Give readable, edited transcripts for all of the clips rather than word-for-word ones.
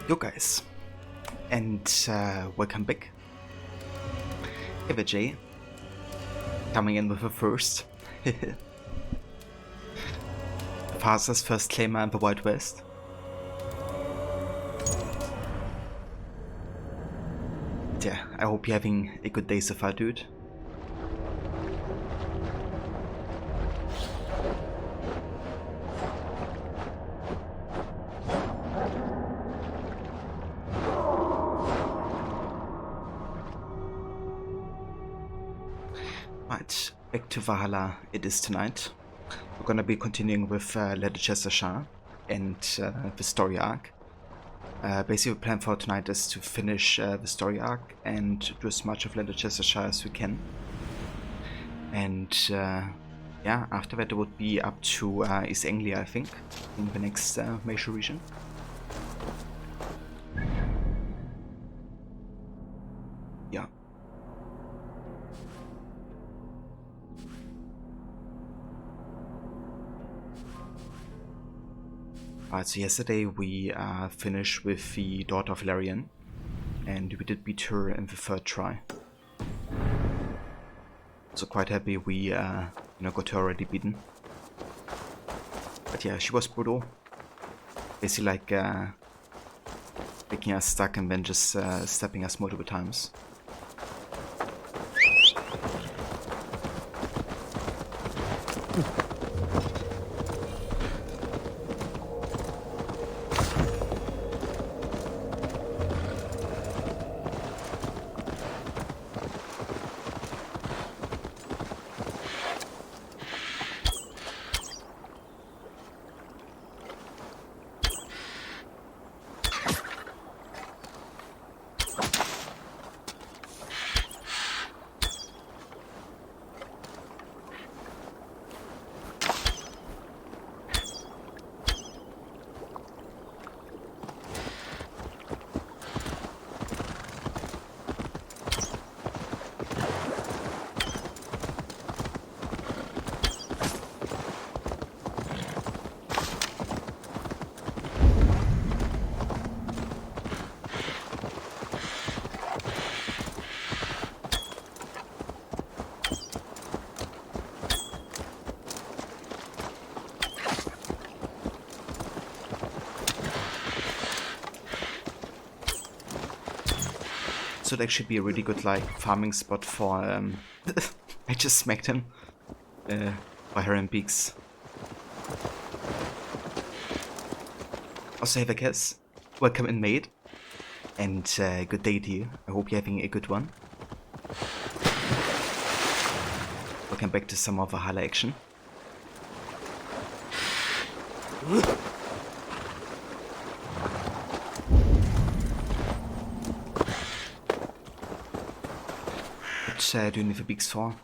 Yo guys, and welcome back. Jay, coming in with a first. Father's first claimer in the Wild West. Yeah, I hope you're having a good day so far, dude. Right, back to Valhalla it is tonight. We're gonna be continuing with Leicester Shah and the story arc. Basically the plan for tonight is to finish the story arc and do as much of Leicester Shah as we can. And yeah, after that it would be up to East Anglia, I think, in the next major region. Yeah. Alright, so yesterday we finished with the daughter of Larian, and we did beat her in the third try. So quite happy we got her already beaten. But yeah, she was brutal. Basically like making us stuck and then just stepping us multiple times. So it'd actually be a really good like farming spot for I just smacked him by Heron Beaks. Also have a guess. Welcome in, mate, and good day to you. I hope you're having a good one. Welcome back to some more Valhalla action. What do you need the beaks for?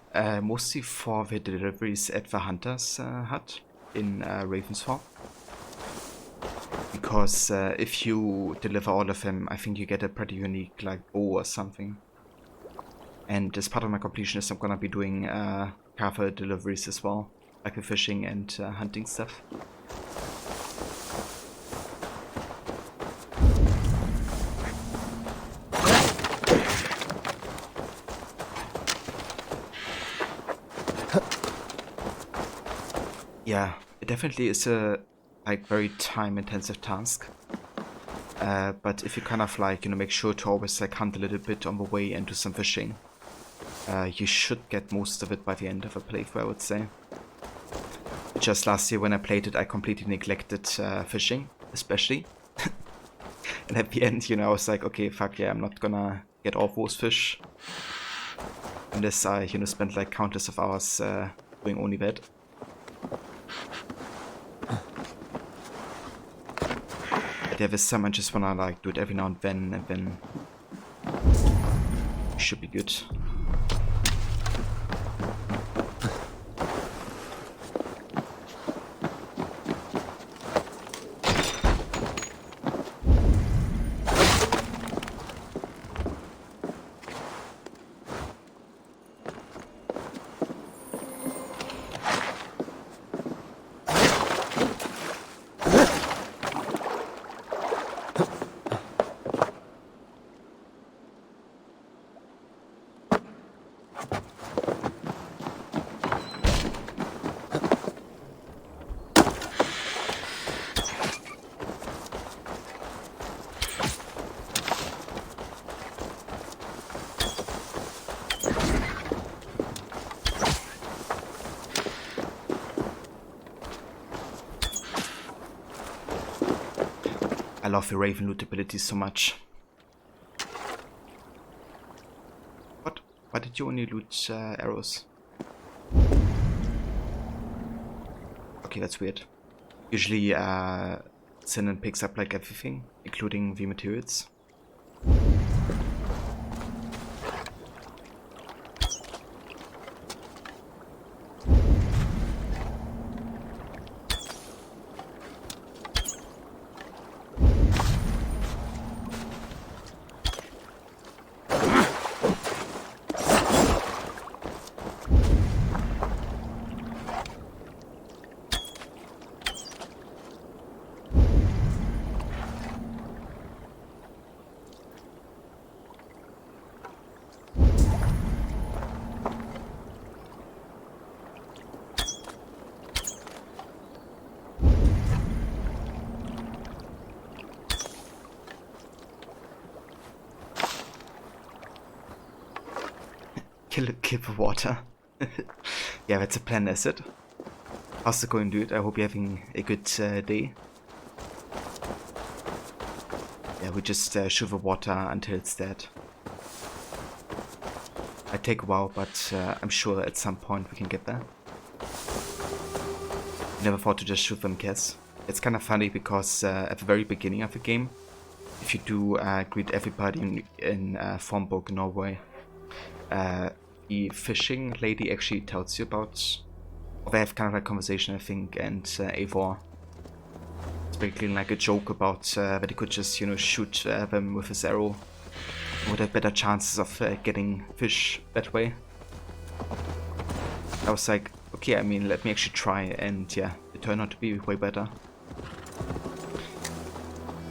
Mostly for the deliveries at the Hunter's hut in Ravensfall. Because if you deliver all of them, I think you get a pretty unique like bow or something. And as part of my completionist, I'm gonna be doing carver deliveries as well, like the fishing and hunting stuff. Yeah, it definitely is a like very time-intensive task. But if you kind of like make sure to always like hunt a little bit on the way and do some fishing, you should get most of it by the end of a playthrough, I would say. Just last year when I played it, I completely neglected fishing, especially. And at the end, I was like, okay, fuck yeah, I'm not gonna get all those fish unless I, spent like countless of hours doing only that. But yeah, this time I just wanna like do it every now and then it should be good. I love the Raven loot ability so much. What? Why did you only loot arrows? Okay, that's weird. Usually Sinan picks up like everything, including the materials. Kill the water. Yeah, that's a plan, is it? How's it going, dude? I hope you're having a good day. Yeah, we just shoot the water until it's dead. Might take a while, but I'm sure at some point we can get there. Never thought to just shoot them, Kess. It's kind of funny because at the very beginning of the game, if you do greet everybody in Formburg, Norway, the fishing lady actually tells you about, or they have kind of a conversation, I think, and Eivor, it's basically like a joke about that he could just, you know, shoot them with his arrow, would have better chances of getting fish that way. I was like, okay, I mean, let me actually try, and yeah, it turned out to be way better.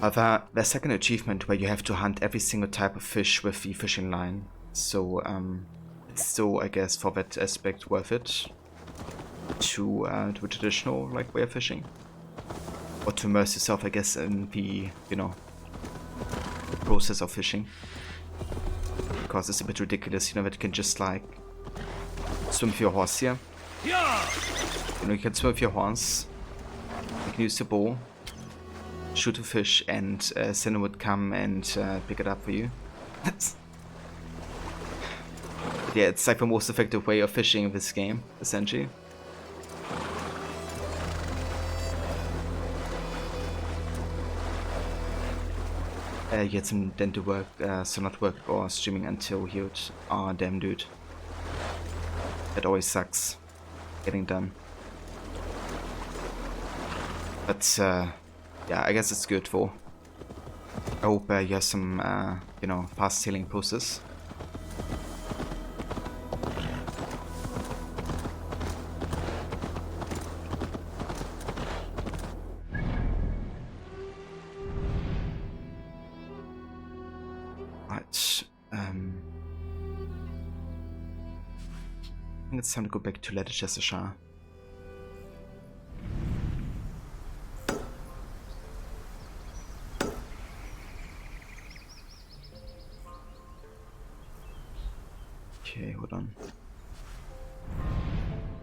The second achievement where you have to hunt every single type of fish with the fishing line, so it's still, I guess, for that aspect worth it to do a traditional like way of fishing, or to immerse yourself, I guess, in the, you know, process of fishing, because it's a bit ridiculous, you know, that you can just like swim with your horse here. You know, you can swim with your horse, you can use your bow, shoot a fish, and Senna would come and pick it up for you. Yeah, it's like the most effective way of fishing in this game, essentially. You had some then to work, so not work or streaming until he would. Aw, damn, dude. That always sucks, getting done. But, yeah, I guess it's good though. I hope you have some, you know, fast sailing process. Right, I think it's time to go back to Leicestershire. Okay, hold on.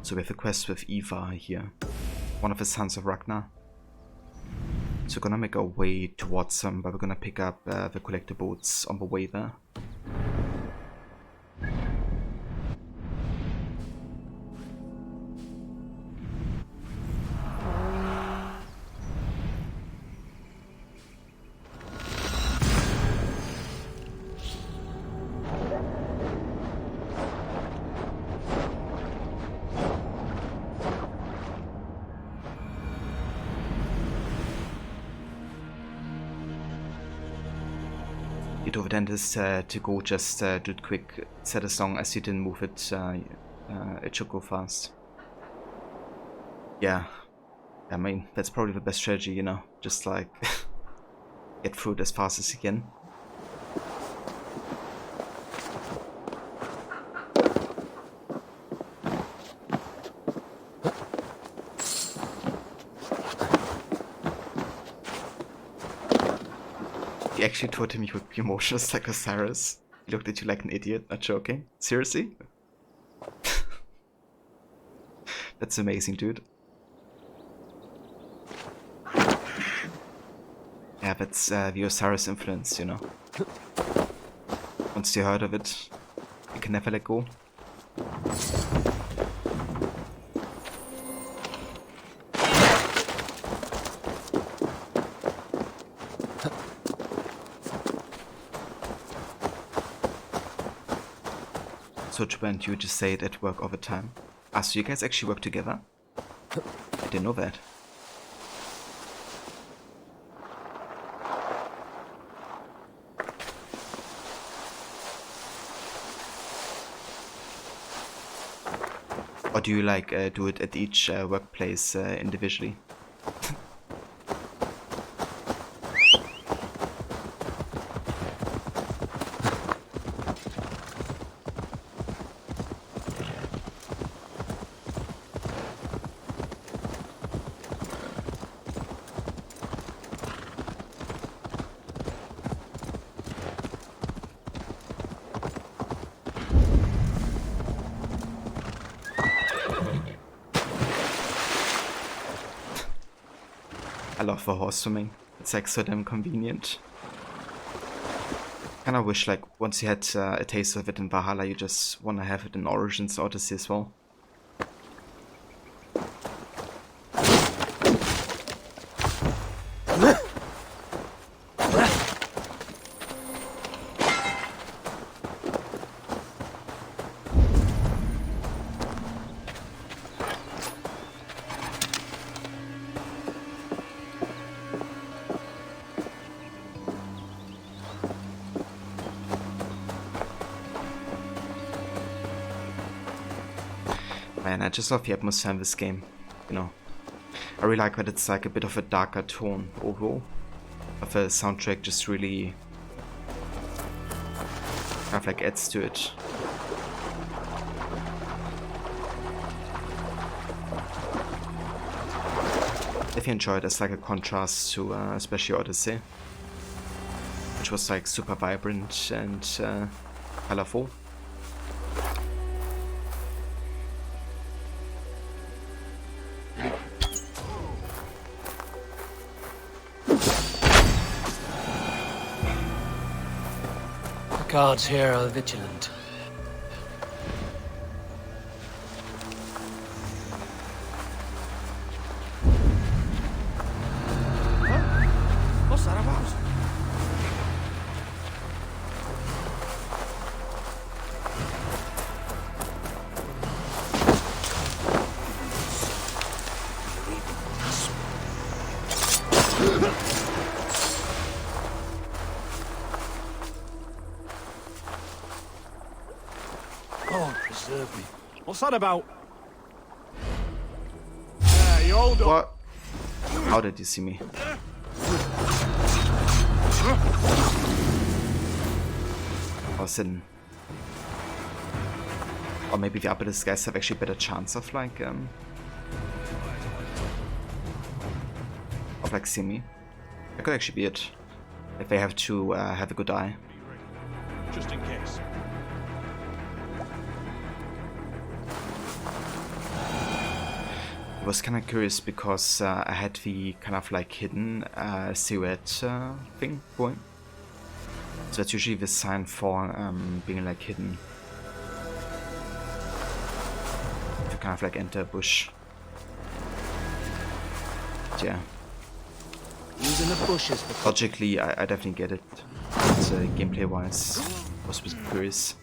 So we have a quest with Eva here, one of the sons of Ragnar. So we're gonna make our way towards them, but we're gonna pick up the collector boats on the way there. It over then is to go just do it quick, set as long as you didn't move it, it should go fast. Yeah, I mean, that's probably the best strategy, you know, just like get through it as fast as you can. actually told him he would be emotionless like Osiris. He looked at you like an idiot, not joking. Seriously? That's amazing, dude. Yeah, that's the Osiris influence, you know. Once you heard of it, you can never let go. So Trent, you just say it at work all the time. Ah, so you guys actually work together? I didn't know that. Or do you like do it at each workplace individually? I love the horse swimming. It's like so damn convenient. Kinda wish like once you had a taste of it in Valhalla, you just wanna have it in Origins Odyssey as well. Man, I just love the atmosphere in this game, you know. I really like that it's like a bit of a darker tone overall. But the soundtrack just really kind of like adds to it. If you enjoy it as like a contrast to especially Odyssey, which was like super vibrant and colorful. Guards here are vigilant. What's that about? Oh, preserve me. What's that about? Yeah, you hold up. What? How did you see me? I was hidden. Or maybe the upper guys have actually better chance of like seeing me. That could actually be it. If they have to have a good eye. Just in case. I was kind of curious because I had the kind of like hidden silhouette thing going. So that's usually the sign for being like hidden. If you kind of like enter a bush. But yeah. Using the bushes for Logically, I definitely get it. But gameplay wise, I was just curious.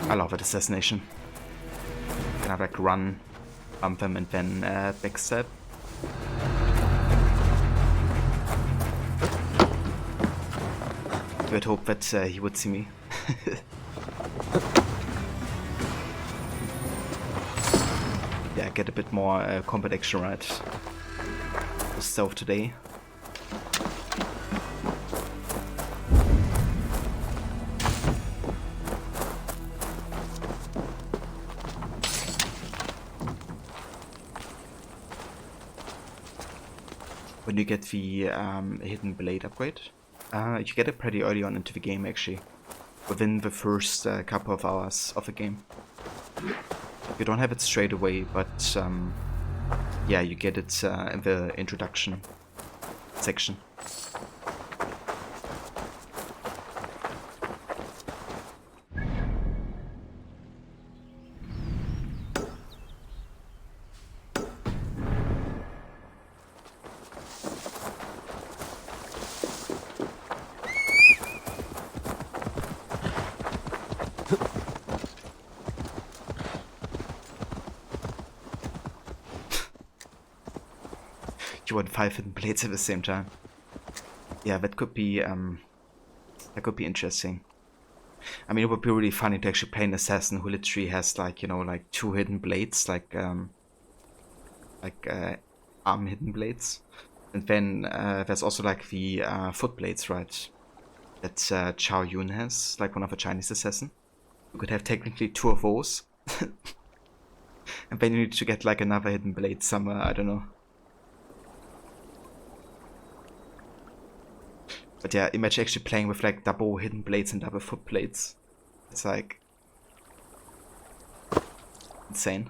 I love it, assassination. Can I like run, bump them, and then backstab? I would hope that he would see me. Yeah, get a bit more combat action right. stealth today. When you get the hidden blade upgrade, you get it pretty early on into the game actually, within the first couple of hours of the game. You don't have it straight away, but yeah, you get it in the introduction section. You want 5 hidden blades at the same time. Yeah, that could be interesting. I mean, it would be really funny to actually play an assassin who literally has like, you know, like 2 hidden blades, like arm hidden blades. And then there's also like the foot blades, right? That Chow Yun has, like one of the Chinese assassin. You could have technically 2 of those. And then you need to get like another hidden blade somewhere, I don't know. But yeah, imagine actually playing with like double hidden blades and double foot blades. It's like insane.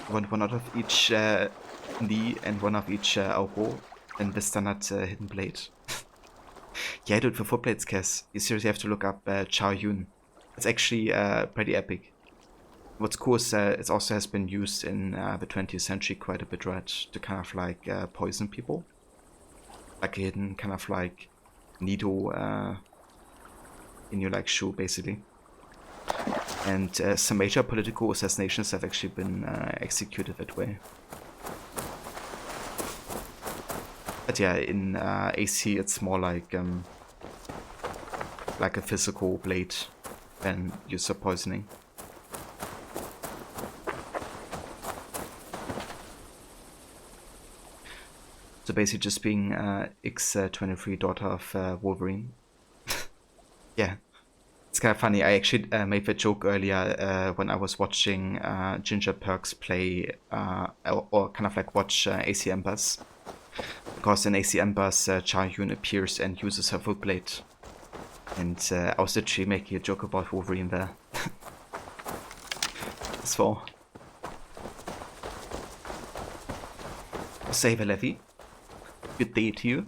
One out of each knee and one of each elbow, and the standard hidden blade. Yeah, dude, for foot blades, Cass, you seriously have to look up Chow Yun. It's actually pretty epic. What's cool is it also has been used in the 20th century quite a bit, right? To kind of like poison people. Like a hidden kind of like needle in your like shoe, basically. And some major political assassinations have actually been executed that way. But yeah, in AC it's more like a physical blade than use of poisoning. So basically just being X-23 daughter of Wolverine. Yeah, it's kind of funny. I actually made the joke earlier when I was watching Ginger Perks play or kind of like watch AC Embers. Because in AC Embers, Chow Yun appears and uses her foot blade. And I was literally making a joke about Wolverine there. As well. Save a levy. Good day to you.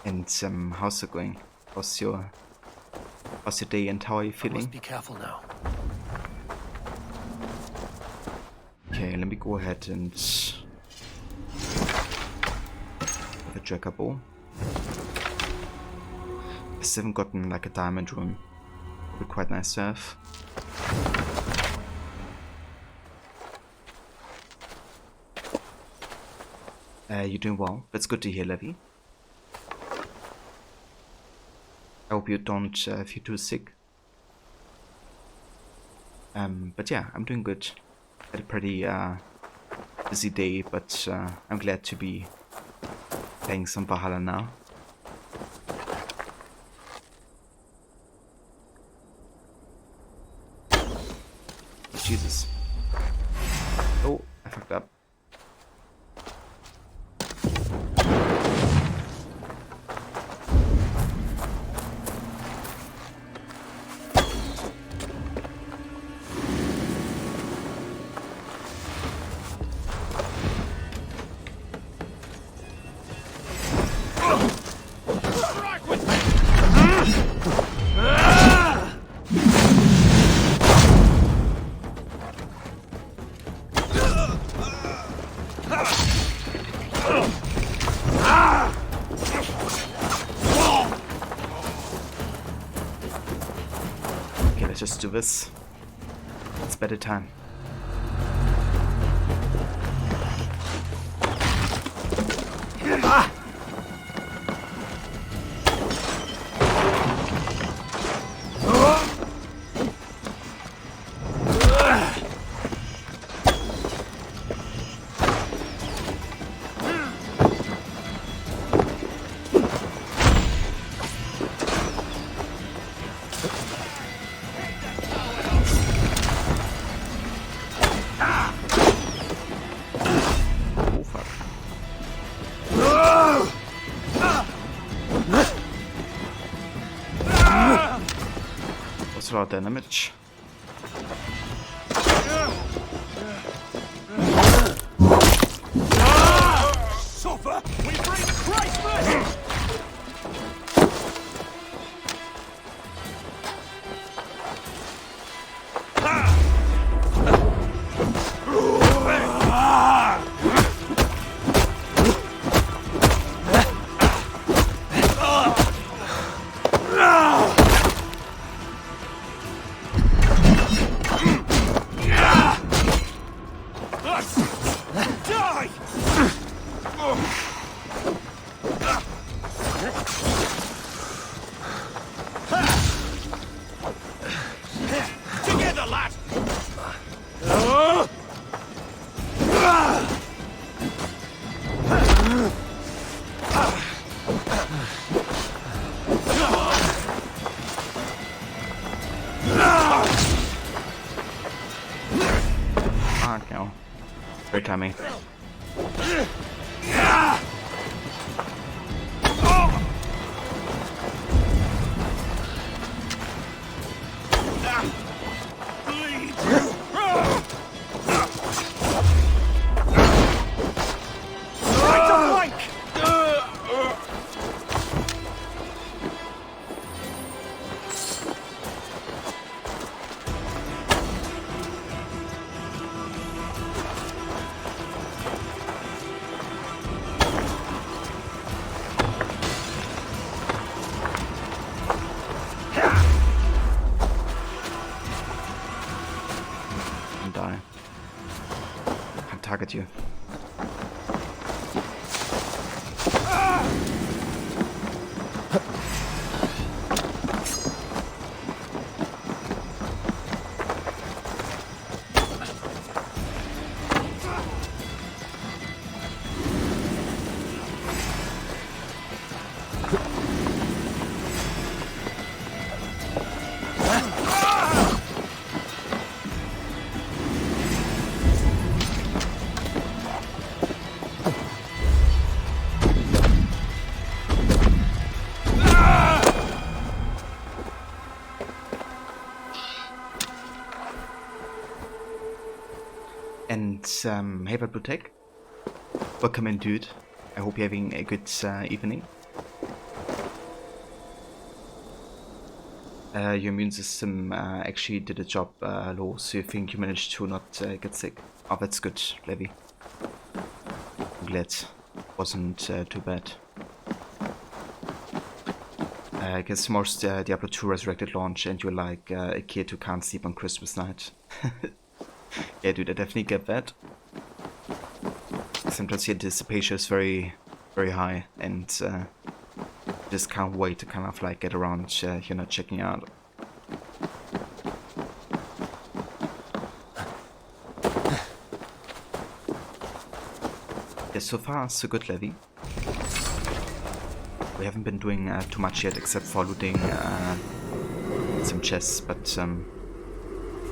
And how's it going? How's your day and how are you feeling? Must be careful now. Okay, let me go ahead and have a tracker bow. I still haven't gotten like a diamond rune. Would be quite nice to have. You're doing well. That's good to hear, Levy. I hope you don't feel too sick. But yeah, I'm doing good. Had a pretty busy day, but I'm glad to be playing some Valhalla now. Jesus. Oh, I fucked up. Just do this. It's better time. Ah! That's a lot of damage. Suffer! We bring Christmas! Together, lad! Fuck no. Great timing. And die. Can't target you. And hey, Blue, welcome in, dude. I hope you're having a good evening. Your immune system actually did a job low, so you think you managed to not get sick. Oh, that's good, Levi. I'm glad it wasn't too bad. I guess most Diablo 2 Resurrected launch and you're like a kid who can't sleep on Christmas night. Yeah, dude, I definitely get that. Sometimes the anticipation is very, very high, and just can't wait to kind of like get around, checking out. Yeah, so far so good, Levi. We haven't been doing too much yet, except for looting some chests, but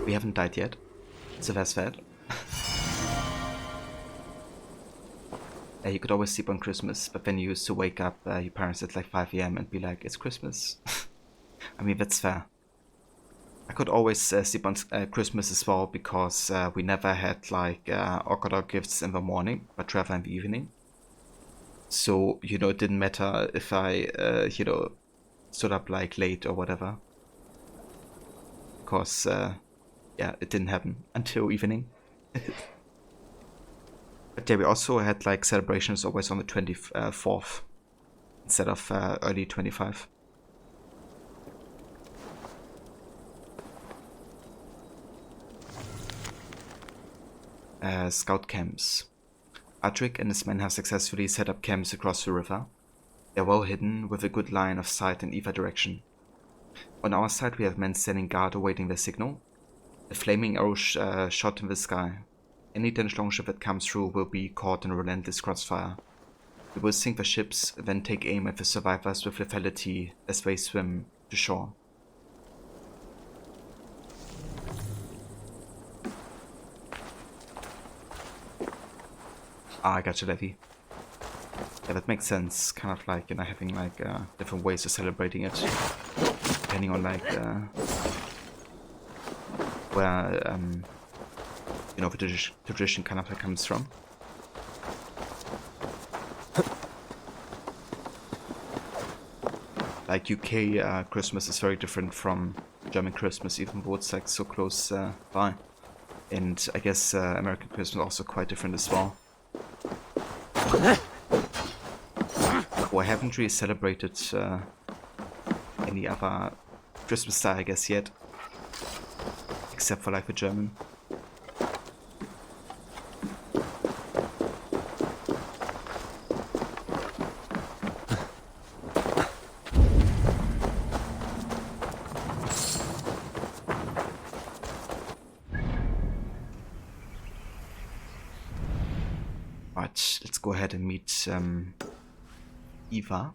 we haven't died yet. So that's that. You could always sleep on Christmas, but then you used to wake up your parents at like 5 AM and be like, it's Christmas. I mean, that's fair. I could always sleep on Christmas as well, because we never had like Orthodox gifts in the morning, but travel in the evening. So, it didn't matter if I, stood up like late or whatever. Because, yeah, it didn't happen until evening. But yeah, we also had like celebrations always on the 24th instead of early 25. Scout camps. Adric and his men have successfully set up camps across the river. They are well hidden with a good line of sight in either direction. On our side we have men standing guard awaiting their signal. A flaming arrow shot in the sky. Any Danish longship that comes through will be caught in a relentless crossfire. We will sink the ships, then take aim at the survivors with lethality as they swim to shore. Ah, I gotcha, Levi. Yeah, that makes sense. Kind of like, having like different ways of celebrating it. Depending on like where you know, the tradition kind of like comes from. Like UK Christmas is very different from German Christmas, even though it's like so close by. And I guess American Christmas also quite different as well. Well, I haven't really celebrated any other Christmas style, I guess, yet. Except for like the German. But let's go ahead and meet Eva.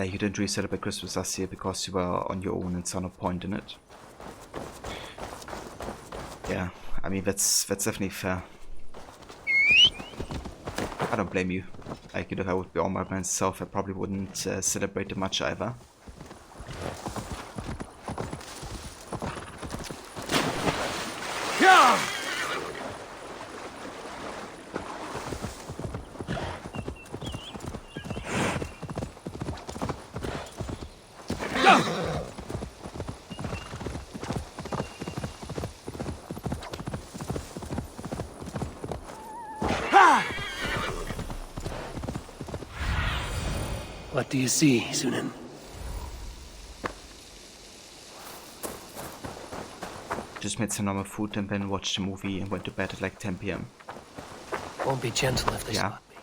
You didn't really celebrate Christmas last year because you were on your own and saw no point in it. Yeah, I mean that's definitely fair. I don't blame you. Like, you know, if I would be all by myself, I probably wouldn't celebrate it much either. What do you see, Sunan? Just made some normal food and then watched a movie and went to bed at like 10 p.m. Won't be gentle if they Yeah. spot me.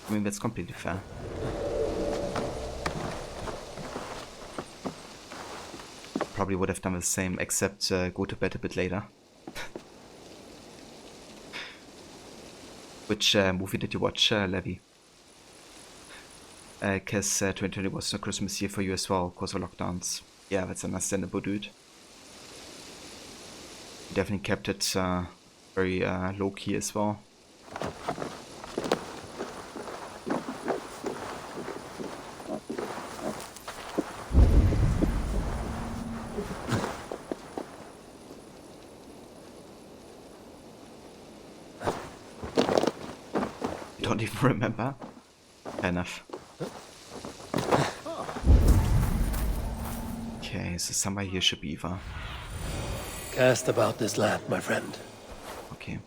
I mean, that's completely fair. Probably would have done the same, except go to bed a bit later. Which movie did you watch, Levi? Because 2020 was a Christmas year for you as well, because of lockdowns. Yeah, that's understandable, dude. You definitely kept it very low-key as well. You don't even remember? Fair enough. Okay, so somewhere here should be Eva. Cast about this land, my friend. Okay,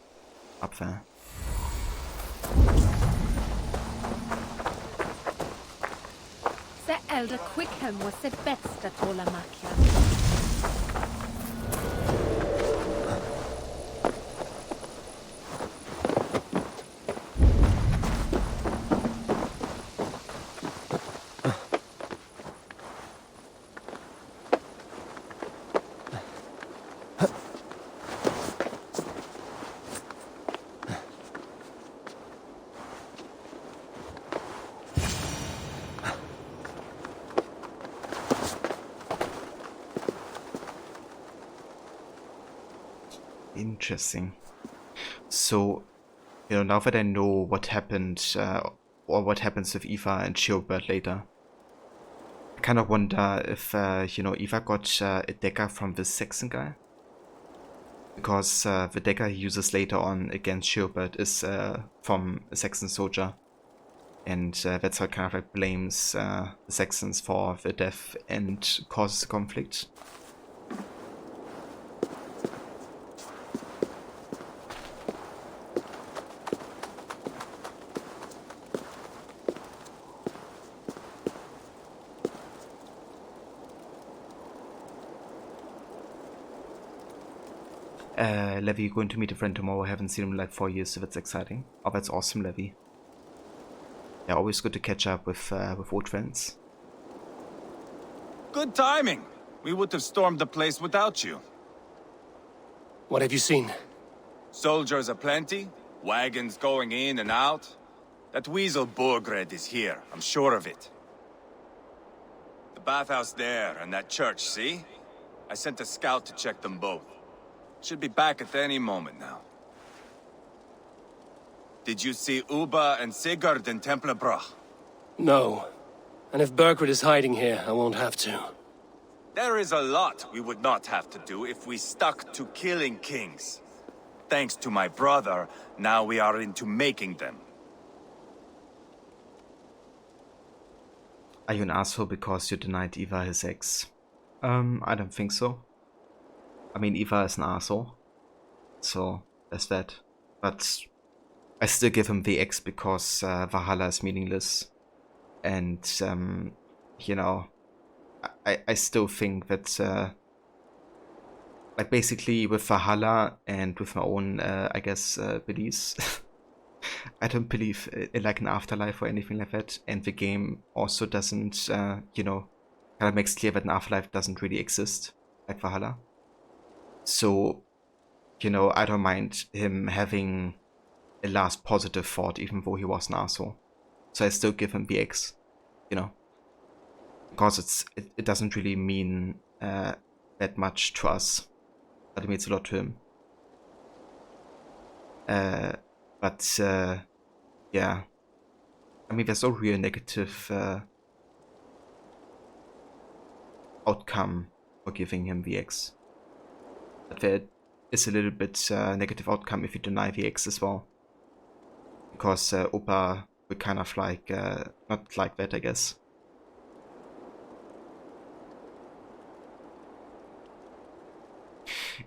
up there. The elder Quickham was the best at Olamakia. Interesting. So, you know, now that I know what happened, or what happens with Eva and Shiobert later, I kind of wonder if, you know, Eva got a dagger from this Saxon guy. Because the dagger he uses later on against Shiobert is from a Saxon soldier. And that's how it kind of like blames the Saxons for the death and causes the conflict. Levi, you're going to meet a friend tomorrow. I haven't seen him in like 4 years, so that's exciting. Oh, that's awesome, Levi. Yeah, always good to catch up with old friends. Good timing. We would have stormed the place without you. What have you seen? Soldiers aplenty, wagons going in and out. That weasel Borgred is here, I'm sure of it. The bathhouse there and that church, see? I sent a scout to check them both. Should be back at any moment now. Did you see Uba and Sigurd in Templebrach? No. And if Burkred is hiding here, I won't have to. There is a lot we would not have to do if we stuck to killing kings. Thanks to my brother, now we are into making them. Are you an asshole because you denied Eva his ex? I don't think so. I mean, Eva is an asshole, so there's that. But I still give him the X because Valhalla is meaningless. And, you know, I still think that, like, basically with Valhalla and with my own, I guess, beliefs, I don't believe in, like, an afterlife or anything like that. And the game also doesn't, you know, kind of makes clear that an afterlife doesn't really exist, like Valhalla. So, you know, I don't mind him having a last positive thought, even though he was an asshole. So I still give him the X, you know, because it doesn't really mean that much to us, but it means a lot to him. But yeah, I mean, there's no real negative outcome for giving him the X. But there is a little bit negative outcome if you deny the X as well. Because Opa would kind of like, not like that, I guess.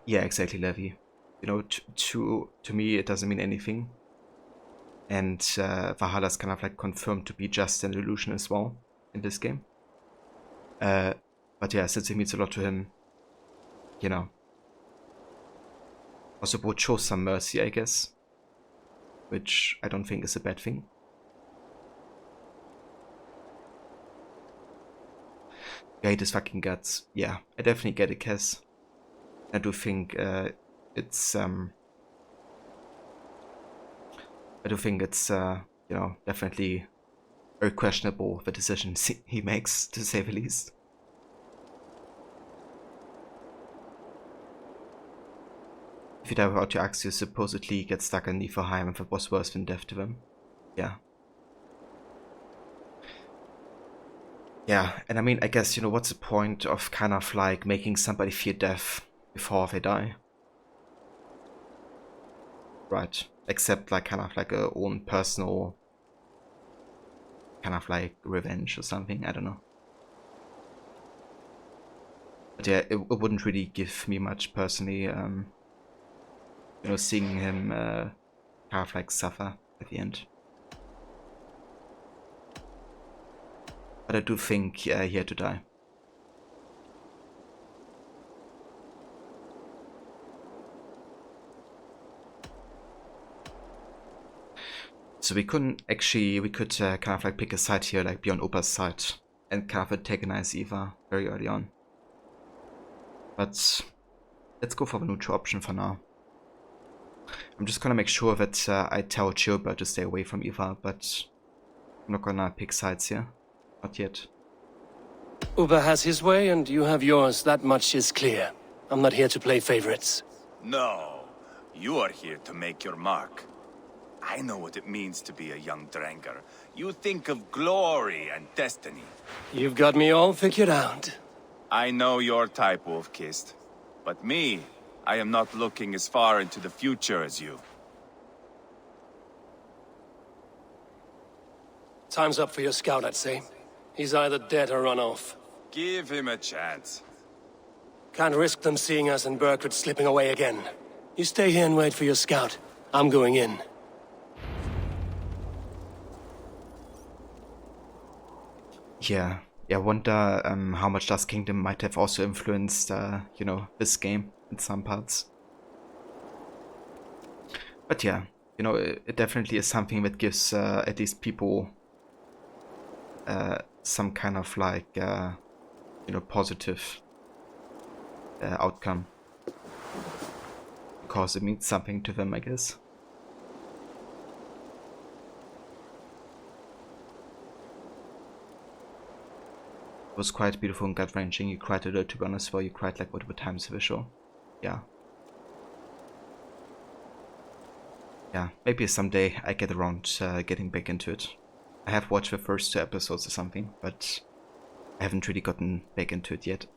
Yeah, exactly, Levi. You know, to me, it doesn't mean anything. And Valhalla's kind of like confirmed to be just an illusion as well in this game. But yeah, since it means a lot to him, you know. Also would show some mercy, I guess. Which I don't think is a bad thing. I hate his fucking guts. Yeah, I definitely get it, Cass. I do think it's you know, definitely very questionable, the decisions he makes, to say the least. If you die without your axe, you supposedly get stuck in Niflheim, and that was worse than death to them. Yeah. Yeah, and I mean, I guess, you know, what's the point of kind of like making somebody fear death before they die? Right. Except like kind of like a own personal kind of like revenge or something, I don't know. But yeah, it wouldn't really give me much personally, you know, seeing him kind of like suffer at the end. But I do think he had to die. So we could kind of like pick a side here, like be on Opa's side, and kind of antagonize Eva very early on. But let's go for the neutral option for now. I'm just gonna make sure that I tell Chilbert to stay away from Eva, but I'm not gonna pick sides here. Not yet. Uber has his way and you have yours, that much is clear. I'm not here to play favorites. No, you are here to make your mark. I know what it means to be a young Dranger. You think of glory and destiny. You've got me all figured out. I know your type, Wolf-Kissed. But me, I am not looking as far into the future as you. Time's up for your scout, I'd say. He's either dead or run off. Give him a chance. Can't risk them seeing us and Burkred slipping away again. You stay here and wait for your scout. I'm going in. Yeah, I wonder how much Dust Kingdom might have also influenced, you know, this game in some parts. But yeah, you know, it definitely is something that gives at least people some kind of like, you know, positive outcome. Because it means something to them, I guess. It was quite beautiful and gut-wrenching. You cried a lot, to be honest, well, you cried like multiple times for the show. Yeah. Yeah, maybe someday I get around getting back into it. I have watched the first 2 episodes or something, but I haven't really gotten back into it yet.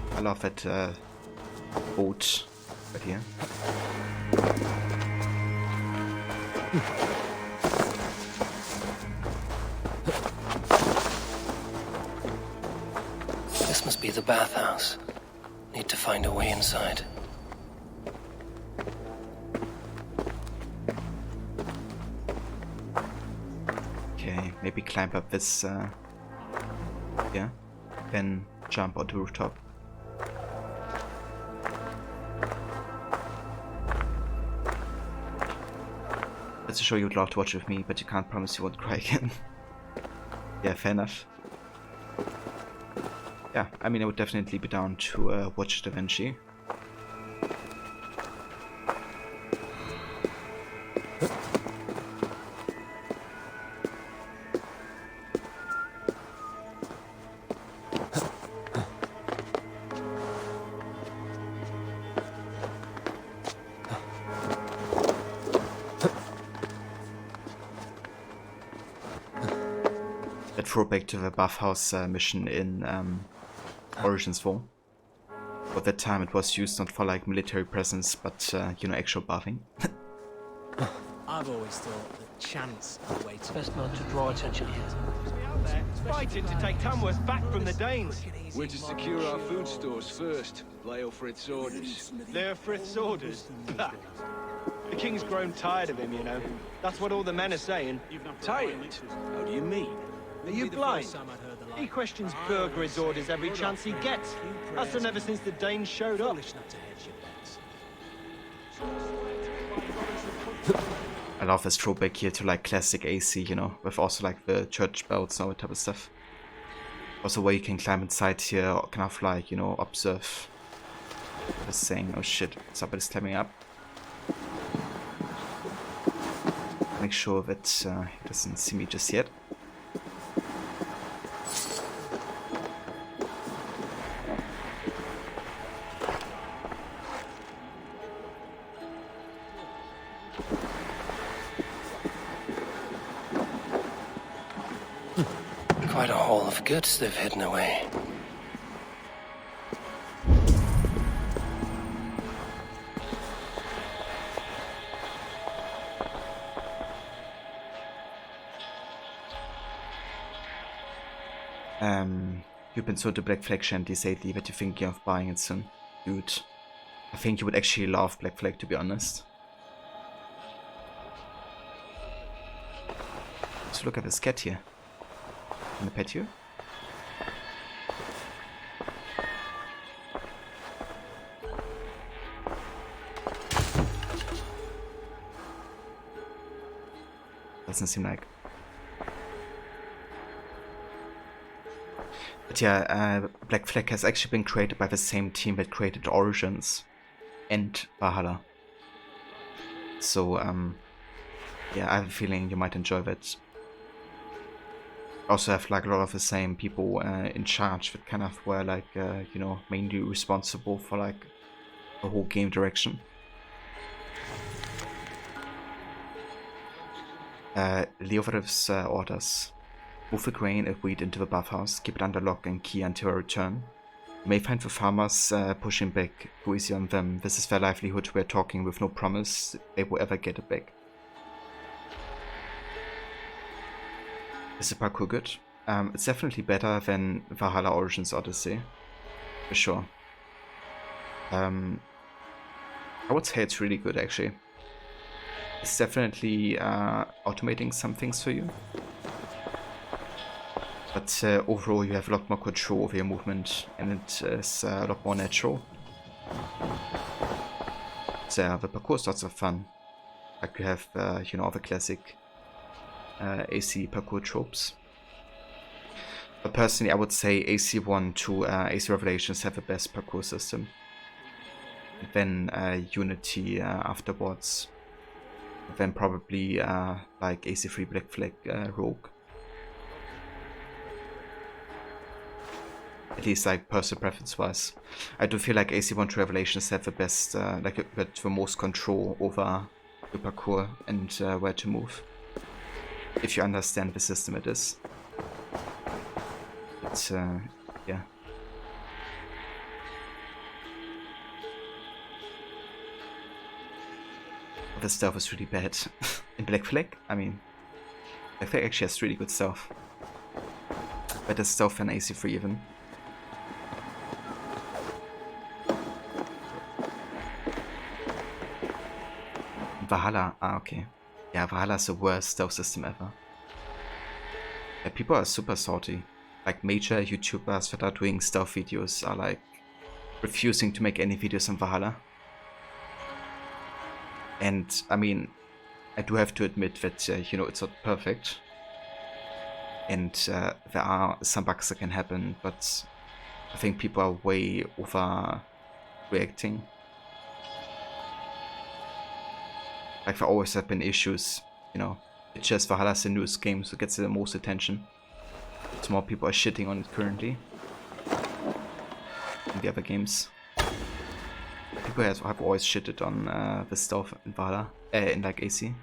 I love that boat right here. This must be the bathhouse. Need to find a way inside. Okay, maybe climb up this, yeah, then jump onto the rooftop. That's a show you'd love to watch with me, but you can't promise you won't cry again. Yeah, fair enough. Yeah, I mean, I would definitely be down to watch it eventually. A throwback to the bathhouse mission in Origins 4. At that time it was used not for like military presence, but you know, actual bathing. I've always thought that chance is the way to... Best not to draw attention here. Fighting to take Tamworth back from the Danes. We're to secure our food stores first. Leo Frith's orders. They're Frith's orders. The king's grown tired of him, you know. That's what all the men are saying. Tired? How do you mean? Are you blind? He questions Burgred's orders every chance he gets. That's done ever since the Danes showed up. I love this throwback here to like classic AC, you know, with also like the church bells and all that type of stuff. Also where you can climb inside here, kind of like, you know, observe. Just saying, oh shit, somebody's climbing up. Make sure that he doesn't see me just yet. Quite a haul of goods they've hidden away. You've been sold to Black Flag shanties lately, but you're thinking of buying it soon. Dude, I think you would actually love Black Flag, to be honest. So look at this cat here. Can I pet you? Doesn't seem like. But yeah, Black Flag has actually been created by the same team that created Origins and Valhalla. So yeah, I have a feeling you might enjoy that. Also have like a lot of the same people in charge that kind of were like you know, mainly responsible for like the whole game direction. Leovarev's orders: move the grain and wheat into the bathhouse, keep it under lock and key until I return. You may find the farmers pushing back. Go easy on them. This is their livelihood. We're talking with no promise they will ever get it back. Is the parkour good? It's definitely better than Valhalla Origins Odyssey, for sure. I would say it's really good actually. It's definitely automating some things for you. But overall you have a lot more control over your movement and it is a lot more natural. So the parkour is lots of fun. Like you have, you know, all the classic AC parkour tropes. But personally, I would say AC1 to AC Revelations have the best parkour system. Then Unity afterwards. Then probably like AC3 Black Flag Rogue. At least like personal preference wise. I do feel like AC1 to Revelations have the best, the most control over the parkour and where to move. If you understand the system it is. But yeah. The stealth is really bad. In Black Flag, I mean, Black Flag actually has really good stealth. Better stealth than AC3 even. Valhalla, okay. Yeah, Valhalla is the worst stealth system ever. Yeah, people are super salty. Like major YouTubers that are doing stealth videos are like refusing to make any videos on Valhalla. And I mean, I do have to admit that, you know, it's not perfect. And there are some bugs that can happen, but I think people are way overreacting. Like there always have been issues, you know. It's just Valhalla's the newest game, so it gets the most attention. So more people are shitting on it currently than the other games. People have always shitted on the stealth in Valhalla, in like AC.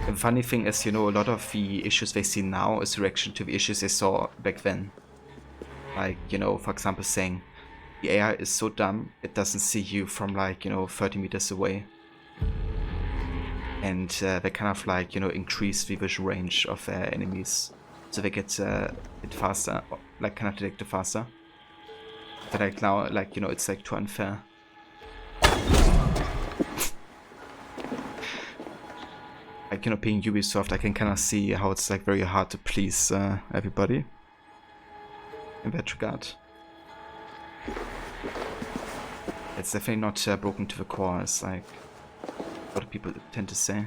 The funny thing is, you know, a lot of the issues they see now is a reaction to the issues they saw back then. Like, you know, for example, saying the AI is so dumb, it doesn't see you from like, you know, 30 meters away. And they kind of like, you know, increase the visual range of enemies. So they get a bit faster, like kind of detected faster. But like now, like, you know, it's like too unfair. Like, you know, being Ubisoft, I can kind of see how it's like very hard to please everybody in that regard. It's definitely not broken to the core, as like a lot of people tend to say.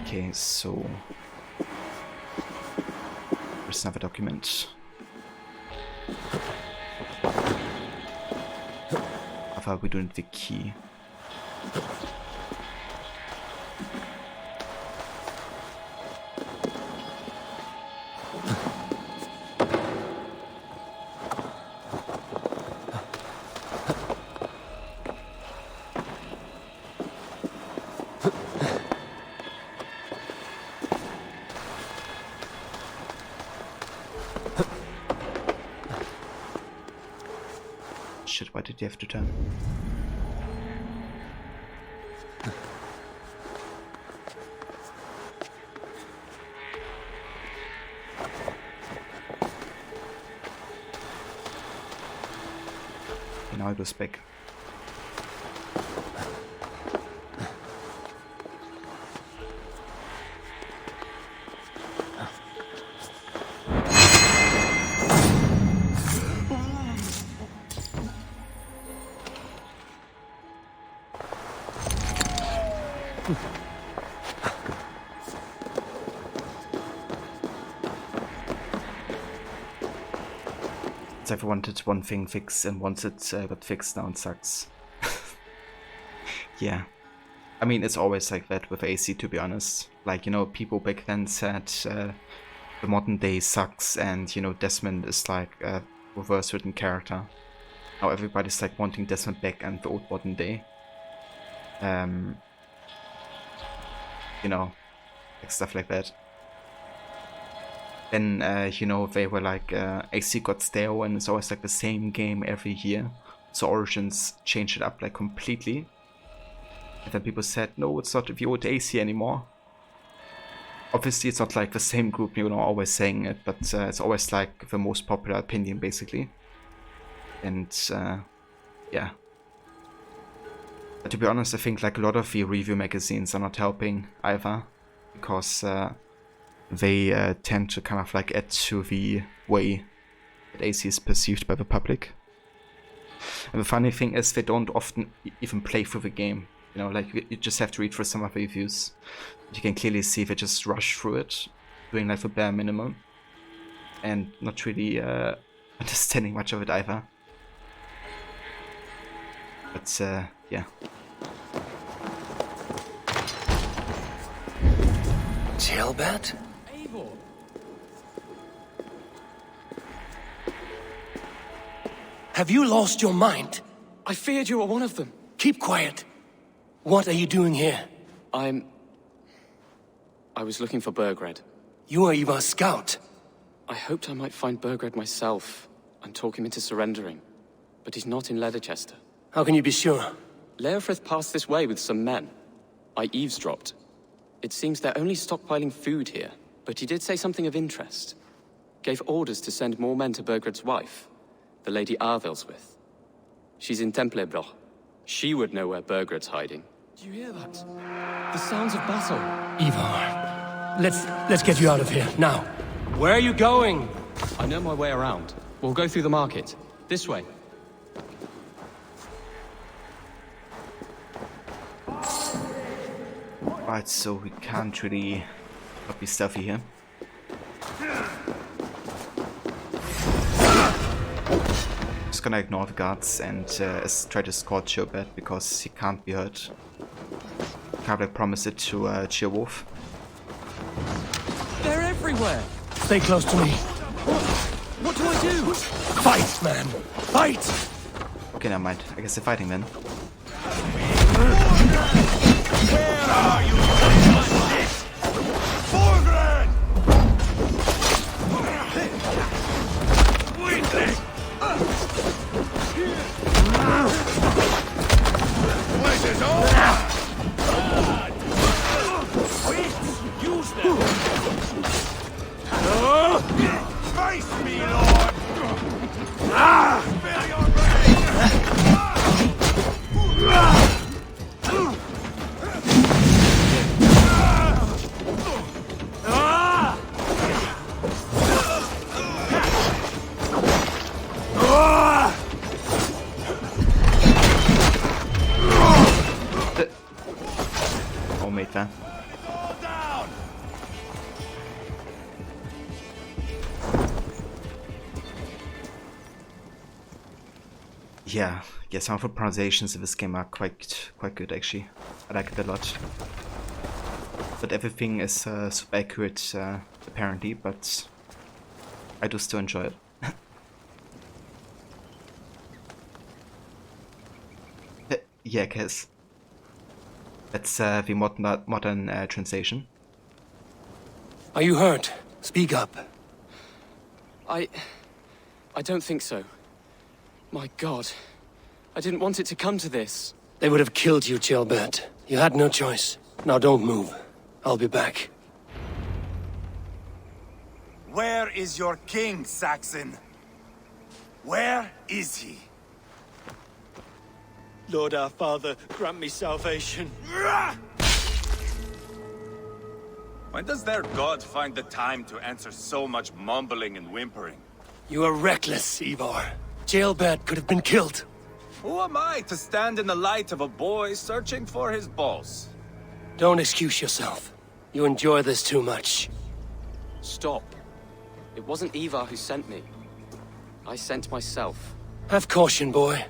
Okay, so there's another document. How far are we doing the key? Shit, why did you have to turn? Okay, now it goes back. I wanted one thing fixed, and once it got fixed, now it sucks. Yeah. I mean, it's always like that with AC, to be honest. Like, you know, people back then said the modern day sucks, and, you know, Desmond is like a reverse written character. Now everybody's like wanting Desmond back and the old modern day. You know, like stuff like that. Then, you know, they were like, AC got stale and it's always like the same game every year. So Origins changed it up like completely. And then people said, no, it's not the old AC anymore. Obviously, it's not like the same group, you know, always saying it, but it's always like the most popular opinion, basically. And, yeah. But to be honest, I think like a lot of the review magazines are not helping either. Because, they tend to kind of like add to the way that AC is perceived by the public. And the funny thing is, they don't often even play through the game. You know, like you just have to read through some of the reviews. You can clearly see they just rush through it, doing like the bare minimum, and not really understanding much of it either. But yeah. Jailbird? Eivor! Have you lost your mind? I feared you were one of them. Keep quiet. What are you doing here? I was looking for Burgred. You are Ivar's scout. I hoped I might find Burgred myself and talk him into surrendering. But he's not in Leatherchester. How can you be sure? Leofrith passed this way with some men. I eavesdropped. It seems they're only stockpiling food here, but he did say something of interest. Gave orders to send more men to Burgred's wife, the Lady Arvelswith. She's in Templebroch. She would know where Burgred's hiding. Do you hear that? The sounds of battle. Ivar, let's get you out of here, now. Where are you going? I know my way around. We'll go through the market. This way. Right, so we can't really not be stealthy here. Just gonna ignore the guards and try to escort Chobet because he can't be hurt. Can't really promise it to Cheerwolf. They're everywhere! Stay close to me. What do I do? Fight, man! Fight! Okay, never mind. I guess they're fighting then. Where are you? Borgren! What is over? Use them! Face me, Lord! Spare your Oh, mate, there. down! Yeah, some of the pronunciations of this game are quite good actually. I like it a lot. But everything is super accurate apparently, but I do still enjoy it. Yeah, Kez. That's the modern translation. Are you hurt? Speak up. I don't think so. My God. I didn't want it to come to this. They would have killed you, Jailbird. You had no choice. Now don't move. I'll be back. Where is your king, Saxon? Where is he? Lord our Father, grant me salvation. When does their god find the time to answer so much mumbling and whimpering? You are reckless, Ivar. Jailbird could have been killed. Who am I to stand in the light of a boy searching for his balls? Don't excuse yourself. You enjoy this too much. Stop. It wasn't Ivar who sent me. I sent myself. Have caution, boy.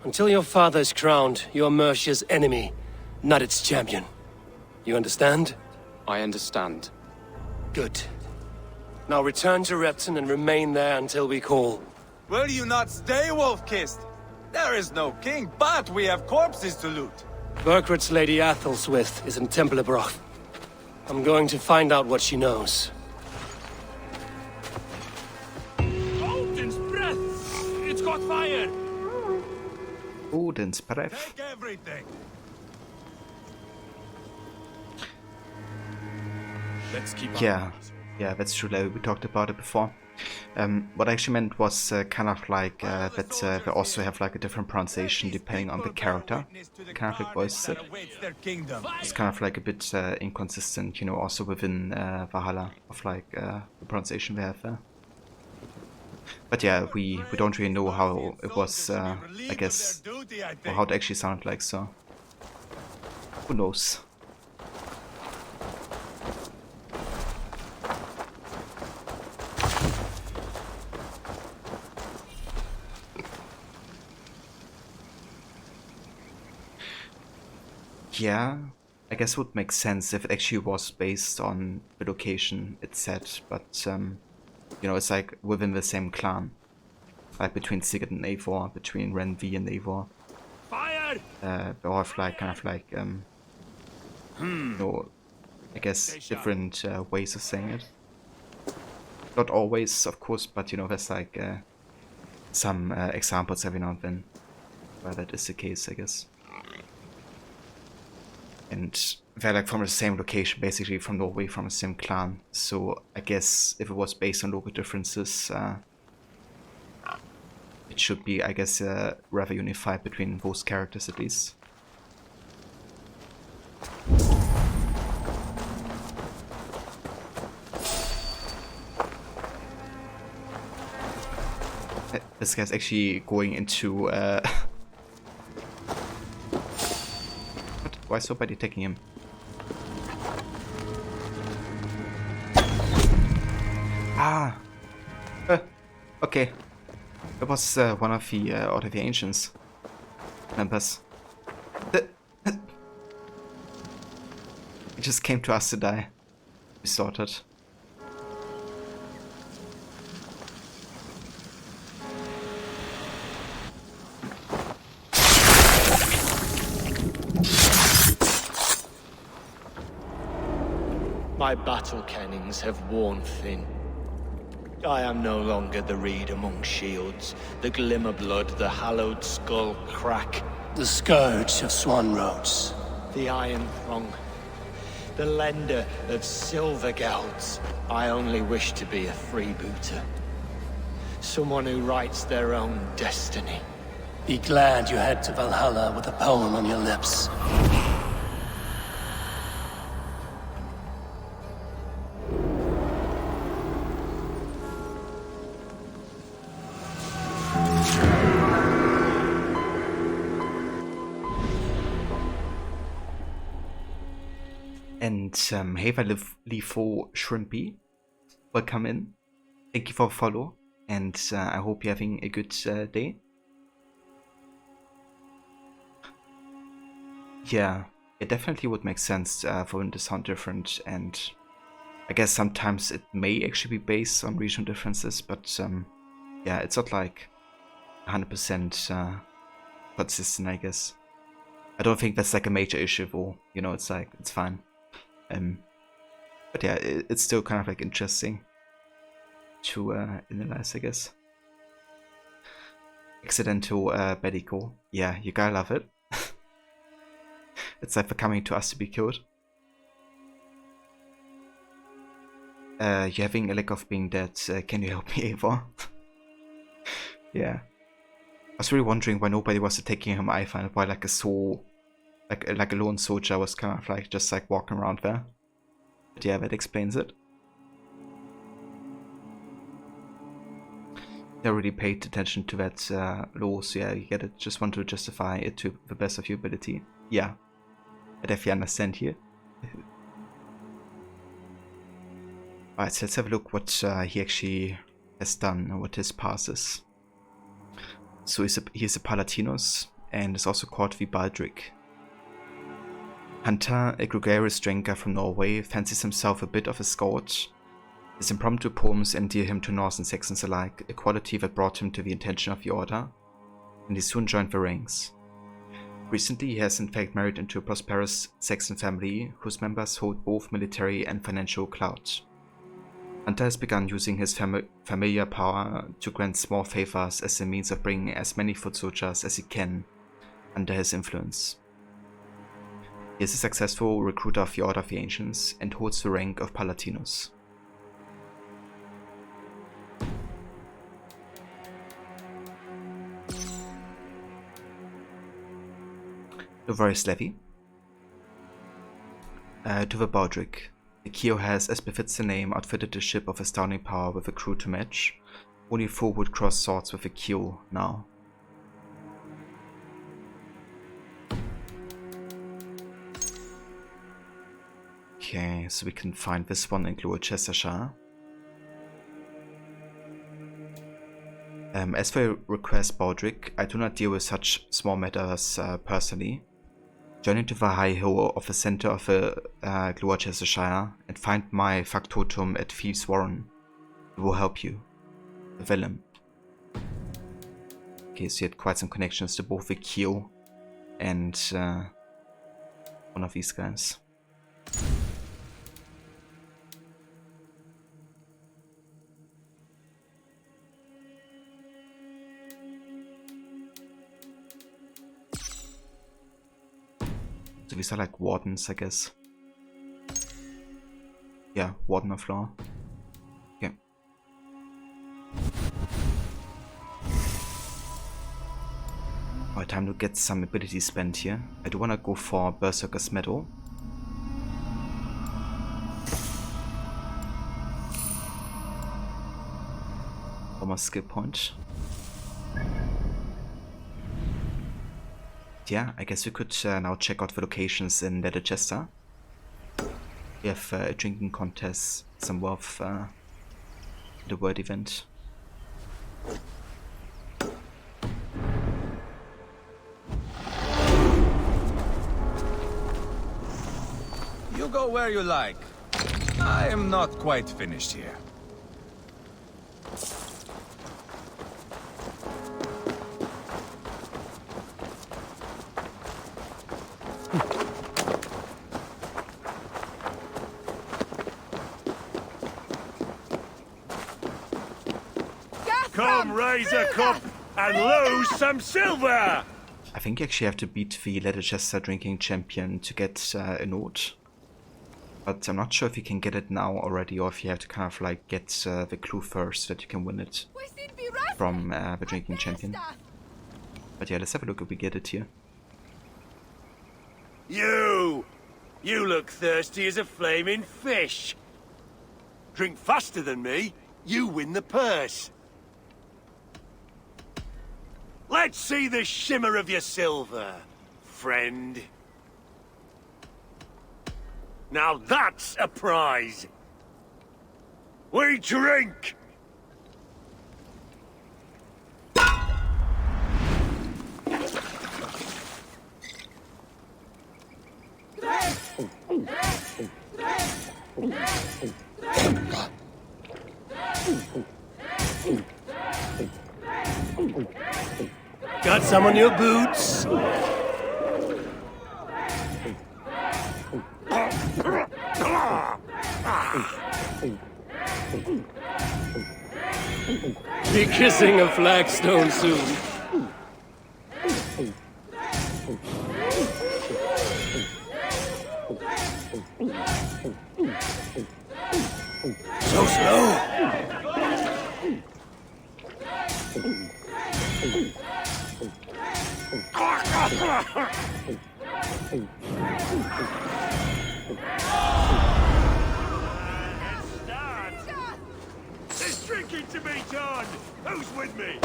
Until your father is crowned, you are Mercia's enemy, not its champion. You understand? I understand. Good. Now return to Repton and remain there until we call. Will you not stay, Wolf-Kissed? There is no king, but we have corpses to loot. Burgred's Lady Athelstwith is in Templebroch. I'm going to find out what she knows. Odin's breath! It's got fire! Odin's breath. Take everything! Let's keep Yeah, that's true. Like, we talked about it before. What I actually meant was kind of like that they also have like a different pronunciation depending on the character. They kind of like voices it. It's kind of like a bit inconsistent, you know, also within Valhalla of like the pronunciation we have there. But yeah, we don't really know how it was, I guess, or how it actually sounded like, so who knows. Yeah, I guess it would make sense if it actually was based on the location it's set, but you know, it's like within the same clan, like between Sigurd and Eivor, between Renvi and Eivor. Fire! They all have like kind of like you know, I guess different ways of saying it. Not always, of course, but you know, there's like some examples every now and then where that is the case, I guess. And they're like from the same location, basically from Norway, from the same clan. So I guess if it was based on local differences, it should be, I guess, rather unified between both characters at least. This guy's actually going into what? Why is somebody taking him? Ah! Okay. It was one of the Order of the Ancients members. He just came to us to die. We sorted. My battle kennings have worn thin. I am no longer the reed among shields, the glimmer blood, the hallowed skull crack, The scourge of Swan Roads. the iron throng, the lender of silver gelds. I only wish to be a freebooter. Someone who writes their own destiny. Be glad you head to Valhalla with a poem on your lips. And hey, Lifo Shrimpy, welcome in. Thank you for the follow, and I hope you're having a good day. Yeah, it definitely would make sense for them to sound different, and I guess sometimes it may actually be based on regional differences, but yeah, it's not like 100% consistent, I guess. I don't think that's like a major issue, though. You know, it's like, it's fine. But yeah, it's still kind of like interesting to analyze, I guess. Accidental Bedico. Yeah, you gotta love it. It's like for coming to us to be killed. You're having a lack of being dead. Can you help me, Eivor? Yeah. I was really wondering why nobody was attacking him either, and why like a lone soldier was kind of like just like walking around there. But yeah, that explains it. I really paid attention to that law, so yeah, you get it. Just want to justify it to the best of your ability. Yeah, I definitely understand here. Alright, so let's have a look what he actually has done and what his past is. So he's a Palatinus and is also called Vibaldric. Hunter, a gregarious drinker from Norway, fancies himself a bit of a Scot. His impromptu poems endear him to Norse and Saxons alike, a quality that brought him to the attention of the Order, and he soon joined the ranks. Recently he has in fact married into a prosperous Saxon family, whose members hold both military and financial clout. Hunter has begun using his familiar power to grant small favors as a means of bringing as many foot soldiers as he can under his influence. He is a successful recruiter of the Order of the Ancients and holds the rank of Palatinus. Lovaris Levy. To the Baldric. The Keo has, as befits the name, outfitted a ship of astounding power with a crew to match, Only 4 would cross swords with a Q now. Okay, so we can find this one in Gloucestershire. As for your request, Baldric, I do not deal with such small matters personally. Journey to the high hill of the center of Gloucestershire and find my factotum at Thieves' Warren. It will help you. Willem. Okay, so you had quite some connections to both the Q and one of these guys. So these are like wardens, I guess. Yeah, warden of law. Okay. Alright, time to get some ability spent here. I do want to go for Berserker's Medal. Almost skill point. Yeah, I guess we could now check out the locations in Leicester. We have a drinking contest, some wealth, the word event. You go where you like. I am not quite finished here. Come raise a cup and lose some silver! I think you actually have to beat the Leicester drinking champion to get a note. But I'm not sure if you can get it now already, or if you have to kind of like get the clue first that you can win it from the drinking champion. But yeah, let's have a look if we get it here. You look thirsty as a flaming fish. Drink faster than me, you win the purse. Let's see the shimmer of your silver, friend. Now that's a prize. We drink! Got some on your boots? Be kissing a flagstone soon. So slow. There's drinking to be done! Who's with me?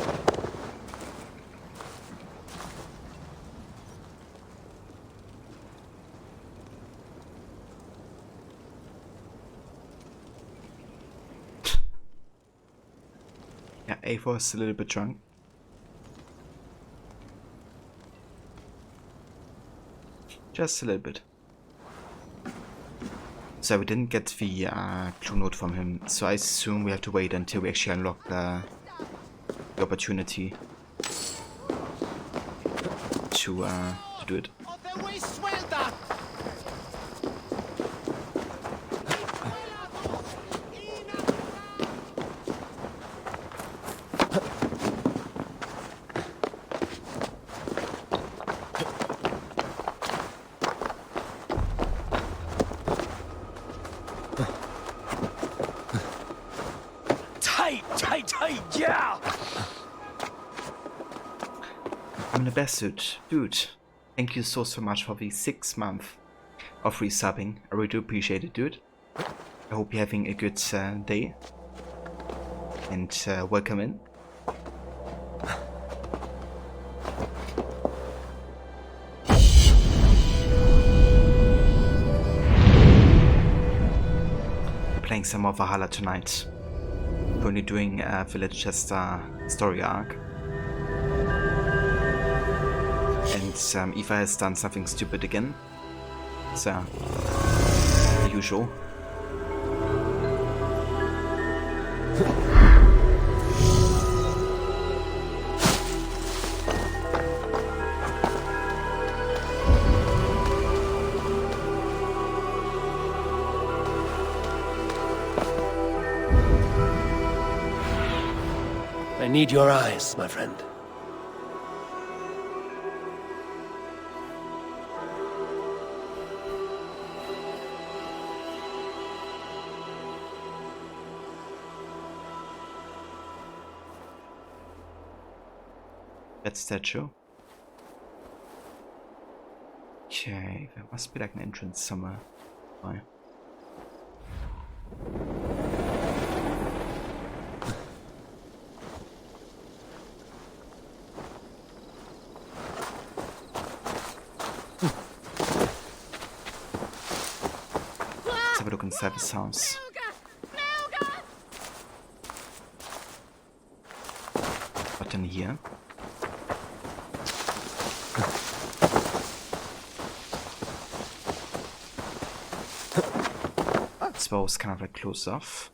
Yeah, Ava is a little bit drunk. Just a little bit. So we didn't get the clue note from him, so I assume we have to wait until we actually unlock the opportunity to do it. Yeah! I'm in the best suit. Dude, thank you so much for the 6 months of resubbing. I really do appreciate it, dude. I hope you're having a good day. And welcome in. Playing some more Valhalla tonight. Currently doing a Village Chester story arc. And Eva has done something stupid again. So, the usual. I need your eyes, my friend. That statue. Okay, there must be like an entrance somewhere. Why? Let's have a look inside this house. What in here? This wall was kind of like closed off.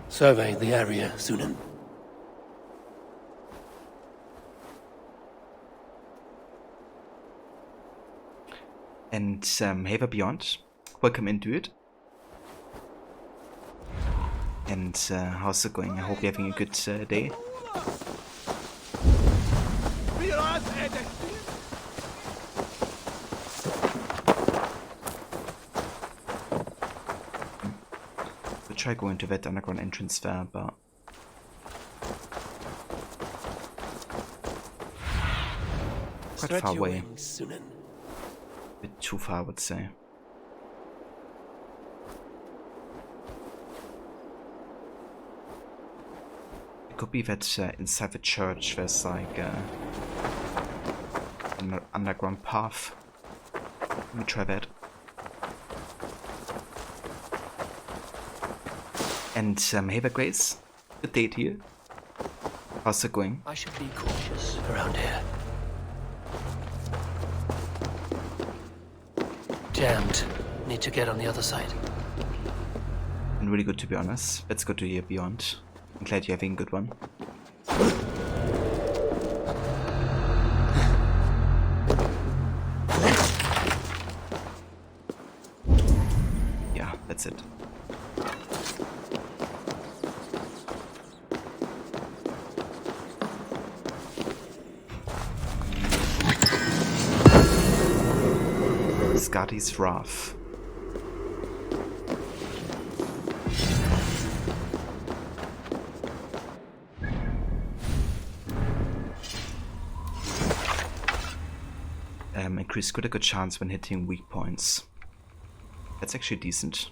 Survey the area, Sunan. And Haver Beyond, welcome into it. And how's it going? I hope you're having a good day. We'll try going to that underground entrance there, but quite far away. Sunan. A bit too far, I would say. It could be that inside the church there's like an underground path. Let me try that. And hey there, Grace. Good day to you. How's it going? I should be cautious around here. Jammed. Need to get on the other side. And really good, to be honest. Let's go to here beyond. I'm glad you're having a good one. Yeah, that's it. Scotty's Wrath. Increase critical chance when hitting weak points. That's actually decent.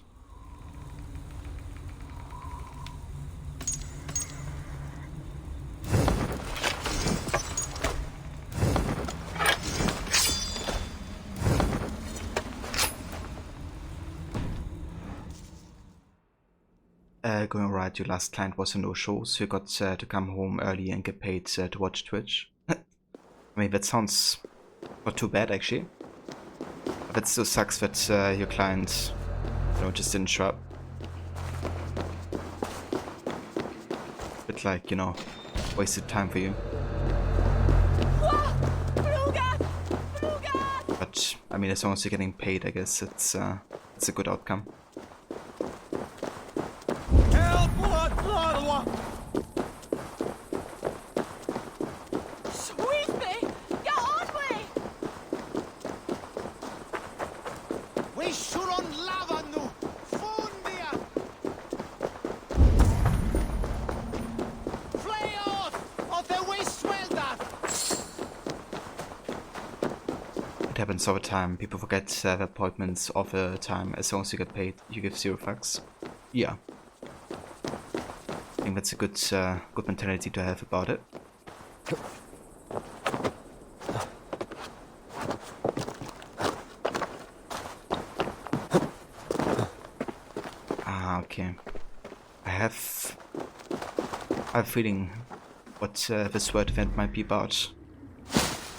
Going right, your last client was a no-show, so you got to come home early and get paid to watch Twitch. I mean, that sounds not too bad, actually. But it still sucks that your client, you know, just didn't show up. Bit like, you know, wasted time for you. But, I mean, as long as you're getting paid, I guess it's a good outcome. It happens all the time. People forget their appointments all the time. As long as you get paid, you give 0 fucks. Yeah. I think that's a good good mentality to have about it. Ah, okay. I have a feeling what this word event might be about.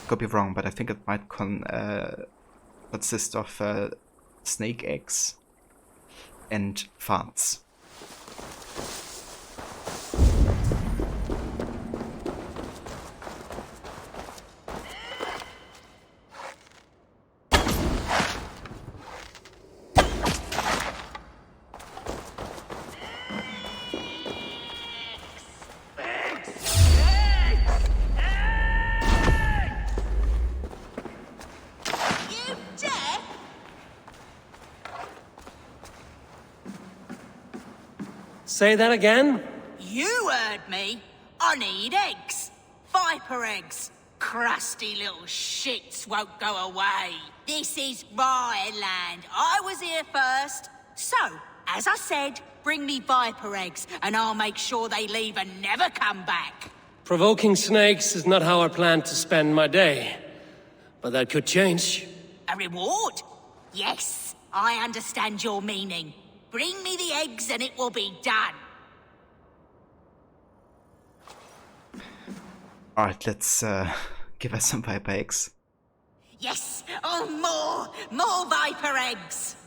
Could be wrong, but I think it might consist of snake eggs and farts. Say that again? You heard me. I need eggs. Viper eggs. Crusty little shits won't go away. This is my land. I was here first. So, as I said, bring me viper eggs, and I'll make sure they leave and never come back. Provoking snakes is not how I plan to spend my day. But that could change. A reward? Yes, I understand your meaning. Bring me the eggs and it will be done. Alright, let's give us some viper eggs. Yes! Oh, more viper eggs!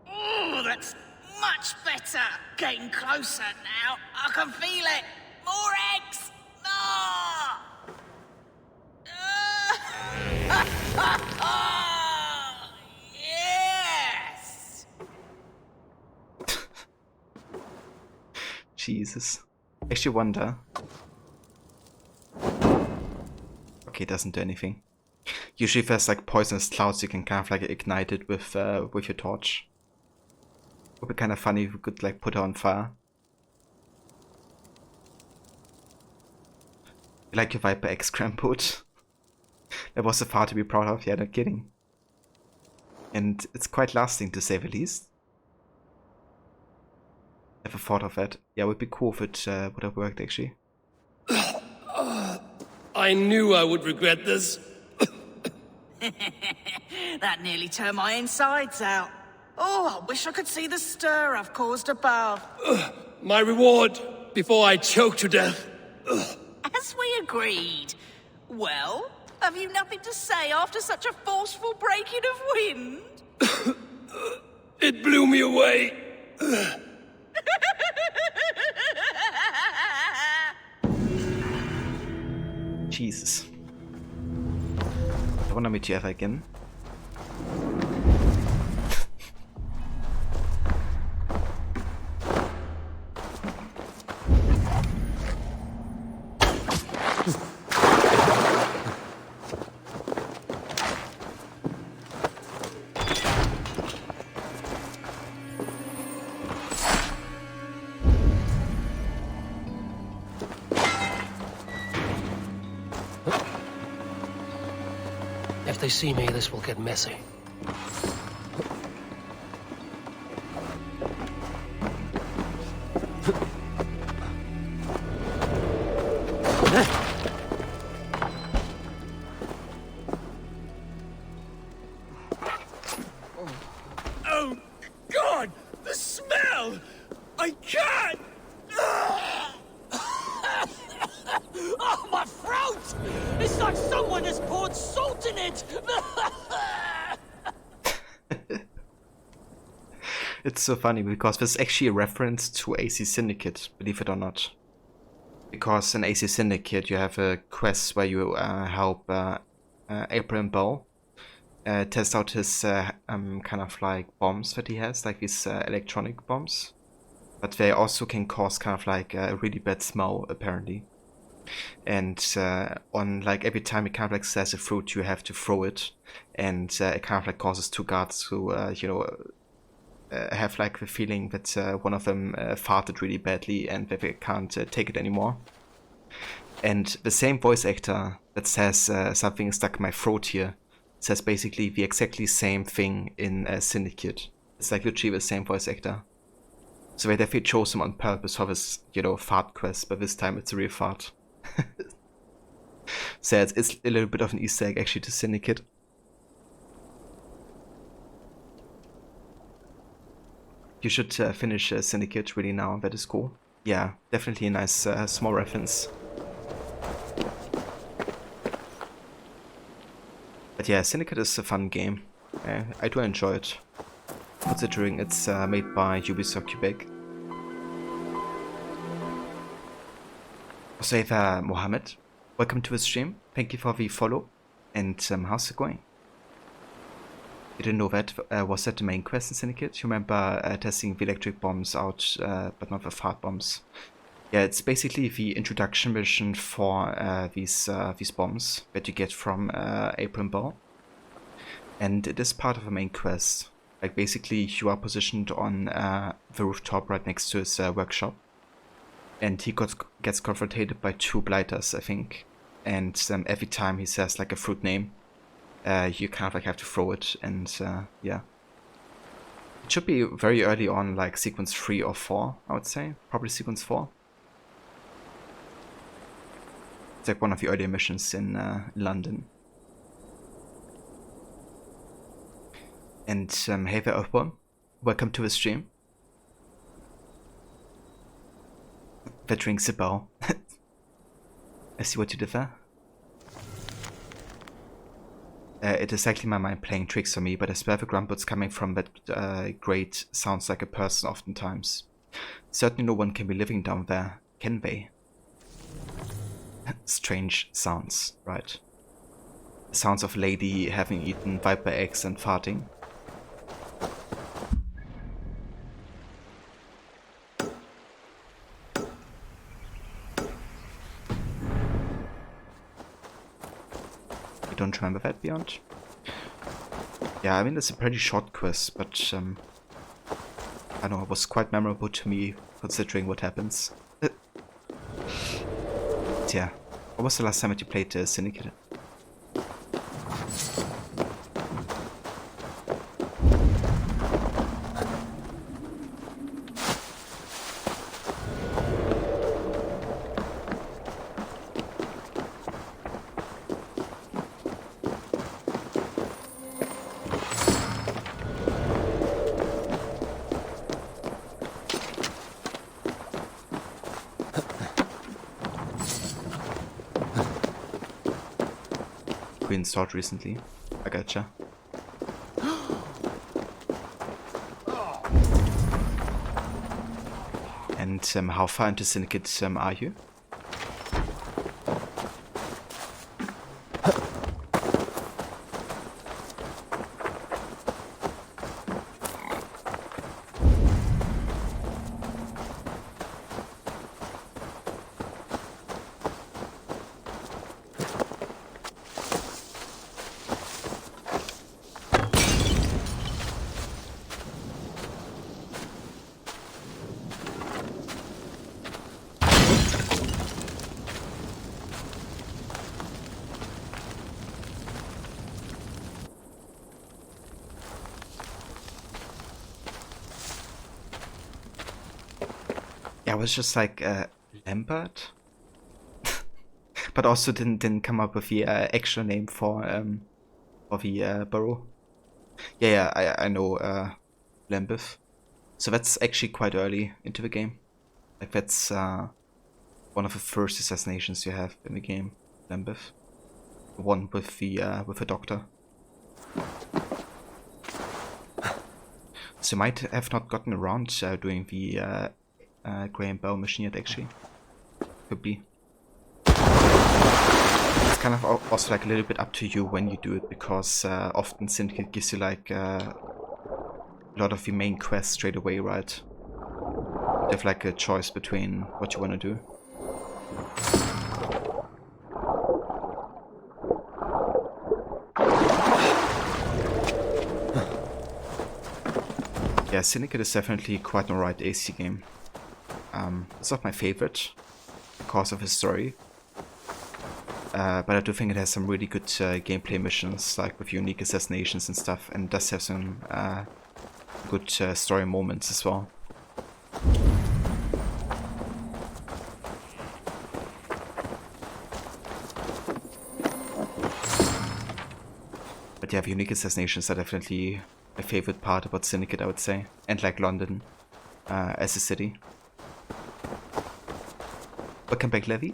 Oh, that's much better. Getting closer now. I can feel it. More eggs! Yes! Jesus. Actually wonder. Okay, it doesn't do anything. Usually if there's like poisonous clouds, you can kind of like ignite it with your torch. Would be kind of funny if we could like put it on fire. You like your Viper X Crampoot. That was a far to be proud of, yeah, not kidding. And it's quite lasting to say the least. Never thought of that. Yeah, it would be cool if it would have worked actually. I knew I would regret this. That nearly turned my insides out. Oh, I wish I could see the stir I've caused above. My reward before I choke to death. As we agreed. Well, have you nothing to say after such a forceful breaking of wind? It blew me away. Jesus. I wanna meet you ever again. If they see me, this will get messy. Oh, God! The smell! I can't! Oh, my throat! It's like someone has poured salt in it! It's so funny because there's actually a reference to AC Syndicate, believe it or not. Because in AC Syndicate you have a quest where you help April and Bo test out his kind of like bombs that he has, like these electronic bombs. But they also can cause kind of like a really bad smell apparently. And on like every time it kind of like says a fruit, you have to throw it, and it kind of like causes two guards to you know have like the feeling that one of them farted really badly and that they can't take it anymore. And the same voice actor that says something is stuck in my throat here It says basically the exactly same thing in Syndicate. It's like literally the same voice actor. So they definitely chose him on purpose for this, you know, fart quest, but this time it's a real fart. So it's a little bit of an Easter egg actually to Syndicate. You should finish Syndicate really now, that is cool. Yeah, definitely a nice small reference. But yeah, Syndicate is a fun game. I do enjoy it, considering it's made by Ubisoft Quebec. Also, Mohammed, welcome to the stream. Thank you for the follow. And how's it going? You didn't know that? Was that the main quest in Syndicate? You remember testing the electric bombs out, but not the fart bombs? Yeah, it's basically the introduction mission for these bombs that you get from April Ball. And it is part of the main quest. Like, basically, you are positioned on the rooftop right next to his workshop. And he gets confronted by 2 blighters, I think. And every time he says, like, a fruit name, you kind of like have to throw it, and yeah. It should be very early on, like sequence 3 or 4, I would say. Probably sequence 4. It's like one of the earlier missions in London. And hey there, Earthworm. Welcome to the stream. That rings a bell. I see what you did there. It is actually my mind playing tricks on me, but I swear the grumbles coming from that grate sounds like a person oftentimes. Certainly no one can be living down there, can they? Strange sounds, right? Sounds of lady having eaten viper eggs and farting. You don't remember that, Beyond? Yeah, I mean, it's a pretty short quest, but I don't know, it was quite memorable to me considering what happens. Yeah, what was the last time that you played Syndicate? Reinstalled recently. I gotcha. And how far into Syndicate are you? I was just like Lambert, but also didn't come up with the actual name for the borough. Yeah, I know Lambeth. So that's actually quite early into the game. Like that's one of the first assassinations you have in the game, Lambeth. The one with the doctor. So you might have not gotten around doing the Graham Bell machine yet, actually. Could be. It's kind of also like a little bit up to you when you do it, because often Syndicate gives you like a lot of the main quests straight away, right? You have like a choice between what you want to do. Yeah, Syndicate is definitely quite an alright AC game. It's not my favorite because of his story. But I do think it has some really good gameplay missions, like with unique assassinations and stuff, and it does have some good story moments as well. But yeah, the unique assassinations are definitely my favorite part about Syndicate, I would say, and like London as a city. Welcome back, Levy.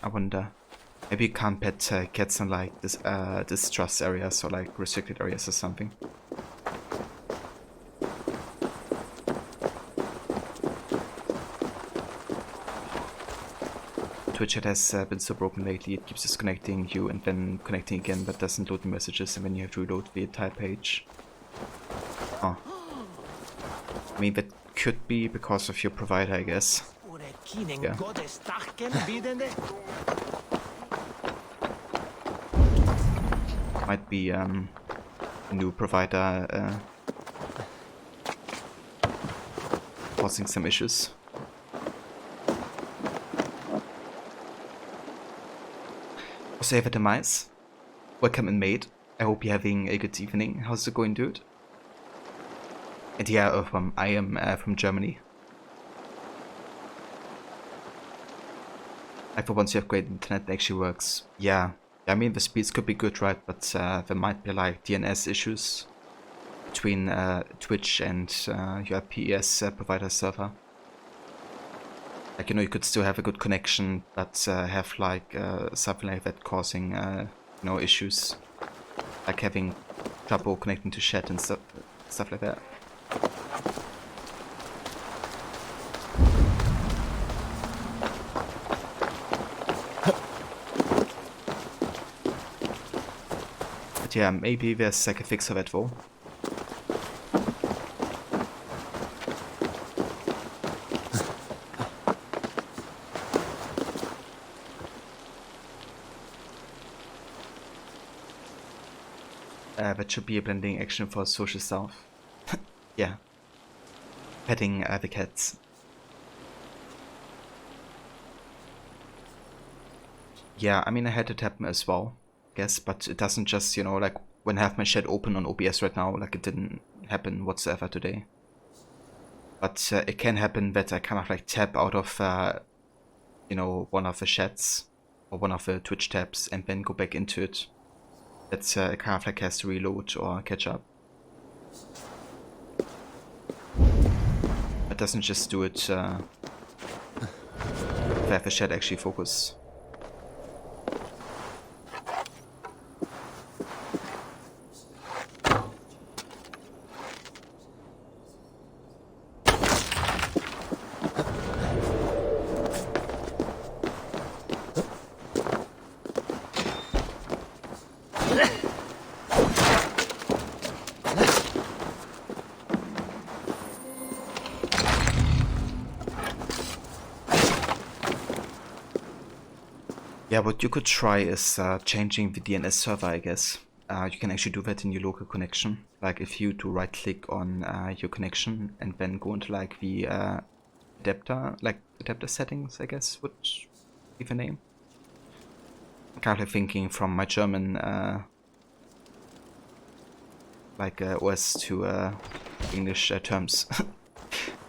I wonder. Maybe you can't pet cats in like this distrust areas or like restricted areas or something. Twitch chat has been so broken lately, it keeps disconnecting you and then connecting again, but doesn't load the messages, and then you have to reload the entire page. Oh. I mean, that could be because of your provider, I guess. Yeah. Might be a new provider causing some issues. Also, have a demise. Welcome in, mate. I hope you're having a good evening. How's it going, dude? And yeah, I am from Germany. Like, for once you have great internet that actually works. Yeah. I mean, the speeds could be good, right? But there might be like DNS issues between Twitch and your PES provider server. Like, you know, you could still have a good connection, but have like something like that causing you know, issues, like having trouble connecting to chat and stuff like that. But yeah, maybe there's like a fix for that though. That should be a blending action for social self. Yeah. Petting the cats. Yeah, I mean, I had it happen as well, I guess, but it doesn't just, you know, like when I have my chat open on OBS right now, like it didn't happen whatsoever today. But it can happen that I kind of like tap out of, you know, one of the chats or one of the Twitch tabs and then go back into it. That's kind of like has to reload or catch up. It doesn't just do it if I have the chat actually focus. Yeah, what you could try is changing the DNS server, I guess. You can actually do that in your local connection. Like if you do right click on your connection and then go into like the adapter settings, I guess would be the name. I'm kind of thinking from my German OS to English terms.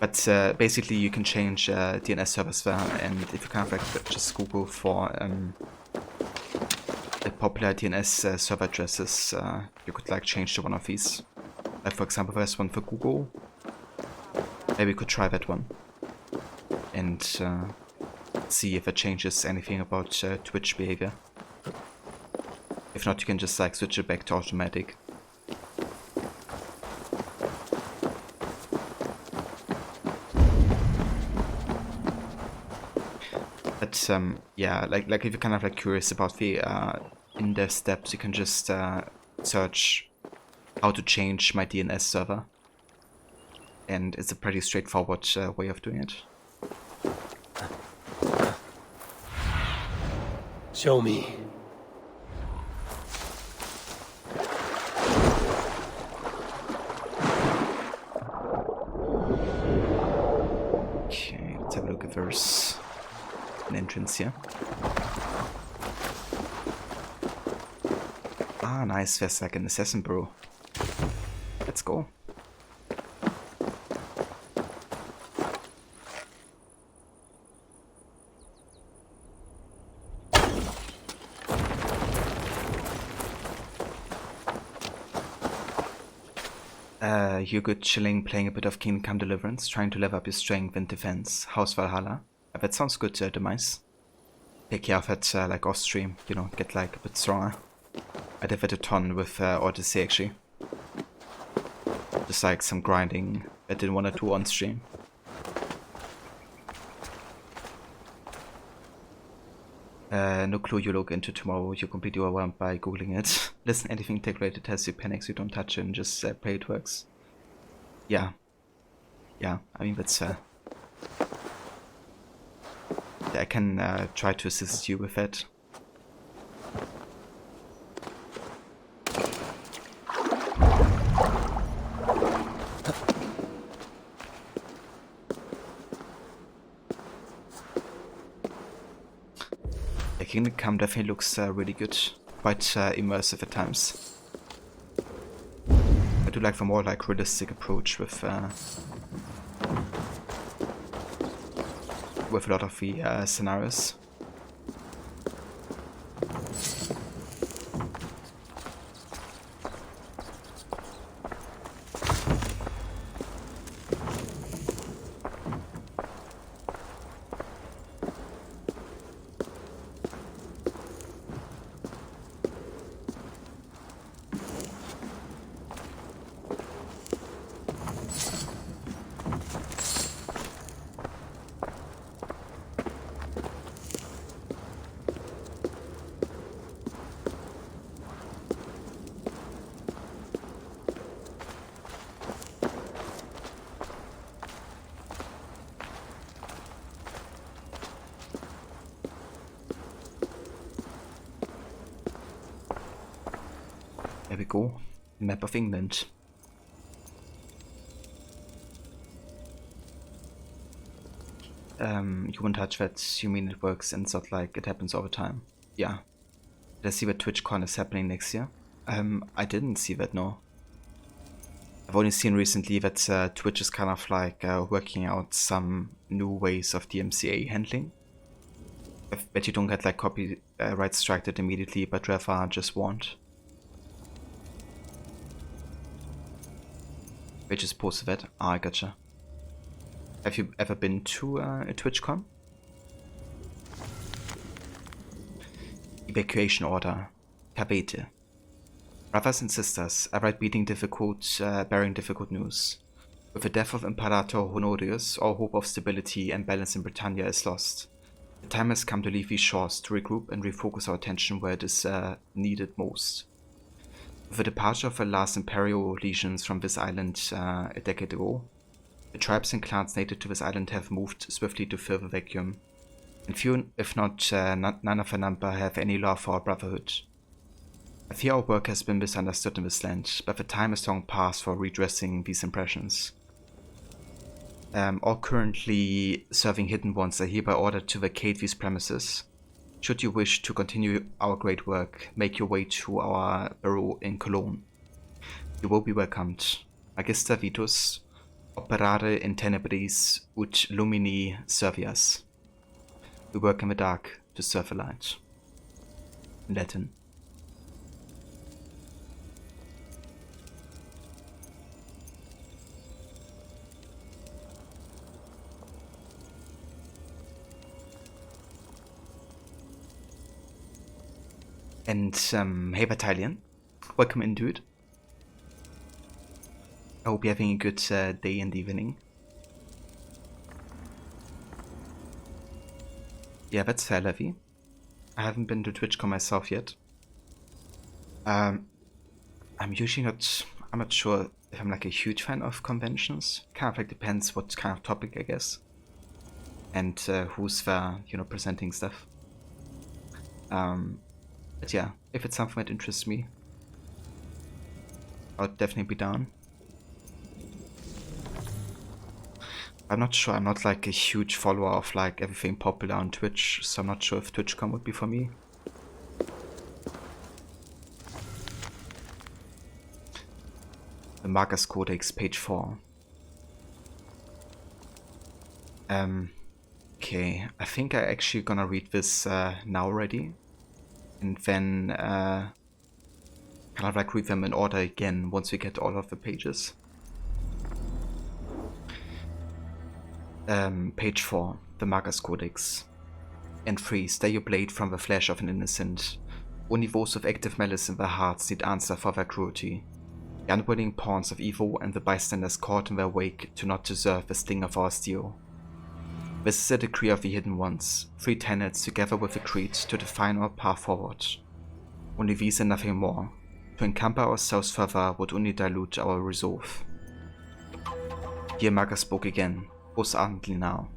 But basically you can change DNS servers there, and if you kind of like just Google for the popular DNS server addresses, you could like change to one of these. Like for example, there's one for Google. Maybe we could try that one and see if it changes anything about Twitch behavior. If not, you can just like switch it back to automatic. But yeah, like if you're kind of like curious about the in-depth steps, you can just search how to change my DNS server. And it's a pretty straightforward way of doing it. Show me. Okay, let's have a look if there's an entrance here. Ah, nice, there's like an assassin brew. Let's go. You're good chilling, playing a bit of Kingdom Come Deliverance, trying to level up your strength and defense. How's Valhalla? That sounds good, Demise. Take care of it like off stream, you know, get like a bit stronger. I did that a ton with Odyssey actually. Just like some grinding I didn't want to do on stream. No clue you look into tomorrow, you're completely overwhelmed by googling it. Listen, anything tech related has you panics, you don't touch it and just pray it works. Yeah. Yeah, I mean that's fair. I can try to assist you with that. The Kingdom Come definitely looks really good, quite immersive at times. I do like the more like realistic approach with a lot of the scenarios. There we go. Map of England. You won't touch that, you mean it works and it's not like it happens all the time. Yeah. Did I see that TwitchCon is happening next year? I didn't see that, no. I've only seen recently that Twitch is kind of like working out some new ways of DMCA handling. That you don't get like copyright striked it immediately, but rather just warned. They just posted that. Ah, I gotcha. Have you ever been to a TwitchCon? Evacuation order. Kabete. Brothers and sisters, I write bearing difficult news. With the death of Imperator Honorius, all hope of stability and balance in Britannia is lost. The time has come to leave these shores, to regroup and refocus our attention where it is needed most. With the departure of the last Imperial legions from this island a decade ago, the tribes and clans native to this island have moved swiftly to fill the vacuum, and few, if not none of the number, have any love for our brotherhood. I fear our work has been misunderstood in this land, but the time has long passed for redressing these impressions. All currently serving Hidden Ones are hereby ordered to vacate these premises. Should you wish to continue our great work, make your way to our bureau in Cologne. You will be welcomed. Magister Vitus, operare in tenebris ut lumini servias. We work in the dark to serve the light. In Latin. And hey Battalion, welcome in, dude. I hope you're having a good day and evening. Yeah, that's fair, Levy. I haven't been to TwitchCon myself yet. I'm usually not. I'm not sure if I'm like a huge fan of conventions. Kind of like depends what kind of topic, I guess. And who's there, you know, presenting stuff. But yeah, if it's something that interests me, I'll definitely be down. I'm not sure, I'm not like a huge follower of like everything popular on Twitch, so I'm not sure if TwitchCon would be for me. The Magus Codex, page 4. Okay, I think I'm actually gonna read this now already. And then kind of like read them in order again once we get all of the pages. Page 4, the Magus Codex. And 3, stay your blade from the flesh of an innocent. Only those with active malice in their hearts need answer for their cruelty. The unwilling pawns of evil and the bystanders caught in their wake do not deserve the sting of our steel. This is a decree of the Hidden Ones, 3 tenets together with a creed to define our path forward. Only these and nothing more. To encumber ourselves further would only dilute our resolve. Here Magus spoke again, most ardently now.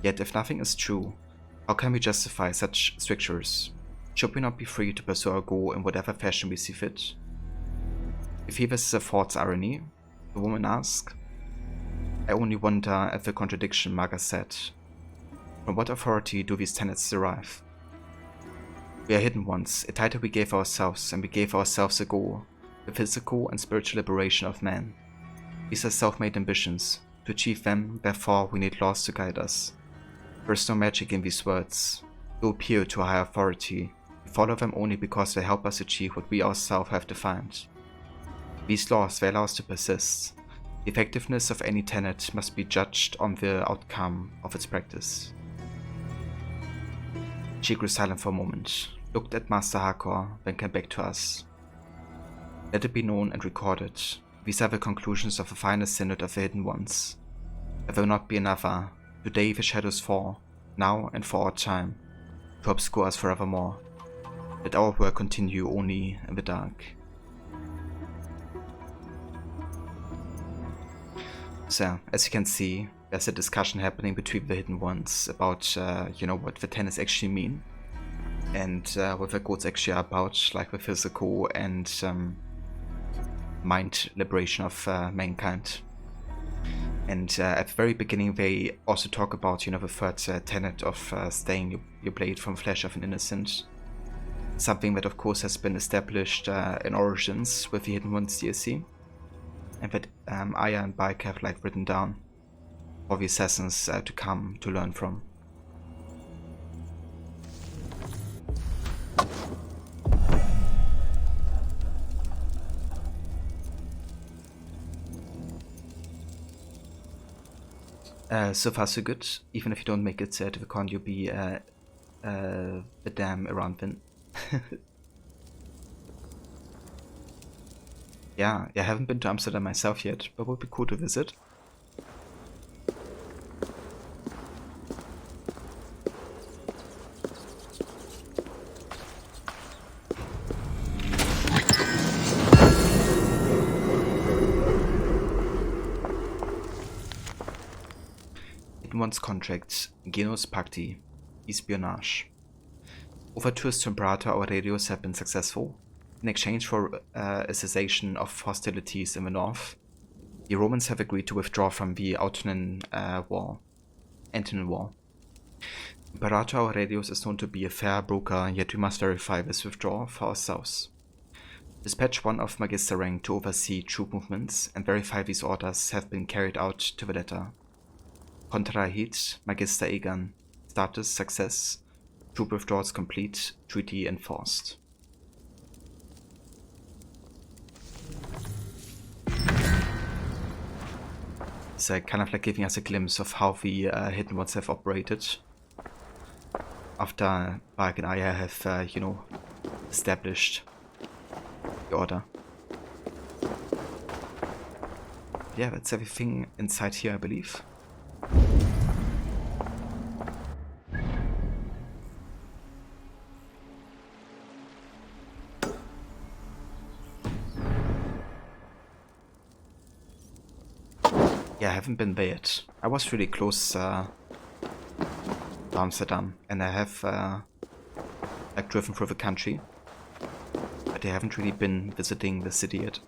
Yet if nothing is true, how can we justify such strictures? Should we not be free to pursue our goal in whatever fashion we see fit? If this is a false irony, the woman asked. I only wonder at the contradiction, Magus said. From what authority do these tenets derive? We are hidden ones, a title we gave ourselves, and we gave ourselves a goal, the physical and spiritual liberation of man. These are self-made ambitions. To achieve them, therefore, we need laws to guide us. There is no magic in these words. They appeal to a higher authority. We follow them only because they help us achieve what we ourselves have defined. These laws, they allow us to persist. The effectiveness of any tenet must be judged on the outcome of its practice. She grew silent for a moment, looked at Master Hakor, then came back to us. Let it be known and recorded. These are the conclusions of the final synod of the Hidden Ones. There will not be another. Today the shadows fall, now and for all time, to obscure us forevermore. Let our work continue only in the dark. So, as you can see, there's a discussion happening between the Hidden Ones about, you know, what the tenets actually mean. And what the codes actually are about, like the physical and mind liberation of mankind. And at the very beginning they also talk about, you know, the third tenet of staying your blade from flesh of an innocent. Something that of course has been established in Origins with the Hidden Ones DLC. And that Aya and Bike have like written down for the assassins to come to learn from. So far so good. Even if you don't make it to the con, you'll be a damn around then. Yeah, I haven't been to Amsterdam myself yet, but would be cool to visit. Hidden One's contract, Genus Pacti, espionage. Overtures to Imperator Aurelius have been successful. In exchange for a cessation of hostilities in the north, the Romans have agreed to withdraw from the Antonine War. Imperator Aurelius is known to be a fair broker, yet we must verify this withdrawal for ourselves. Dispatch one of Magister rank to oversee troop movements and verify these orders have been carried out to the letter. Contrahit, Magister Egan. Status, success. Troop withdrawals complete. Treaty enforced. So kind of like giving us a glimpse of how the Hidden Ones have operated after Bark and Aya have, you know, established the order. Yeah, that's everything inside here, I believe. Yeah, I haven't been there yet. I was really close to Amsterdam, and I have like driven through the country, but I haven't really been visiting the city yet.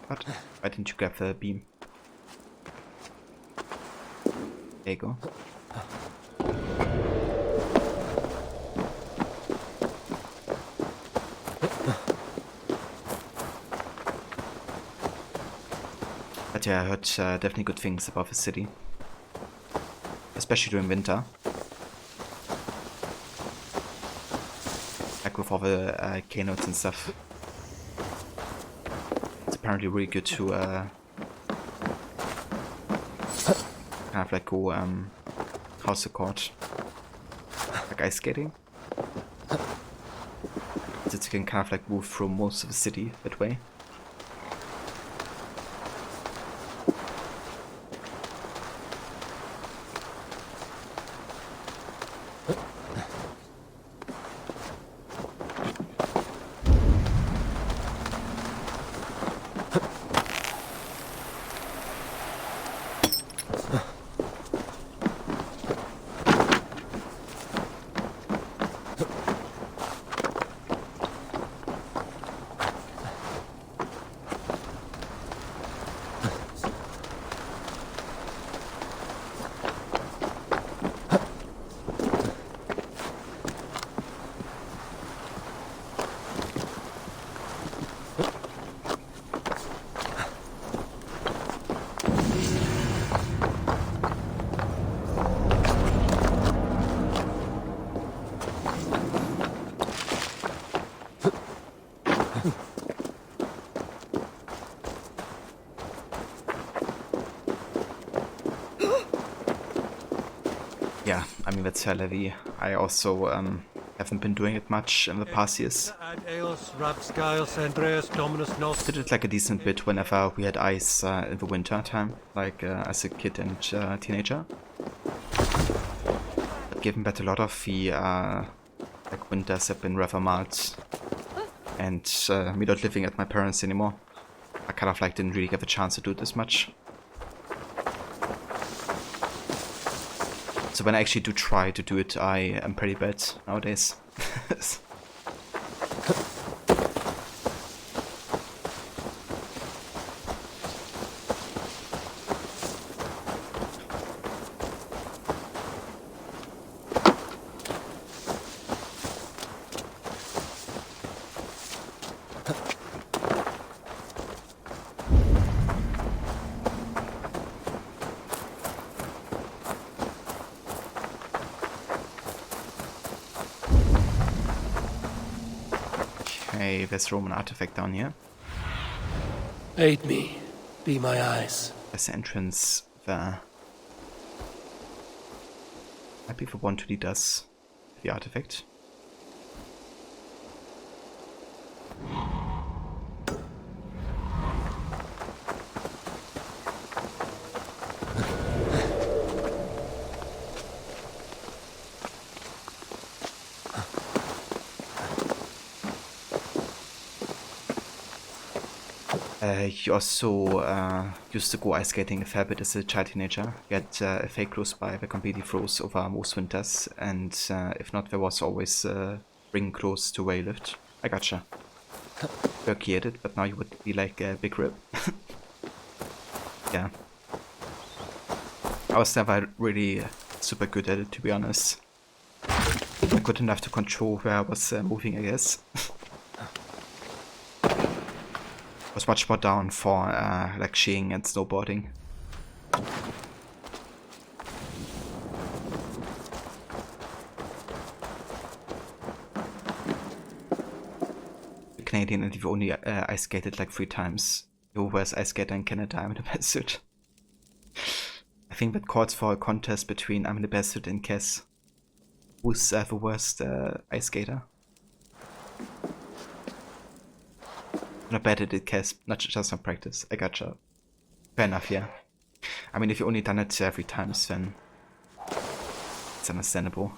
What? Why didn't you grab the beam? There you go. But yeah, I heard definitely good things about the city. Especially during winter. Like with all the keynotes and stuff. It's apparently really good to kind of like go, how's it called? Like ice skating? So you can kind of like move through most of the city that way. Yeah, I mean that's hella heavy. I also haven't been doing it much in the past years. Did it like a decent bit whenever we had ice in the winter time, like as a kid and teenager. But given that a lot of the like winters have been rather mild, and me not living at my parents anymore, I kind of like didn't really get the chance to do this much. So when I actually do try to do it, I am pretty bad nowadays. Okay, there's a Roman artifact down here. Aid me. Be my eyes. There's the entrance there. Might be the one to lead us to the artifact. You also used to go ice skating a fair bit as a child teenager. You had a fake close by that completely froze over most winters, and if not, there was always a ring close to where you lived. I gotcha. Turkey at it, but now you would be like a big rib. Yeah. I was never really super good at it, to be honest. I good enough to control where I was moving, I guess. Was much more down for like skiing and snowboarding. The Canadian, and you've only ice skated like 3 times. You were ice skater in Canada, I'm in the best suit. I think that calls for a contest between I'm in the best suit and Kes. Who's the worst ice skater? Not bad at it, Kes. Not just on practice. I gotcha. Fair enough, yeah. I mean, if you only done it every time, then it's understandable.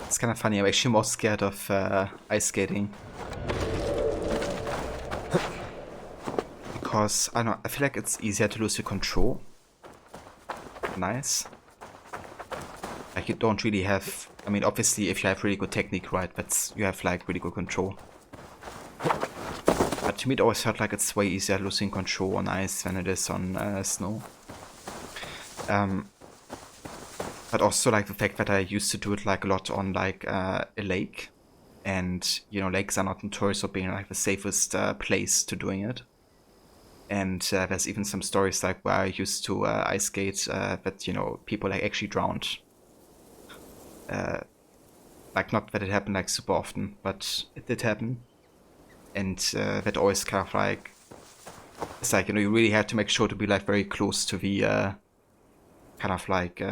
It's kind of funny, I'm actually more scared of ice skating. Because, I don't know, I feel like it's easier to lose your control. Nice. Like you don't really have, I mean obviously if you have really good technique, right, but you have like really good control. But to me it always felt like it's way easier losing control on ice than it is on snow. But also like the fact that I used to do it like a lot on like a lake, and you know, lakes are not notorious for being like the safest place to doing it. And there's even some stories like where I used to ice skate that, you know, people like actually drowned. Like not that it happened like super often, but it did happen. And that always kind of like, it's like, you know, you really had to make sure to be like very close to the kind of like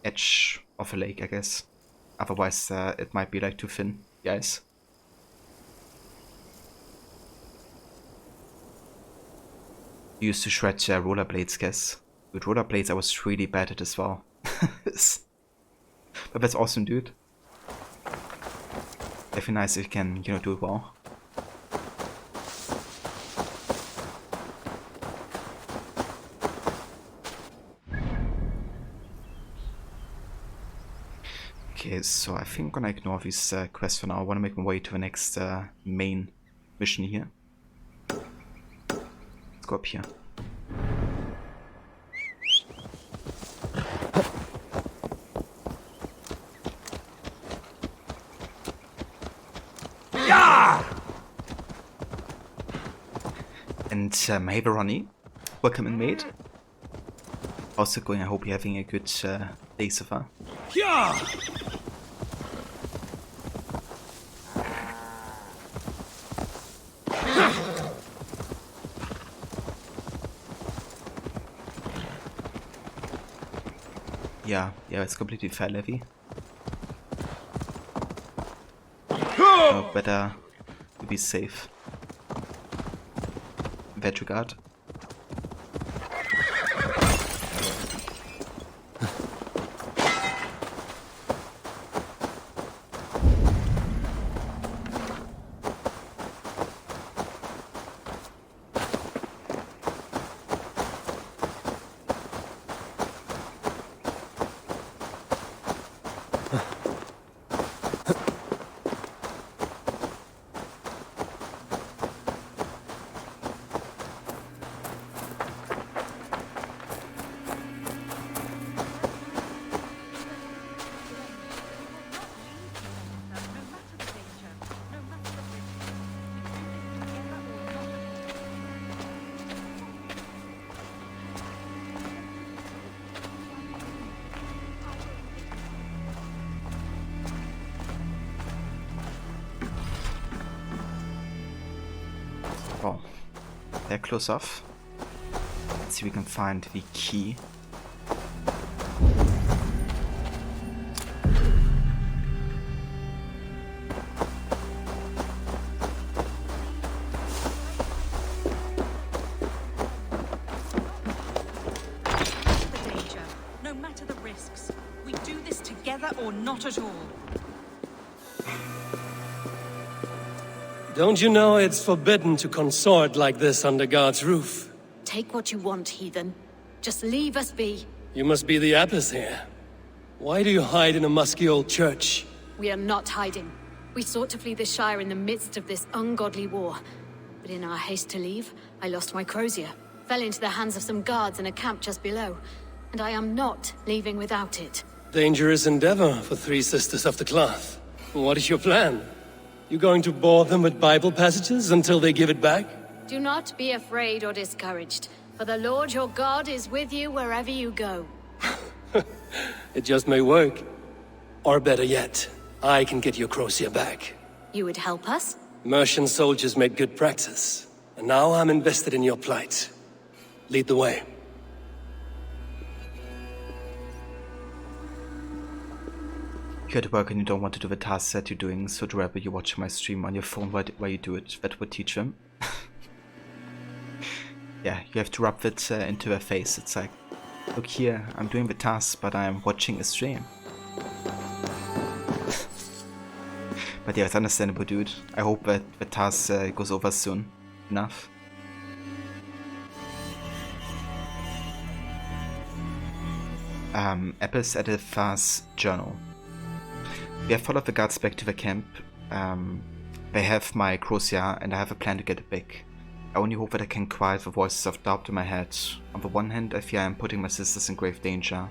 edge of a lake, I guess. Otherwise it might be like too thin, the ice. You used to shred rollerblades, guess. With rollerblades I was really bad at as well. But that's awesome, dude. Definitely nice if you can, you know, do it well. Okay, so I think I'm gonna ignore these quests for now. I wanna make my way to the next main mission here. Let's go up here. And hey Ronnie, welcome in, mate. How's it going? I hope you're having a good day so far. Yeah, it's completely fair levy. Oh, better to be safe. In that regard. Oh, they're close off. Let's see if we can find the key. The danger, no matter the risks. We do this together or not at all. Don't you know it's forbidden to consort like this under God's roof? Take what you want, heathen. Just leave us be. You must be the abbess here. Why do you hide in a musky old church? We are not hiding. We sought to flee the Shire in the midst of this ungodly war. But in our haste to leave, I lost my crozier. Fell into the hands of some guards in a camp just below. And I am not leaving without it. Dangerous endeavor for three sisters of the cloth. What is your plan? You going to bore them with Bible passages until they give it back? Do not be afraid or discouraged, for the Lord your God is with you wherever you go. It just may work. Or better yet, I can get your Crocia back. You would help us? Mercian soldiers make good practice, and now I'm invested in your plight. Lead the way. You're at work and you don't want to do the tasks that you're doing, so the rather you watch my stream on your phone while you do it. That would teach them. Yeah, you have to rub it into their face. It's like, look here, I'm doing the task, but I'm watching a stream. But yeah, it's understandable, dude. I hope that the task goes over soon enough. Apples at a fast journal. We have followed the guards back to the camp. They have my Crocia and I have a plan to get it back. I only hope that I can quiet the voices of doubt in my head. On the one hand, I fear I am putting my sisters in grave danger.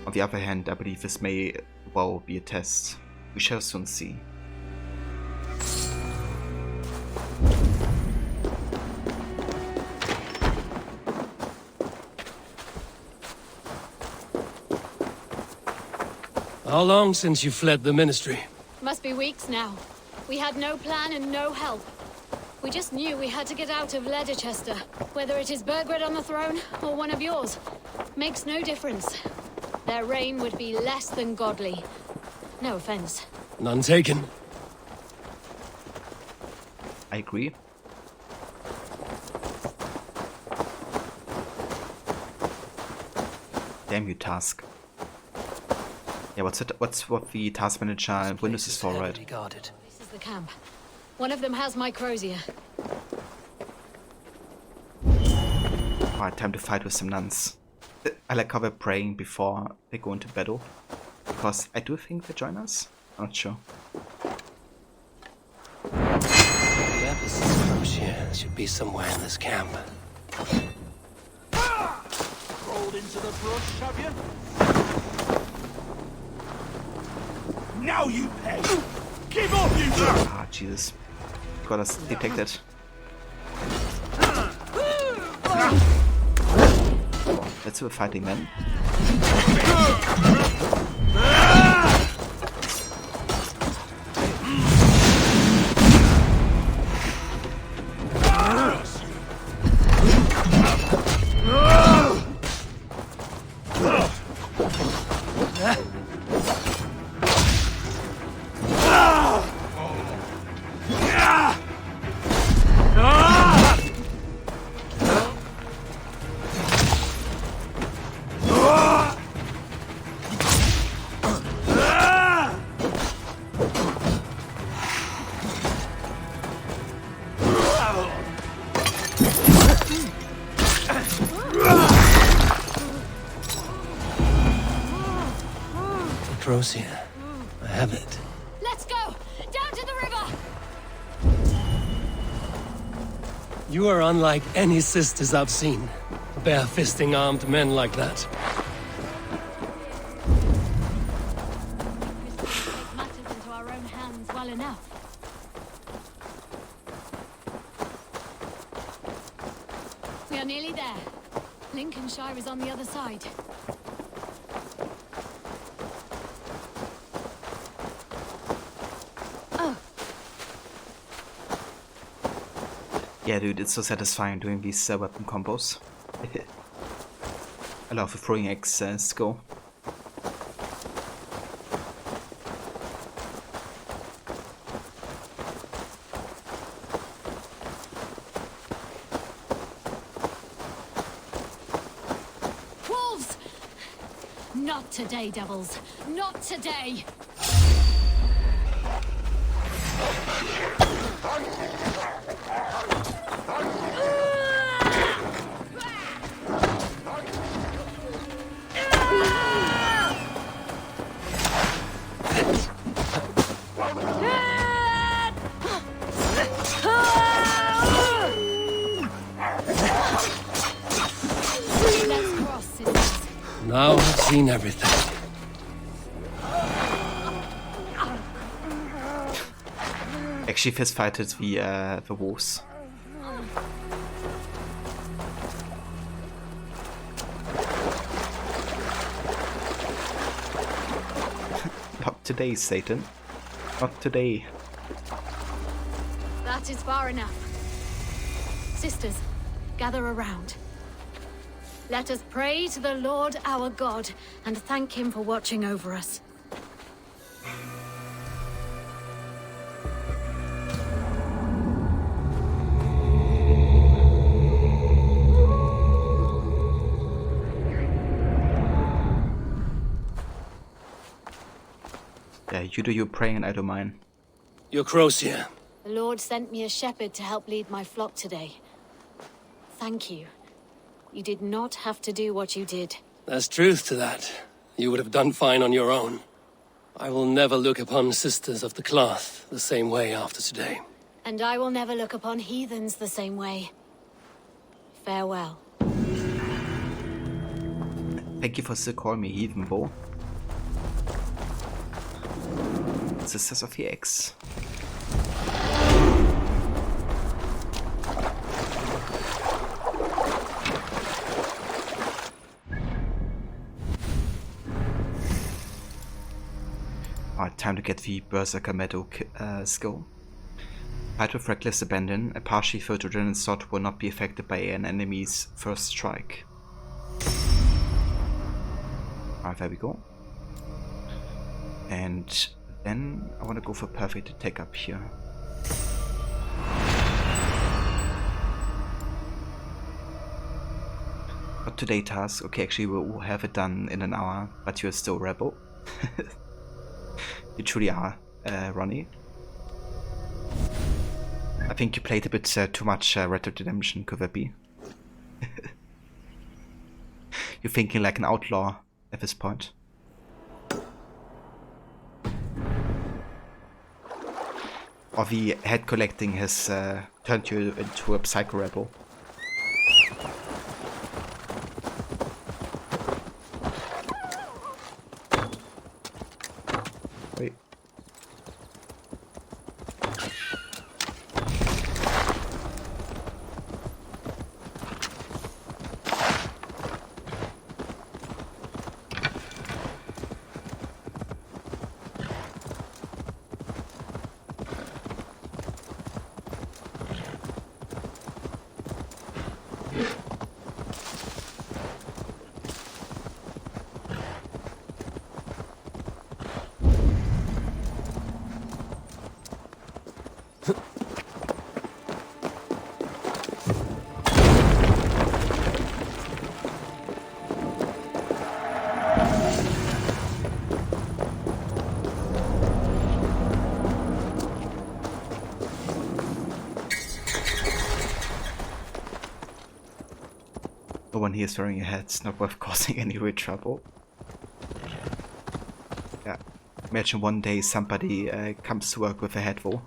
On the other hand, I believe this may well be a test. We shall soon see. How long since you fled the Ministry? Must be weeks now. We had no plan and no help. We just knew we had to get out of Leicester. Whether it is Burgred on the throne, or one of yours, makes no difference. Their reign would be less than godly. No offense. None taken. I agree. Damn you, task. Yeah, what's what the task manager in Windows is for, right? This is the camp. One of them has my Crozier. Alright, time to fight with some nuns. I like how they're praying before they go into battle. Because I do think they join us. I'm not sure. The Ephesus Crozier should be somewhere in this camp. Rolled into the brush, have you? Now you pay! Keep off, you two! Ah, Jesus. Got us detected. Let's do a fighting man. Crozier. I have it. Let's go! Down to the river! You are unlike any sisters I've seen. Bare-fisting armed men like that. We take matters into our own hands well enough. We are nearly there. Lincolnshire is on the other side. Yeah, dude, it's so satisfying doing these weapon combos. I love the throwing X skill. Wolves! Not today, devils. Not today! Now I've seen everything. Actually fist fighted the wolves. today, Satan. Not today. That is far enough. Sisters, gather around. Let us pray to the Lord our God and thank him for watching over us. Yeah, you do your praying and I do mine. Your Crozier. The Lord sent me a shepherd to help lead my flock today. Thank you. You did not have to do what you did. There's truth to that. You would have done fine on your own. I will never look upon sisters of the cloth the same way after today. And I will never look upon heathens the same way. Farewell. Thank you for still calling me heathen, Bo. Sisters of the X. Alright, time to get the Berserker Meadow skill. Fight with reckless abandon. A partially filled adrenaline slot will not be affected by an enemy's first strike. Alright, there we go. And then I want to go for perfect attack up here. But today task, okay, actually we'll have it done in an hour, but you're still rebel. You truly are, Ronnie. I think you played a bit too much Red Dead Redemption, could that be? You're thinking like an outlaw at this point. Or the head collecting has turned you into a psycho rebel. Wait. No one here is throwing your head, it's not worth causing any real trouble. Yeah, imagine one day somebody comes to work with a head full.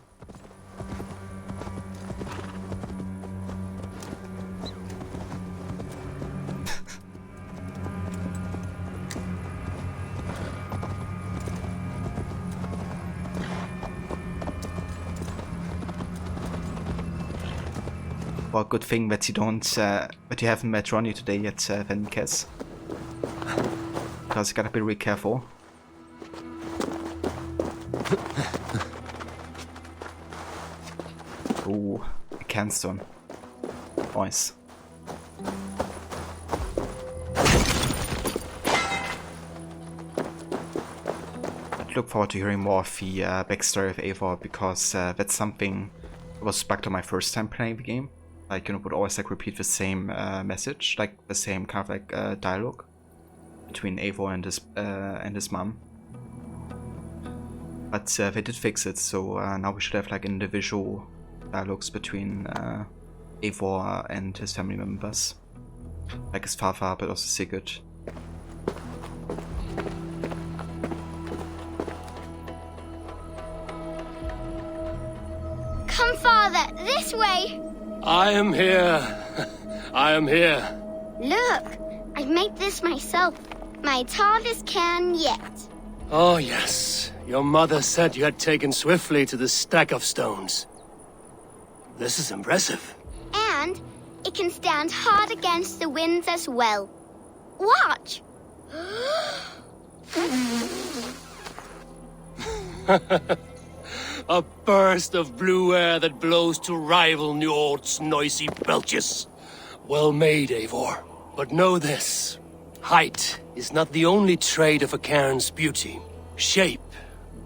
Well, good thing that you don't, that you haven't met Ronnie today yet, then Kez. Because you gotta be really careful. Ooh, a canstone. Nice. I look forward to hearing more of the backstory of Eivor, because that's something that was bugged on my first time playing the game. Like, you know, would always like repeat the same message, like the same kind of like dialogue between Eivor and his mom. But they did fix it, so now we should have like individual dialogues between Eivor and his family members, like his father, but also Sigurd. Come, father, this way. I am here. I am here. Look, I've made this myself. My hardest can yet. Oh, yes. Your mother said you had taken swiftly to the stack of stones. This is impressive. And it can stand hard against the winds as well. Watch! A burst of blue air that blows to rival Njord's noisy belches. Well made, Eivor. But know this. Height is not the only trait of a cairn's beauty. Shape,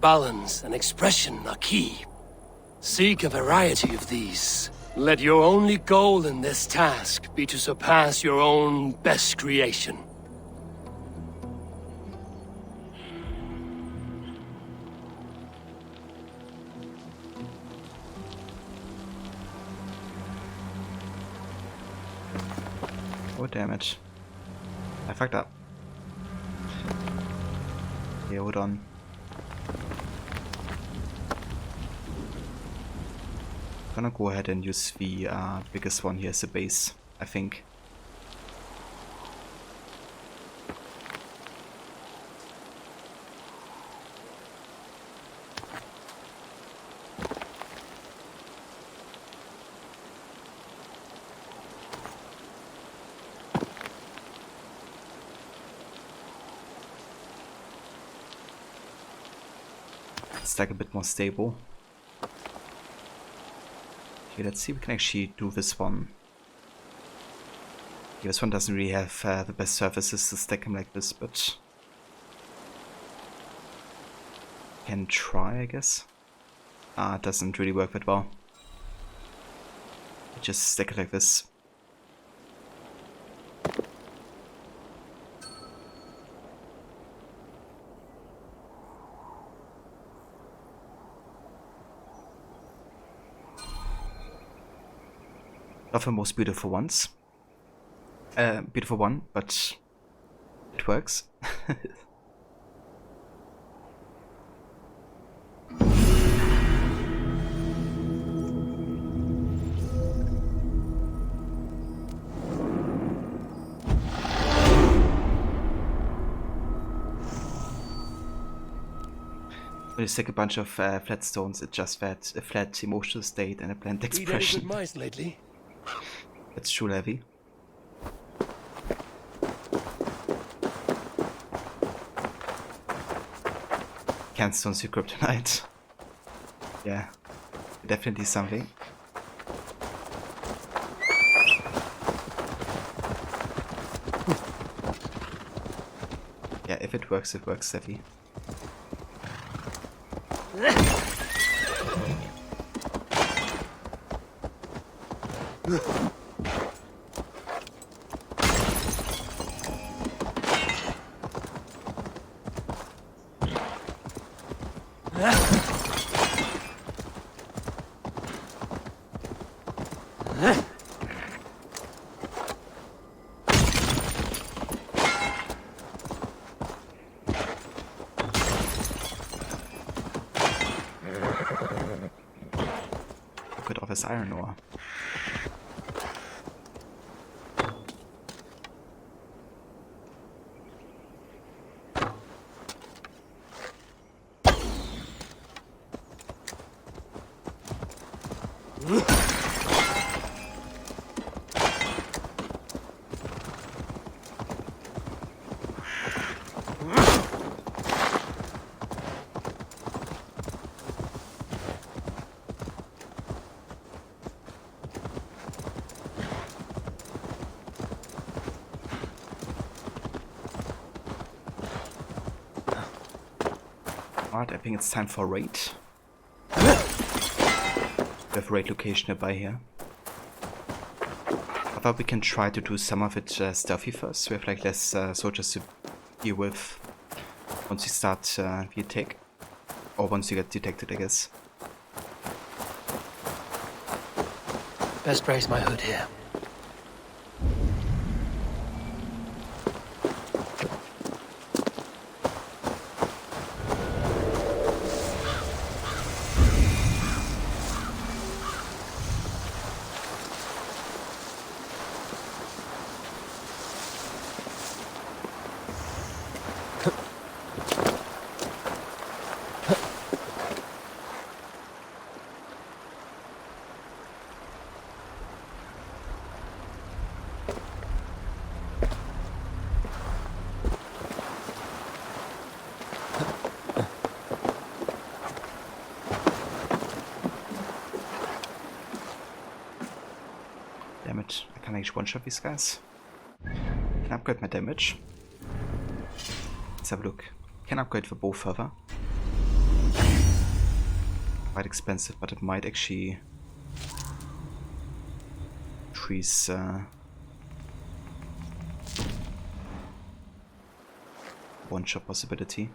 balance, and expression are key. Seek a variety of these. Let your only goal in this task be to surpass your own best creation. Oh, damn it. I fucked up. Okay, hold on. I'm gonna go ahead and use the biggest one here as a base, I think. It's like a bit more stable. Okay, let's see if we can actually do this one. Yeah, this one doesn't really have the best surfaces to stack him like this, but can try, I guess. It doesn't really work that well. Just stack it like this. Not the most beautiful ones. Beautiful one, but it works. When you stick a bunch of flat stones, it just that a flat emotional state and a bland expression. Good mice lately. It's true, Levy. Can't stones your kryptonite. Yeah, definitely something. Yeah, if it works, Levy. Good off his iron ore. I think it's time for a raid. We have a raid location nearby here. I thought we can try to do some of it stealthy first. We have like less soldiers to deal with once you start the attack. Or once you get detected, I guess. Best brace my hood here. Damn it, I can actually one-shot these guys. Can upgrade my damage. Let's have a look. Can upgrade the bow further. Quite expensive, but it might actually increase one-shot possibility.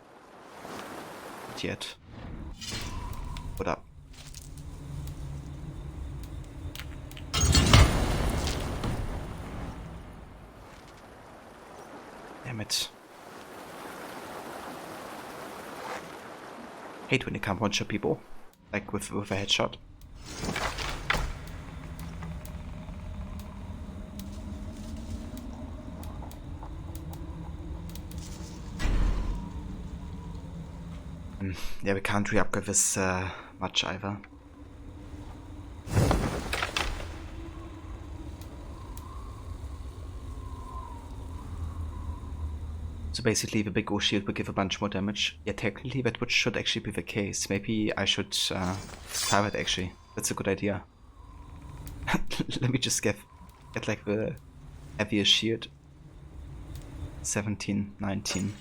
Not yet. What up? Damn it. Hate when you can't one-shot people. Like with a headshot. Yeah, we can't re-upgrade this much either. So basically the big O shield will give a bunch more damage. Yeah, technically that should actually be the case. Maybe I should have it actually. That's a good idea. Let me just get like the heavier shield. 17, 19.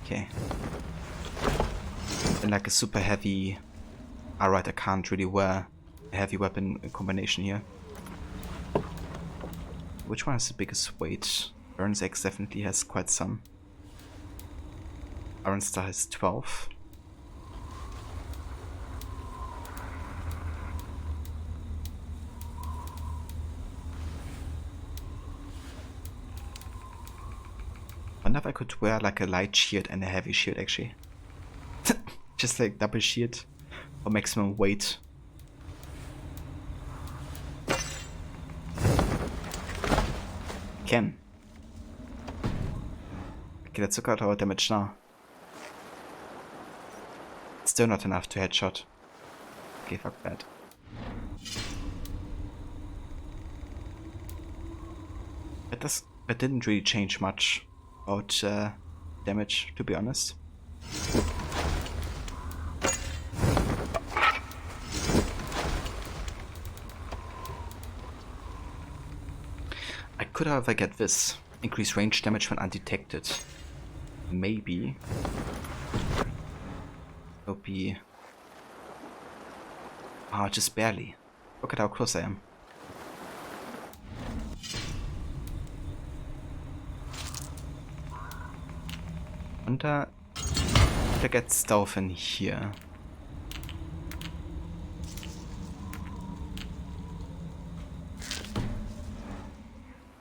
Okay. And like a super heavy... Alright, I can't really wear a heavy weapon combination here. Which one has the biggest weight? Burns X definitely has quite some. Iron Star has 12. Wonder if I could wear like a light shield and a heavy shield actually. Just like double shield for maximum weight. Can. Okay, let's look at our damage now. Still not enough to headshot. Okay, fuck that. That didn't really change much about damage, to be honest. I could however get this. Increase range damage when undetected. Maybe. It'll be... Ah, just barely. Look at how close I am. Wonder if I get stealth in here.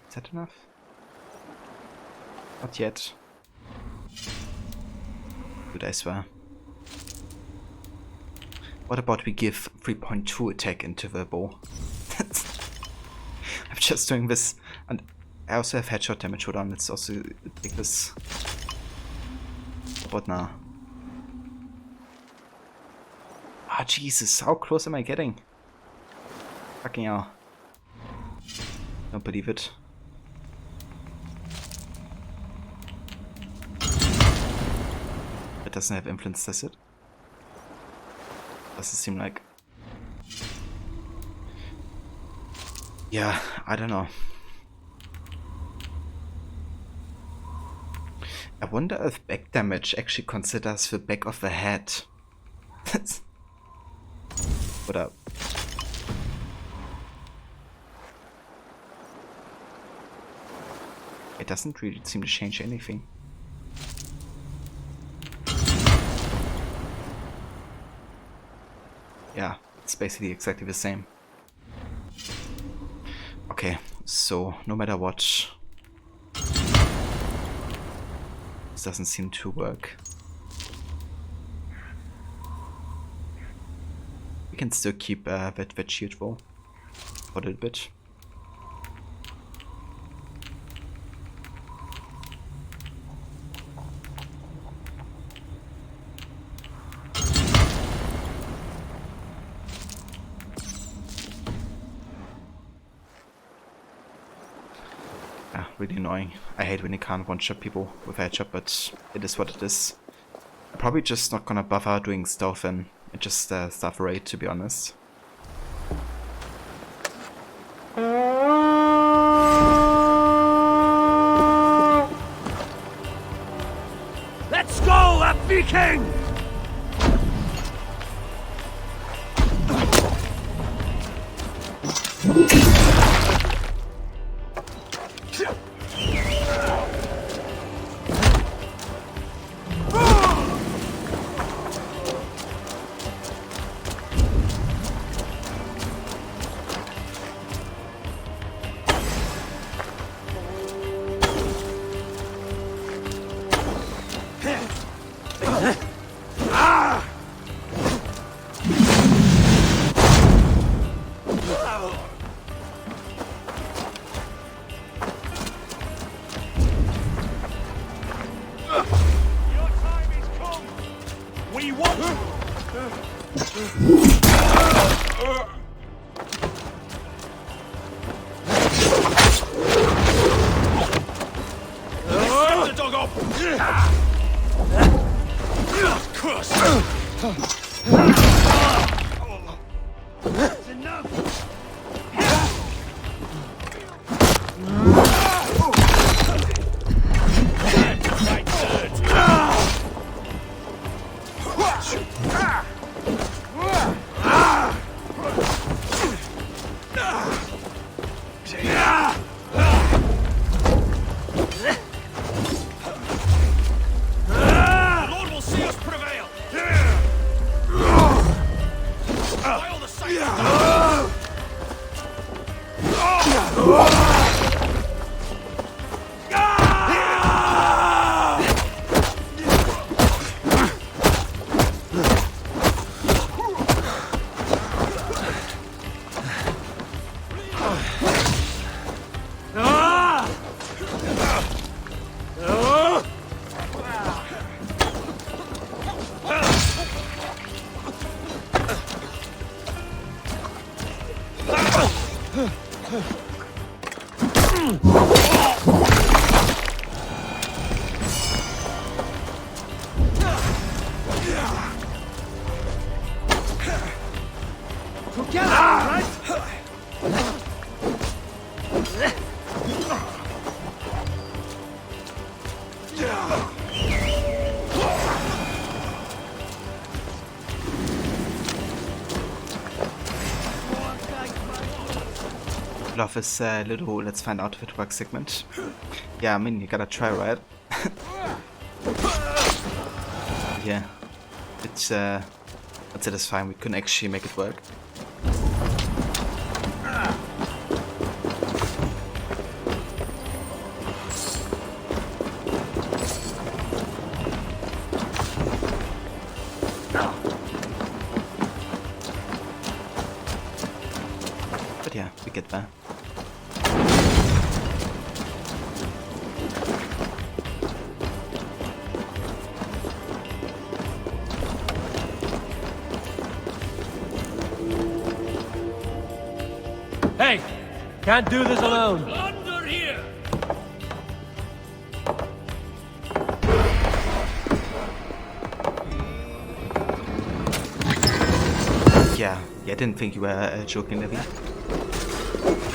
Is that enough? Not yet. Good, I swear. What about we give 3.2 attack into the bow? I'm just doing this, and I also have headshot damage. Hold on, let's also take this. What now? Ah, Jesus, how close am I getting? Fucking hell. Don't believe it. It doesn't have influence, does it? Does it seem like? Yeah, I don't know. I wonder if back damage actually considers the back of the head. What up? It doesn't really seem to change anything. Yeah, it's basically exactly the same. Okay, so no matter what, this doesn't seem to work. We can still keep that shield roll for a little bit. Really annoying. I hate when you can't one-shot people with headshot, but it is what it is. I'm probably just not gonna bother doing stealth and just stuff raid, to be honest. Viking! Love is little let's find out if it works segment. Yeah, I mean, you gotta try, right? Yeah, it's satisfying. We couldn't actually make it work. But yeah, we get there. Hey! Can't do this alone. Under here! Yeah, I didn't think you were joking, Livy.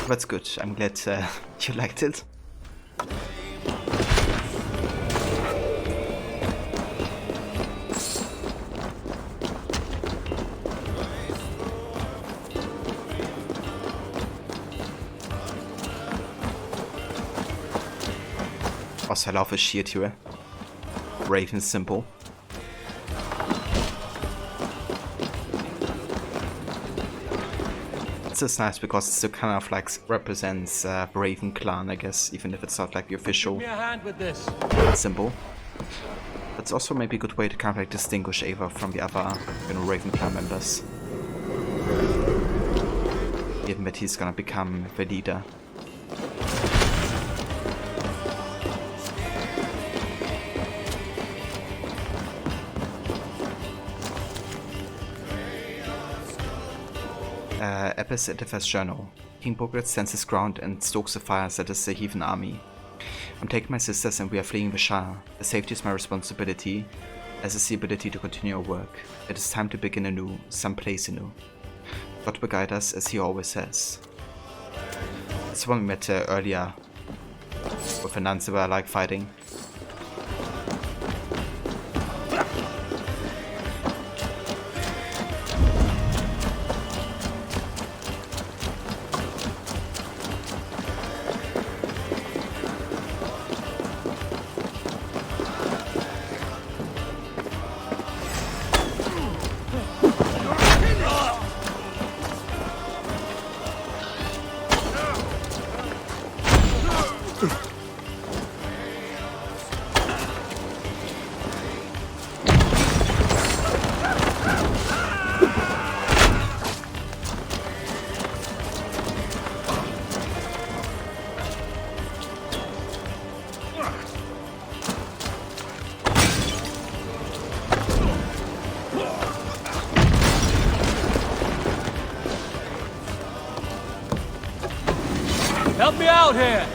That's good. I'm glad you liked it. Also, I love his shield here. Brave and simple. It's just nice because it still kind of like represents Raven clan, I guess, even if it's not like the official Give me a hand with this. symbol. It's also maybe a good way to kind of like distinguish Ava from the other, you know, Raven clan members. Given that he's gonna become the leader. Epis Edifers Journal. King Bogred stands his ground and stokes the fires that is the heathen army. I'm taking my sisters and we are fleeing the Shire. The safety is my responsibility, as is the ability to continue our work. It is time to begin anew, someplace anew. God will guide us as he always has. That's the one we met earlier with the nuns that were like fighting. Help me out here!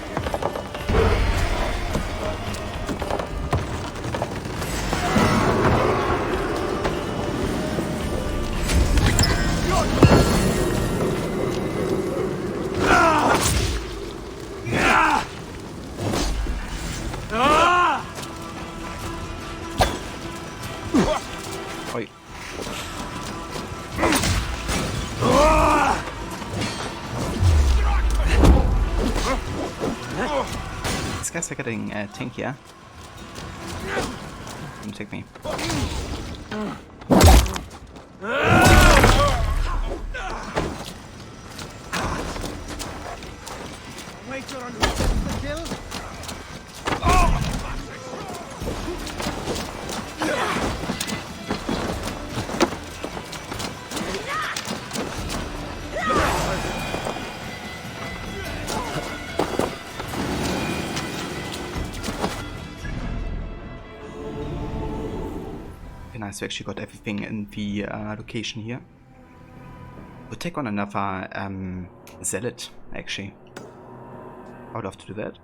Oi. These guys are getting tankier. Don't take me. Waiter on who gets the kill? Nice, we actually got everything in the location here. We'll take on another zealot, actually. I would love to do that.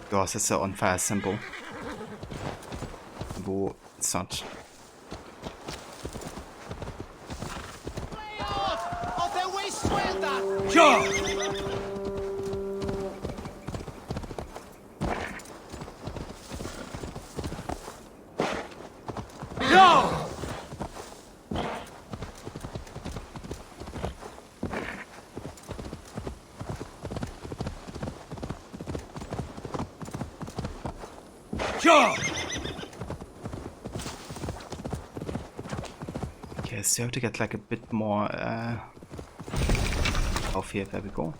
Gosh, that's an unfair symbol. Wo it's not. Okay, so you have to get like a bit more off here. There we go.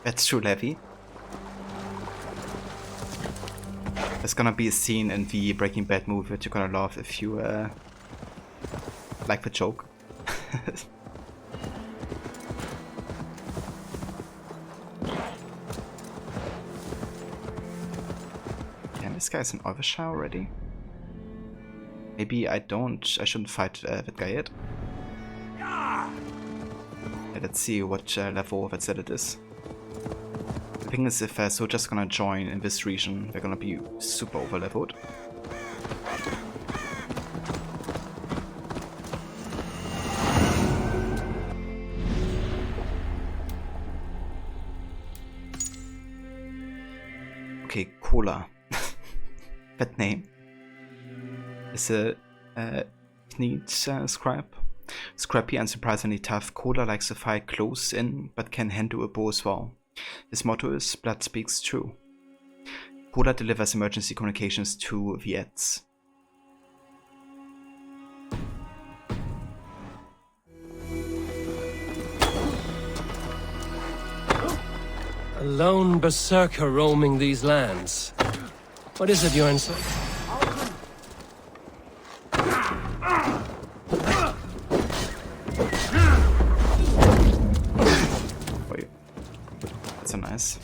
That's too heavy. There's gonna be a scene in the Breaking Bad movie that you're gonna love if you like the joke. Yeah, this guy's in Overshire already. Maybe I shouldn't fight that guy yet. Yeah, let's see what level that set it is. The thing is, if soldiers gonna join in this region, they're gonna be super overleveled. Okay, Cola. That name is a neat scribe. Scrappy and surprisingly tough, Cola likes to fight close in, but can handle a bow as well. His motto is "Blood speaks true." Pola delivers emergency communications to Viets. A lone berserker roaming these lands. What is it you're in search? Wait. That's so nice.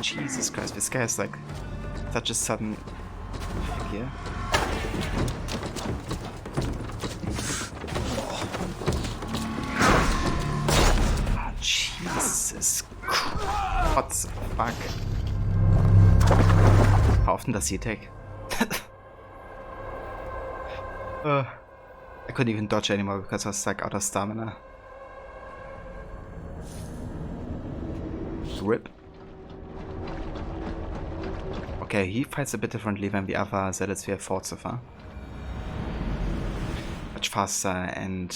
Jesus Christ, this guy is like such a sudden figure. Jesus Christ. What the fuck? How often does he attack? I couldn't even dodge anymore because I was like out of stamina. Rip. Okay, he fights a bit differently than the other zealots we have fought so far. Much faster and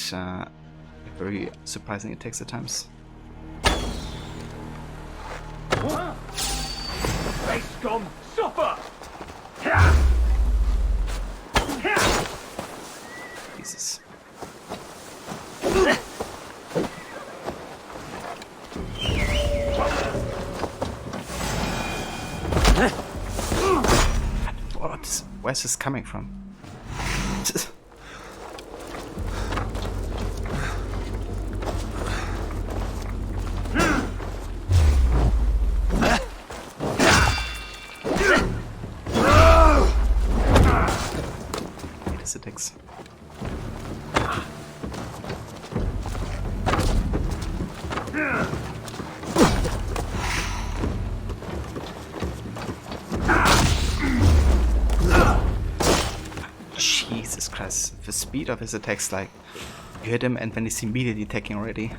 very surprising attacks at times. Hey, scum! Suffer! Jesus. Where's this coming from? This attacks. Jesus Christ, the speed of his attacks, like, you hit him and then he's immediately attacking already.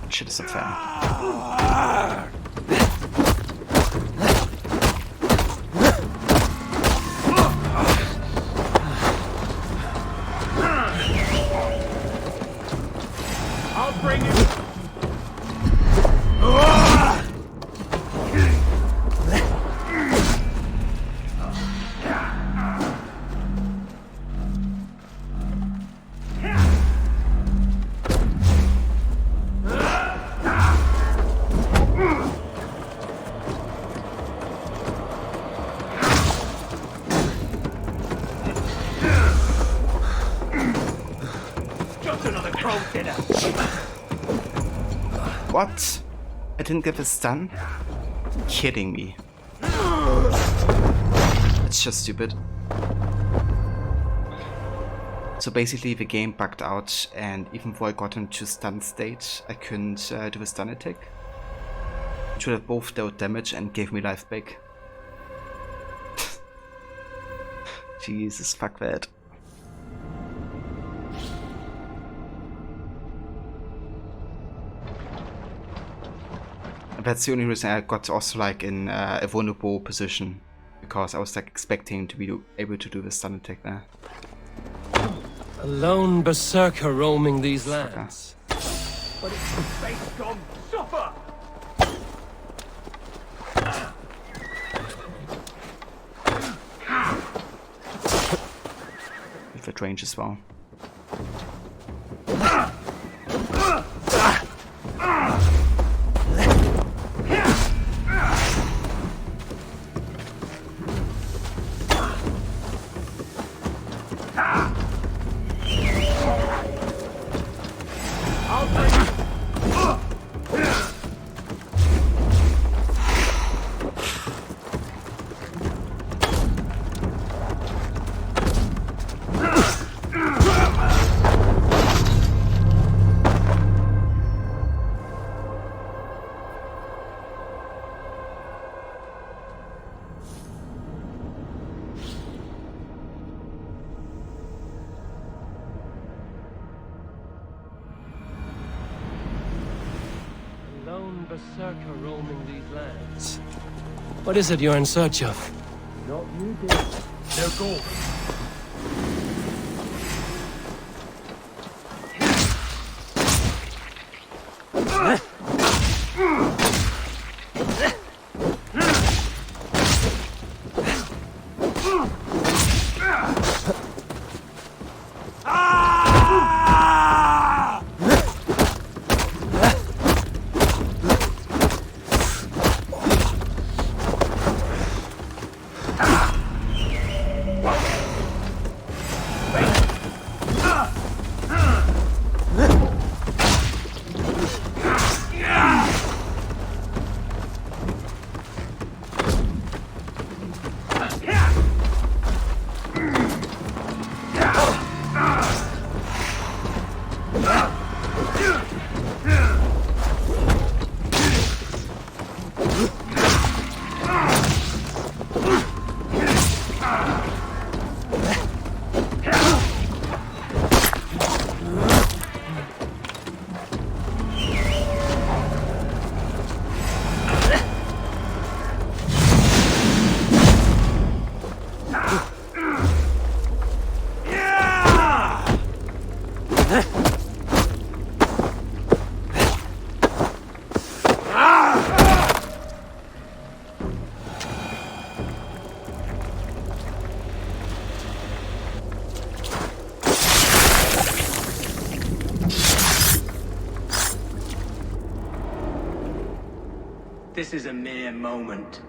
Shit is unfair. I'll bring you. What? I didn't get a stun? Kidding me. It's just stupid. So basically the game bugged out, and even though I got into stun state, I couldn't do a stun attack. It should have both dealt damage and gave me life back. Jesus, fuck that. That's the only reason I got also like in a vulnerable position, because I was like expecting to be able to do the stun attack there. A lone berserker roaming these lands. But it's the face gone. Suffer! With the range as well. berserker roaming these lands. What is it you're in search of? Not you, dear. They're gold. This is a mere moment.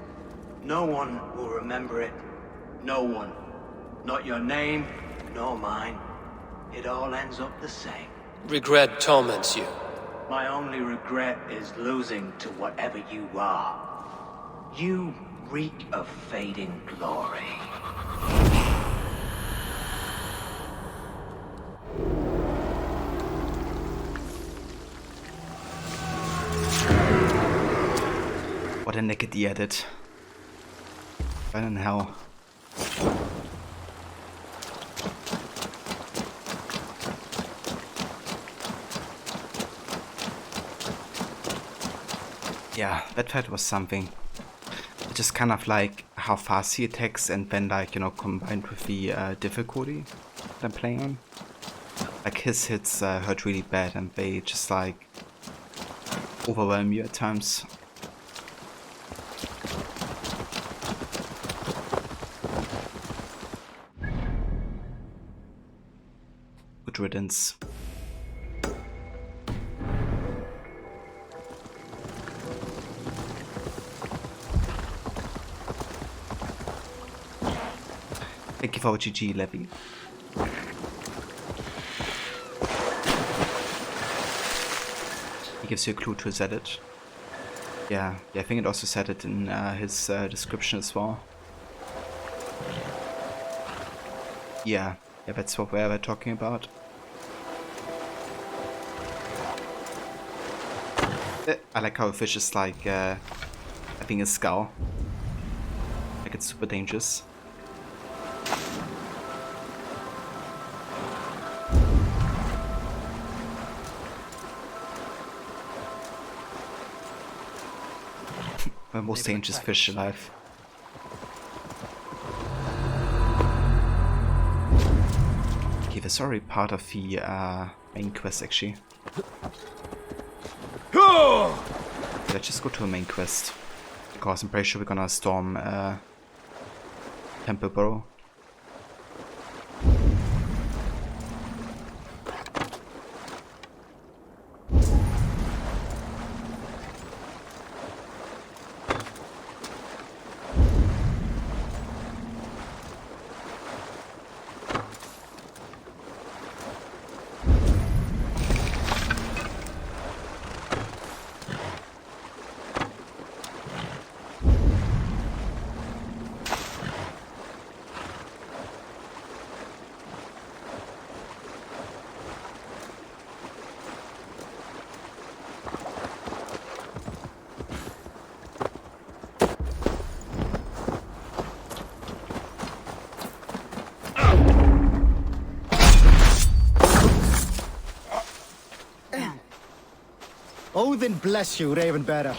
No one will remember it. No one. Not your name, nor mine. It all ends up the same. Regret torments you. My only regret is losing to whatever you are. You reek of fading glory. What a naked edit. Burn in hell. Yeah, that fight was something. Just kind of like how fast he attacks and then like, you know, combined with the difficulty that I'm playing on. Like his hits hurt really bad and they just like overwhelm you at times. Good riddance. Thank you for GG, Levy. He gives you a clue to set it. Yeah, I think it also said it in his description as well. Yeah, that's what we're talking about. I like how a fish is like having a skull. Like it's super dangerous. The most dangerous fish alive. Okay, that's already part of the main quest actually. Let's just go to a main quest. Because I'm pretty sure we're gonna storm Temple Burrow. Odin bless you, Raven Bearer.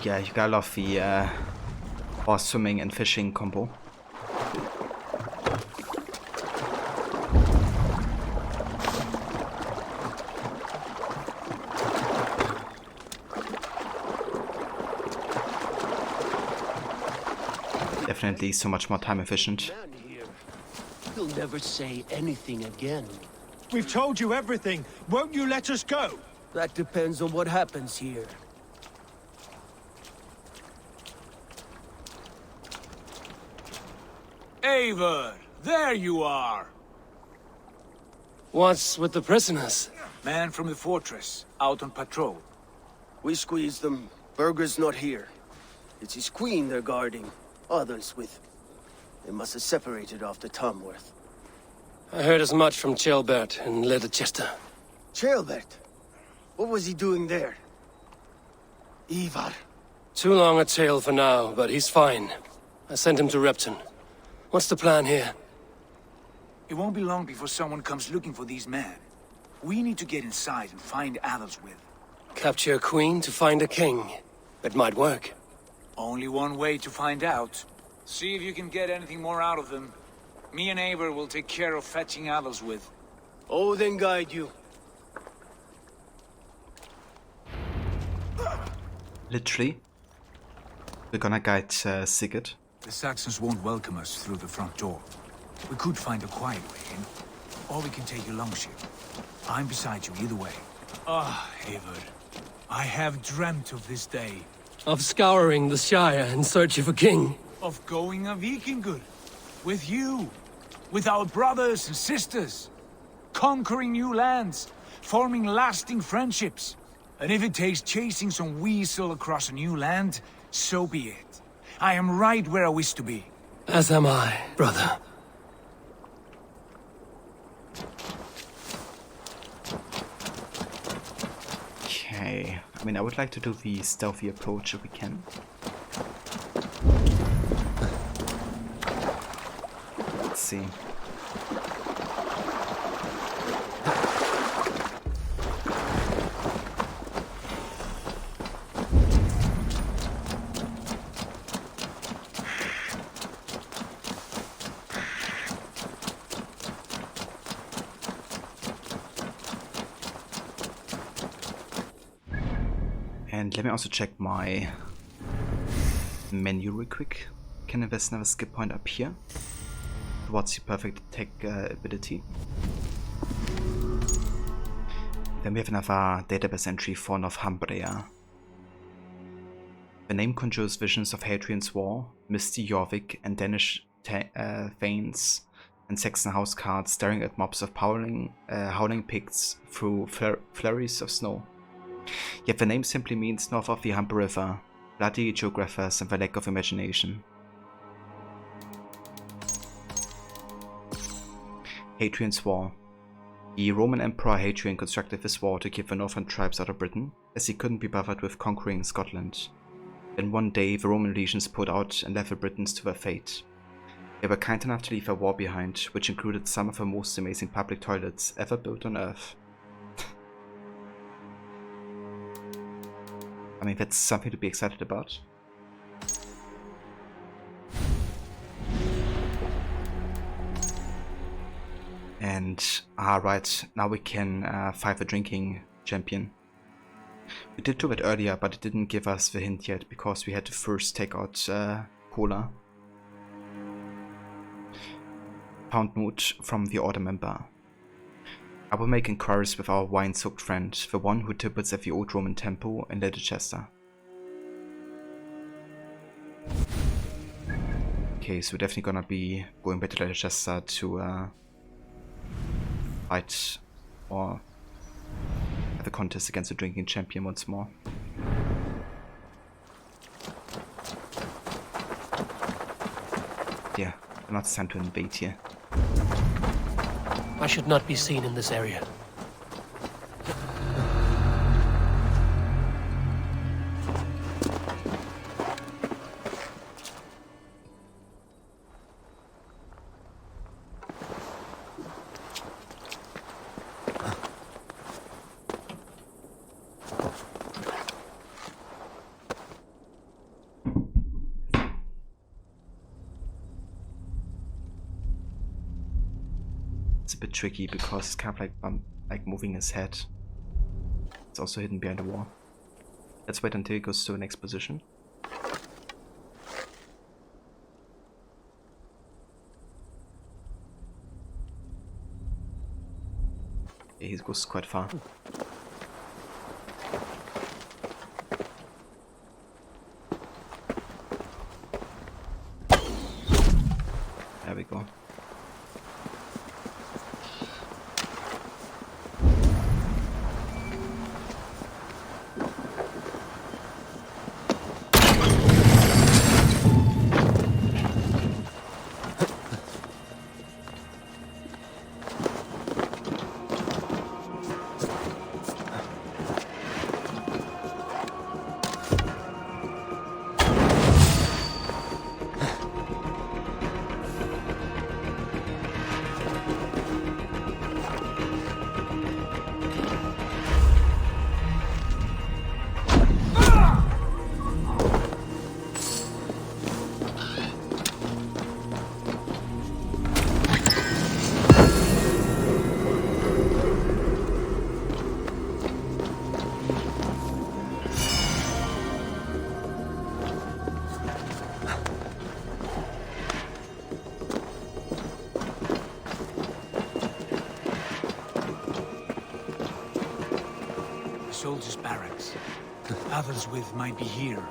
Yeah, you gotta love the horse swimming and fishing combo. Definitely so much more time efficient. He'll never say anything again. We've told you everything. Won't you let us go? That depends on what happens here. Eivor, there you are! What's with the prisoners? Man from the fortress, out on patrol. We squeezed them. Berger's not here. It's his queen they're guarding. Others with... They must have separated after Tamworth. I heard as much from Chelbert in Leicester. Chelbert? What was he doing there? Ivar. Too long a tale for now, but he's fine. I sent him to Repton. What's the plan here? It won't be long before someone comes looking for these men. We need to get inside and find Adelswith. Capture a queen to find a king. It might work. Only one way to find out. See if you can get anything more out of them. Me and Eivor will take care of fetching Adelswith. Odin guide you. Literally. We're gonna guide Sigurd. The Saxons won't welcome us through the front door. We could find a quiet way in, or we can take a longship. I'm beside you either way. Ah, Eivor. I have dreamt of this day. Of scouring the Shire in search of a king. Of going a Vikingur. With you. With our brothers and sisters. Conquering new lands. Forming lasting friendships. And if it takes chasing some weasel across a new land, so be it. I am right where I wish to be. As am I, brother. Okay. I mean, I would like to do the stealthy approach if we can. Let's see. And let me also check my menu real quick. Can invest another skill point up here towards the perfect attack ability. Then we have another database entry for Northumbria. The name conjures visions of Hadrian's War, misty Jorvik and Danish thanes and Saxon house cards staring at mobs of howling pigs through flurries of snow. Yet the name simply means north of the Humber River, bloody geographers and the lack of imagination. Hadrian's War. The Roman Emperor Hadrian constructed this war to keep the northern tribes out of Britain, as he couldn't be bothered with conquering Scotland. Then one day the Roman legions pulled out and left the Britons to their fate. They were kind enough to leave a war behind, which included some of the most amazing public toilets ever built on Earth. I mean, that's something to be excited about. And, right, now we can fight the drinking champion. We did do it earlier, but it didn't give us the hint yet, because we had to first take out Cola. Pound note from the order member. I will make inquiries with our wine-soaked friend, the one who tipplets at the old Roman temple in Leicester. Okay, so we're definitely gonna be going back to Leicester to fight or have a contest against the drinking champion once more. Yeah, now it's time to invade here. I should not be seen in this area. It's a bit tricky because it's kind of like moving his head. It's also hidden behind the wall. Let's wait until he goes to the next position. Yeah, he goes quite far. There we go. Soldiers' barracks. Others with might be here.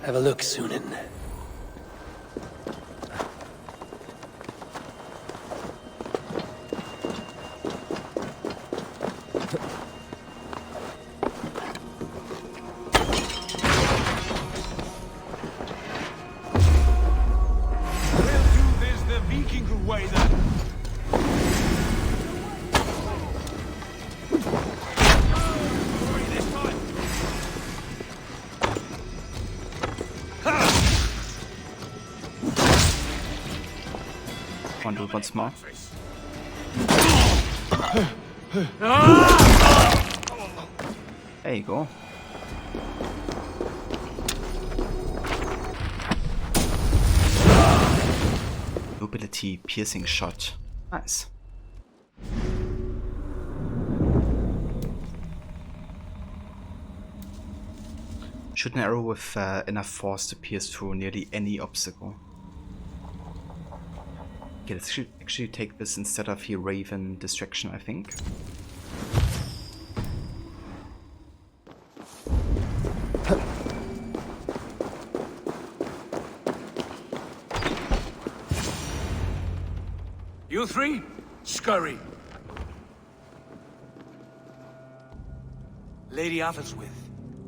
Have a look, Sunan. We'll do this the Viking way then. Want to do it once more? There you go. Ability piercing shot. Nice. Shoot an arrow with enough force to pierce through nearly any obstacle. Okay, let's actually take this instead of the Raven distraction, I think. You three, scurry. Lady Athelstwith,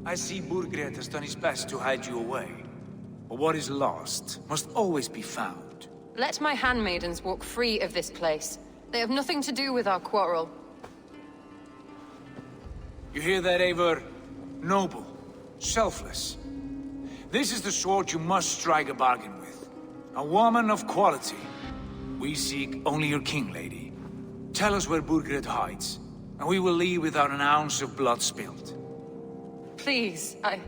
I see Burgred has done his best to hide you away. But what is lost must always be found. Let my handmaidens walk free of this place. They have nothing to do with our quarrel. You hear that, Eivor? Noble, selfless. This is the sword you must strike a bargain with. A woman of quality. We seek only your king, lady. Tell us where Burgred hides, and we will leave without an ounce of blood spilled. Please, I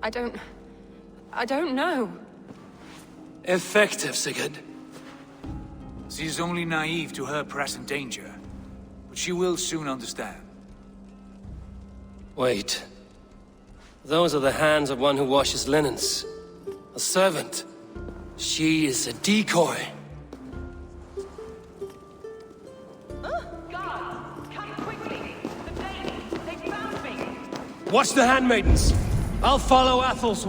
don't know. Effective, Sigurd. She is only naive to her present danger, but she will soon understand. Wait. Those are the hands of one who washes linens. A servant. She is a decoy. Guards, come quickly! The lady, Watch the handmaidens. I'll follow Athel's.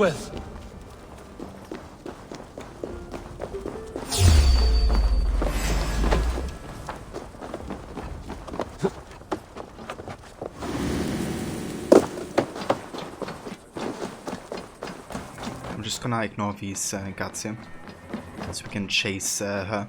I'm just gonna ignore these guards here, so we can chase her.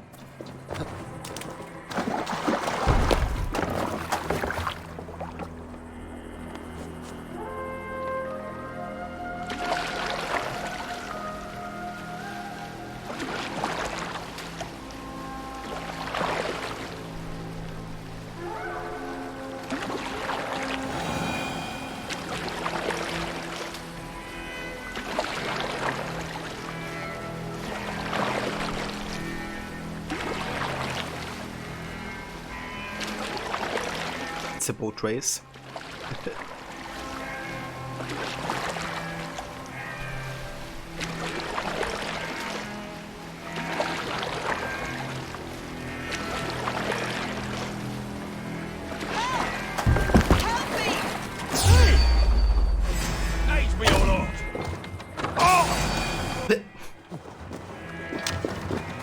It's a boat race.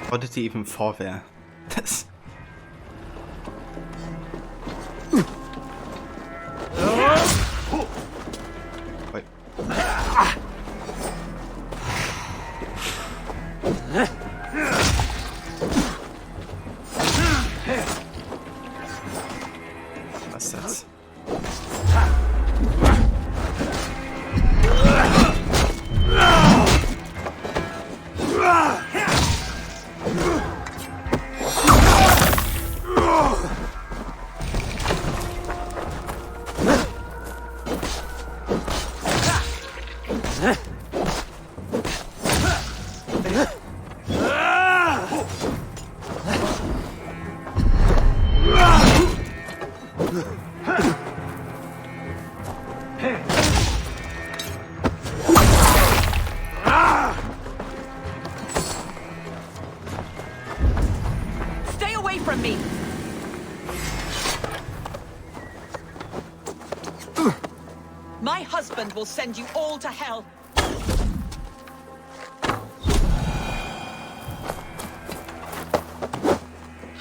How did he even fall there? That's... Wait. What's that? Stay away from me! My husband will send you all to hell.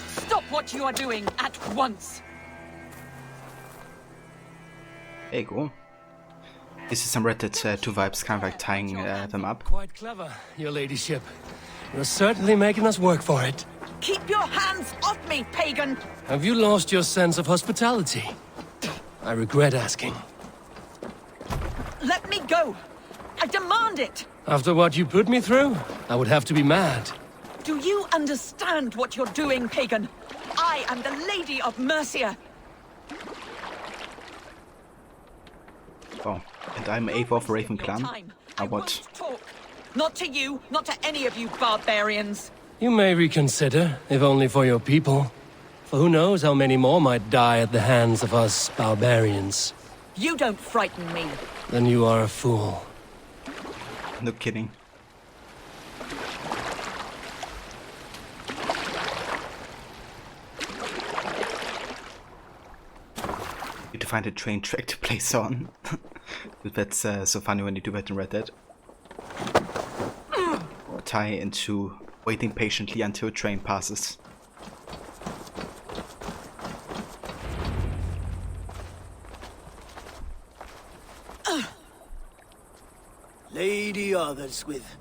Stop what you are doing at once. There you go. This is some Reddit 2 vibes, kind of like tying them up. Quite clever, your ladyship. You're certainly making us work for it. Keep your hands off me, pagan! Have you lost your sense of hospitality? I regret asking. Let me go! I demand it! After what you put me through, I would have to be mad. Do you understand what you're doing, pagan? I am the Lady of Mercia. Oh, and I'm Ava of Raven Clan. I what? Talk. Not to you, not to any of you barbarians. You may reconsider, if only for your people. For who knows how many more might die at the hands of us barbarians. You don't frighten me. Then you are a fool. No kidding. Need to find a train track to place on. That's so funny when you do that in Red Dead. Or tie into waiting patiently until a train passes. Lady Otherswith,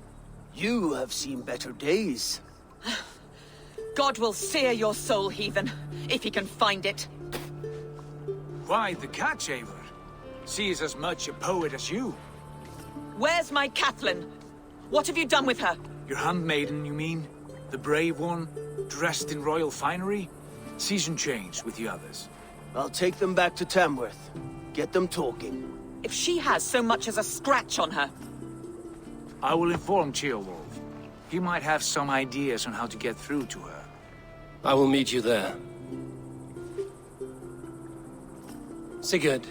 you have seen better days. God will sear your soul, heathen, if he can find it. Why the catch, Eivor? She is as much a poet as you. Where's my Cathlin? What have you done with her? Your handmaiden, you mean? The brave one, dressed in royal finery? Season change with the others. I'll take them back to Tamworth. Get them talking. If she has so much as a scratch on her. I will inform Ceolwulf. He might have some ideas on how to get through to her. I will meet you there. Sigurd,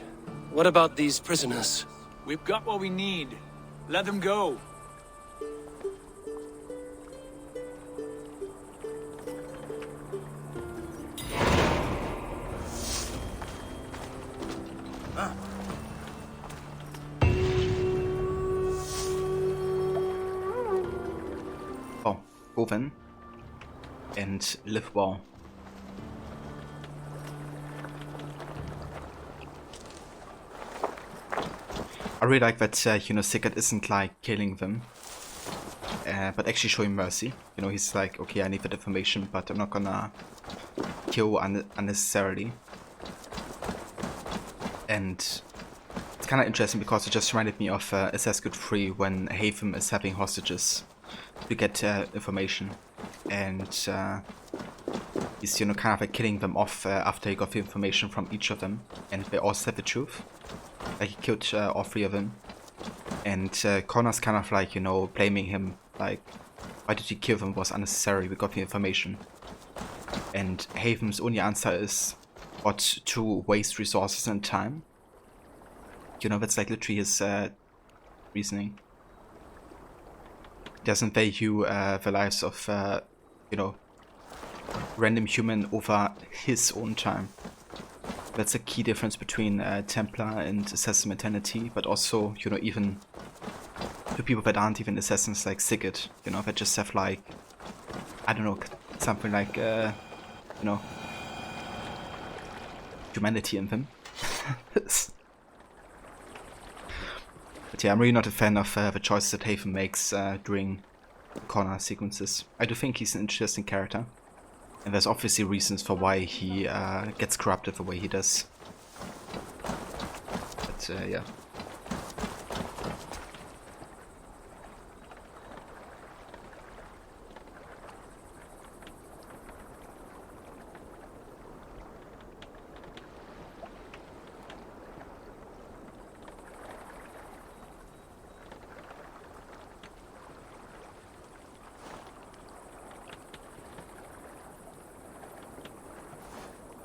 what about these prisoners? We've got what we need. Let them go. Oven and live well. I really like that, Sigurd isn't like killing them, but actually showing mercy. He's like, okay, I need that information, but I'm not gonna kill unnecessarily. And it's kind of interesting because it just reminded me of Assassin's Creed 3 when Haven is having hostages to get information, and he's kind of like killing them off after he got the information from each of them, and they all said the truth. Like he killed all 3 of them, and Connor's kind of like blaming him, like, why did you kill them? It was unnecessary. We got the information. And Haven's only answer is, what, to waste resources and time? That's like literally his reasoning. Doesn't value the lives of random human over his own time. That's a key difference between Templar and Assassin mentality, but also, even the people that aren't even Assassins like Sigurd, that just have like, I don't know, something like, humanity in them. But yeah, I'm really not a fan of the choices that Haven makes during Connor sequences. I do think he's an interesting character. And there's obviously reasons for why he gets corrupted the way he does. But yeah.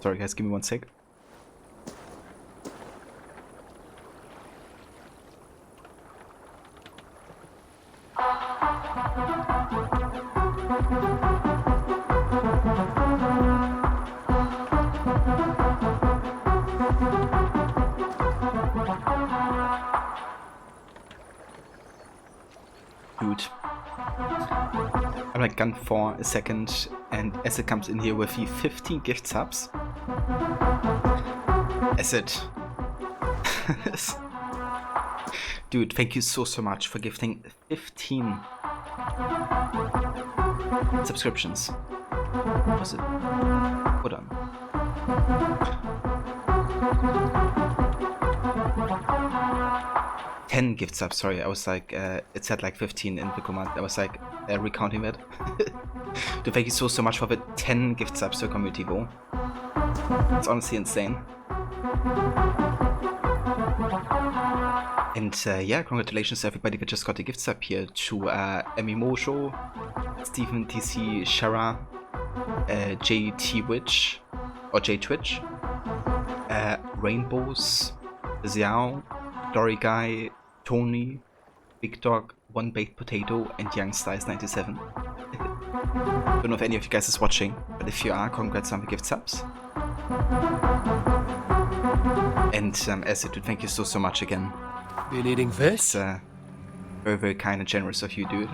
Sorry guys, give me 1 sec. Dude. I'm like gone for a second, and as it comes in here with the 15 gift subs. Acid. Dude, thank you so much for gifting 15 subscriptions. Was it? Hold on. Gift subs, sorry, I was like, it said like 15 in the command, I was like recounting that. Dude, thank you so much for the 10 gift subs to Community Bowl. It's honestly insane. And yeah, congratulations to everybody that just got a gift sub here, to Emmy Mojo, Stephen TC Shara, JT Witch, or J Twitch, Rainbows, Xiao, Dory Guy, Tony, Big Dog, One Baked Potato, and Young Slice 97. Don't know if any of you guys is watching, but if you are, congrats on the gift subs. And Acid, thank you so much again. Been eating fish? It's very, very kind and generous of you, dude.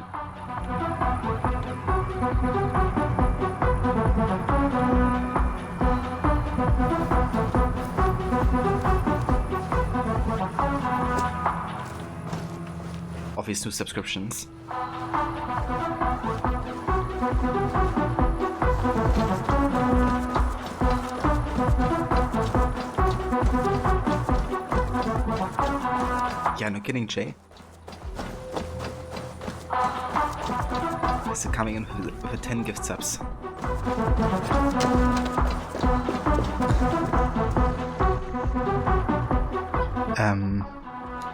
Of his new subscriptions. Yeah, no kidding, Jay. Is it coming in with a 10 gift subs?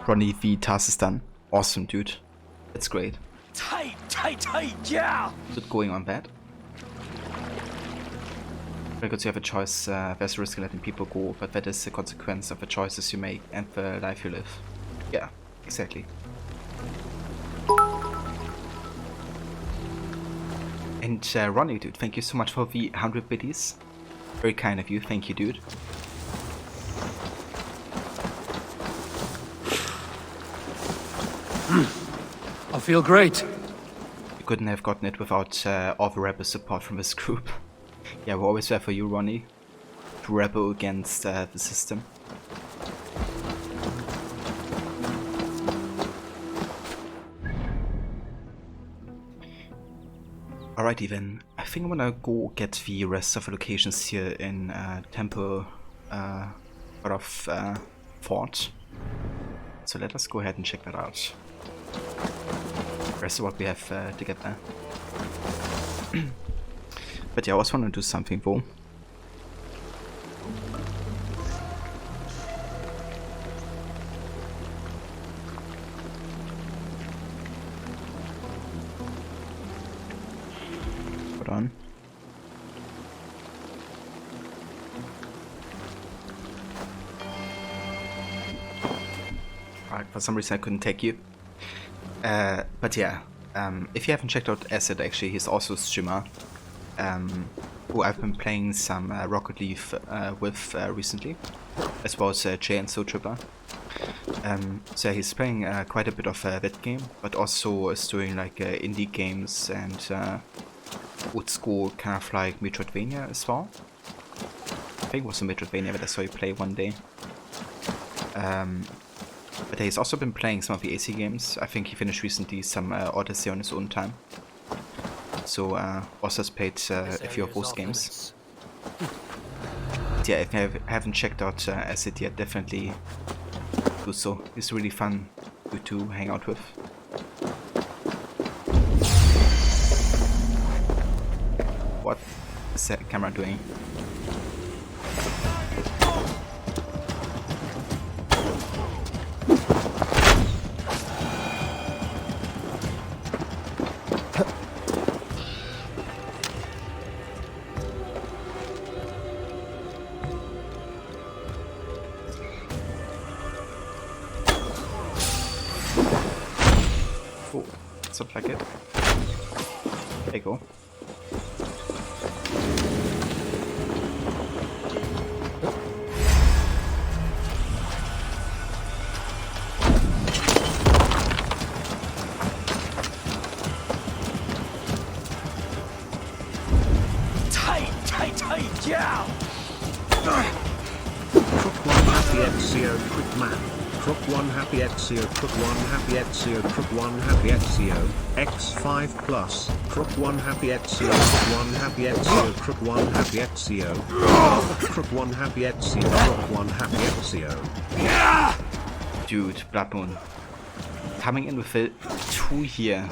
Ronnie V. task is done. Awesome, dude. That's great. Tight, yeah! Good going on that. Very good to have a choice. There's a risk in letting people go, but that is the consequence of the choices you make and the life you live. Yeah, exactly. And Ronnie, dude, thank you so much for the 100 biddies. Very kind of you, thank you, dude. I feel great. couldn't have gotten it without all the rebel support from this group. Yeah, we're always there for you, Ronnie, to rebel against the system. Alrighty then, I think I'm gonna go get the rest of the locations here in Temple Fort. So let us go ahead and check that out. The rest of what we have to get there. But yeah, I also want to do something though. Hold on. Alright, for some reason I couldn't take you. But yeah, if you haven't checked out Acid, actually, he's also a streamer who I've been playing some Rocket League with recently, as well as Jay and Soul Tripper. So he's playing quite a bit of that game, but also is doing like indie games and old school kind of like Metroidvania as well. I think it was a Metroidvania that I saw you play one day. But he's also been playing some of the AC games. I think he finished recently some Odyssey on his own time. So also has played a few of those games. Yeah, if you haven't checked out Acid yet, definitely do so. He's really fun to hang out with. What is that camera doing? Looks like it. There you go. Tight, yeah! Crook 1 happy Ezio, quick man. Crook 1 happy Ezio, Crook 1 happy Ezio, Crook 1 happy Ezio, X5 plus, Crook 1 happy Ezio, Crook 1 happy Ezio, Crook 1 happy Ezio, Crook 1 happy Ezio, Crook 1 happy Ezio. Dude, Blood Moon. Coming in with a 2 here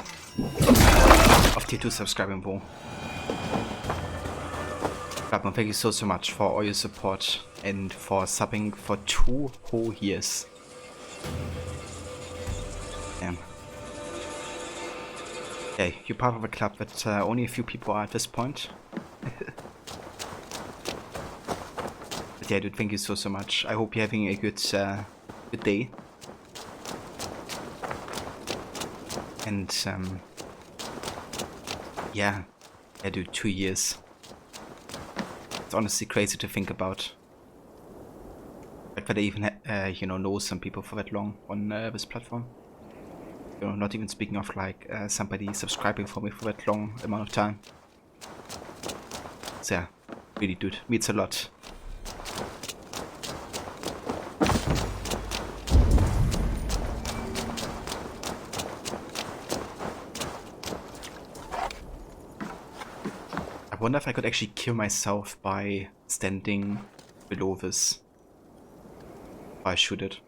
of tier 2 subscribing pool. Blood Moon, thank you so much for all your support and for subbing for 2 whole years. Damn. Okay, you're part of a club that only a few people are at this point. But yeah, dude, thank you so much. I hope you're having a good day. And yeah, dude, 2 years. It's honestly crazy to think about. That I even you know, know some people for that long on this platform. You know, not even speaking of like somebody subscribing for me for that long amount of time. So yeah, really, dude, means a lot. I wonder if I could actually kill myself by standing below this. I shoot it.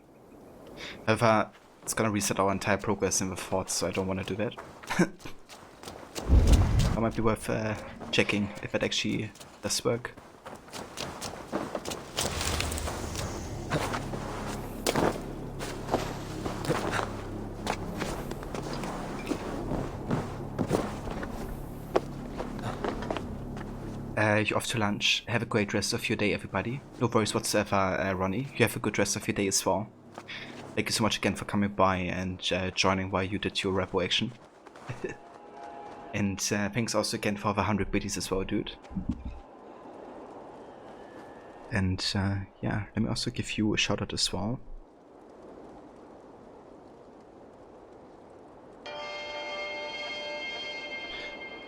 However, it's gonna reset our entire progress in the fort, so I don't want to do that. That might be worth checking if it actually does work. You're off to lunch. Have a great rest of your day, everybody. No worries whatsoever, Ronnie. You have a good rest of your day as well. Thank you so much again for coming by and joining while you did your repo action. And thanks also again for the 100 biddies as well, dude. And yeah, let me also give you a shout out as well.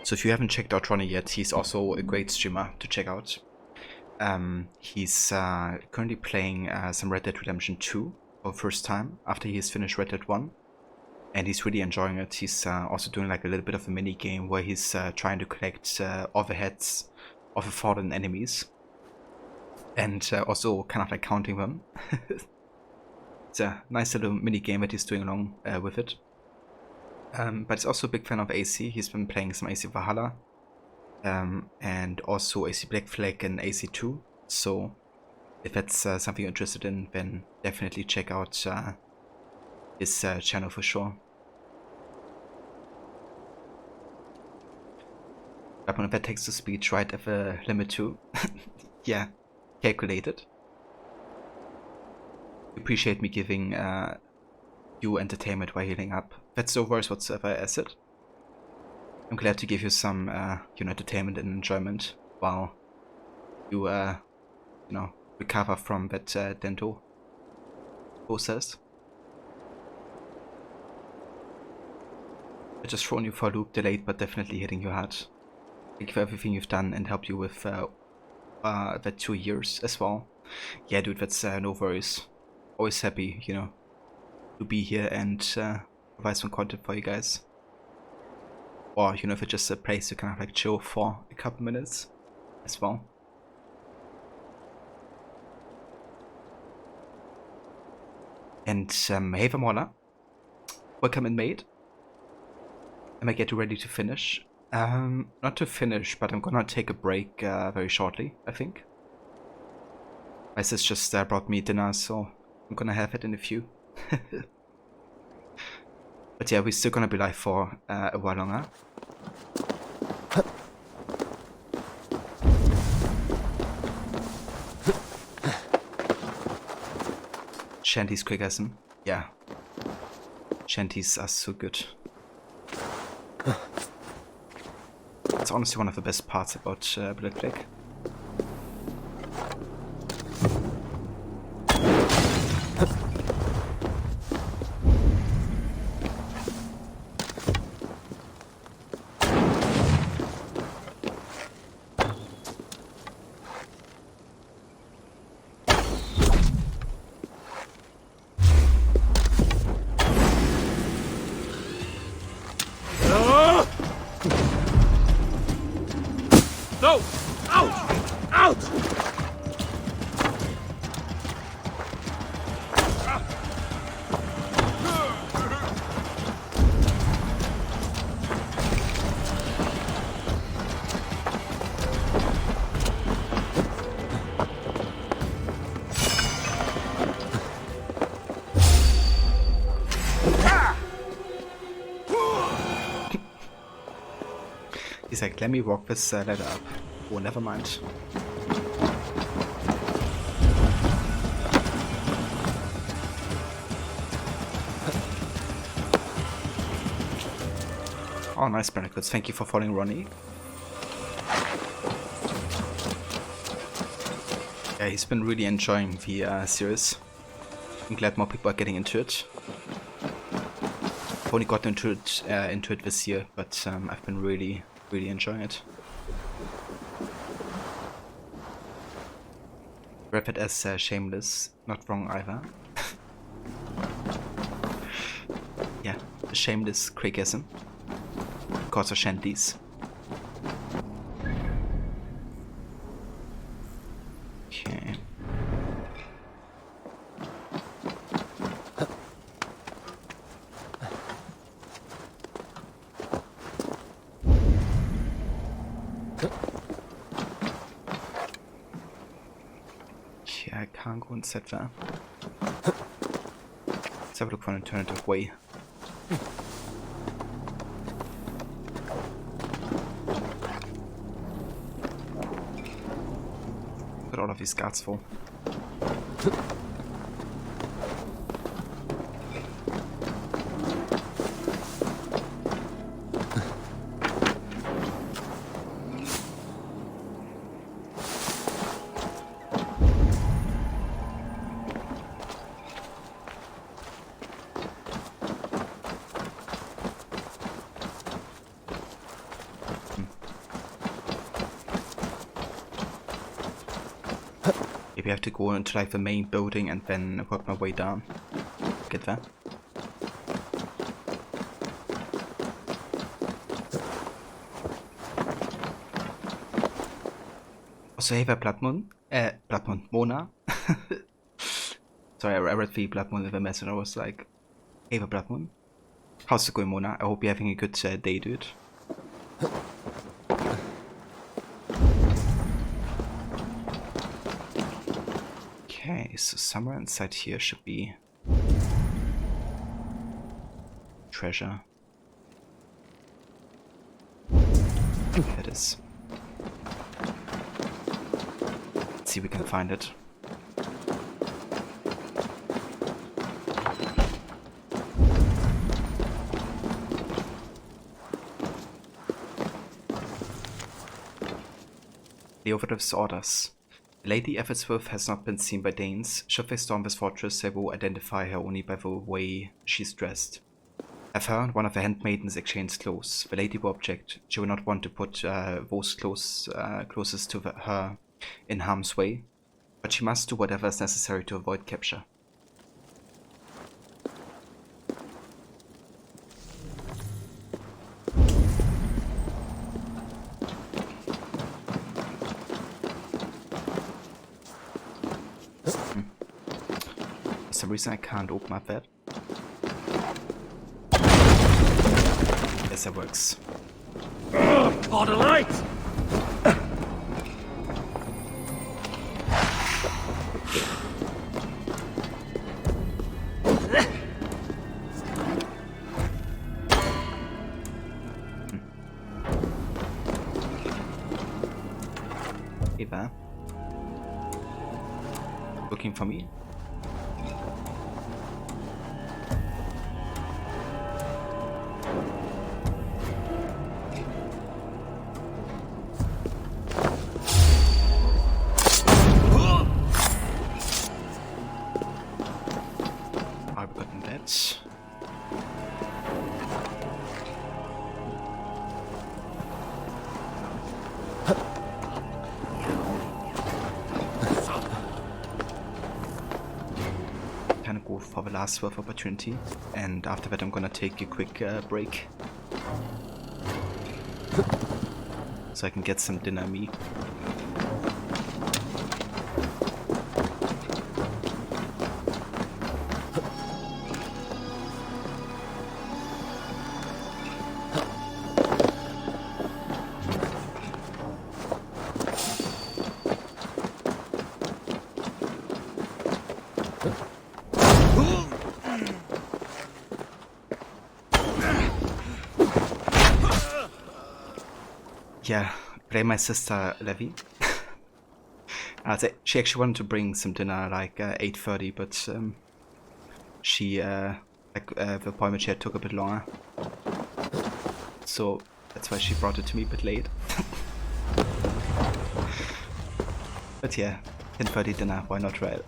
So if you haven't checked out Ronnie yet, he's also a great streamer to check out. He's currently playing some Red Dead Redemption 2 for the first time after he's finished Red Dead 1. And he's really enjoying it. He's also doing like a little bit of a mini game where he's trying to collect all the heads of the fallen enemies. And also kind of like counting them. It's a nice little mini game that he's doing along with it. But he's also a big fan of AC. He's been playing some AC Valhalla. And also AC Black Flag and AC2. So if that's something you're interested in, then definitely check out his channel for sure. But one of that text to speech right at the limit too. Yeah, calculated. Appreciate me giving you entertainment while healing up. That's no worries whatsoever, Acid. I'm glad to give you some entertainment and enjoyment while you recover from that Dento process. I just thrown you for a loop, delayed but definitely hitting you hard. Thank you for everything you've done and helped you with that 2 years as well. Yeah, dude, that's no worries. Always happy, to be here and provide some content for you guys. Or, if it's just a place to kind of like chill for a couple minutes as well. And hey Vamola, welcome in mate. Am I getting ready to finish? Not to finish, but I'm gonna take a break very shortly, I think. My sis just brought me dinner, so I'm gonna have it in a few. But yeah, we're still gonna be live for a while longer. Shanty's quickism. Yeah. Shanties are so good. It's honestly one of the best parts about Black Flag. No! Out! Out! He's like, let me walk this ladder up. Oh, never mind. Oh, nice, Barnacles. Thank you for following Ronnie. Yeah, he's been really enjoying the series. I'm glad more people are getting into it. I've only gotten into it this year, but I've been really enjoying it. Rap it as shameless, not wrong either. Yeah, a shameless quickism. Because of shanties. Okay. Okay, I can't go and set that. Let's have a look for an alternative way. Got all of these guards full. Maybe I have to go into like the main building and then work my way down. Get that? Also, hey there, Blood Moon. Blood Moon. Mona. Sorry, I read the Blood Moon in the message and I was like, hey there, Blood Moon. How's it going, Mona? I hope you're having a good day, dude. Okay, so somewhere inside here should be treasure. Here it is. Let's see if we can find it. The Overlord's orders. Lady Eversworth has not been seen by Danes. Should they storm this fortress, they will identify her only by the way she's dressed. Have her and one of the handmaidens exchange clothes. The lady will object. She will not want to put those closest to her in harm's way, but she must do whatever is necessary to avoid capture. For some reason I can't open up that. Yes, that works. God alight! Hey there. Looking for me? I've gotten that. Kind of go for the last swerve opportunity, and after that I'm gonna take a quick break so I can get some dinner me. Yeah, blame my sister Levi. She actually wanted to bring some dinner like 8:30, but she the appointment she had took a bit longer, so that's why she brought it to me a bit late. But yeah, 10:30 dinner, why not, right?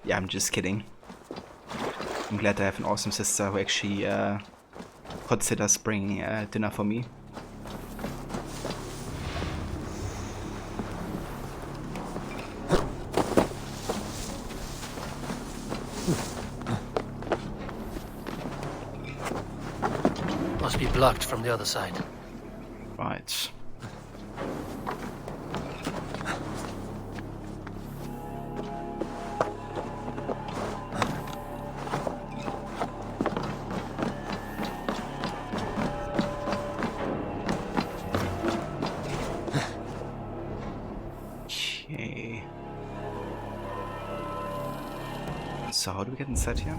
Yeah, I'm just kidding. I'm glad I have an awesome sister who actually considers bringing dinner for me. Must be blocked from the other side. Right. Okay. So how do we get inside here?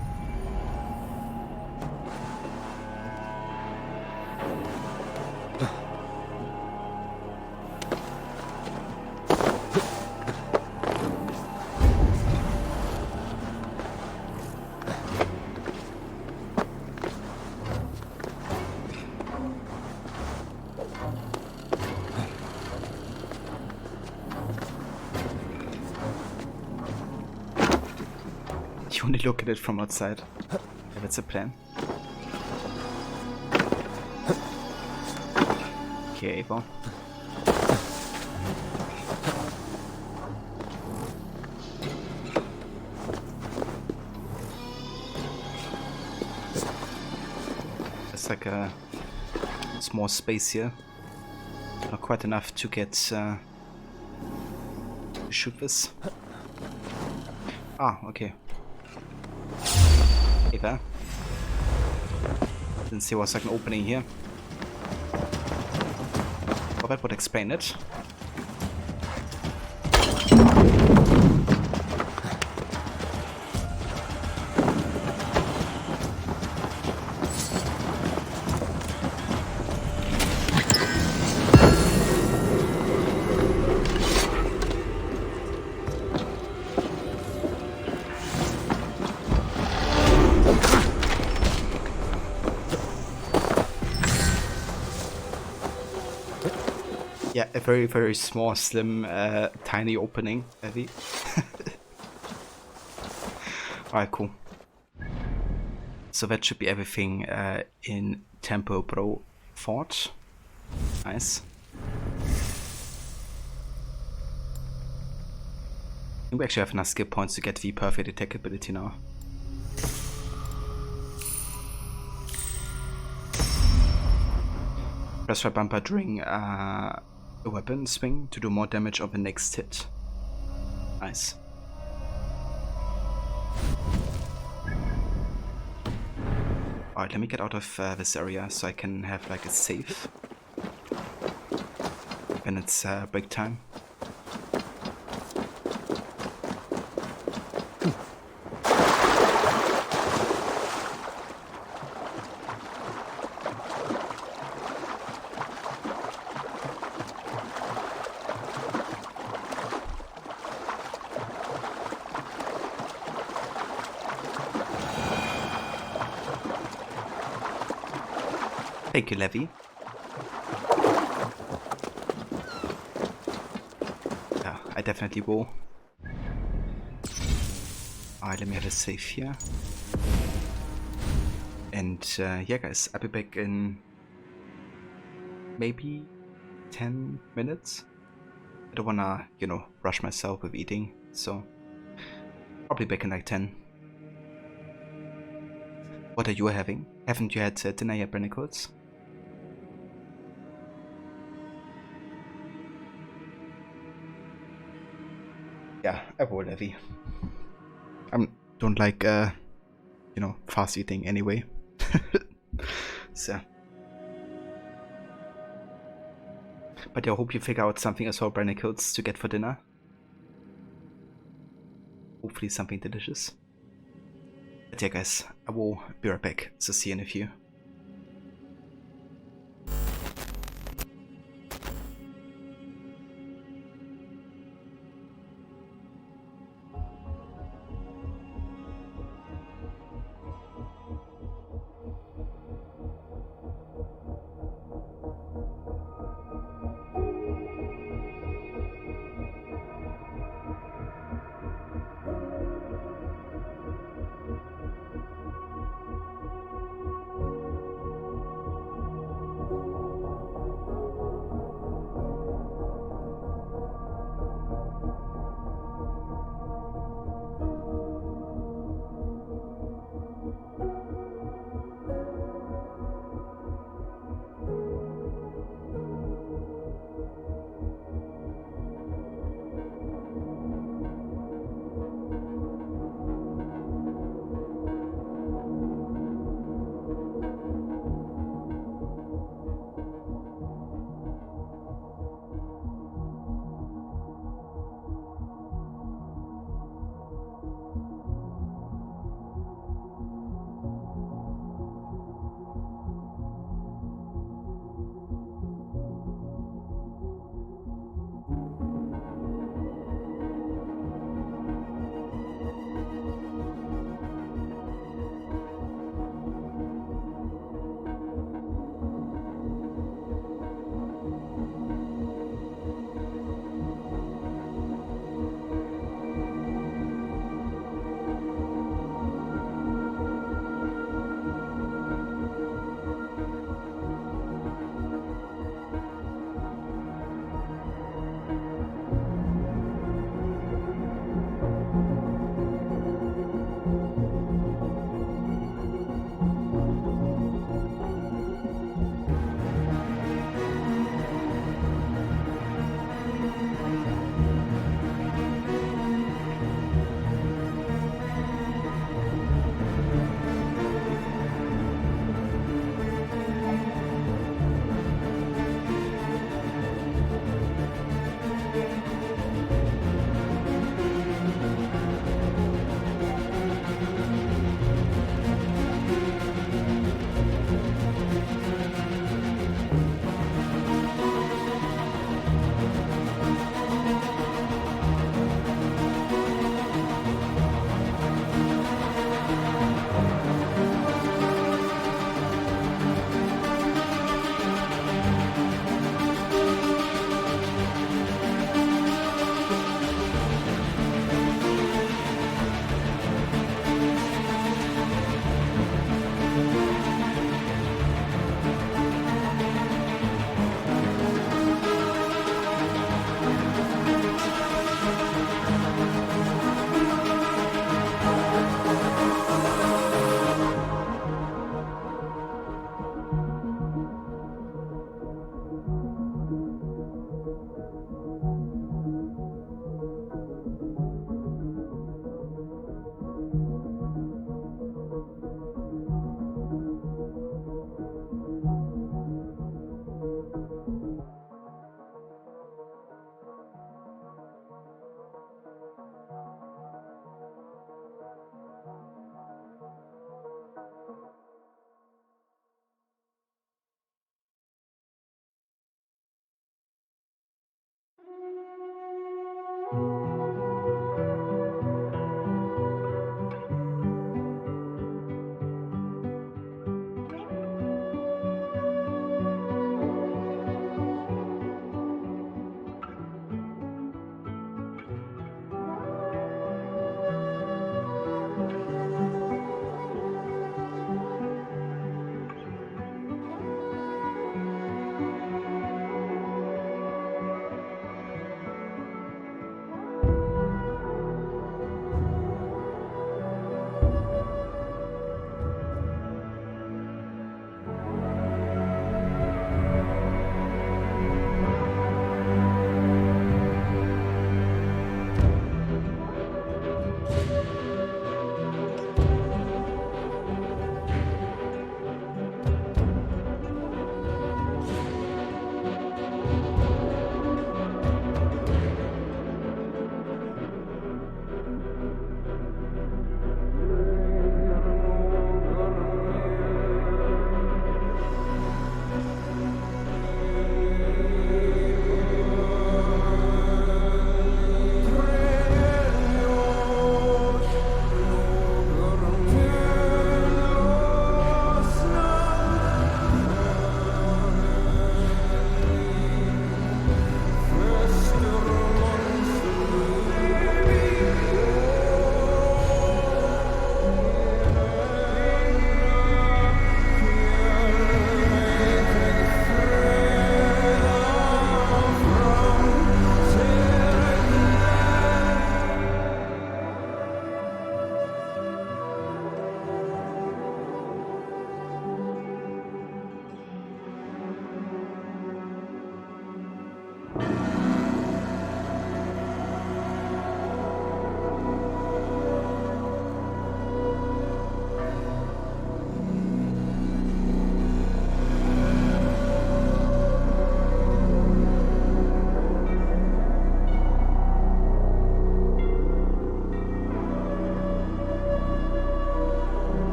you only look at it from outside. Yeah, that's a plan. Okay, Eivor. There's like a small space here. Not quite enough to get to shoot this. Ah, okay. Hey there. Didn't see what's like an opening here. Well, that would explain it. Yeah, a very, very small, slim, tiny opening, heavy. Alright, cool. So that should be everything in Tempo Pro Fort. Nice. I think we actually have enough skill points to get the perfect attack ability now. Press right bumper during a weapon swing to do more damage on the next hit. Nice. Alright, let me get out of this area so I can have like a save when it's break time. Thank you, Levy. Yeah, I definitely will. Alright, let me have a save here. And yeah, guys, I'll be back in maybe 10 minutes. I don't wanna, you know, rush myself with eating, so I'll be back in like 10. What are you having? Haven't you had dinner yet, Brennicles? Yeah, I will, Levy. I don't like, you know, fast eating anyway. So. But I hope you figure out something as well, Brennicles, to get for dinner. Hopefully something delicious. But yeah, guys, I will be right back, so see you in a few.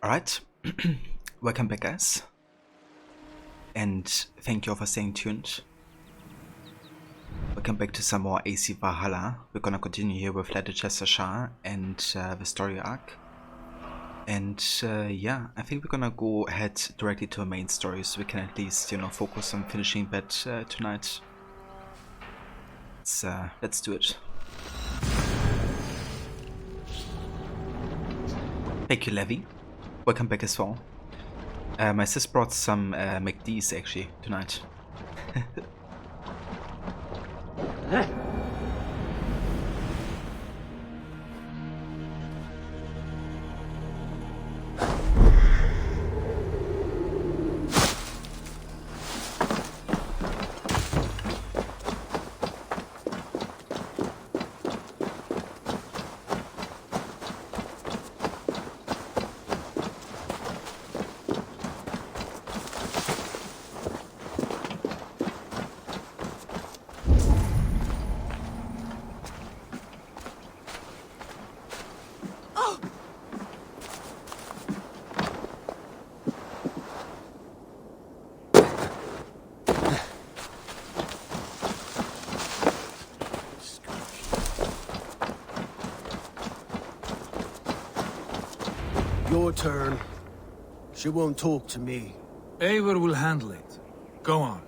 Alright, welcome back guys, and thank you all for staying tuned. Welcome back to some more AC Valhalla. We're gonna continue here with Chester and the story arc. And yeah, I think we're gonna go ahead directly to a main story so we can at least, you know, focus on finishing that tonight. Let's do it. Thank you, Levy. Welcome back as well. My sis brought some McD's actually tonight. Your turn. She won't talk to me. Eivor will handle it. Go on.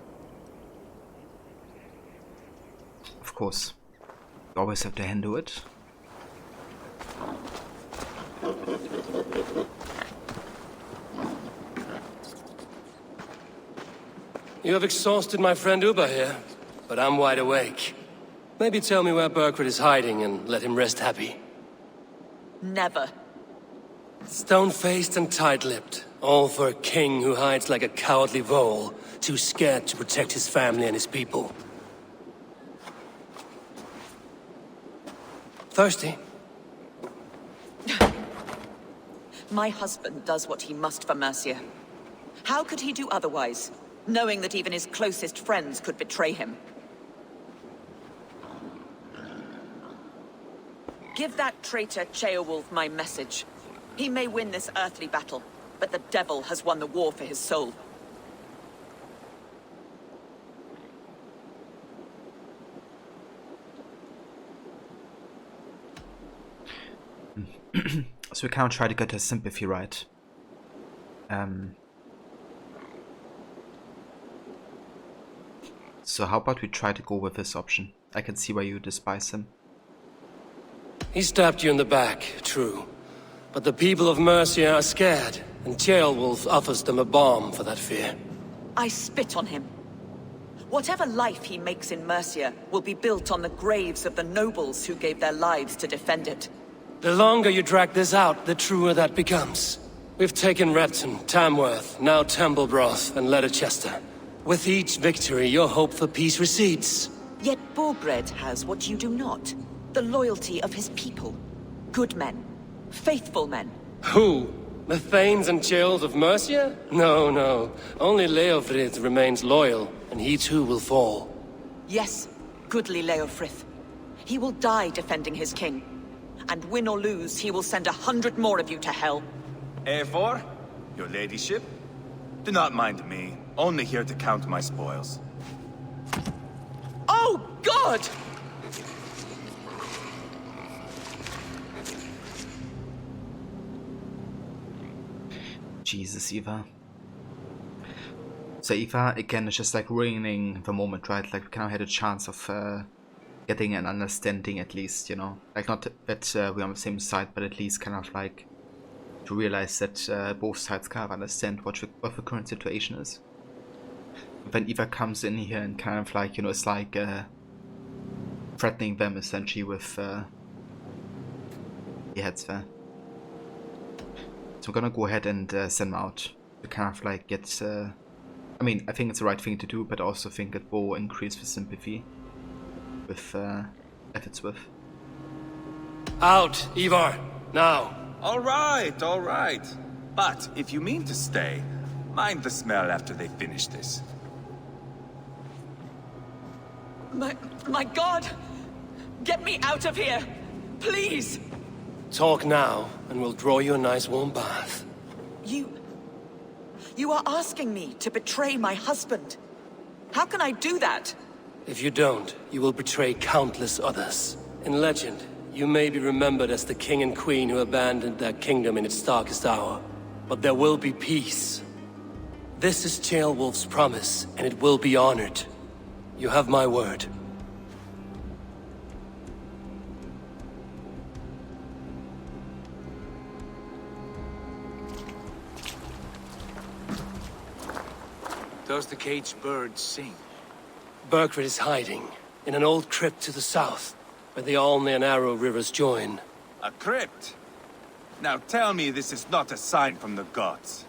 Of course. You always have to handle it. You have exhausted my friend Uber here, but I'm wide awake. Maybe tell me where Burgred is hiding and let him rest happy. Never. Stone-faced and tight-lipped, all for a king who hides like a cowardly vole, too scared to protect his family and his people. Thirsty? My husband does what he must for Mercia. How could he do otherwise, knowing that even his closest friends could betray him? Give that traitor Ceolwulf my message. He may win this earthly battle, but the devil has won the war for his soul. So we can't try to get her sympathy right. So how about we try to go with this option? I can see why you despise him. He stabbed you in the back, true. But the people of Mercia are scared, and Ceolwulf offers them a balm for that fear. I spit on him. Whatever life he makes in Mercia will be built on the graves of the nobles who gave their lives to defend it. The longer you drag this out, the truer that becomes. We've taken Repton, Tamworth, now Temblebroth, and Chester. With each victory, your hope for peace recedes. Yet Burgred has what you do not. The loyalty of his people. Good men. Faithful men. Who? The Thanes and Chills of Mercia? No, no. Only Leofrith remains loyal, and he too will fall. Yes, goodly Leofrith. He will die defending his king. And win or lose, he will send 100 more of you to hell. Eivor, your ladyship? Do not mind me. Only here to count my spoils. Oh, God! Jesus, Eva. So Eva, again, is just like ruining the moment, right? Like, we kind of had a chance of getting an understanding at least, you know? Like, not that we're on the same side, but at least kind of like to realize that both sides kind of understand what the current situation is. Then Eva comes in here and kind of like, you know, it's like threatening them essentially with the heads there. So I'm gonna go ahead and send them out to kind of like get, I mean, I think it's the right thing to do, but I also think it will increase the sympathy with efforts with. Out, Ivar, now. All right. But if you mean to stay, mind the smell after they finish this. My God! Get me out of here! Please! Talk now, and we'll draw you a nice warm bath. You are asking me to betray my husband. How can I do that? If you don't, you will betray countless others. In legend, you may be remembered as the king and queen who abandoned their kingdom in its darkest hour. But there will be peace. This is Ceolwulf's promise, and it will be honored. You have my word. Does the caged bird sing? Burgred is hiding in an old crypt to the south, where the Alne and Arrow rivers join. A crypt? Now tell me this is not a sign from the gods.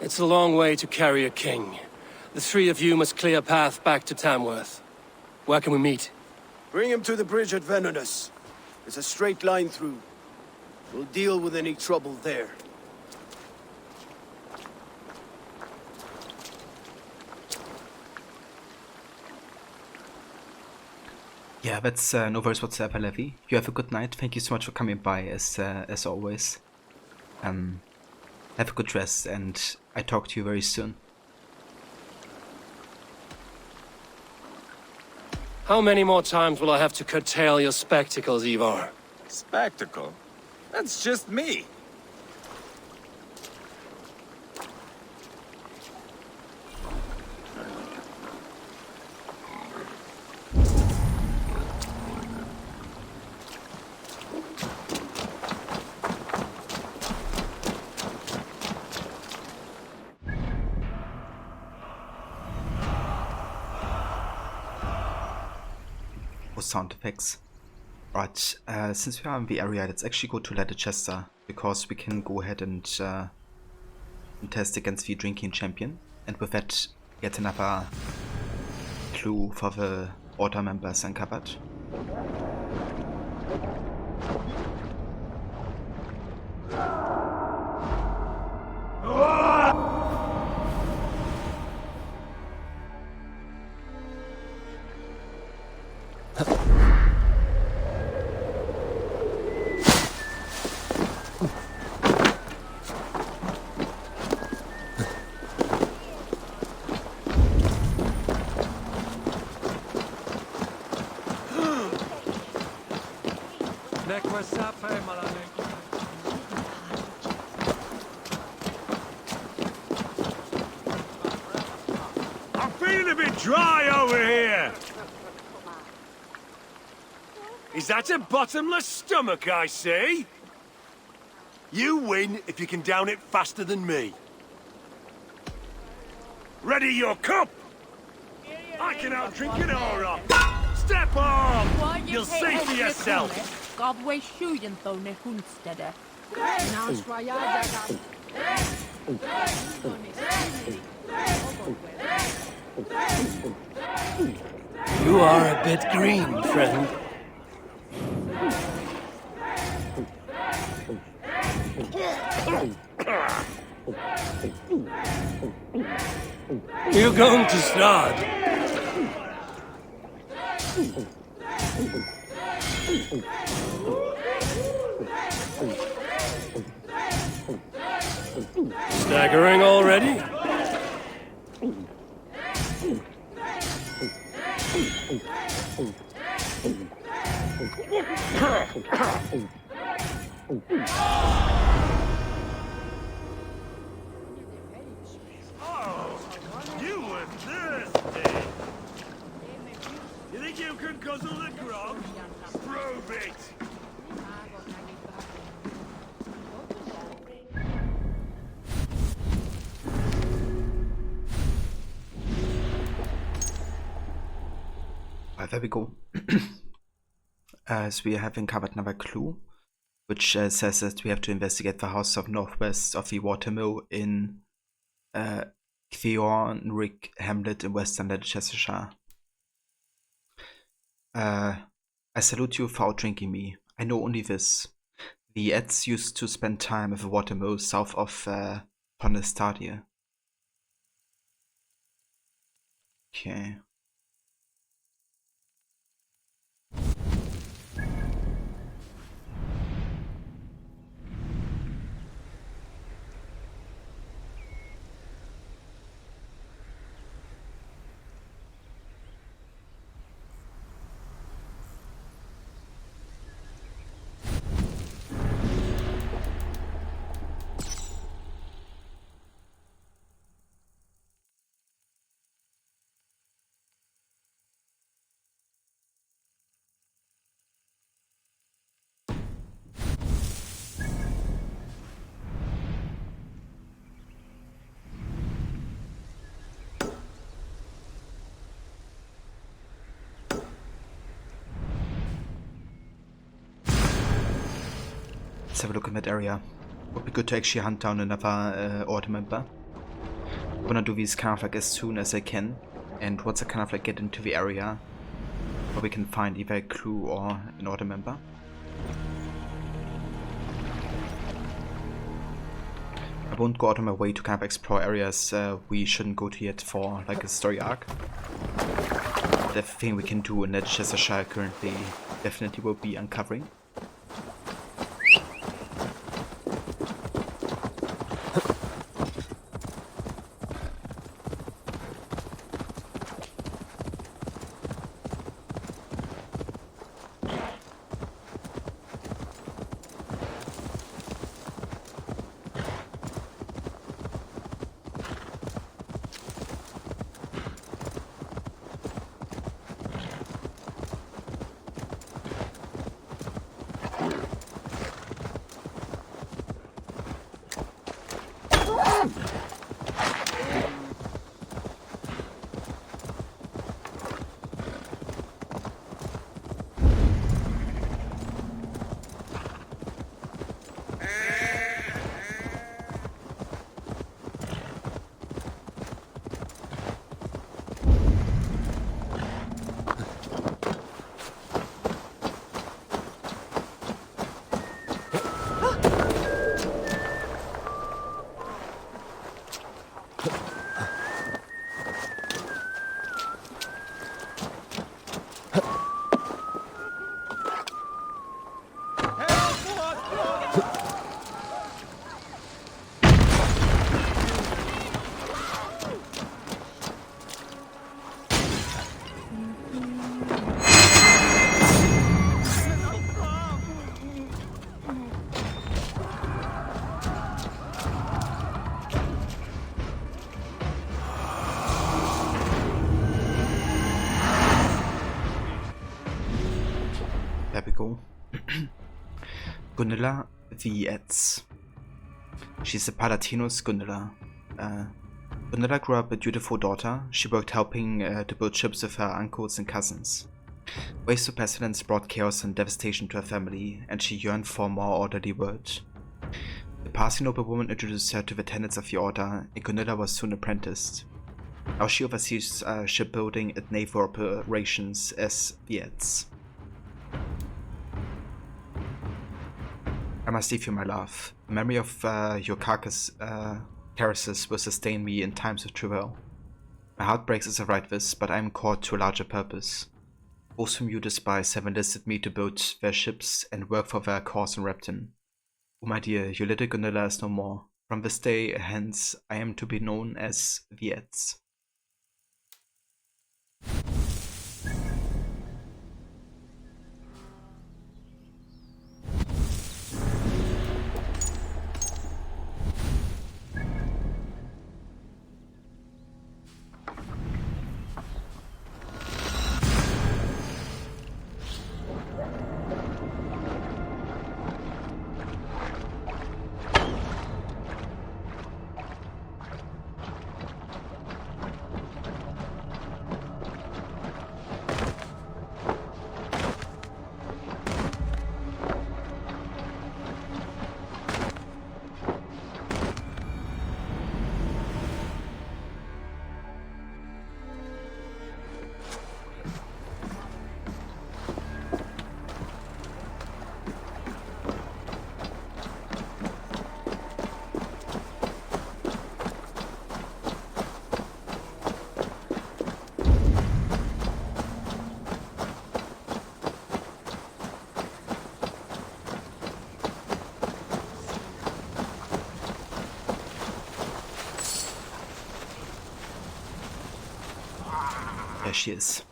It's a long way to carry a king. The three of you must clear a path back to Tamworth. Where can we meet? Bring him to the bridge at Venonus. It's a straight line through. We'll deal with any trouble there. Yeah, that's no worries whatsoever, Levi. You have a good night. Thank you so much for coming by, as always. Have a good rest, and I talk to you very soon. How many more times will I have to curtail your spectacles, Ivar? Spectacle? That's just me. Sound effects. Right, since we are in the area, let's actually go to Leicester, because we can go ahead and test against the drinking champion, and with that get another clue for the order members uncovered. I'm feeling a bit dry over here. Is that a bottomless stomach I see? You win if you can down it faster than me. Ready your cup! I can outdrink an aura! Step on! You'll see for yourself! You are a bit green, friend. You're going to start. Staggering already? Oh, you were thirsty. You think you could guzzle the grog? Prove it. There we go. So we have uncovered another clue, which says that we have to investigate the house of northwest of the Watermill in Thornwick Hamlet in western Leicestershire. I salute you for outdrinking me. I know only this. The Eds used to spend time at the Watermill south of Ponestadia. Okay. let's have a look in that area. Would be good to actually hunt down another order member. I wanna do these kind of like as soon as I can, and once I kind of like get into the area where we can find either a clue or an order member. I won't go out of my way to kind of explore areas we shouldn't go to yet for like a story arc. But everything we can do in that Cheshire currently definitely will be uncovering. There we go. Gunilla the Etz. She's a Palatinus Gunilla. Gunilla grew up a dutiful daughter. She worked helping to build ships with her uncles and cousins. Waves of pestilence brought chaos and devastation to her family, and she yearned for a more orderly world. The passing noblewoman introduced her to the tenets of the order, and Gunilla was soon apprenticed. Now she oversees shipbuilding and naval operations as the Etz. I must leave you, my love. The memory of your caresses will sustain me in times of travail. My heart breaks as I write this, but I am called to a larger purpose. Those whom you despise have enlisted me to build their ships and work for their cause in Repton. Oh my dear, your little Gunilla is no more. From this day hence, I am to be known as the Etz. There she is.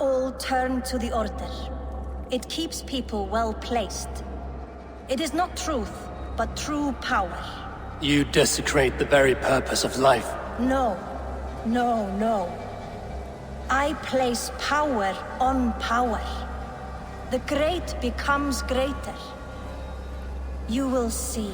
all turn to the Order. It keeps people well placed. It is not truth, but true power. You desecrate the very purpose of life. No. I place power on power. The great becomes greater. You will see.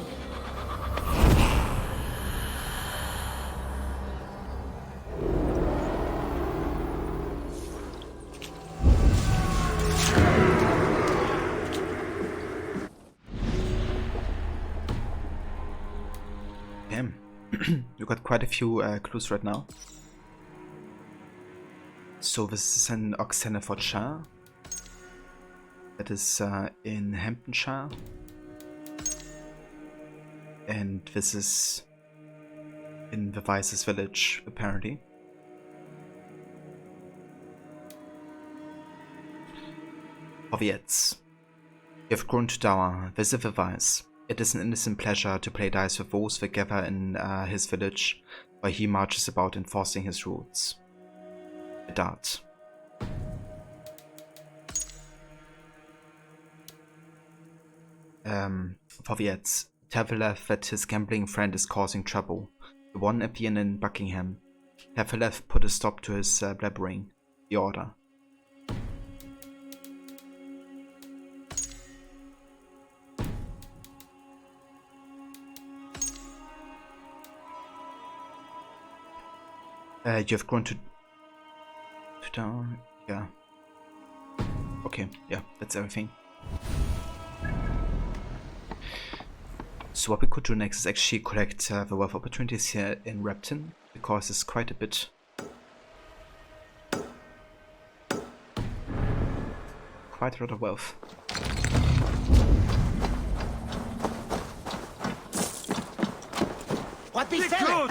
Damn. You got quite a few clues right now. So this is in Oxenfordshire. That is in Hamptonshire. And this is in the Vice's village, apparently. Oviets. You have grown to dower. Visit the Vice. It is an innocent pleasure to play dice with those that gather in his village, where he marches about enforcing his rules. A dart. Fovietz. Tell Valeth that his gambling friend is causing trouble. The one at the inn in Buckingham. Have Valeth put a stop to his blabbering. The order. You have grown to down. Yeah. Okay, yeah, that's everything. So what we could do next is actually collect the wealth opportunities here in Repton, because it's quite a bit. Quite a lot of wealth. What be selling?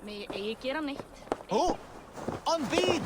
Men jeg gera neitt. Oh! On bead!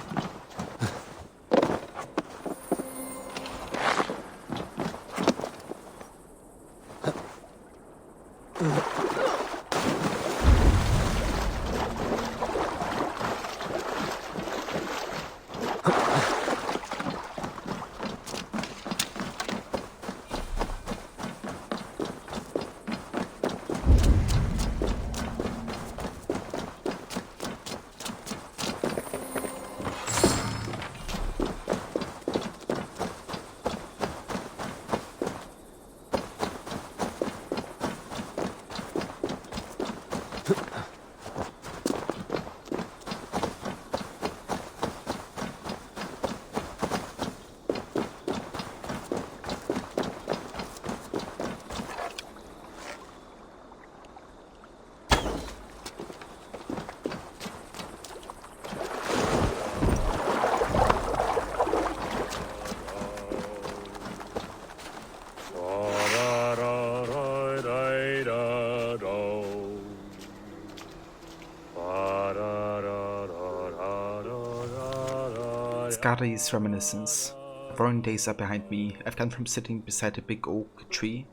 Skadi's reminiscence. The roaring days are behind me. I've gone from sitting beside a big oak tree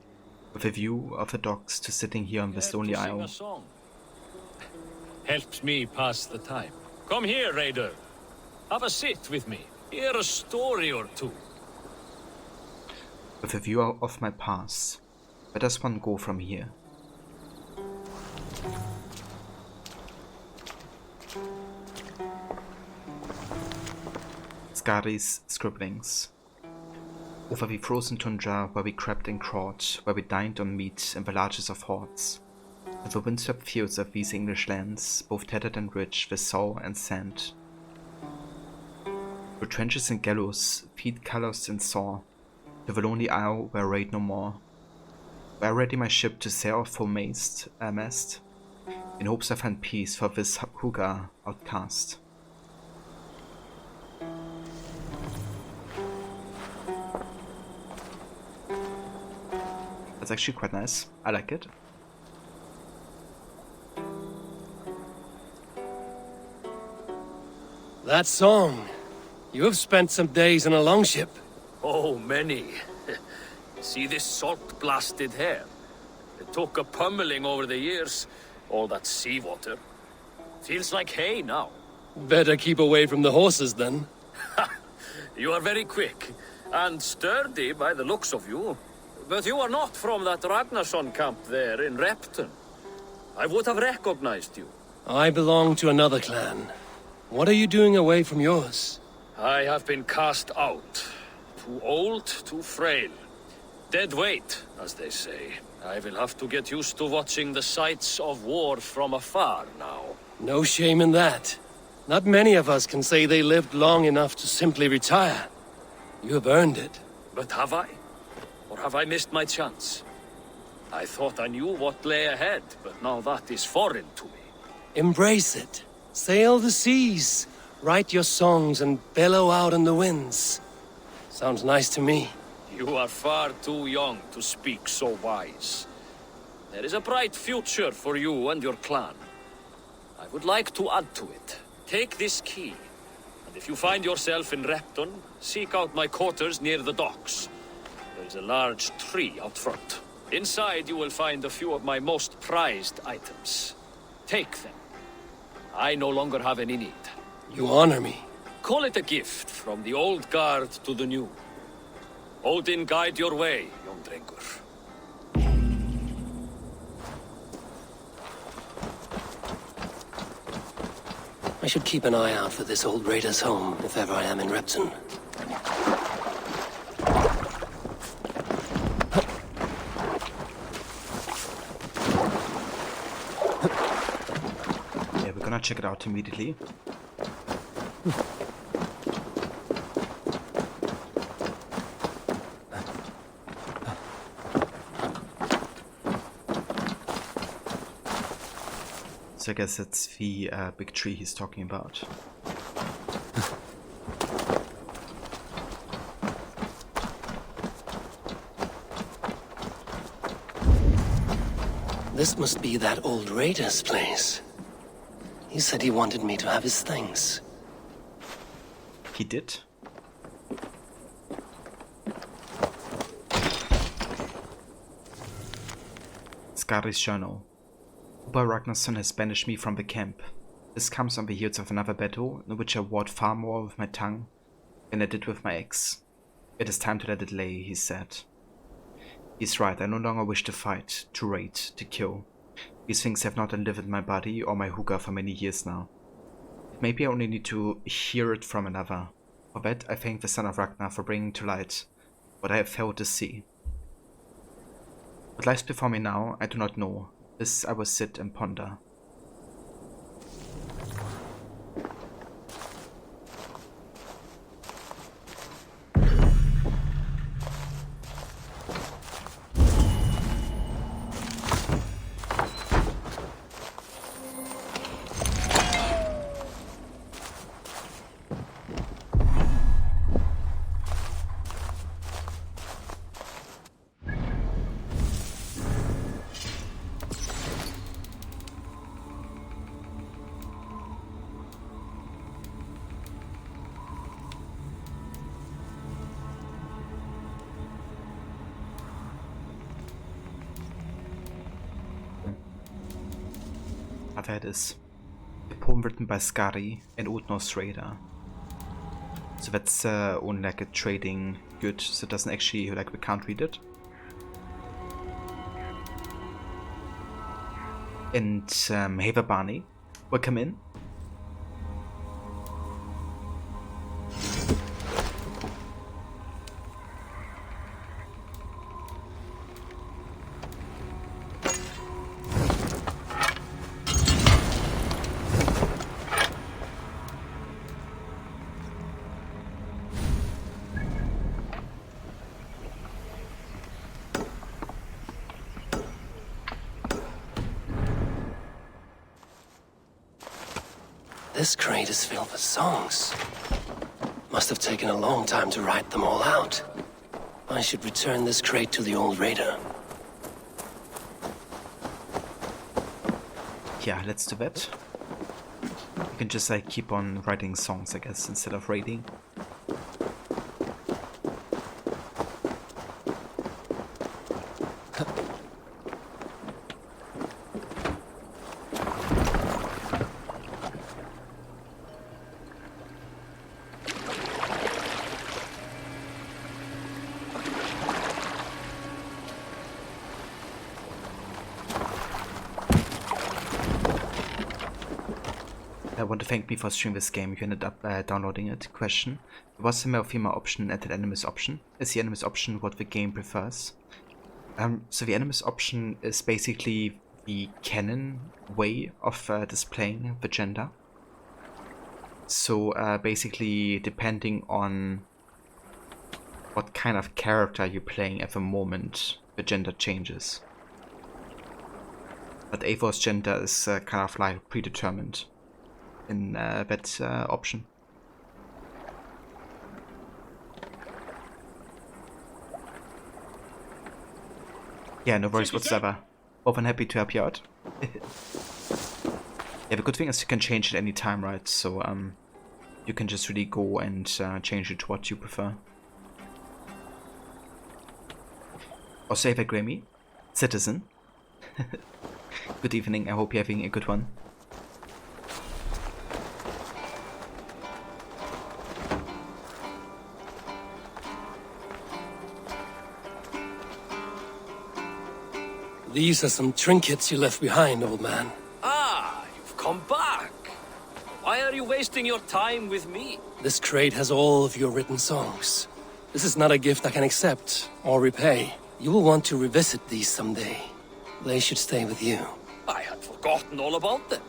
with a view of the docks to sitting here on this lonely isle. Helps me pass the time. Come here, raider. Have a sit with me. Hear a story or two. With a view of my past. Where does one go from here? Skadi's scribblings. Over the frozen tundra where we crept and crawled, where we dined on meat in the largest of hordes. And the windswept fields of these English lands, both tattered and rich with soil and sand. Through trenches and gallows, feet calloused and sore, to the lonely isle where I rade no more. Where I ready my ship to sail full mast, in hopes I find peace for this Huga outcast. That's actually quite nice. I like it. That song. You have spent some days on a longship. Oh, many. See this salt-blasted hair? It took a pummeling over the years. All that seawater. Feels like hay now. Better keep away from the horses, then. You are very quick, and sturdy by the looks of you. But you are not from that Ragnarsson camp there in Repton. I would have recognized you. I belong to another clan. What are you doing away from yours? I have been cast out. Too old, too frail. Dead weight, as they say. I will have to get used to watching the sights of war from afar now. No shame in that. Not many of us can say they lived long enough to simply retire. You have earned it. But have I? Or have I missed my chance? I thought I knew what lay ahead, but now that is foreign to me. Embrace it. Sail the seas. Write your songs and bellow out in the winds. Sounds nice to me. You are far too young to speak so wise. There is a bright future for you and your clan. I would like to add to it. Take this key, and if you find yourself in Repton, seek out my quarters near the docks. There is a large tree out front. Inside you will find a few of my most prized items. Take them. I no longer have any need. You honor me. Call it a gift from the old guard to the new. Odin guide your way, young Drengur. I should keep an eye out for this old raider's home if ever I am in Repton. Yeah, we're gonna check it out immediately. So I guess that's the big tree he's talking about. This must be that old raider's place. He said he wanted me to have his things. He did? Skari's journal. Uber Ragnarsson has banished me from the camp. This comes on the heels of another battle, in which I wrought far more with my tongue than I did with my axe. It is time to let it lay, he said. He's right, I no longer wish to fight, to raid, to kill. These things have not enlivened my body or my hooker for many years now. Maybe I only need to hear it from another. For that, I thank the son of Ragnar for bringing to light what I have failed to see. What lies before me now, I do not know. This I will sit and ponder. There it is. A poem written by Skari, an Old Norse trader. So that's only like a trading good, so it doesn't actually, like, we can't read it. And hey Barney, welcome in. This crate is filled with songs. Must have taken a long time to write them all out. I should return this crate to the old raider. Yeah, let's do that. You can just like keep on writing songs, I guess, instead of raiding. want to thank me for streaming this game. You ended up downloading it. Question: was the male female option and the enemies option? Is the enemies option what the game prefers? So the enemies option is basically the canon way of displaying the gender. So basically, depending on what kind of character you're playing at the moment, the gender changes. But Eivor's gender is kind of like predetermined in that option. Yeah, no worries whatsoever. Often happy to help you out. Yeah, the good thing is you can change it any time, right? So you can just really go and change it to what you prefer. Also, Ava Grammy, citizen. Good evening, I hope you're having a good one. These are some trinkets you left behind, old man. Ah, you've come back. Why are you wasting your time with me? This crate has all of your written songs. This is not a gift I can accept or repay. You will want to revisit these someday. They should stay with you. I had forgotten all about them.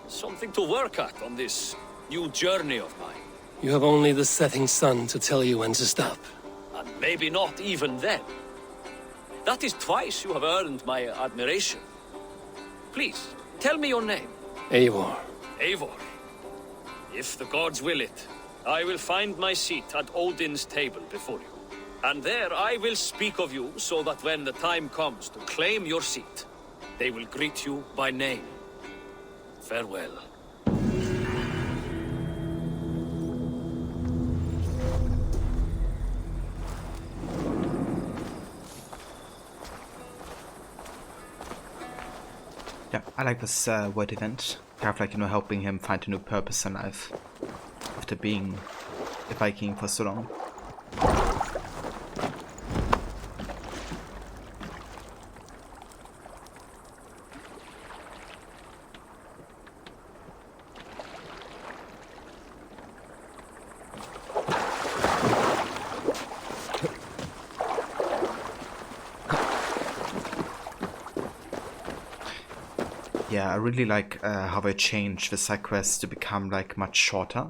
Something to work at on this new journey of mine. You have only the setting sun to tell you when to stop. And maybe not even then. That is twice you have earned my admiration. Please, tell me your name. Eivor. Eivor. If the gods will it, I will find my seat at Odin's table before you. And there I will speak of you so that when the time comes to claim your seat, they will greet you by name. Farewell. Yeah, I like this word event. Kind of like, you know, helping him find a new purpose in life after being a Viking for so long. Yeah, I really like how they changed the side quests to become like much shorter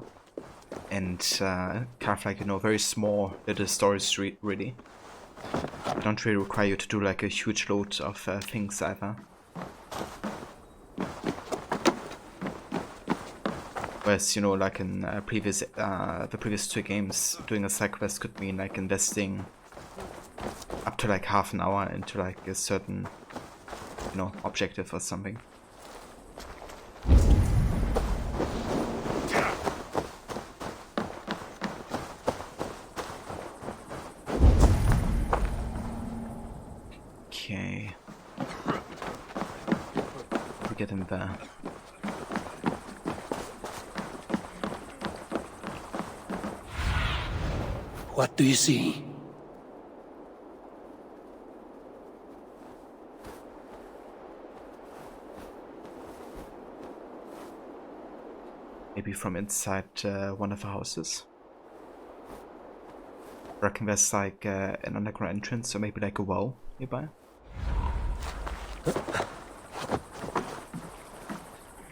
and kind of like, you know, very small little stories really. They don't really require you to do like a huge load of things either. Whereas, you know, like in the previous two games, doing a side quest could mean like investing up to like half an hour into like a certain, you know, objective or something. Okay. We get him there. What do you see? Maybe from inside one of the houses. I reckon there's like an underground entrance, or maybe like a well nearby.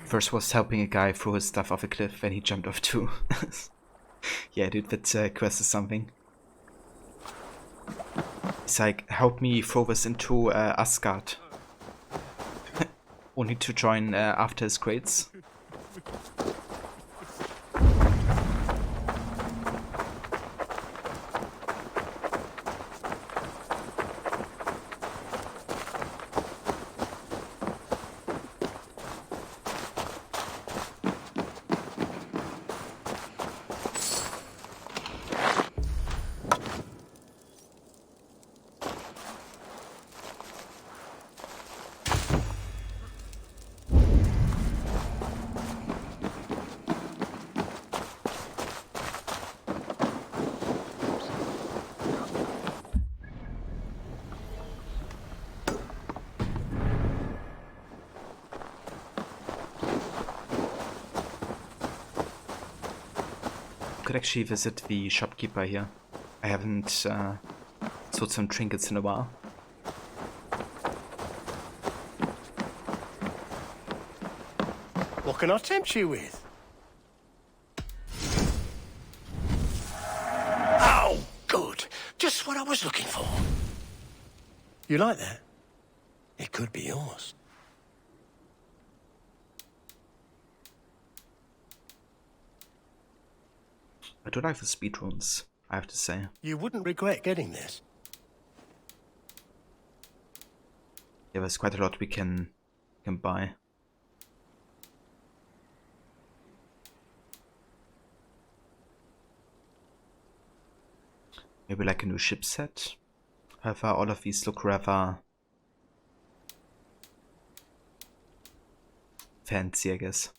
First was helping a guy throw his stuff off a cliff, and he jumped off too. Yeah, dude, that quest is something. It's like, help me throw this into Asgard. Only to join after his crates. could actually visit the shopkeeper here. I haven't sold some trinkets in a while. What can I tempt you with? Oh, good. Just what I was looking for. You like that? It could be yours. I do like the speedruns, I have to say. You wouldn't regret getting this. Yeah, there's quite a lot we can buy. Maybe like a new ship set. However, all of these look rather fancy, I guess.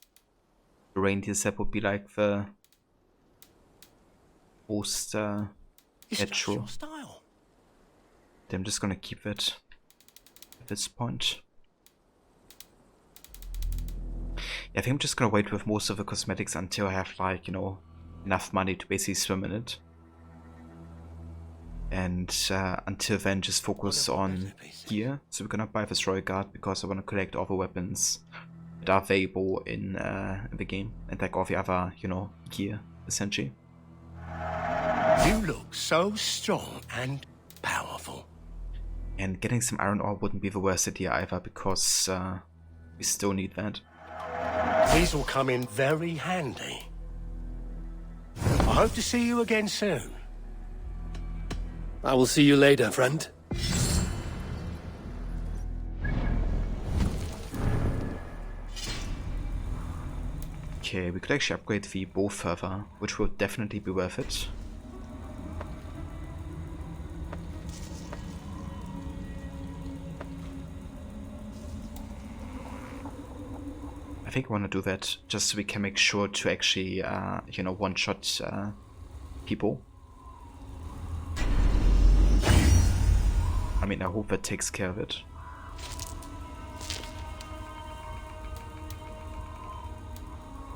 The reindeer set would be like the most natural. Style. I'm just gonna keep it at this point. Yeah, I think I'm just gonna wait with most of the cosmetics until I have, like, you know, enough money to basically swim in it. And until then, just focus on gear. So we're gonna buy this Royal Guard because I want to collect all the weapons that are available in the game, and like all the other, you know, gear essentially. You look so strong and powerful. And getting some iron ore wouldn't be the worst idea either, because we still need that. These will come in very handy. I hope to see you again soon. I will see you later, friend. Okay, we could actually upgrade the bow further, which would definitely be worth it. I think I want to do that just so we can make sure to actually, you know, one-shot people. I mean, I hope that takes care of it.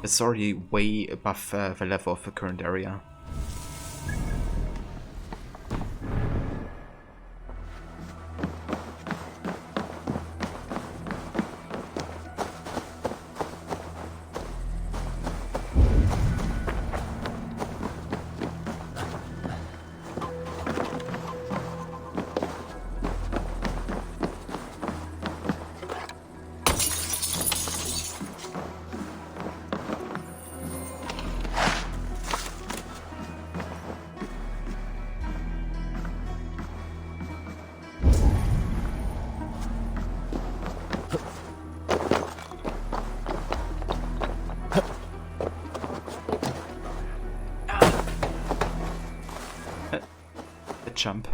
It's already way above the level of the current area. Jump.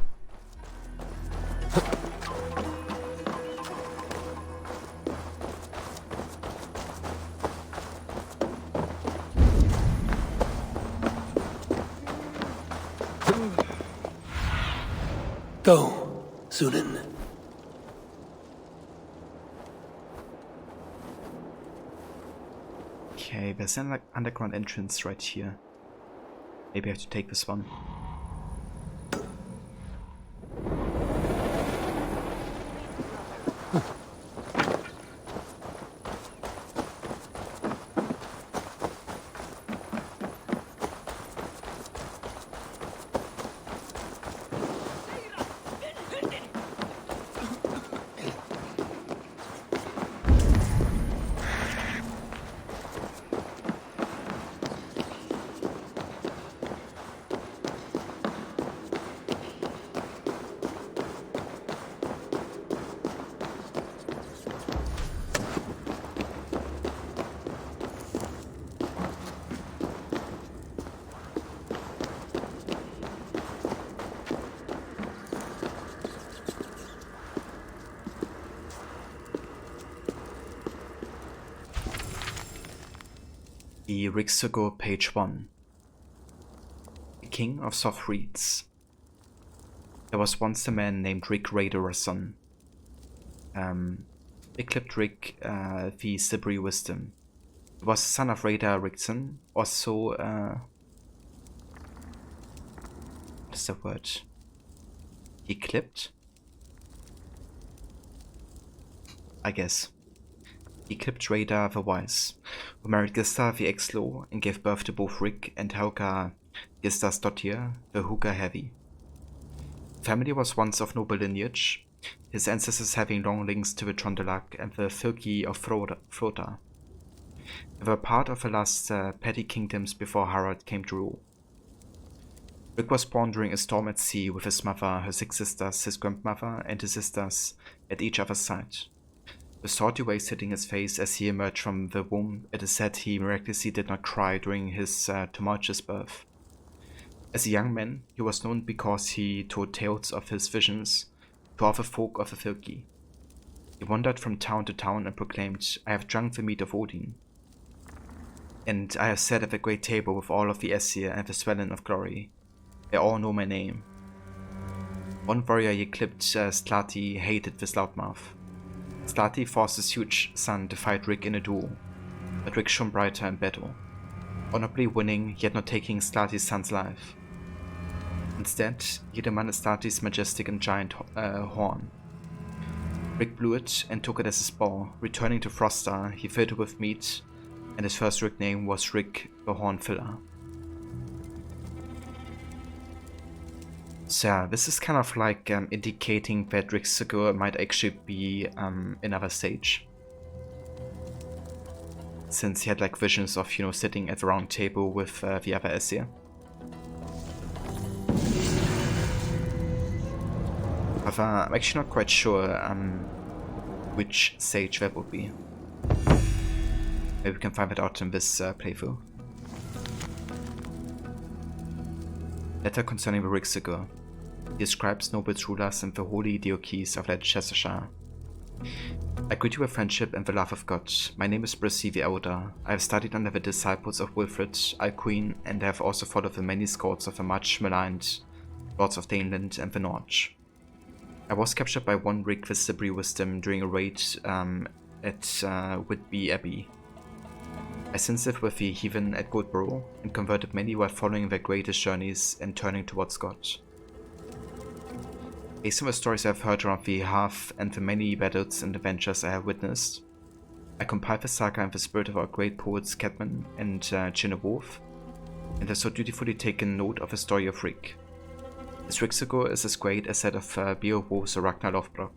Go, Sunan. Okay, there's an underground entrance right here. Maybe I have to take this one. The Rixogo, page 1. The King of Soft Reeds. There was once a man named Rick Raideroson. Eclipsed Rick, the Slippery Wisdom. He was the son of Raider Rickson, also what is the word? He clipped? I guess. He clipped Radar the Wise, who married Gista the Exlo and gave birth to both Rick and Helga Gistasdottir the Hooker Heavy. The family was once of noble lineage, his ancestors having long links to the Trondelag and the Fylki of Frota. They were part of the last petty kingdoms before Harald came to rule. Rick was born during a storm at sea with his mother, her 6 sisters, his grandmother, and his sisters at each other's side. With salty waves hitting his face as he emerged from the womb, it is said he miraculously did not cry during his tumultuous birth. As a young man, he was known because he told tales of his visions to all the folk of the Fylki. He wandered from town to town and proclaimed, "I have drunk the mead of Odin, and I have sat at the great table with all of the Aesir and the Svelin of glory. They all know my name." One warrior he clipped, Slati, hated this loudmouth. Slati forced his huge son to fight Rick in a duel, but Rick shone brighter in battle, honorably winning yet not taking Slati's son's life. Instead, he demanded Slati's majestic and giant horn. Rick blew it and took it as his ball. Returning to Frosta, he filled it with meat, and his first Rick name was Rick the Horn Filler. So yeah, this is kind of like indicating that Rick Sigur might actually be another sage. Since he had like visions of, sitting at the round table with the other Aesir. However, I'm actually not quite sure which sage that would be. Maybe we can find that out in this playthrough. Letter concerning the Rick Sigur. He describes nobles, rulers, and the holy deities of Cheshire. I greet you with friendship and the love of God. My name is Brissy the Elder. I have studied under the disciples of Wilfred, Alcuin, and I have also followed the many scouts of the much maligned lords of Daneland and the Norge. I was captured by one Rick with Sibri Wisdom during a raid at Whitby Abbey. I since lived with the heathen at Goldborough and converted many while following their greatest journeys and turning towards God. Based on the stories I have heard around the hearth and the many battles and adventures I have witnessed, I compiled the saga in the spirit of our great poets Cadman and Cynewulf, and have so dutifully taken note of the story of Rick. This Rick Sigur is as great as that of Beowulf or Ragnar Lothbrok.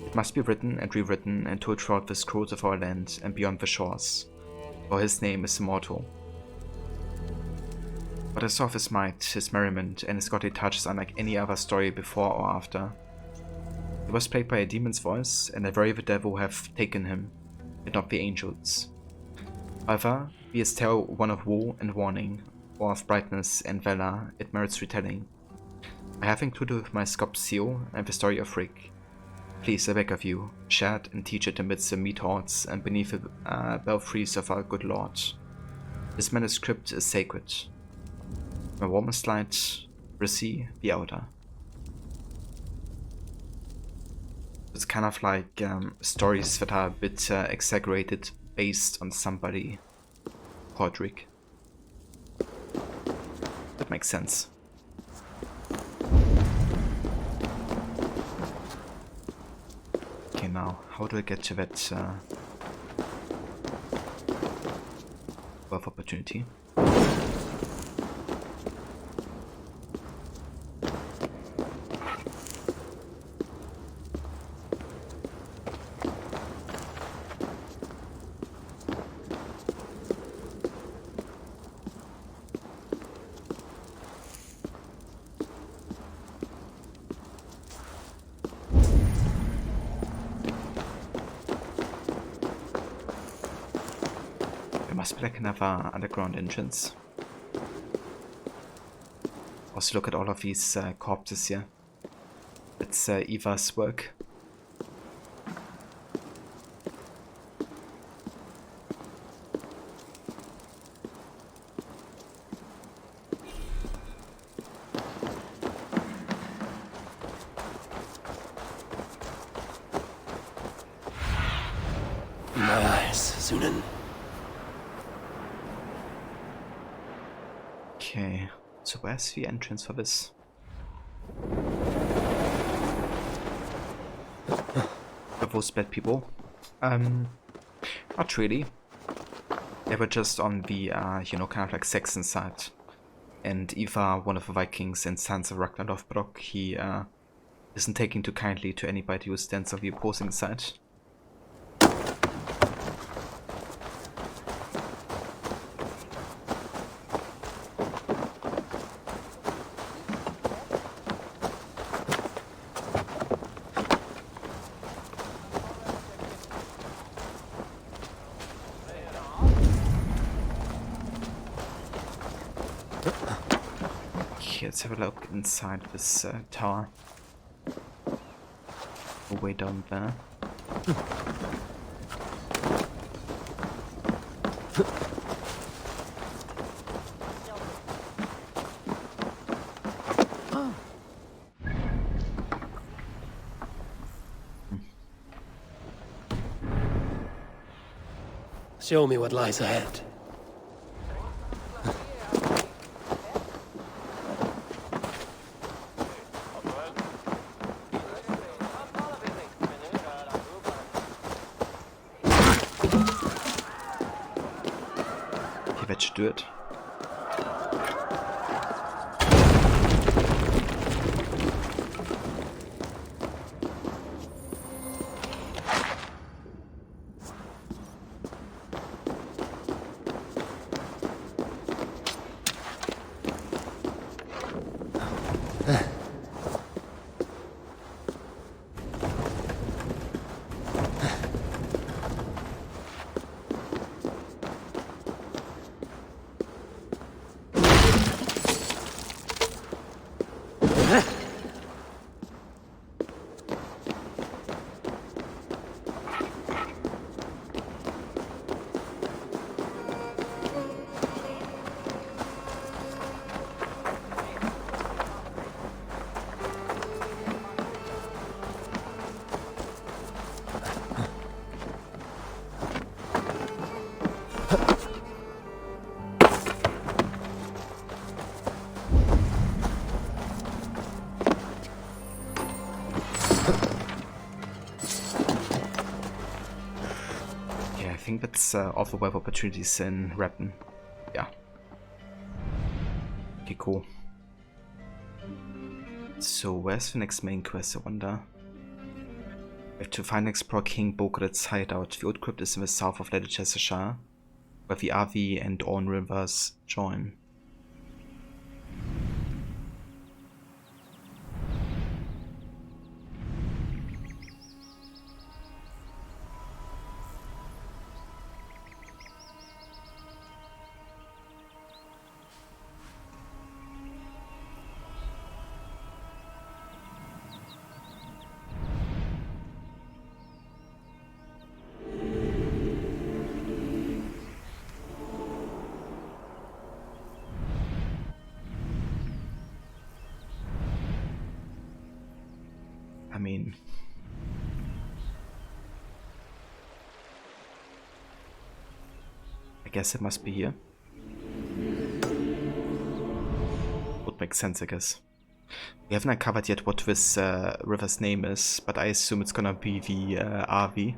It must be written and rewritten and told throughout the scrolls of our land and beyond the shores, for his name is immortal. What I saw of his might, his merriment, and his godly touch is unlike any other story before or after. He was played by a demon's voice, and the very the devil have taken him, but not the angels. However, be his tale one of woe and warning, or of brightness and valor, it merits retelling. I have included with my scope seal and the story of Rick. Please, I beg of you, share it and teach it amidst the meat hordes and beneath the belfries of our good Lord. This manuscript is sacred. My warmest light, Brissy the Elder. It's kind of like stories that are a bit exaggerated based on somebody called Rick. That makes sense. Okay, now, how do I get to that wealth opportunity? Must be like another underground entrance. Also look at all of these corpses here. It's Eva's work. Nice, Sunan. Okay, so So where's the entrance for this? Are those bad people? Not really. They were just on the, you know, kind of like Saxon side. And Ivar, one of the Vikings and sons of Ragnar Lothbrok, he isn't taking too kindly to anybody who stands on the opposing side. Let's have a look inside this tower. Way down there. Show me what lies ahead. Do it. I think that's all the web opportunities in Rapton. Yeah. Okay, cool. So where's the next main quest, I wonder? We have to find and explore King Bogred's hideout. The old crypt is in the south of Leicestershire, where the Avi and Orne rivers join. I mean, I guess it must be here. Would make sense, I guess. We haven't uncovered yet what this river's name is, but I assume it's gonna be the Avi.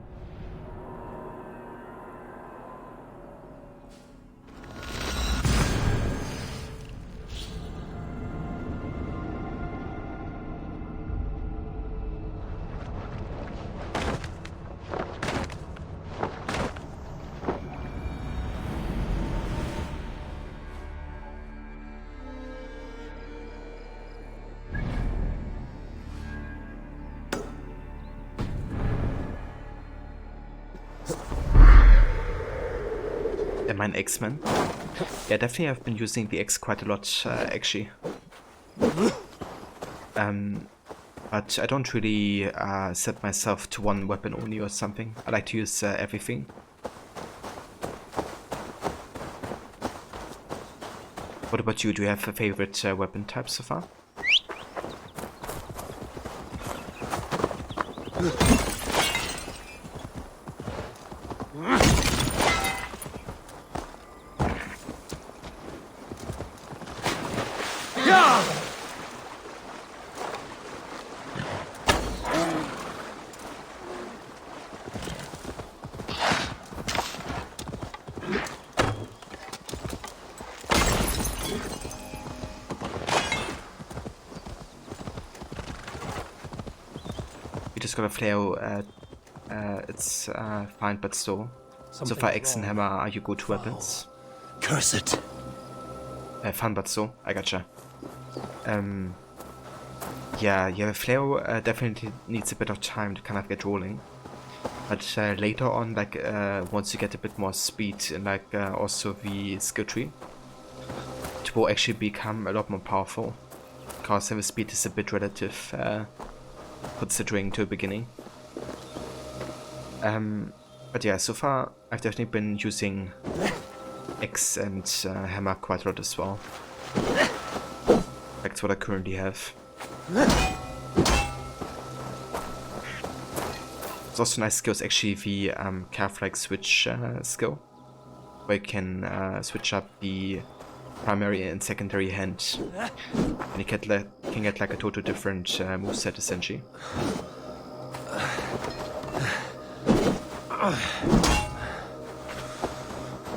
Mein X-Men. Yeah, definitely I've been using the X quite a lot, actually. But I don't really set myself to one weapon only or something. I like to use everything. What about you? Do you have a favorite weapon type so far? just got a flail. It's fine but slow. So far, axe and hammer are your go-to weapons. Curse it. Fun but slow. I gotcha. Yeah, a flail definitely needs a bit of time to kind of get rolling. But later on, like once you get a bit more speed and like also the skill tree, it will actually become a lot more powerful. Because the speed is a bit relative, considering to the beginning. But yeah, so far I've definitely been using axe and hammer quite a lot as well. That's what I currently have. It's also nice skill is actually the calf-like switch skill, where you can switch up the primary and secondary hand, and you can get like a total different moveset essentially.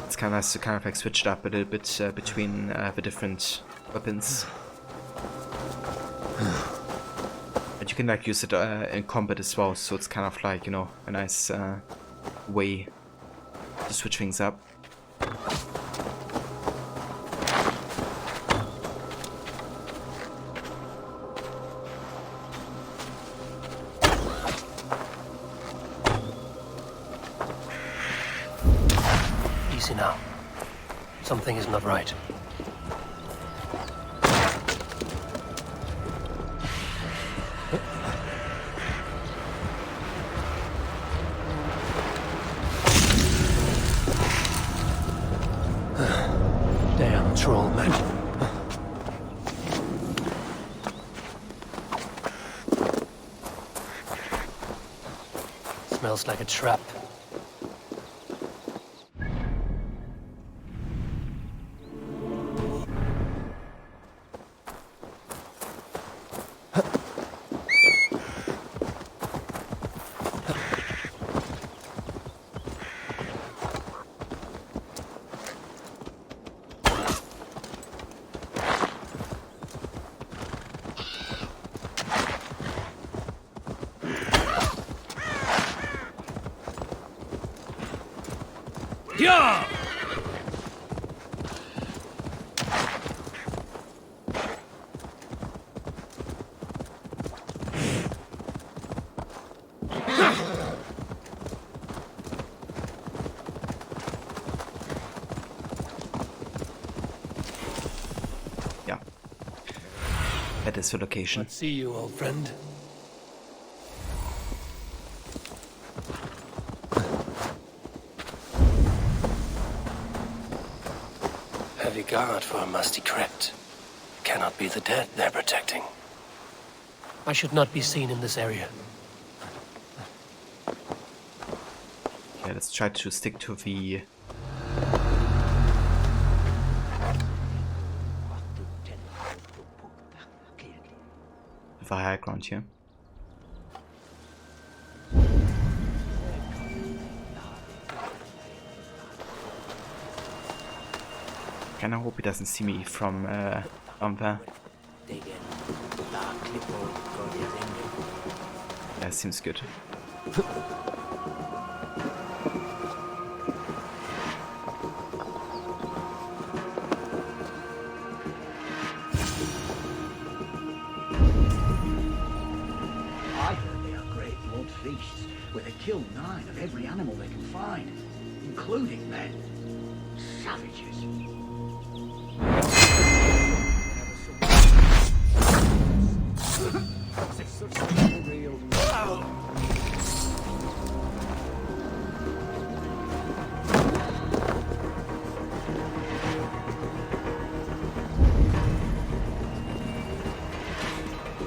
It's kind of nice to kind of like switch it up a little bit between the different weapons. And you can like use it in combat as well, so it's kind of like, you know, a nice way to switch things up. Easy now. Something is not right. Damn troll man. Smells like a trap. Yeah! Yeah. That is the location. Let's see you, old friend. Heavy guard for a musty crypt. Cannot be the dead they're protecting. I should not be seen in this area. Yeah, let's try to stick to the high ground here. Kinda hope he doesn't see me from there. Yeah, seems good. I heard they are great blood feasts, where they kill 9 of every animal they can find, including men. Savages.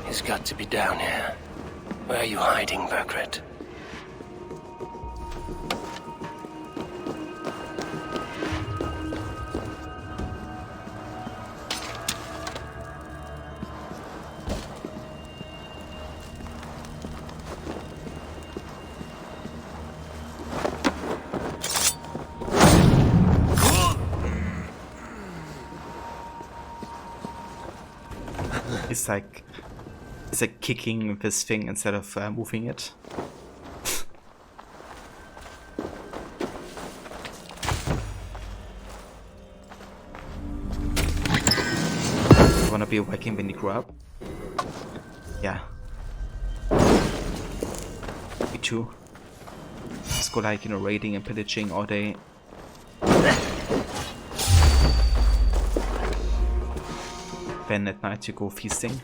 He's got to be down here. Where are you hiding, Burgred? It's like It's like kicking this thing instead of moving it. You wanna be a Viking when you grow up? Yeah. Me too. Just go like, you know, raiding and pillaging all day. Then at night you go feasting.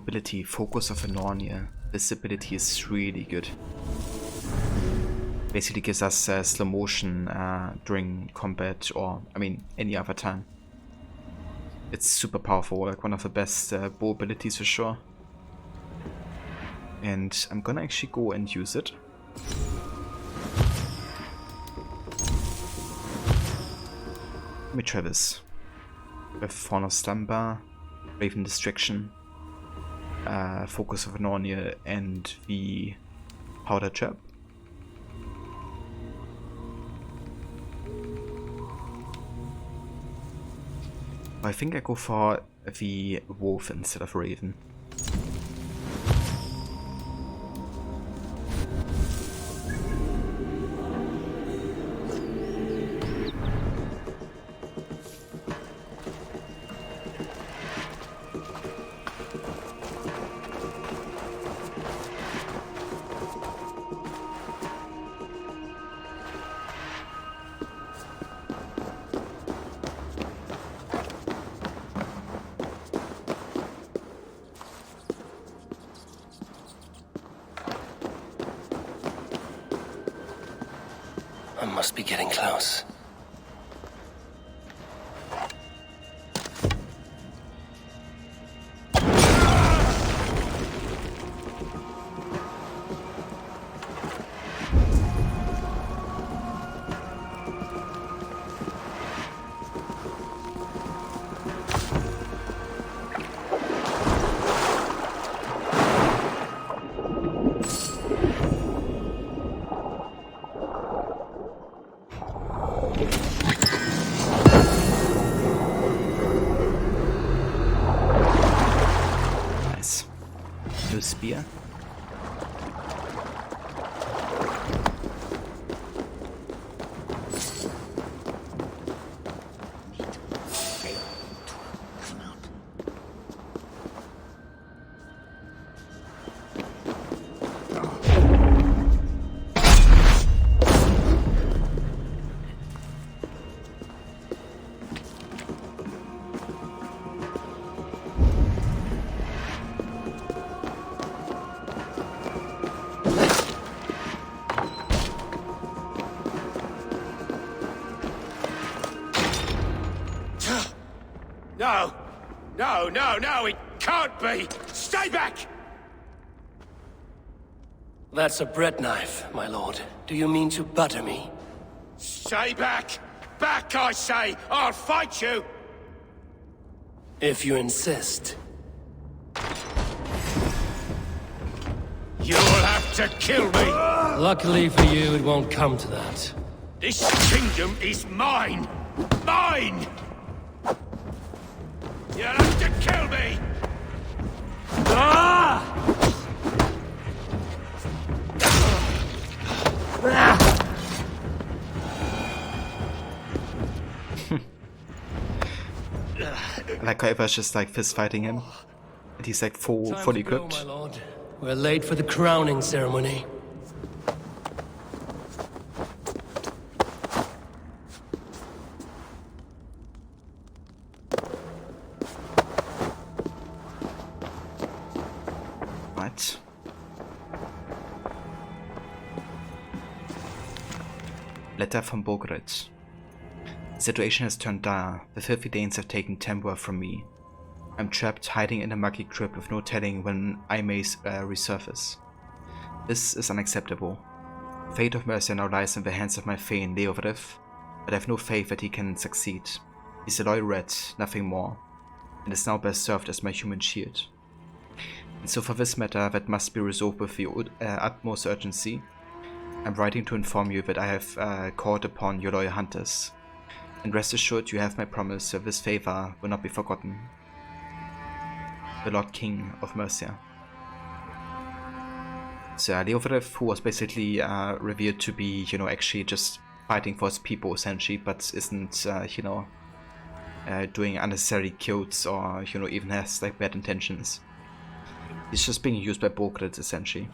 Ability, Focus of Anornia. This ability is really good. Basically gives us slow motion during combat, or I mean any other time. It's super powerful, like one of the best bow abilities for sure. And I'm gonna actually go and use it. Let me try this. With Fawn of Slumber, Raven Distraction, Focus of Anornia, and the Powder Trap. I think I go for the Wolf instead of Raven. I must be getting close. Spear. No! No, no, no, it can't be! Stay back! That's a bread knife, my lord. Do you mean to butter me? Stay back! Back, I say! I'll fight you! If you insist. You'll have to kill me! Luckily for you, it won't come to that. This kingdom is mine! Mine! You'll have to kill me! Ah! Like how I was just like fist fighting him, and he's like fully equipped. My lord. We're late for the crowning ceremony. Right. Letter from Bogred. The situation has turned dire. The filthy Danes have taken Tambor from me. I'm trapped, hiding in a muggy crypt with no telling when I may resurface. This is unacceptable. The fate of Mercia now lies in the hands of my Thane, Leofrith, but I have no faith that he can succeed. He's a loyal rat, nothing more, and is now best served as my human shield. And so for this matter, that must be resolved with the utmost urgency, I'm writing to inform you that I have called upon your loyal hunters. And rest assured you have my promise that this favor will not be forgotten. The Lord King of Mercia. So Leofrith, who was basically revealed to be, actually just fighting for his people essentially, but isn't, doing unnecessary kills or, even has like bad intentions. He's just being used by Borgred essentially.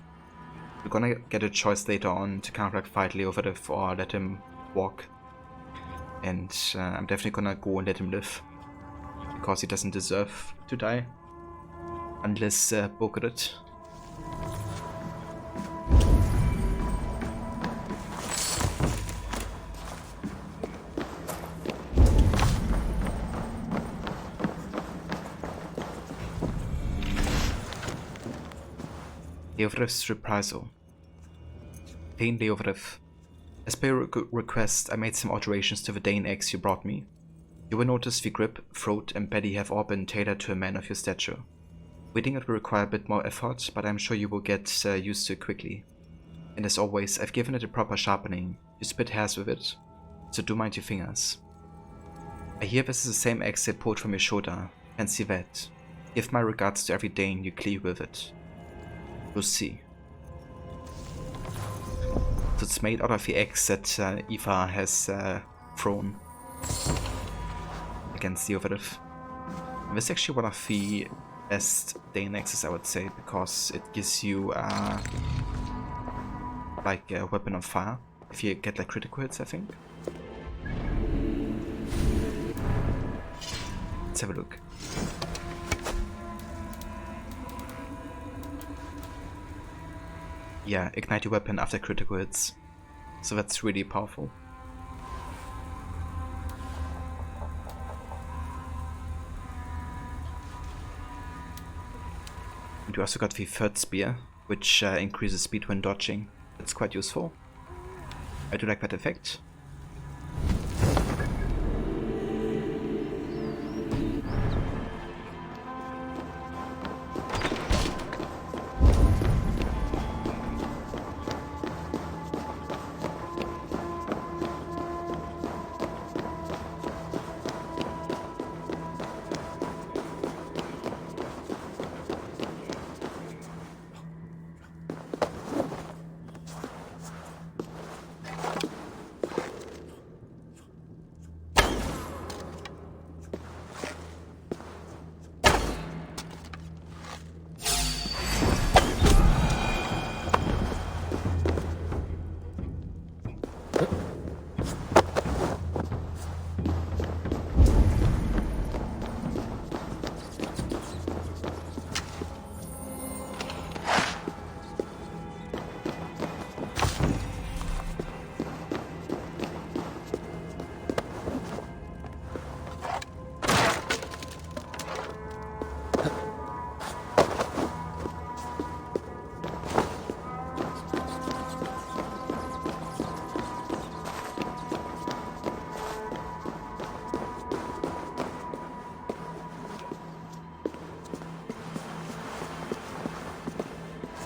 We're gonna get a choice later on to kind of like fight Leofrith or let him walk. And I'm definitely gonna go and let him live. Because he doesn't deserve to die. Unless Borgred. Leofrith's reprisal. Thane Leofrith. As per your request, I made some alterations to the Dane axe you brought me. You will notice the grip, throat, and belly have all been tailored to a man of your stature. Wielding it will require a bit more effort, but I'm sure you will get used to it quickly. And as always, I've given it a proper sharpening. You split hairs with it, so do mind your fingers. I hear this is the same axe I pulled from your shoulder. Fancy that. Give my regards to every Dane you cleave with it. We'll see. So it's made out of the axe that Eva has thrown against Leofrith. This is actually one of the best Dane axes, I would say, because it gives you like a weapon of fire if you get like critical hits, I think. Let's have a look. Yeah, ignite your weapon after critical hits. So that's really powerful. And we also got the third spear, which increases speed when dodging. That's quite useful. I do like that effect.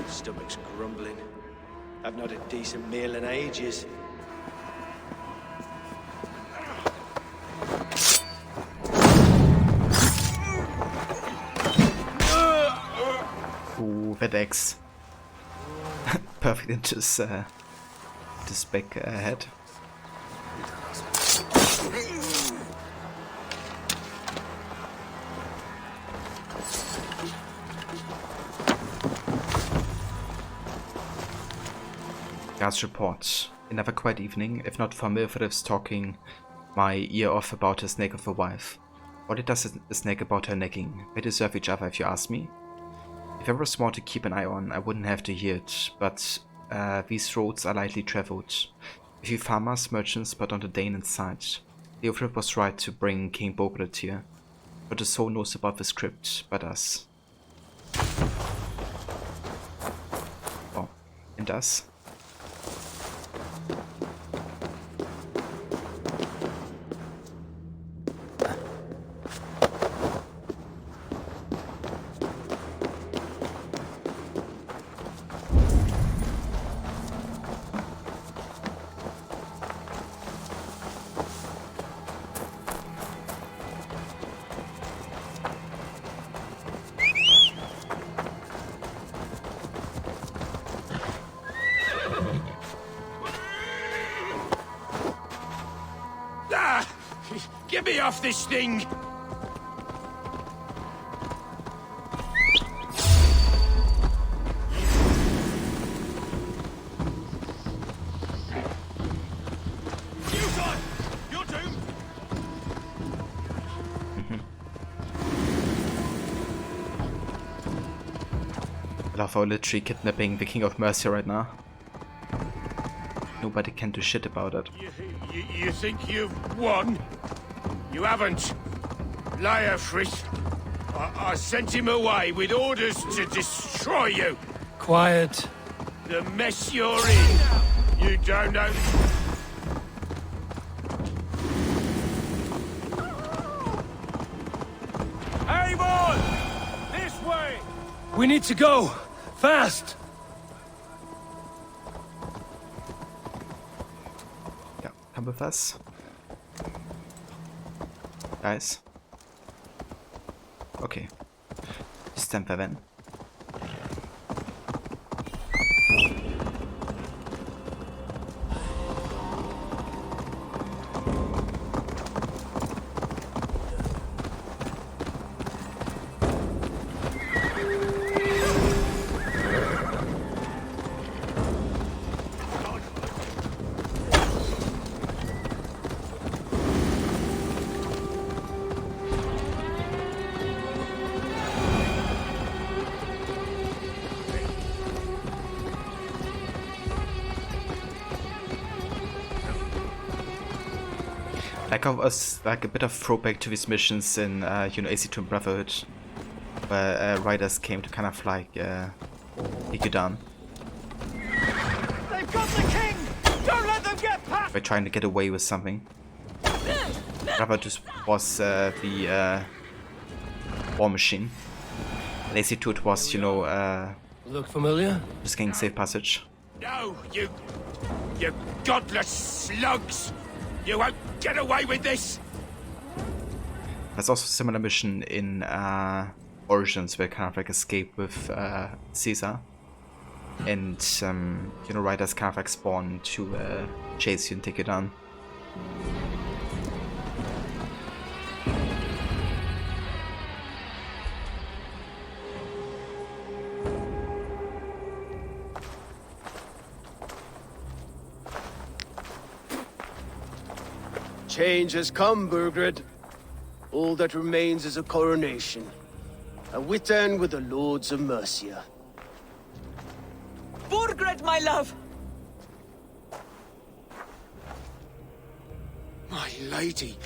Stomach's grumbling. I've not a decent meal in ages. Ooh, that axe. Perfect into his back head. Guards report. Another quiet evening, if not for Milfred's talking my ear off about her snake of a wife. What does a snake about her necking? They deserve each other if you ask me. If I were small to keep an eye on, I wouldn't have to hear it, but these roads are lightly travelled. A few farmers, merchants, but not a Dane in sight. Theophilus was right to bring King Bogred here, but the soul knows about the script but us. Oh, and us. Get me off this thing! You're doomed! I love how literally kidnapping the King of Mercia right now. Nobody can do shit about it. You think you've won? You haven't. Liar, Frith. I sent him away with orders to destroy you. Quiet. The mess you're in. You don't know. Avon! This way! We need to go! Fast! Yeah, come with us. Guys. Okay. Stand then. Like I was like a bit of throwback to these missions in AC2 Brotherhood, where riders came to kind of like take you down. They've got the king! Don't let them get past! By trying to get away with something. Brotherhood was the war machine. And AC2 it was, look familiar? Just getting safe passage. No, you godless slugs! You won't get away with this! There's also a similar mission in Origins where you kind of like escape with Caesar. And, riders kind of like spawn to chase you and take you down. Change has come, Burgred. All that remains is a coronation. A witan with the Lords of Mercia. Burgred, my love! My lady,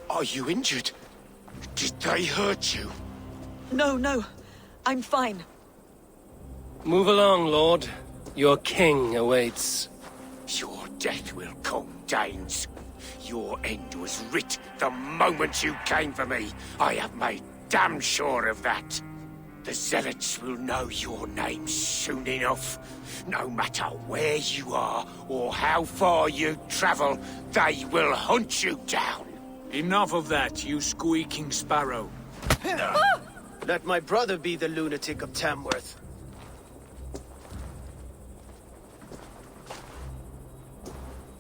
are you injured? Did they hurt you? No, no. I'm fine. Move along, Lord. Your king awaits. Your death will come, Danes. Your end was writ the moment you came for me. I have made damn sure of that. The Zealots will know your name soon enough. No matter where you are or how far you travel, they will hunt you down. Enough of that, you squeaking sparrow. Let my brother be the lunatic of Tamworth.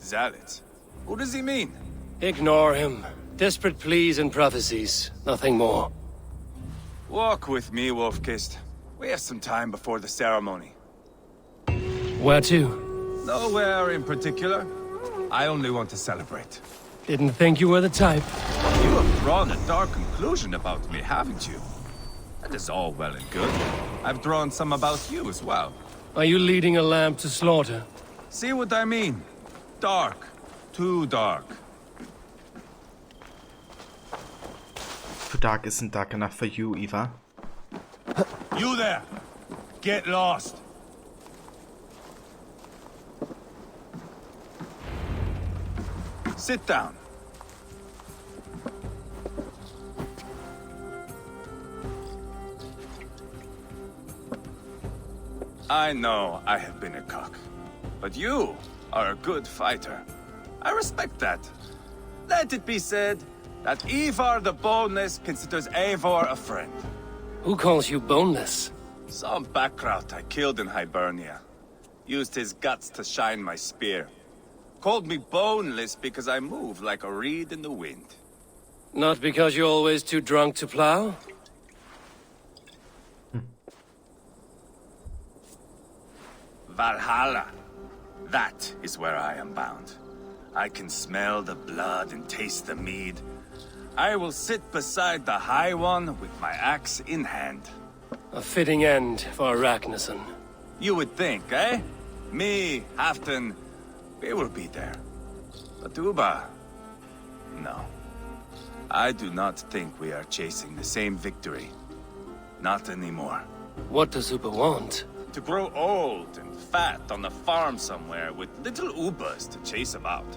Zealots? What does he mean? Ignore him. Desperate pleas and prophecies. Nothing more. Walk with me, Wolfkist. We have some time before the ceremony. Where to? Nowhere in particular. I only want to celebrate. Didn't think you were the type. You have drawn a dark conclusion about me, haven't you? That is all well and good. I've drawn some about you as well. Are you leading a lamb to slaughter? See what I mean? Dark. Too dark. dark isn't dark enough for you, Eva. You there! Get lost! Sit down. I know I have been a cock, but you are a good fighter. I respect that. Let it be said that Ivar the Boneless considers Eivor a friend. Who calls you boneless? Some backrout I killed in Hibernia. Used his guts to shine my spear. Called me boneless because I move like a reed in the wind. Not because you're always too drunk to plow? Valhalla. That is where I am bound. I can smell the blood and taste the mead. I will sit beside the High One with my axe in hand. A fitting end for Arachnason. You would think, eh? Me, Halfdan, we will be there. But Uba... no. I do not think we are chasing the same victory. Not anymore. What does Uba want? To grow old and fat on a farm somewhere with little Ubas to chase about.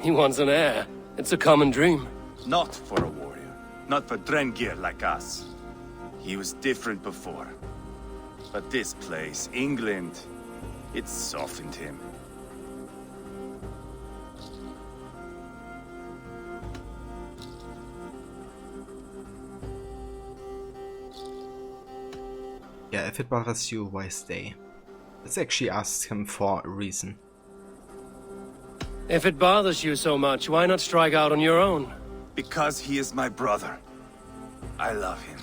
He wants an heir. It's a common dream. Not for a warrior. Not for Drengir like us. He was different before. But this place, England, it softened him. Yeah, if it bothers you, why stay? Let's actually ask him for a reason. If it bothers you so much, why not strike out on your own? Because he is my brother. I love him.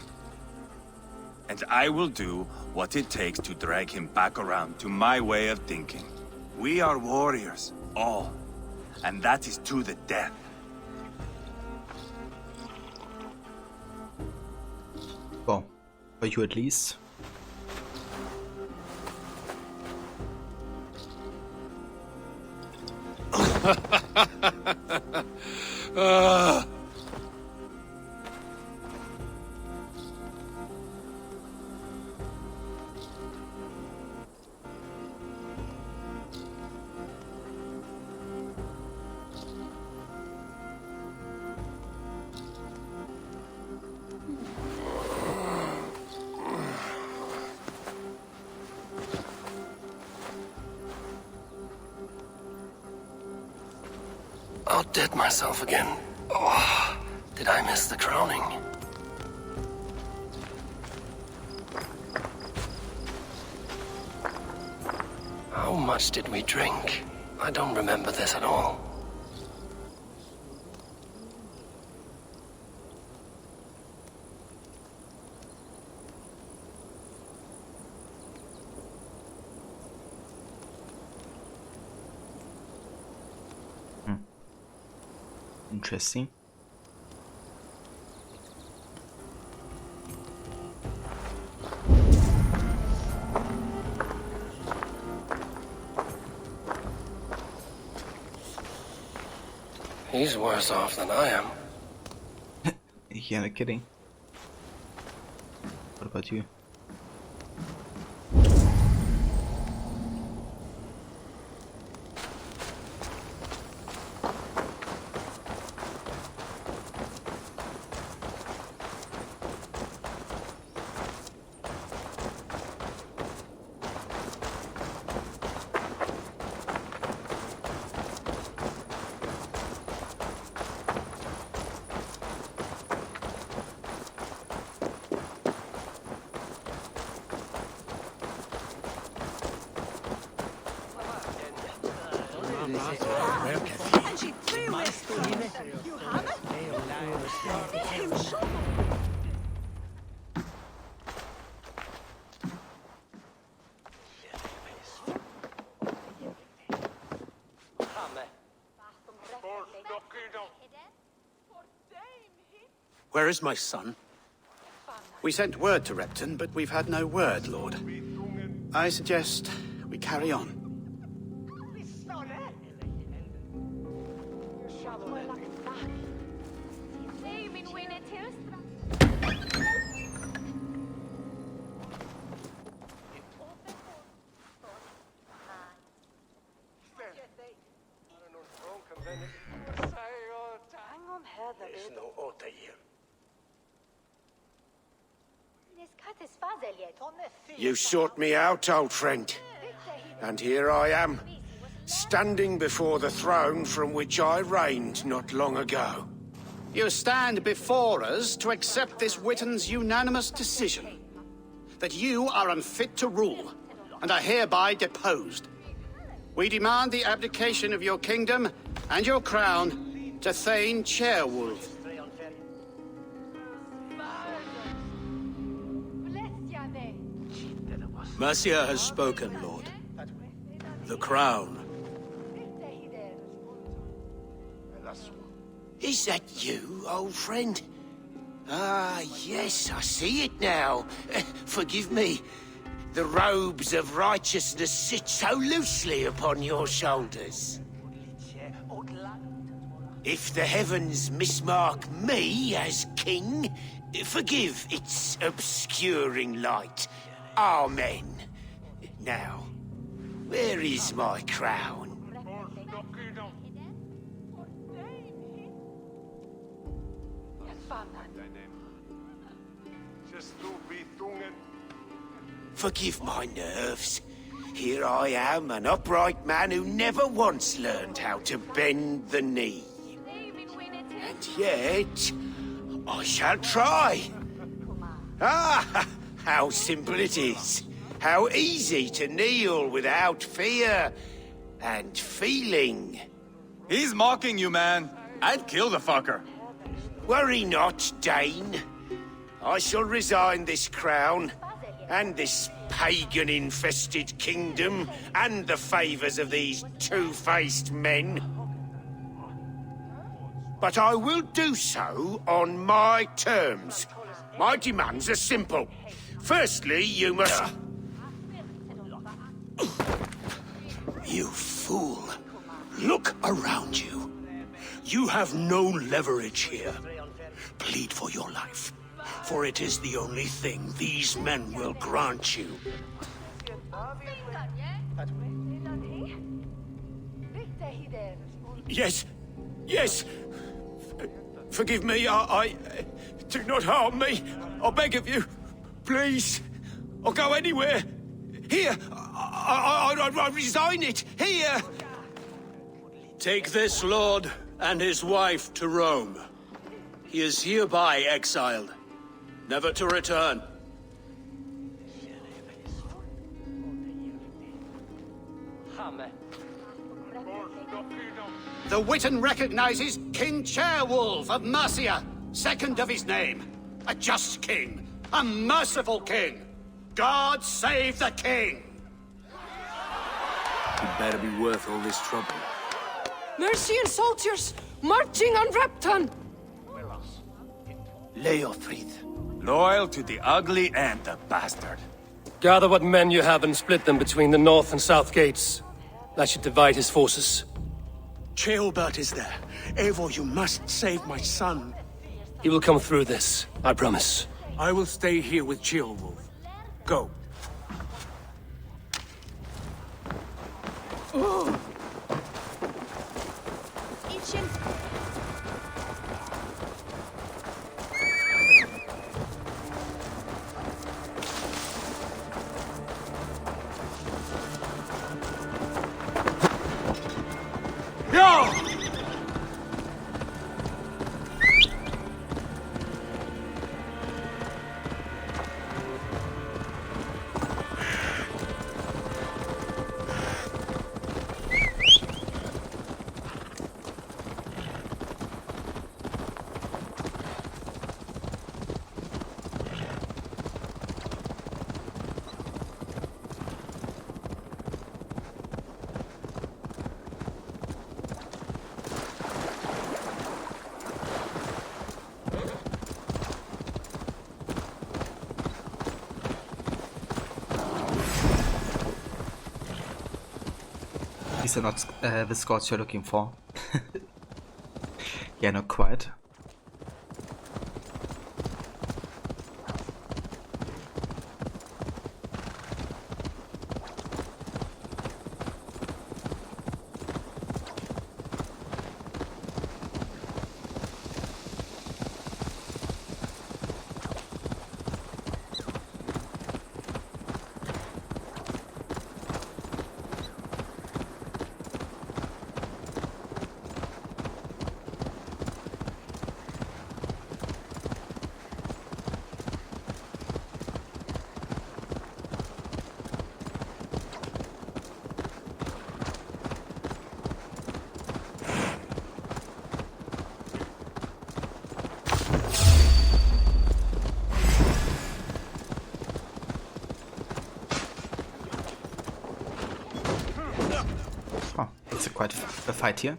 And I will do what it takes to drag him back around to my way of thinking. We are warriors, all. And that is to the death. Well, for you at least. Outdid myself again. Oh, did I miss the crowning? How much did we drink? I don't remember this at all. Interesting. He's worse off than I am. Yeah, no kidding. What about you? Where is my son? We sent word to Repton, but we've had no word, Lord. I suggest we carry on. You sought me out, old friend. And here I am, standing before the throne from which I reigned not long ago. You stand before us to accept this Witten's unanimous decision. That you are unfit to rule, and are hereby deposed. We demand the abdication of your kingdom and your crown to Thane Chairwolf. Mercia has spoken, Lord. The crown. Is that you, old friend? Ah, yes, I see it now. Forgive me. The robes of righteousness sit so loosely upon your shoulders. If the heavens mismark me as king, forgive its obscuring light. Amen. Now, where is my crown? Forgive my nerves. Here I am, an upright man who never once learned how to bend the knee. And yet, I shall try. Ah, how simple it is. How easy to kneel without fear and feeling. He's mocking you, man. I'd kill the fucker. Worry not, Dane. I shall resign this crown, and this pagan-infested kingdom, and the favors of these two-faced men. But I will do so on my terms. My demands are simple. Firstly, you must... You fool. Look around you. You have no leverage here. Plead for your life, for it is the only thing these men will grant you. Yes, yes. Forgive me, I... Do not harm me. I beg of you. Please. I'll go anywhere. Here. I resign it. Here. Take this lord and his wife to Rome. He is hereby exiled, never to return. The Witten recognizes King Chairwolf of Mercia, second of his name. A just king, a merciful king. God save the king! It better be worth all this trouble. Mercian soldiers marching on Repton! Leofrid. Loyal to the ugly and the bastard. Gather what men you have and split them between the north and south gates. That should divide his forces. Ceolbert is there. Eivor, you must save my son. He will come through this, I promise. I will stay here with Ceolwulf. Go. Oh. These are not the scouts you're looking for. Yeah, not quite. It's quite a fight here.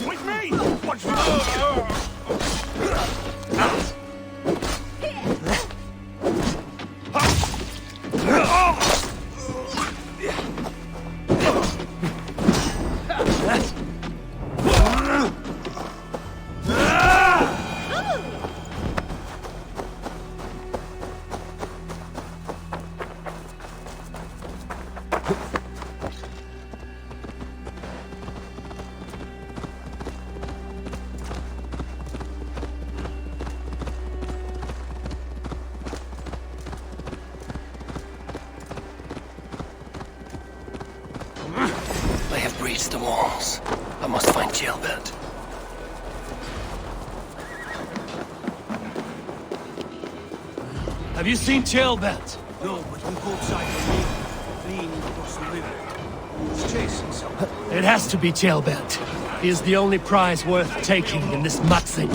With me! What's I have breached the walls. I must find Gilbert. Have you seen Gilbert? No, but we go outside the river, fleeing across the river. He's chasing someone. It has to be Gilbert. He is the only prize worth taking in this mutzing.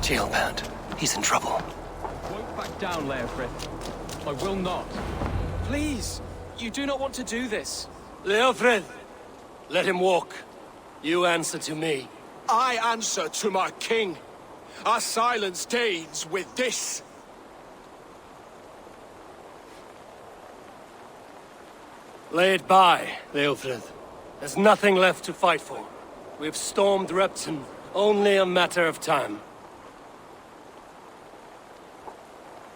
Gilbert, he's in trouble. Won't back down, Leofrith. I will not. Please, you do not want to do this. Leofrid, let him walk. You answer to me. I answer to my king. I silence Danes with this. Lay it by, Leofrid. There's nothing left to fight for. We've stormed Repton. Only a matter of time.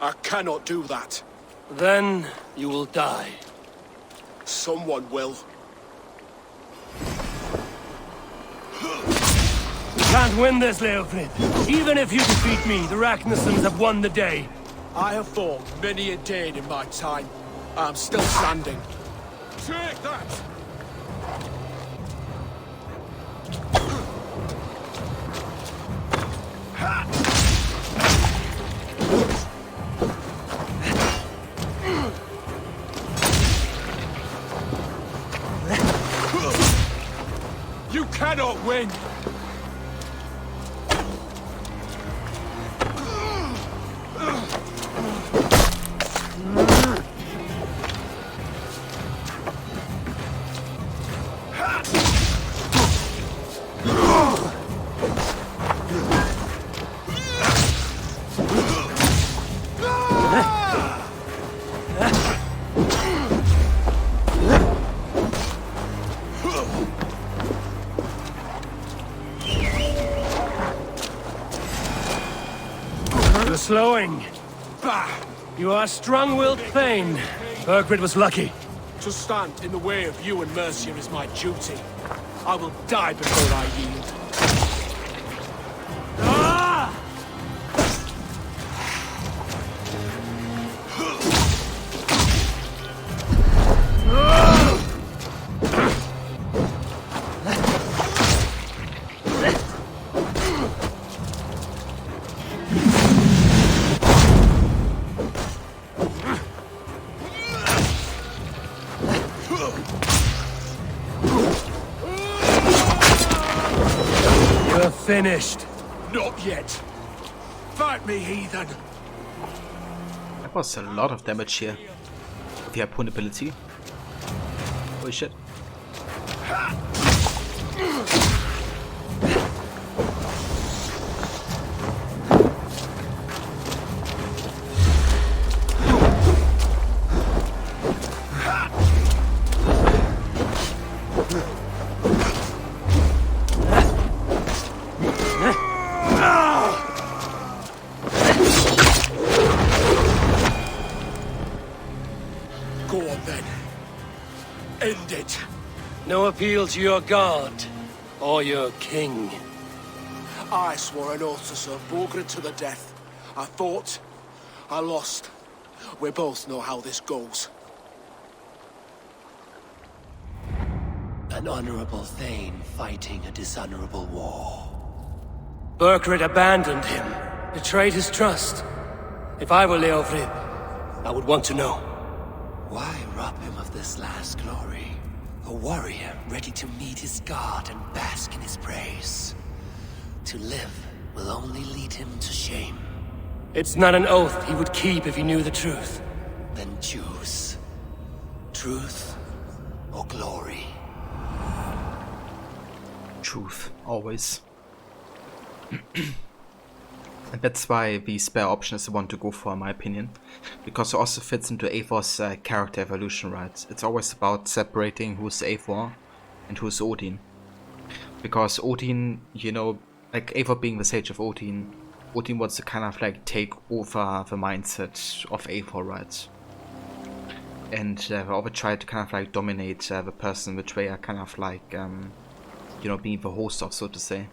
I cannot do that. Then you will die. Someone will. We can't win this, Leofrid. Even if you defeat me, the Ragnarsons have won the day. I have fought many a Dane in my time. I'm still standing. Take that! You cannot win! You're slowing. Bah! You are a strong-willed thane. Burgred was lucky. To stand in the way of you and Mercia is my duty. I will die before I yield. You're finished. Not yet. Fight me, heathen. That was a lot of damage here. With the harpoon ability. Holy shit. Go on then. End it. No appeal to your god or your king. I swore an oath to serve Borgred to the death. I fought. I lost. We both know how this goes. An honorable Thane fighting a dishonorable war. Burkred abandoned him, betrayed his trust. If I were Leofrid, I would want to know. Why rob him of this last glory? A warrior ready to meet his god and bask in his praise. To live will only lead him to shame. It's not an oath he would keep if he knew the truth. Then choose. Truth or glory? Truth, always. And that's why the spare option is the one to go for, in my opinion. Because it also fits into Eivor's character evolution, right? It's always about separating who's Eivor and who's Odin. Because Odin, you know, like Eivor being the Sage of Odin, Odin wants to kind of like take over the mindset of Eivor, right? And they always try to kind of like dominate the person which they are kind of like, you know, being the host of, so to say.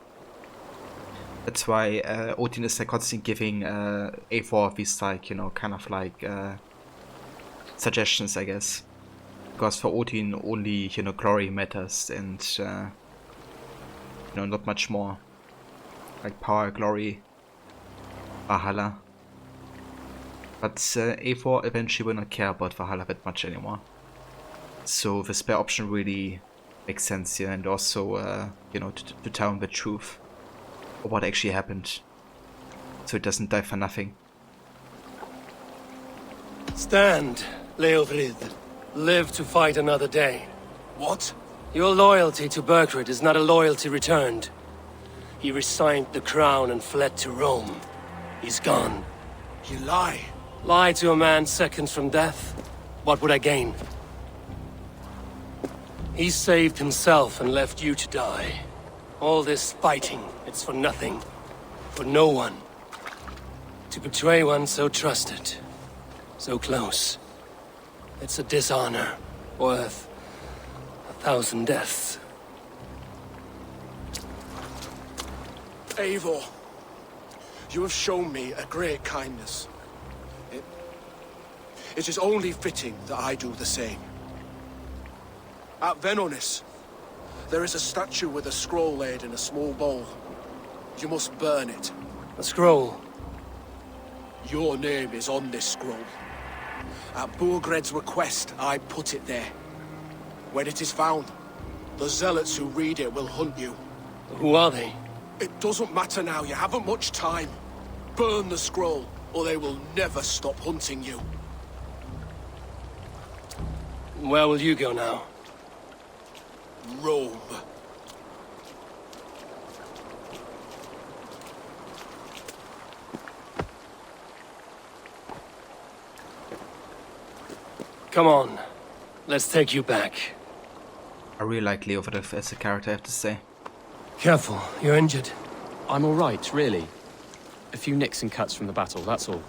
That's why Odin is like constantly giving Eivor these like, you know, kind of like suggestions, I guess. Because for Odin only, you know, glory matters and, you know, not much more. Like power, glory, Valhalla. But Eivor eventually will not care about Valhalla that much anymore. So the spare option really makes sense here, and also, you know, to tell him the truth. Or what actually happened, so it doesn't die for nothing. Stand, Leofrid. Live to fight another day. What? Your loyalty to Burkred is not a loyalty returned. He resigned the crown and fled to Rome. He's gone. You lie. Lie to a man seconds from death? What would I gain? He saved himself and left you to die. All this fighting, it's for nothing. For no one. To betray one so trusted. So close. It's a dishonor. Worth 1,000 deaths. Eivor, you have shown me a great kindness. It is only fitting that I do the same. At Venonis, there is a statue with a scroll laid in a small bowl. You must burn it. A scroll? Your name is on this scroll. At Burgred's request, I put it there. When it is found, the zealots who read it will hunt you. Who are they? It doesn't matter now, you haven't much time. Burn the scroll, or they will never stop hunting you. Where will you go now? Rome. Come on. Let's take you back. I really like Leofrid as a character, I have to say. Careful, you're injured. I'm alright, really. A few nicks and cuts from the battle, that's all.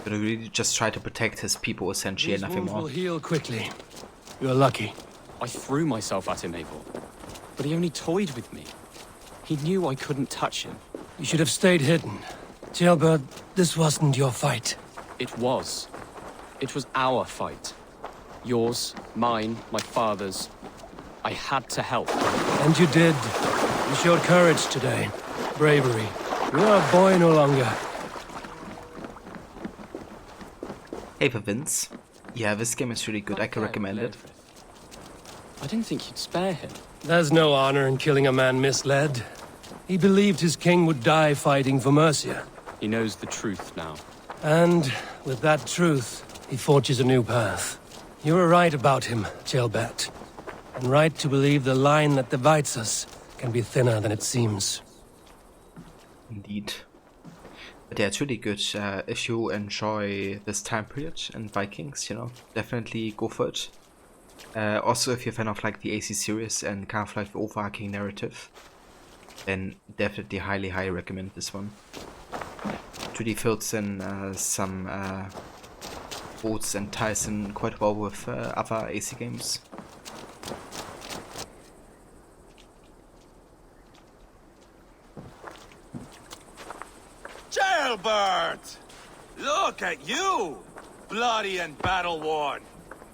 But he really just try to protect his people, essentially, and nothing These wounds more. will heal quickly. You're lucky. I threw myself at him, Eivor. But he only toyed with me. He knew I couldn't touch him. You should have stayed hidden. Jailbird, this wasn't your fight. It was. It was our fight. Yours, mine, my father's. I had to help. And you did. You showed courage today. Bravery. You're a boy no longer. Hey for Vince. Yeah, this game is really good. I can recommend it. I didn't think you'd spare him. There's no honor in killing a man misled. He believed his king would die fighting for Mercia. He knows the truth now. And with that truth, he forges a new path. You were right about him, Ceolbert. And right to believe the line that divides us can be thinner than it seems. Indeed. But yeah, it's really good. If you enjoy this time period in Vikings, you know, definitely go for it. Also, if you're a fan of like the AC series and kind of like the overarching narrative, then definitely highly recommend this one. It really fills in some boats and ties in quite well with other AC games. Ceolbert! Look at you! Bloody and battle-worn.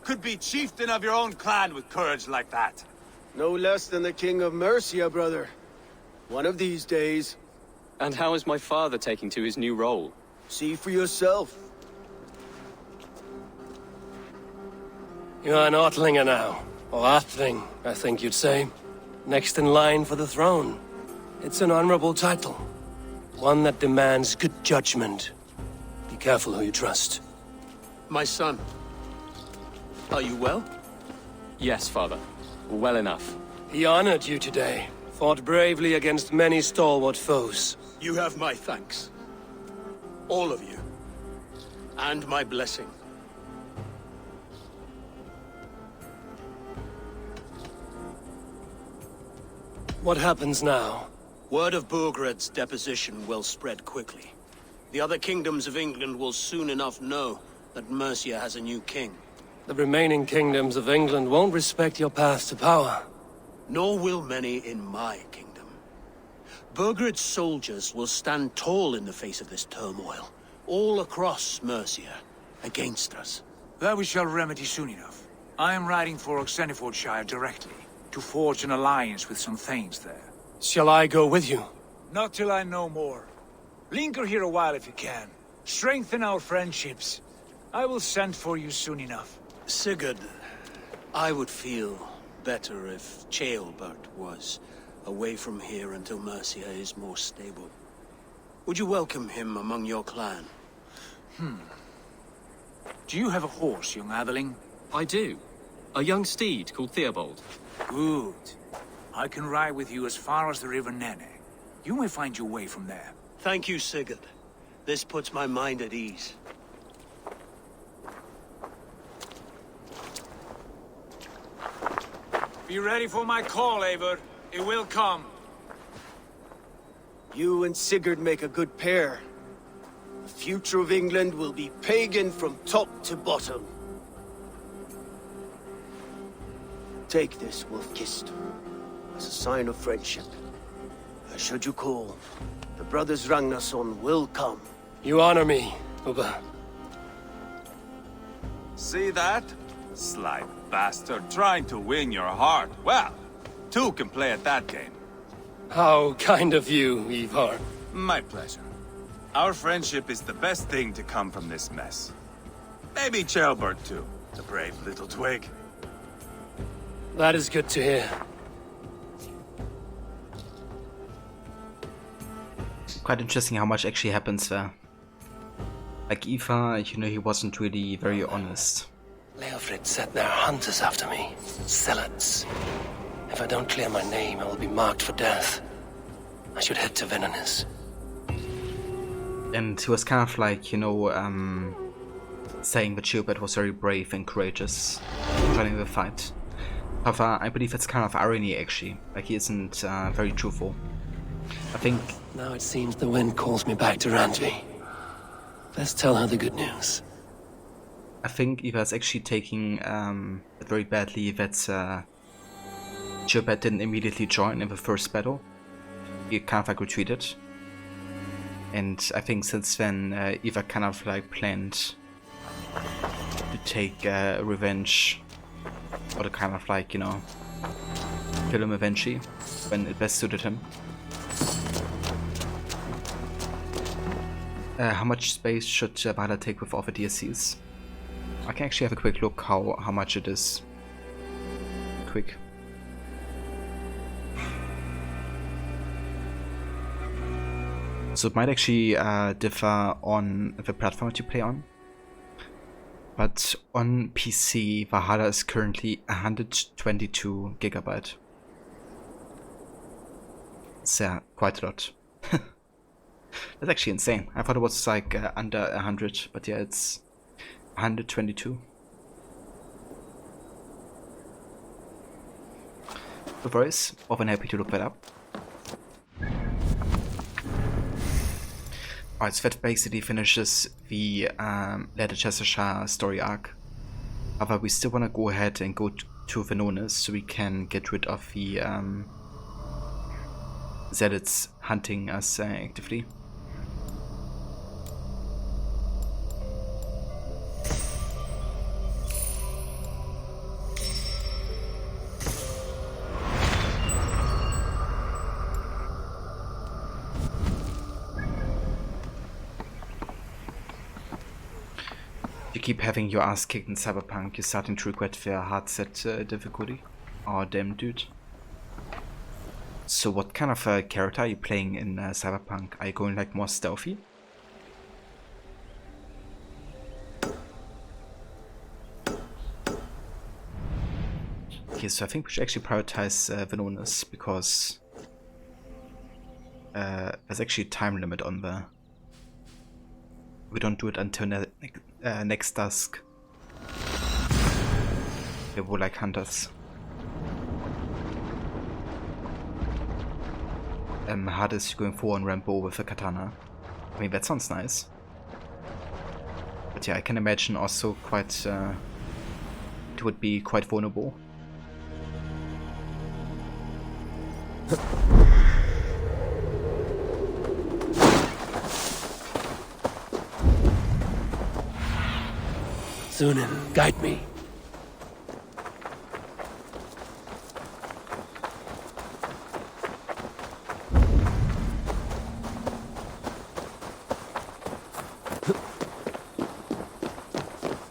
Could be chieftain of your own clan with courage like that. No less than the king of Mercia, brother. One of these days. And how is my father taking to his new role? See for yourself. You're an Ortlinger now. Or Athling, I think you'd say. Next in line for the throne. It's an honorable title. One that demands good judgment. Be careful who you trust. My son. Are you well? Yes, father. Well enough. He honored you today. Fought bravely against many stalwart foes. You have my thanks. All of you. And my blessing. What happens now? Word of Burgred's deposition will spread quickly. The other kingdoms of England will soon enough know that Mercia has a new king. The remaining kingdoms of England won't respect your path to power. Nor will many in my kingdom. Burgred's soldiers will stand tall in the face of this turmoil, all across Mercia, against us. That we shall remedy soon enough. I am riding for Oxenfordshire directly, to forge an alliance with some thanes there. Shall I go with you? Not till I know more. Linger here a while if you can. Strengthen our friendships. I will send for you soon enough. Sigurd, I would feel better if Ceolbert was away from here until Mercia is more stable. Would you welcome him among your clan? Do you have a horse, young Atheling? I do. A young steed called Theobald. Good. I can ride with you as far as the River Nene. You may find your way from there. Thank you, Sigurd. This puts my mind at ease. Be ready for my call, Eivor. It will come. You and Sigurd make a good pair. The future of England will be pagan from top to bottom. Take this, Wolf-Kissed, as a sign of friendship. Should you call, the brothers Ragnarsson will come. You honor me, Ubba. See that? Sly bastard, trying to win your heart. Well, two can play at that game. How kind of you, Ivar. My pleasure. Our friendship is the best thing to come from this mess. Maybe Ceolbert too, the brave little twig. That is good to hear. Quite interesting how much actually happens there. Like Ivar, you know, he wasn't really very honest. Leofrid said there are hunters after me. Zealots. If I don't clear my name, I will be marked for death. I should head to Venanis. And he was kind of like, you know, saying that Ceolbert was very brave and courageous joining the fight. However, I believe it's kind of irony actually. Like he isn't very truthful. I think... Now it seems the wind calls me back to Randvi. Let's tell her the good news. I think Ivar's actually taking it very badly that Ceolbert didn't immediately join in the first battle. He kind of like retreated. And I think since then Ivar kind of like planned to take revenge, or to kind of like, you know, kill him eventually when it best suited him. How much space should Valhalla take with all the DLCs? I can actually have a quick look how much it is. Quick. So it might actually differ on the platform that you play on. But on PC, Valhalla is currently 122 gigabyte. It's quite a lot. That's actually insane. I thought it was like under 100, but yeah, it's 122. No worries, often happy to look that up. Alright, so that basically finishes the Leicestershire story arc. However, we still want to go ahead and go to Venonis so we can get rid of the Zealots hunting us actively. You keep having your ass kicked in Cyberpunk, you're starting to regret the hard set difficulty. Oh damn dude. So what kind of character are you playing in Cyberpunk? Are you going like more stealthy? Okay, so I think we should actually prioritize Venonis because there's actually a time limit on there. We don't do it until next dusk. They will like hunt us. Hades going for on Rambo with a katana. I mean, that sounds nice. But yeah, I can imagine also quite it would be quite vulnerable. Sunan, guide me.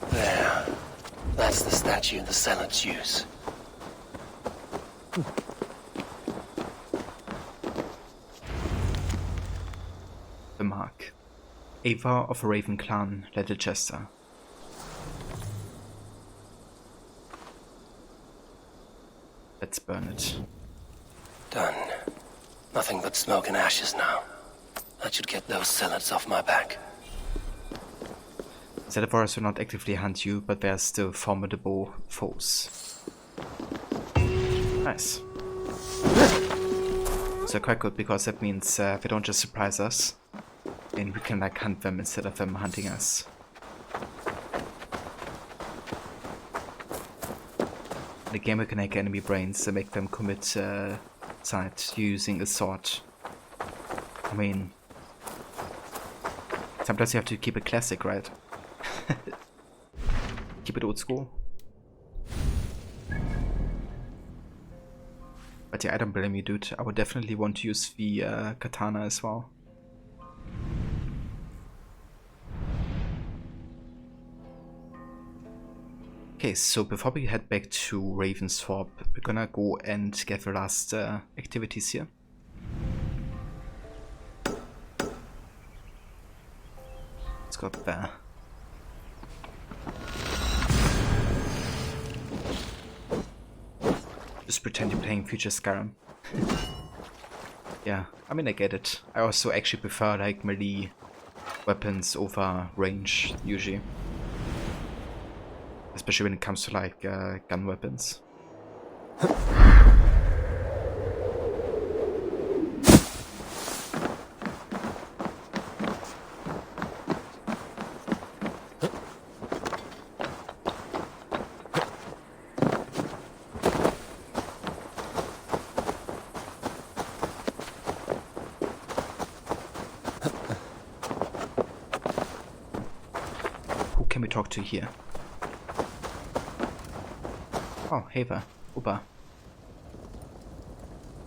There. That's the statue the Zealots use. The mark. Ava of a Raven clan, Leicestershire. Let's burn it. Done. Nothing but smoke and ashes now. That should get those Zealots off my back. Zealotars will not actively hunt you, but they are still formidable foes. Nice. So quite good, because that means they don't just surprise us, and we can like hunt them instead of them hunting us. The game we can hack enemy brains to make them commit suicide using a sword. I mean, sometimes you have to keep it classic, right? Keep it old school. But yeah, I don't blame you, dude. I would definitely want to use the katana as well. Okay, so before we head back to Ravensthorpe, we're gonna go and get the last activities here. Let's go up there. Just pretend you're playing Future Skyrim. Yeah, I mean I get it. I also actually prefer like melee weapons over range usually. Especially when it comes to like gun weapons. Who can we talk to here? Oh, hey there, Uba.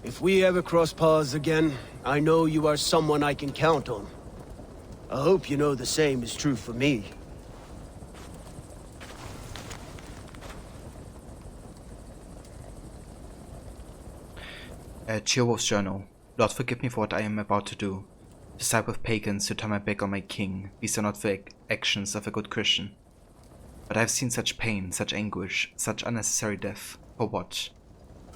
If we ever cross paths again, I know you are someone I can count on. I hope you know the same is true for me. Cheerwolf's Journal. Lord, forgive me for what I am about to do. To side with pagans, to turn my back on my king. These are not the actions of a good Christian. But I have seen such pain, such anguish, such unnecessary death. For what?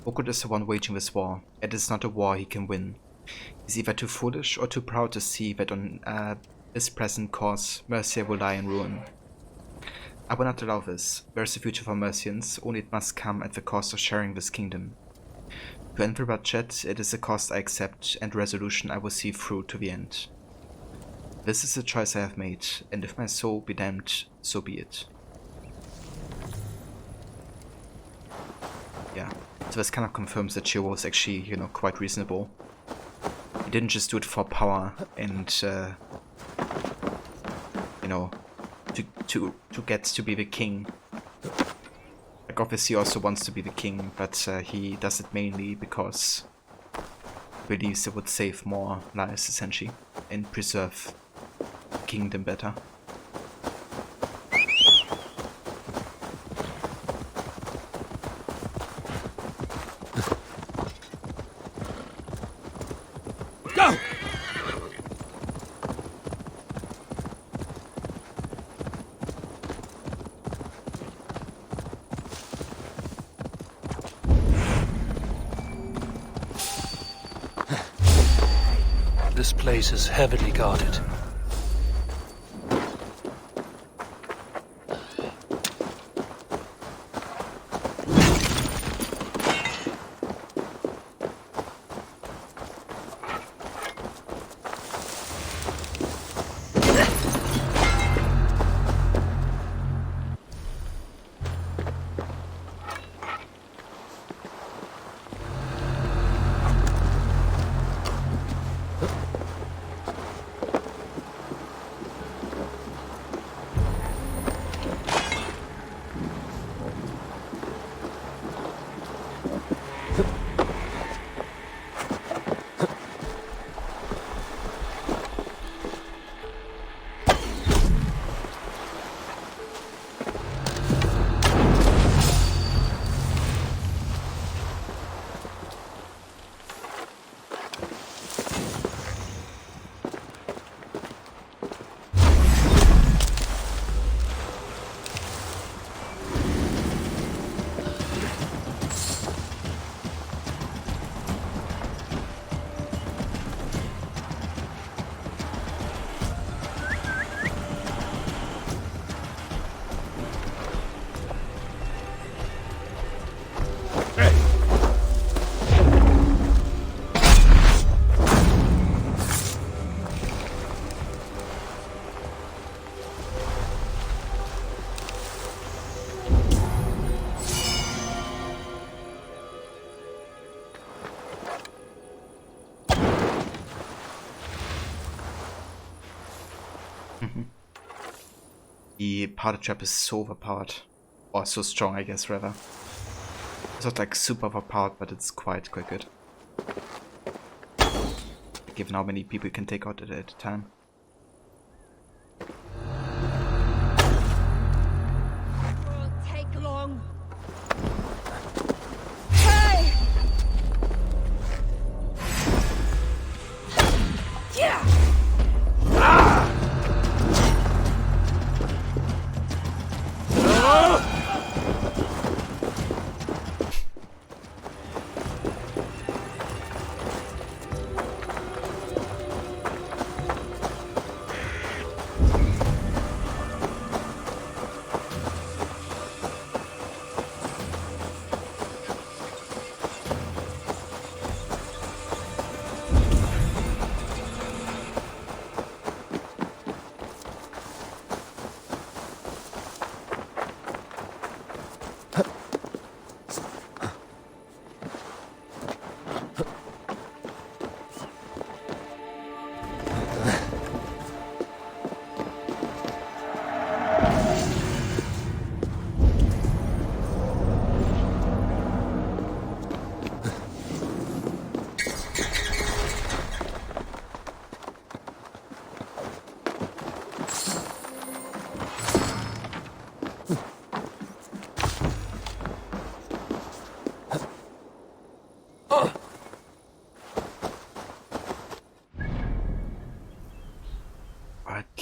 Ogred is the one waging this war. It is not a war he can win. He is either too foolish or too proud to see that on his present cause, Mercia will lie in ruin. I will not allow this. There is a future for Mercians, only it must come at the cost of sharing this kingdom. To end the bloodshed, it is a cost I accept, and resolution I will see through to the end. This is the choice I have made, and if my soul be damned, so be it. Yeah, so this kind of confirms that Cheerwolf is actually, you know, quite reasonable. He didn't just do it for power and, you know, to get to be the king. Like, obviously he also wants to be the king, but he does it mainly because he believes it would save more lives, essentially, and preserve the kingdom better. Go! This place is heavily guarded. The powder trap is so overpowered. Or so strong, I guess, rather. It's not like super overpowered, but it's quite good. Given how many people you can take out at a time. Won't take long. Hey! Yeah!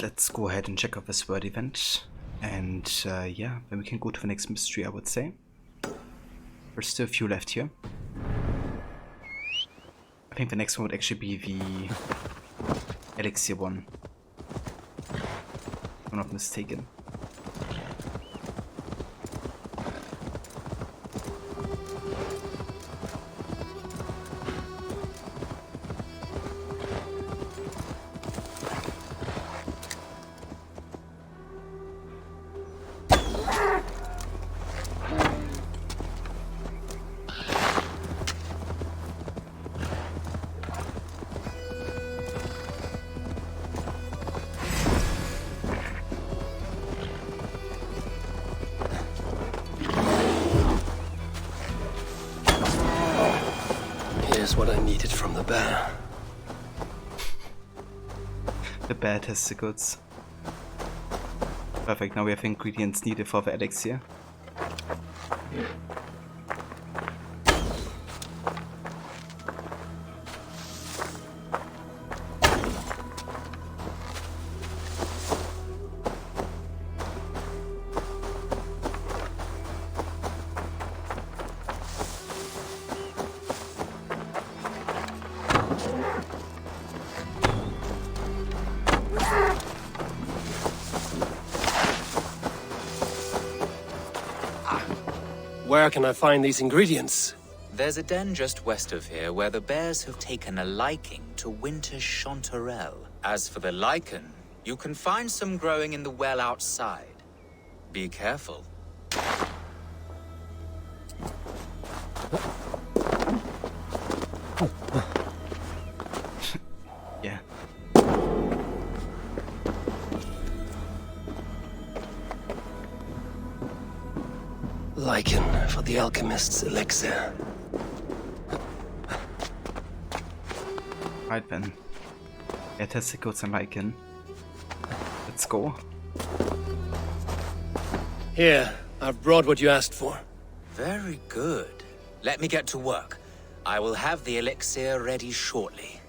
let's go ahead and check out this word event. And yeah, then we can go to the next mystery, I would say. There's still a few left here. I think the next one would actually be the elixir one. If I'm not mistaken. What I needed from the bear. The bear testicles. Perfect, now we have the ingredients needed for the elixir. Where can I find these ingredients? There's a den just west of here where the bears have taken a liking to winter chanterelle. As for the lichen, you can find some growing in the well outside. Be careful. Yeah. Lichen for the alchemist's elixir. Right then. Yeah, testicles and lichen. Let's go. Here, I've brought what you asked for. Very good. Let me get to work. I will have the elixir ready shortly.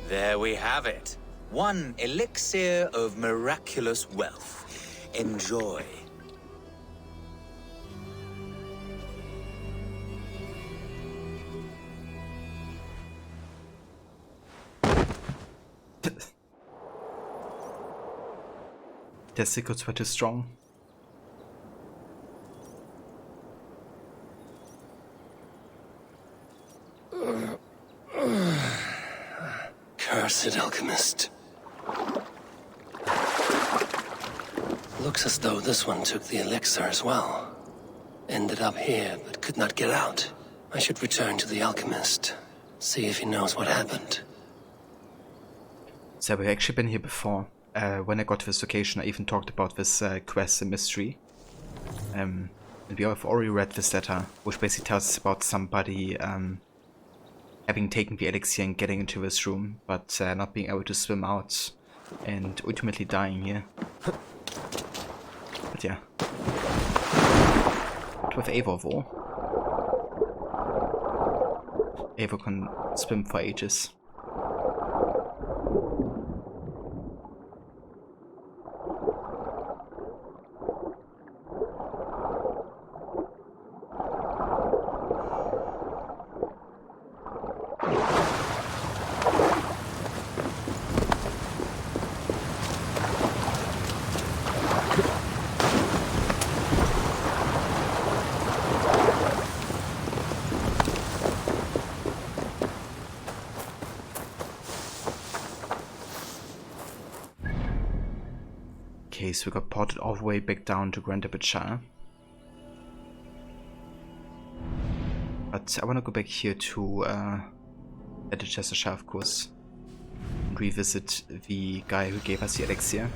There we have it. One elixir of miraculous wealth. Enjoy. Testicles were too strong. Cursed alchemist. Looks as though this one took the elixir as well. Ended up here, but could not get out. I should return to the alchemist. See if he knows what happened. So we've actually been here before. When I got to this location, I even talked about this quest and mystery. And we have already read this letter, which basically tells us about somebody having taken the elixir and getting into this room, but not being able to swim out and ultimately dying here. But yeah. What with Eivor though? Eivor can swim for ages. Okay, so we got ported all the way back down to Grand Shire. But I want to go back here to Shire, of course, and revisit the guy who gave us the elixir.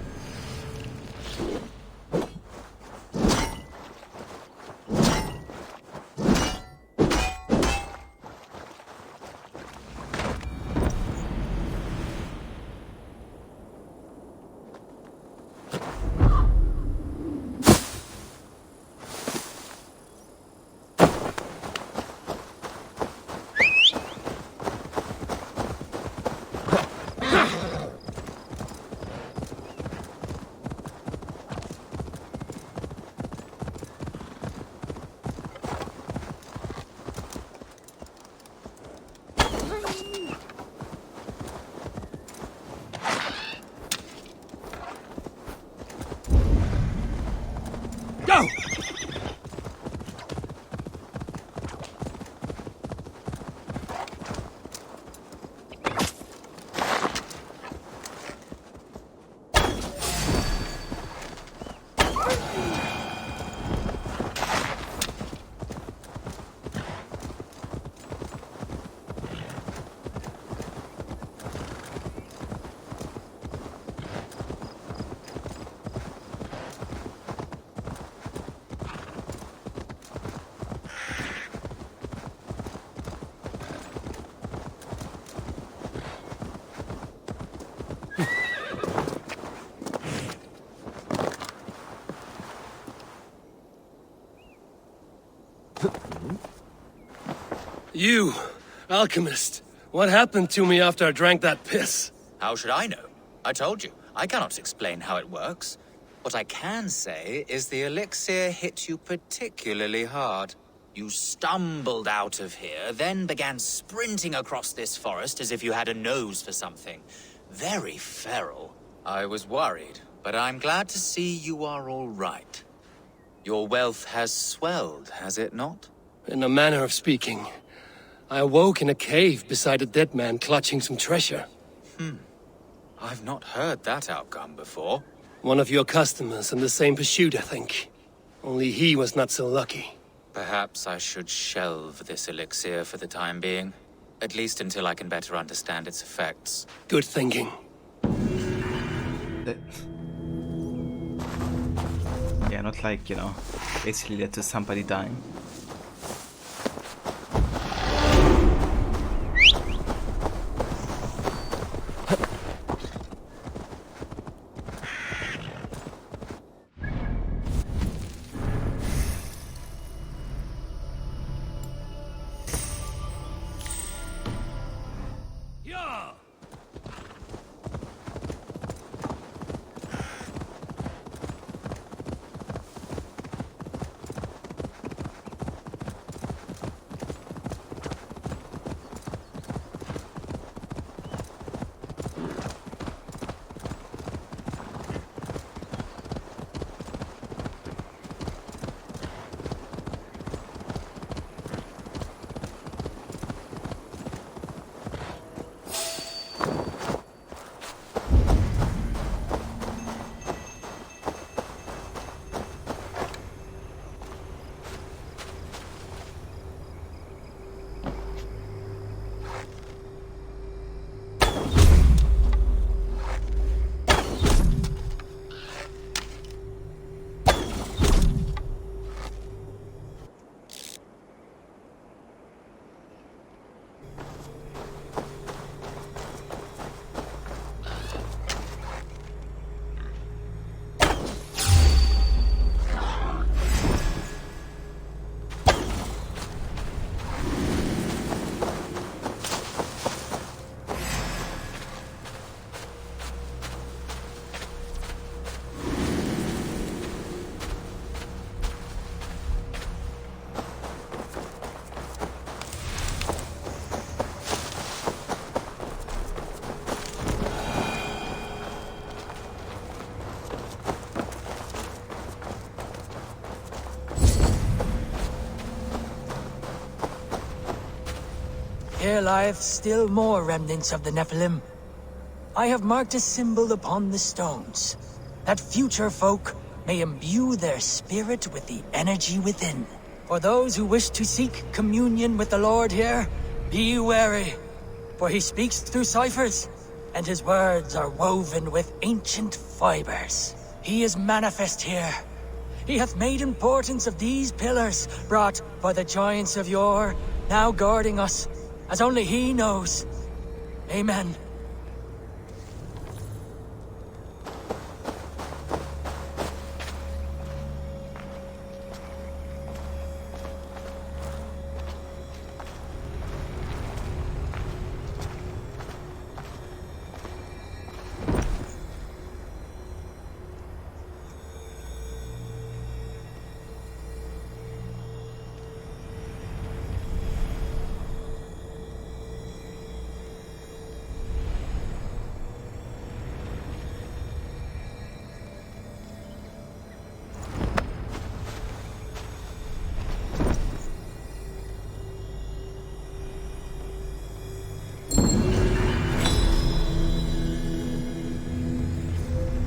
You, alchemist, what happened to me after I drank that piss? How should I know? I told you, I cannot explain how it works. What I can say is the elixir hit you particularly hard. You stumbled out of here, then began sprinting across this forest as if you had a nose for something. Very feral. I was worried, but I'm glad to see you are all right. Your wealth has swelled, has it not? In a manner of speaking. I awoke in a cave beside a dead man clutching some treasure. I've not heard that outcome before. One of your customers in the same pursuit, I think. Only he was not so lucky. Perhaps I should shelve this elixir for the time being. At least until I can better understand its effects. Good thinking. Yeah, not like, you know, basically led to somebody dying. Here lieth still more remnants of the Nephilim. I have marked a symbol upon the stones, that future folk may imbue their spirit with the energy within. For those who wish to seek communion with the Lord here, be wary, for he speaks through ciphers, and his words are woven with ancient fibers. He is manifest here. He hath made importance of these pillars, brought by the giants of yore, now guarding us, as only he knows. Amen.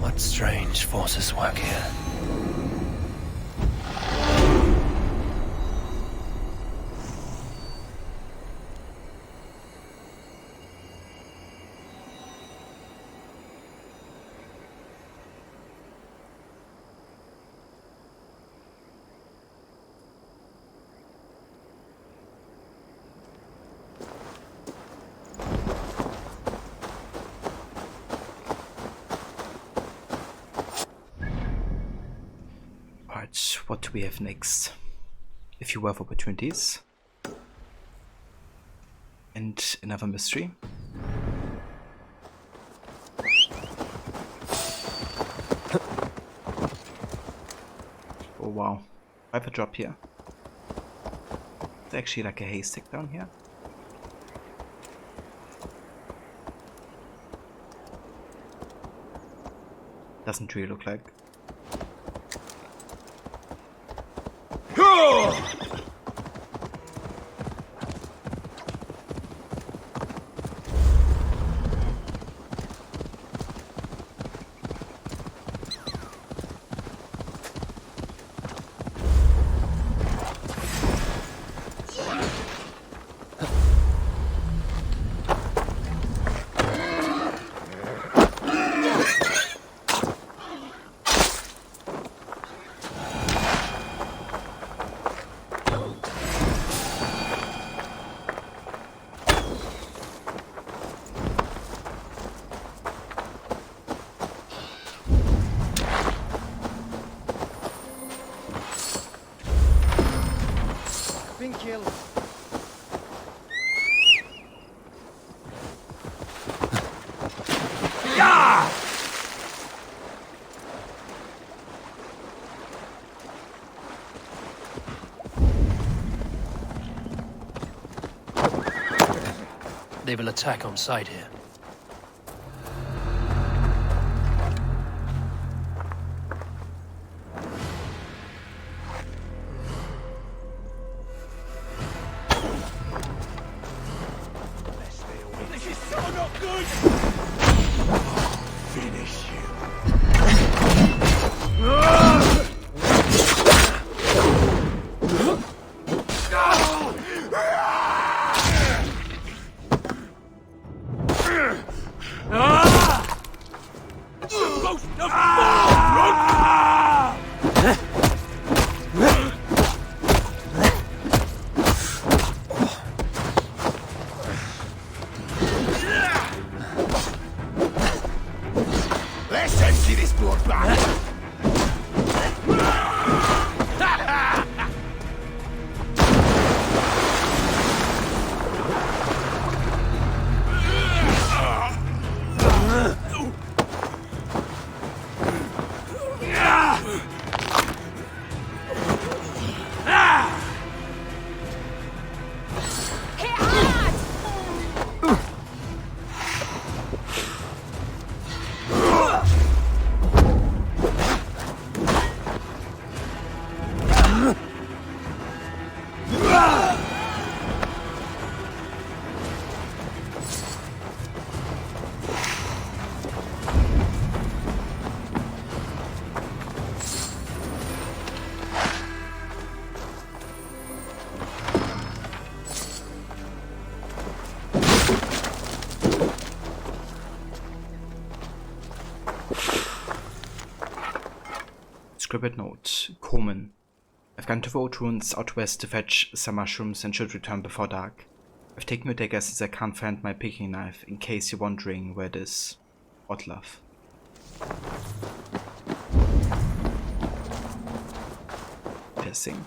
What strange forces work here? What do we have next? if you have opportunities. And another mystery. Oh wow, I have a drop here. It's actually like a haystack down here. Doesn't really look like. Been killed. Yeah! They will attack on sight here. This is so not good! Finish Let's empty this blood bag! Scribbled note. Coleman. I've gone to the old ruins out west to fetch some mushrooms and should return before dark. I've taken your dagger since I can't find my picking knife, in case you're wondering where it is. Odd love. Piercing.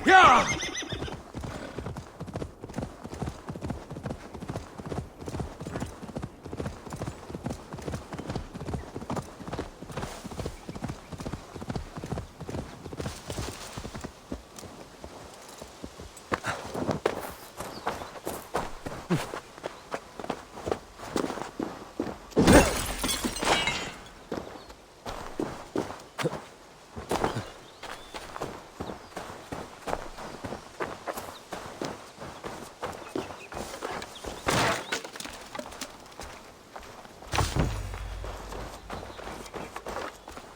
Yeah!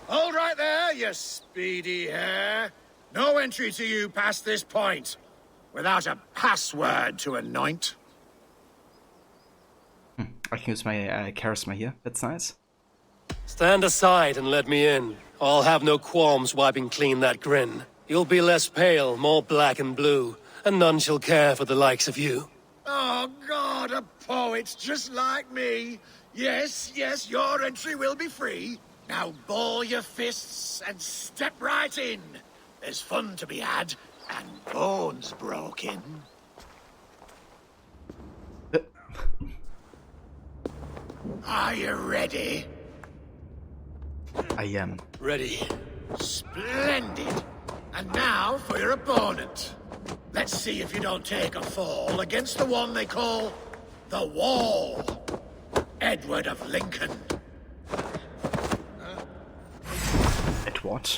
Hold right there, you speedy hare. No entry to you past this point, without a password to anoint. I can use my charisma here. That's nice. Stand aside and let me in. I'll have no qualms wiping clean that grin. You'll be less pale, more black and blue, and none shall care for the likes of you. Oh, God, a poet just like me. Yes, yes, your entry will be free. Now ball your fists and step right in. There's fun to be had, and bones broken. Are you ready? I am. Ready. Splendid. And now for your opponent. Let's see if you don't take a fall against the one they call the Wall. Edward of Lincoln. Edward?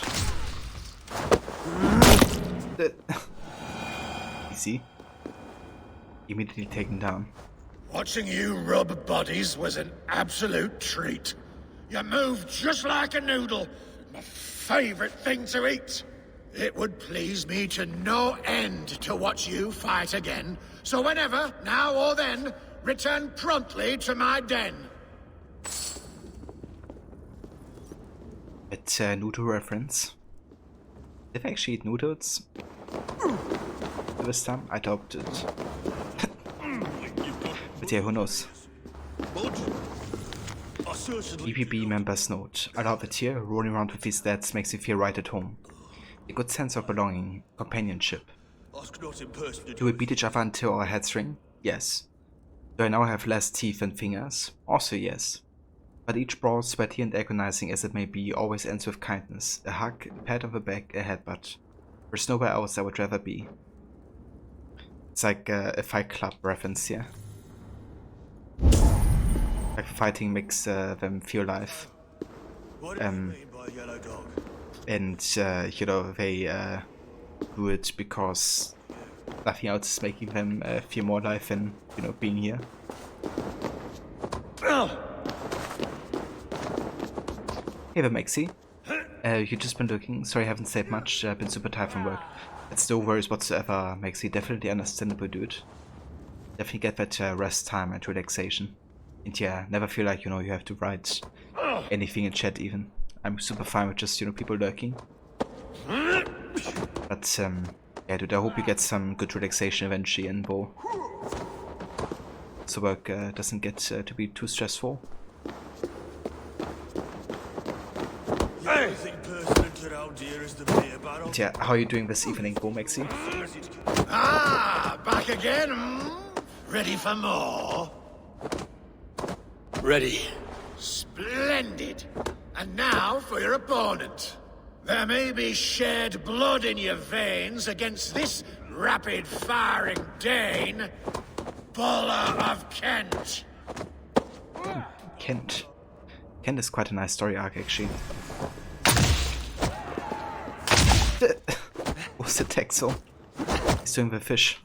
Easy. Immediately taken down. Watching you rub bodies was an absolute treat. You moved just like a noodle. My favorite thing to eat. It would please me to no end to watch you fight again. So whenever, now or then, return promptly to my den. It's a noodle reference. Did I actually eat noodles this time? I doubt it. But yeah, who knows? EPB members note. I love it here. Rolling around with these dads makes you feel right at home. A good sense of belonging, companionship. Do we beat each other until our heads ring? Yes. Do I now have less teeth and fingers? Also yes. But each brawl, sweaty and agonizing as it may be, always ends with kindness. A hug, a pat on the back, a headbutt. There's nowhere else I would rather be. It's like a Fight Club reference here. Like fighting makes them feel alive. And you know, they do it because nothing else is making them feel more alive than, you know, being here. Hey there, Maxie. You just been looking. Sorry I haven't said much. Been super tired from work. It's no worries whatsoever, Maxie. Definitely understandable, dude. Definitely get that rest time and relaxation. And yeah, never feel like, you know, you have to write anything in chat even. I'm super fine with just, you know, people lurking. But yeah, dude, I hope you get some good relaxation eventually and Bo. So work doesn't get to be too stressful. But yeah, how are you doing this evening, Bo, Maxi? Ah, back again? Ready for more? Ready. Splendid. And now for your opponent. There may be shed blood in your veins against this rapid-firing Dane, Buller of Kent. Kent. Kent is quite a nice story arc, actually. What's the Texel? He's doing the fish.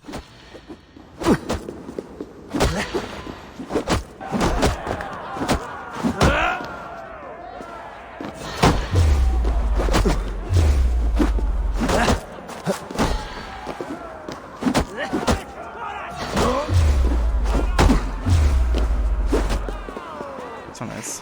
So nice.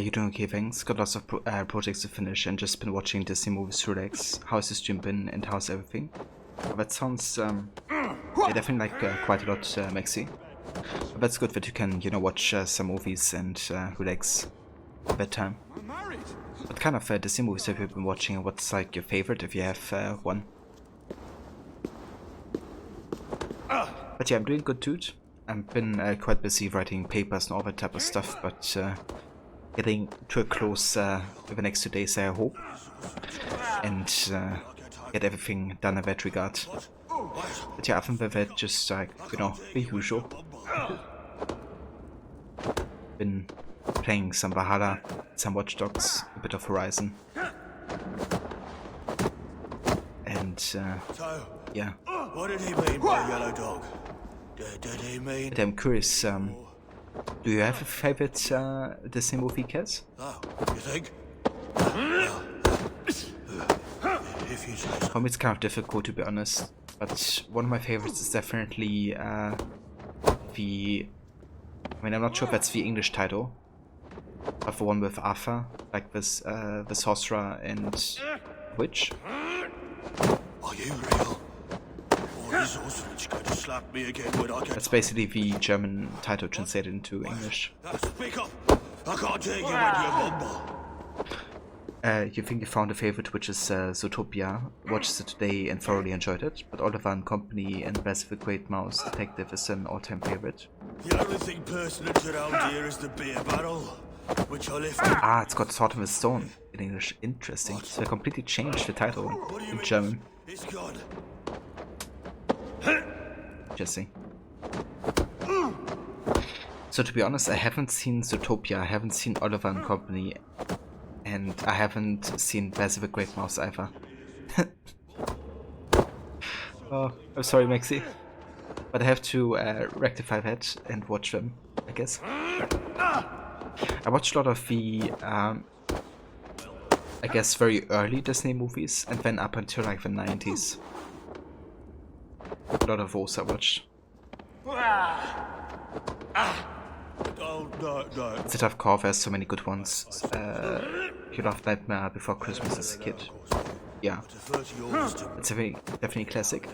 You doing okay, thanks. Got lots of projects to finish and just been watching Disney movies to relax. How's the stream been and how's everything? Oh, that sounds yeah, definitely like quite a lot, Maxi. But that's good that you can, you know, watch some movies and relax at that time. What kind of Disney movies have you been watching and what's like your favorite if you have one? But yeah, I'm doing good, dude. I've been quite busy writing papers and all that type of stuff, but getting to a close in the next 2 days, I hope, and get everything done in that regard. But yeah, other than that, just like, you know, the usual. Been playing some Valhalla, some Watch Dogs, a bit of Horizon, and yeah. What did he mean by Yellow Dog? And I'm curious, do you have a favorite Disney movie, Kez? Oh, you think? For me, it's kind of difficult, to be honest. But one of my favorites is definitely the... I mean, I'm not sure if that's the English title. But the one with Arthur, like this, the sorcerer and witch. Are you real? Or is Ostrich going to slap me again when I get... That's basically the German title translated into English. Speak up! I can't hear you when you mumble. You think you found a favorite, which is Zootopia. Watched it today and thoroughly enjoyed it. But Oliver and Company and Best of the Great Mouse Detective is an all-time favorite. The only thing pertinent around here is the beer barrel, which I left... Ah, it's got Sword in the Stone in English. Interesting. So they completely changed the title in German. It's gone. Interesting. So to be honest, I haven't seen Zootopia, I haven't seen Oliver and Company, and I haven't seen Baz of the Great Mouse either. Oh, I'm sorry, Maxi. But I have to rectify that and watch them, I guess. I watched a lot of the, I guess, very early Disney movies, and then up until like the 90s. A lot of those I watched. It's a tough call, there's so many good ones. You loved Nightmare Before Christmas as a kid. Yeah. It's a very, definitely classic.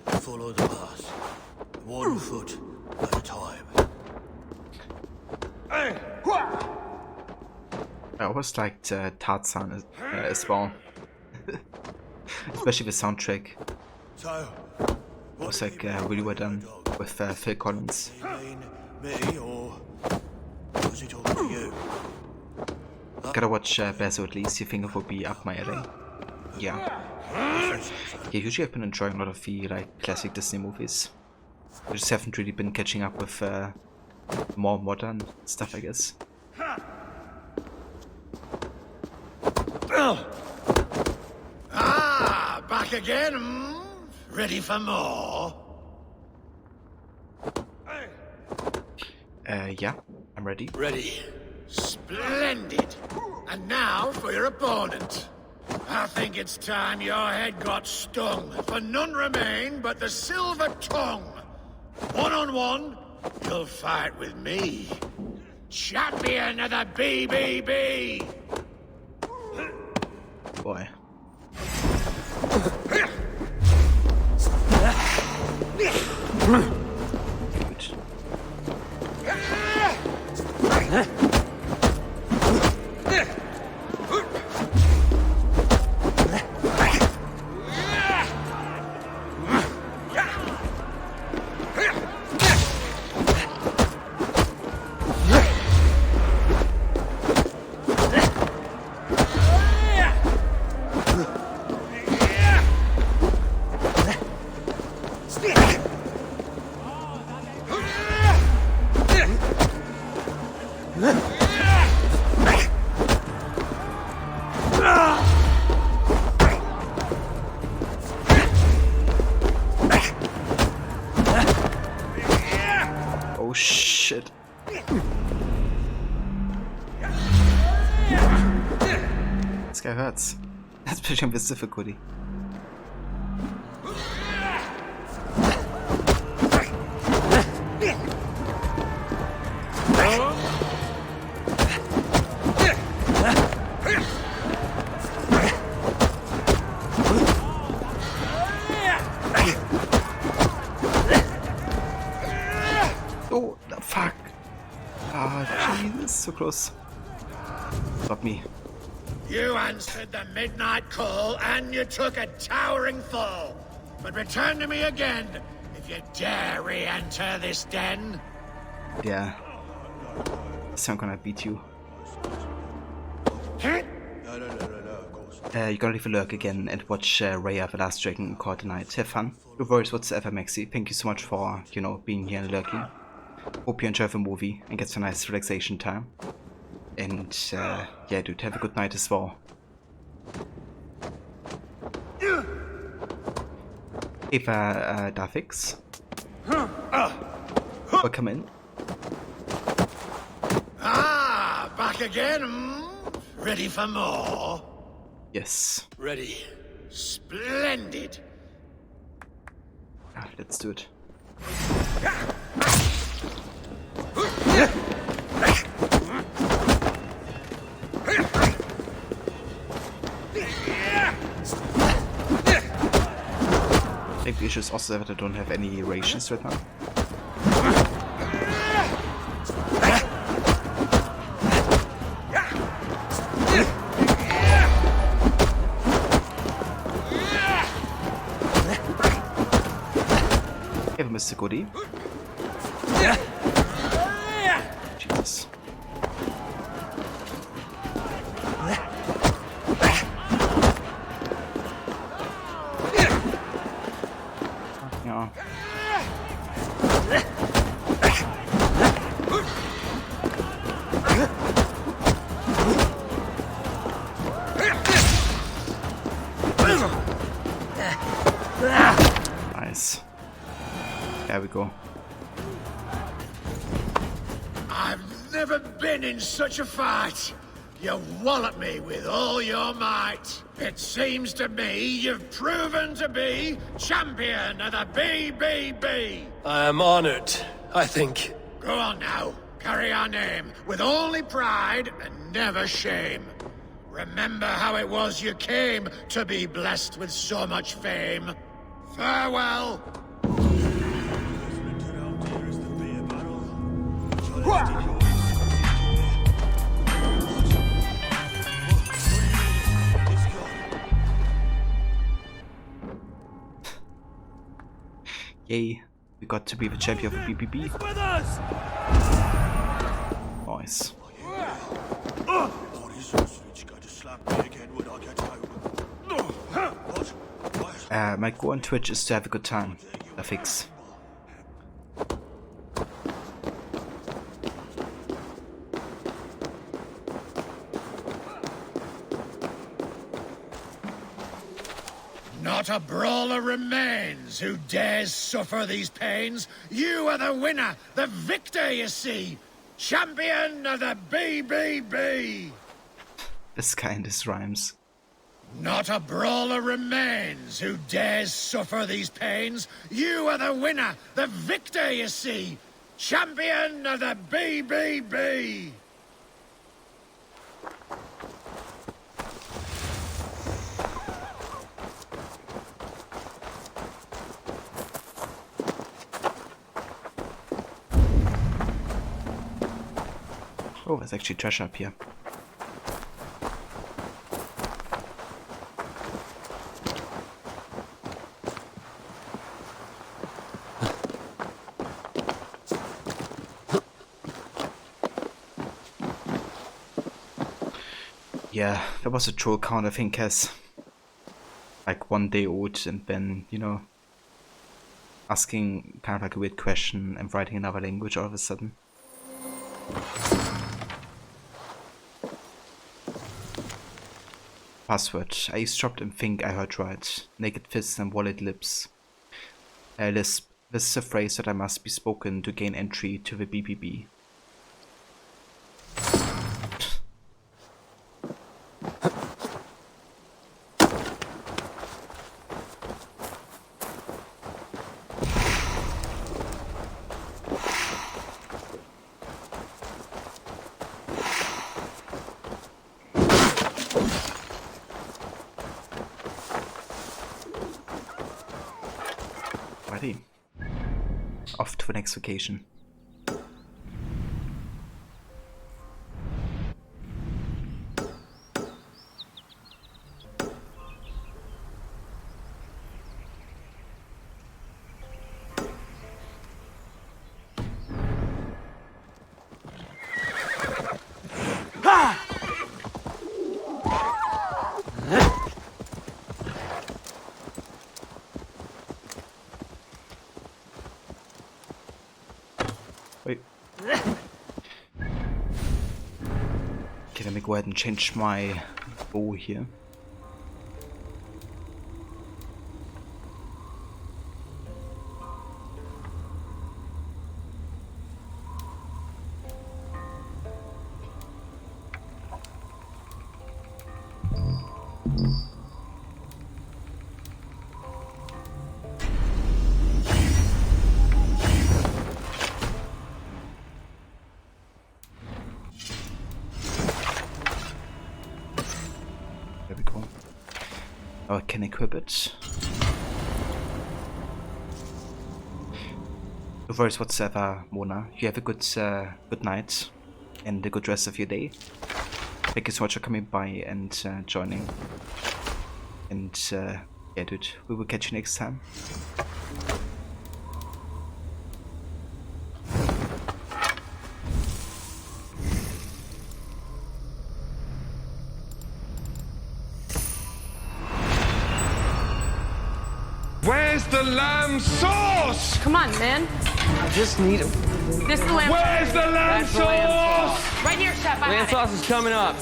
Follow the path. 1 foot at a time. I always liked Tarzan as well. Especially the soundtrack. It was like really well done with Phil Collins. Me or was it all for you? Gotta watch Bezo at least. You think it will be up my alley? Yeah. Yeah, usually I've been enjoying a lot of the like classic Disney movies. I just haven't really been catching up with more modern stuff, I guess. Ah, back again. Ready for more? Yeah, I'm ready. Ready. Splendid. And now for your opponent. I think it's time your head got stung, for none remain but the silver tongue. 1-on-1, you'll fight with me. Champion of the BBB! Boy. Oh shit. This guy hurts. Especially with difficulty. Oh, fuck. Ah, Jesus, so close. Stop me. You answered the midnight call and you took a towering fall. But return to me again if you dare re-enter this den. Yeah. So I'm gonna beat you. No, You're gonna leave a lurk again and watch Raya the Last Dragon Call tonight. Have fun. No worries whatsoever, Maxi. Thank you so much for, you know, being here and lurking. Hope you enjoy the movie and get some nice relaxation time. And yeah, dude, have a good night as well. Eva Dafix. Come in. Ah, back again, hmm? Ready for more? Yes. Ready. Splendid. Let's do it. I think the issue is also that I don't have any rations right now. Hey, Mr. Goody. Jesus. Ja. Nice. There we go. I've never been in such a fight. You wallop me with all your might. It seems to me you've proven to be champion of the BBB. I am honored, I think. Go on now. Carry our name with only pride and never shame. Remember how it was you came to be blessed with so much fame. Farewell. Yay, we got to be the champion of the BBB. Nice. My goal on Twitch is to have a good time. A fix. Not a brawler remains who dares suffer these pains. You are the winner, the victor, you see. Champion of the BBB. This kind of rhymes. Not a brawler remains who dares suffer these pains. You are the winner, the victor, you see. Champion of the BBB. Oh, there's actually treasure up here. Yeah, there was a troll count I think has like 1 day old, and then, you know, asking kind of like a weird question and writing another language all of a sudden. Password. I eavesdropped and think I heard right. Naked fists and wallet lips. Lisp. This is a phrase that I must be spoken to gain entry to the BBB. Ready. Off to the next location. Wait. Okay, let me go ahead and change my bow here. Or I can equip it. No worries whatsoever, Mona. You have a good night and a good rest of your day. Thank you so much for coming by and joining. And yeah, dude, we will catch you next time. Where's the lamb sauce? Come on, man. I just need him. This is the lamb Where's the lamb That's the lamb sauce? sauce. Right here, chef. I Lamb have it. sauce is coming up.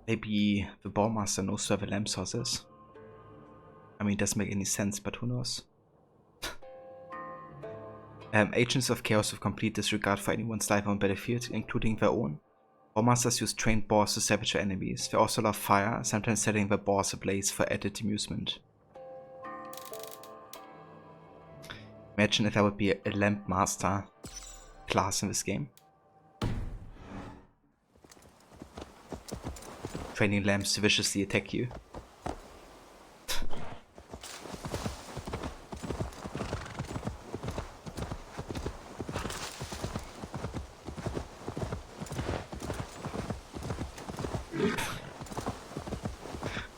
Maybe the Ballmaster knows where the lamb sauce is. I mean, it doesn't make any sense, but who knows? Agents of Chaos with complete disregard for anyone's life on battlefield, including their own. Ballmasters use trained boars to savage their enemies. They also love fire, sometimes setting their boars ablaze for added amusement. Imagine if there would be a lamb master class in this game. Training lambs to viciously attack you.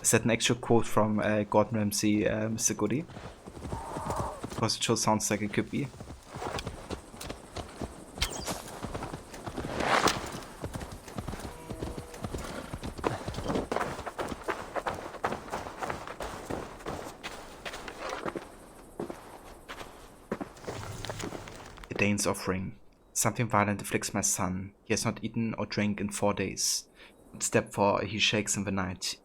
Is that an actual quote from Gordon Ramsay, Mr. Goody? Because it sure sounds like it could be. A Dane's offering. Something violent afflicts my son. He has not eaten or drank in 4 days. Step 4, he shakes in the night,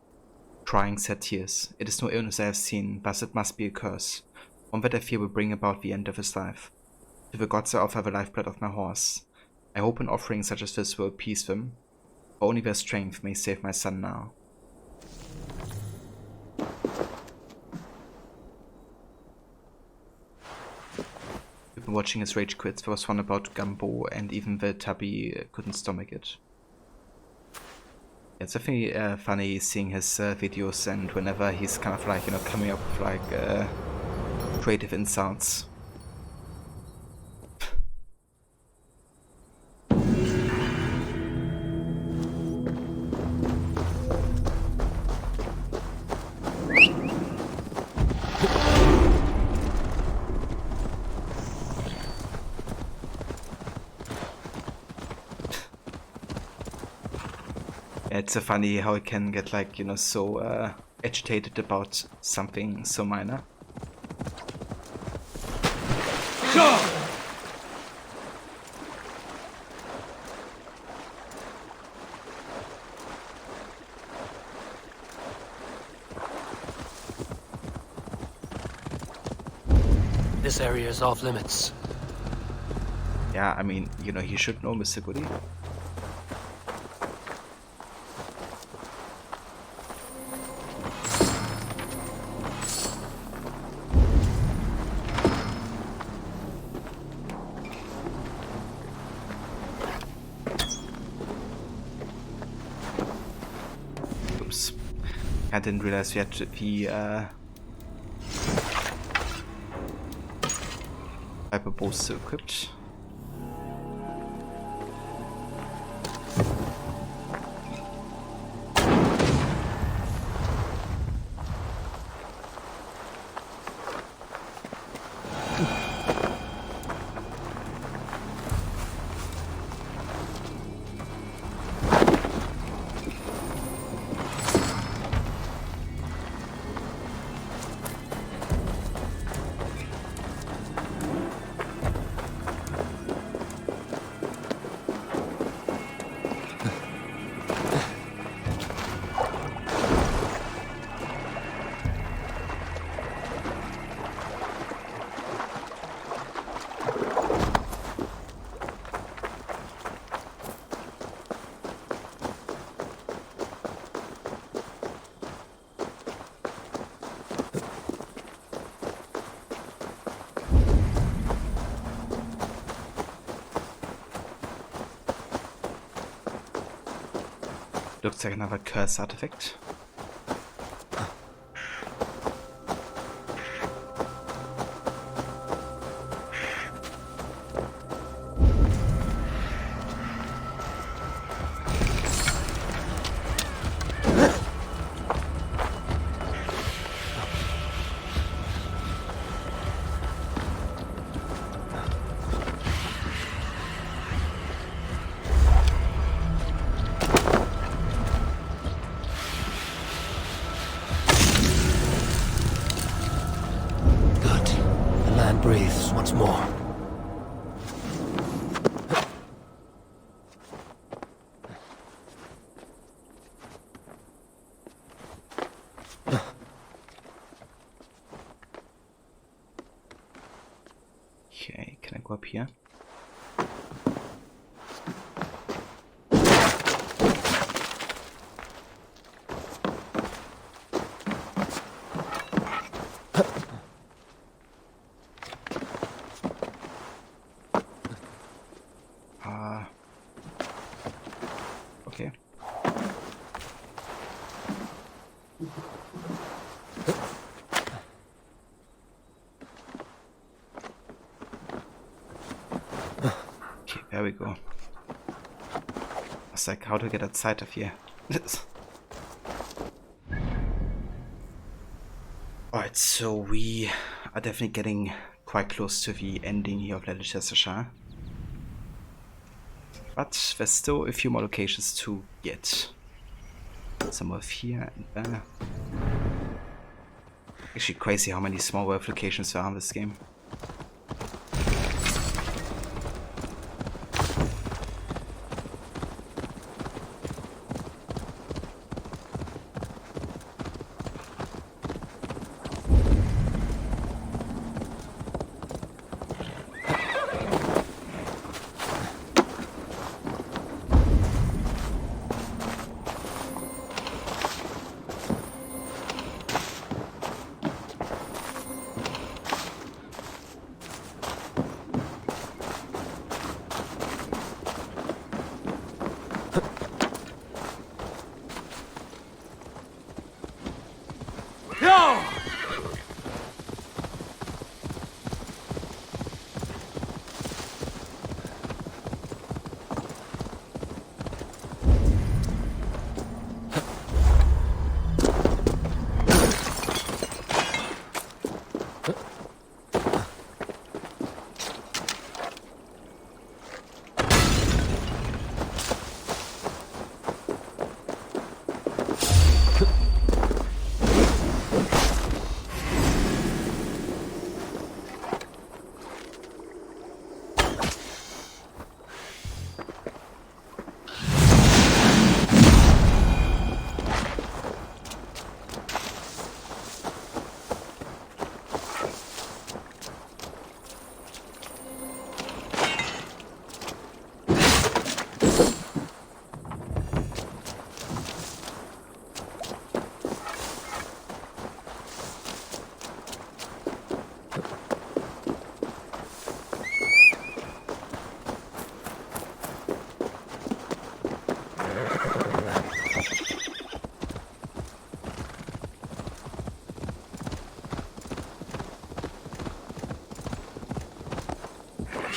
crying sad tears. It is no illness I have seen, but it must be a curse. One that I fear will bring about the end of his life. To the gods I offer the lifeblood of my horse. I hope an offering such as this will appease them. For only their strength may save my son now. We've been watching his rage quits. There was one about Gumbo, and even the Tubby couldn't stomach it. It's definitely funny seeing his videos, and whenever he's kind of like, you know, coming up with like creative insults. It's so funny how it can get like, you know, so agitated about something so minor. This area is off limits. Yeah, I mean, you know, he should know, Mr. Goody. Oops. I didn't realize we had the Viper bow still equipped. Looks like another curse artifact. Breathes once more. Okay, can I go up here? Okay. Okay, there we go. I was like, how to get outside of here? Alright, so we are definitely getting quite close to the ending here of Leicestershire. But there's still a few more locations to get. Some of here and there. Actually crazy how many small world locations there are in this game.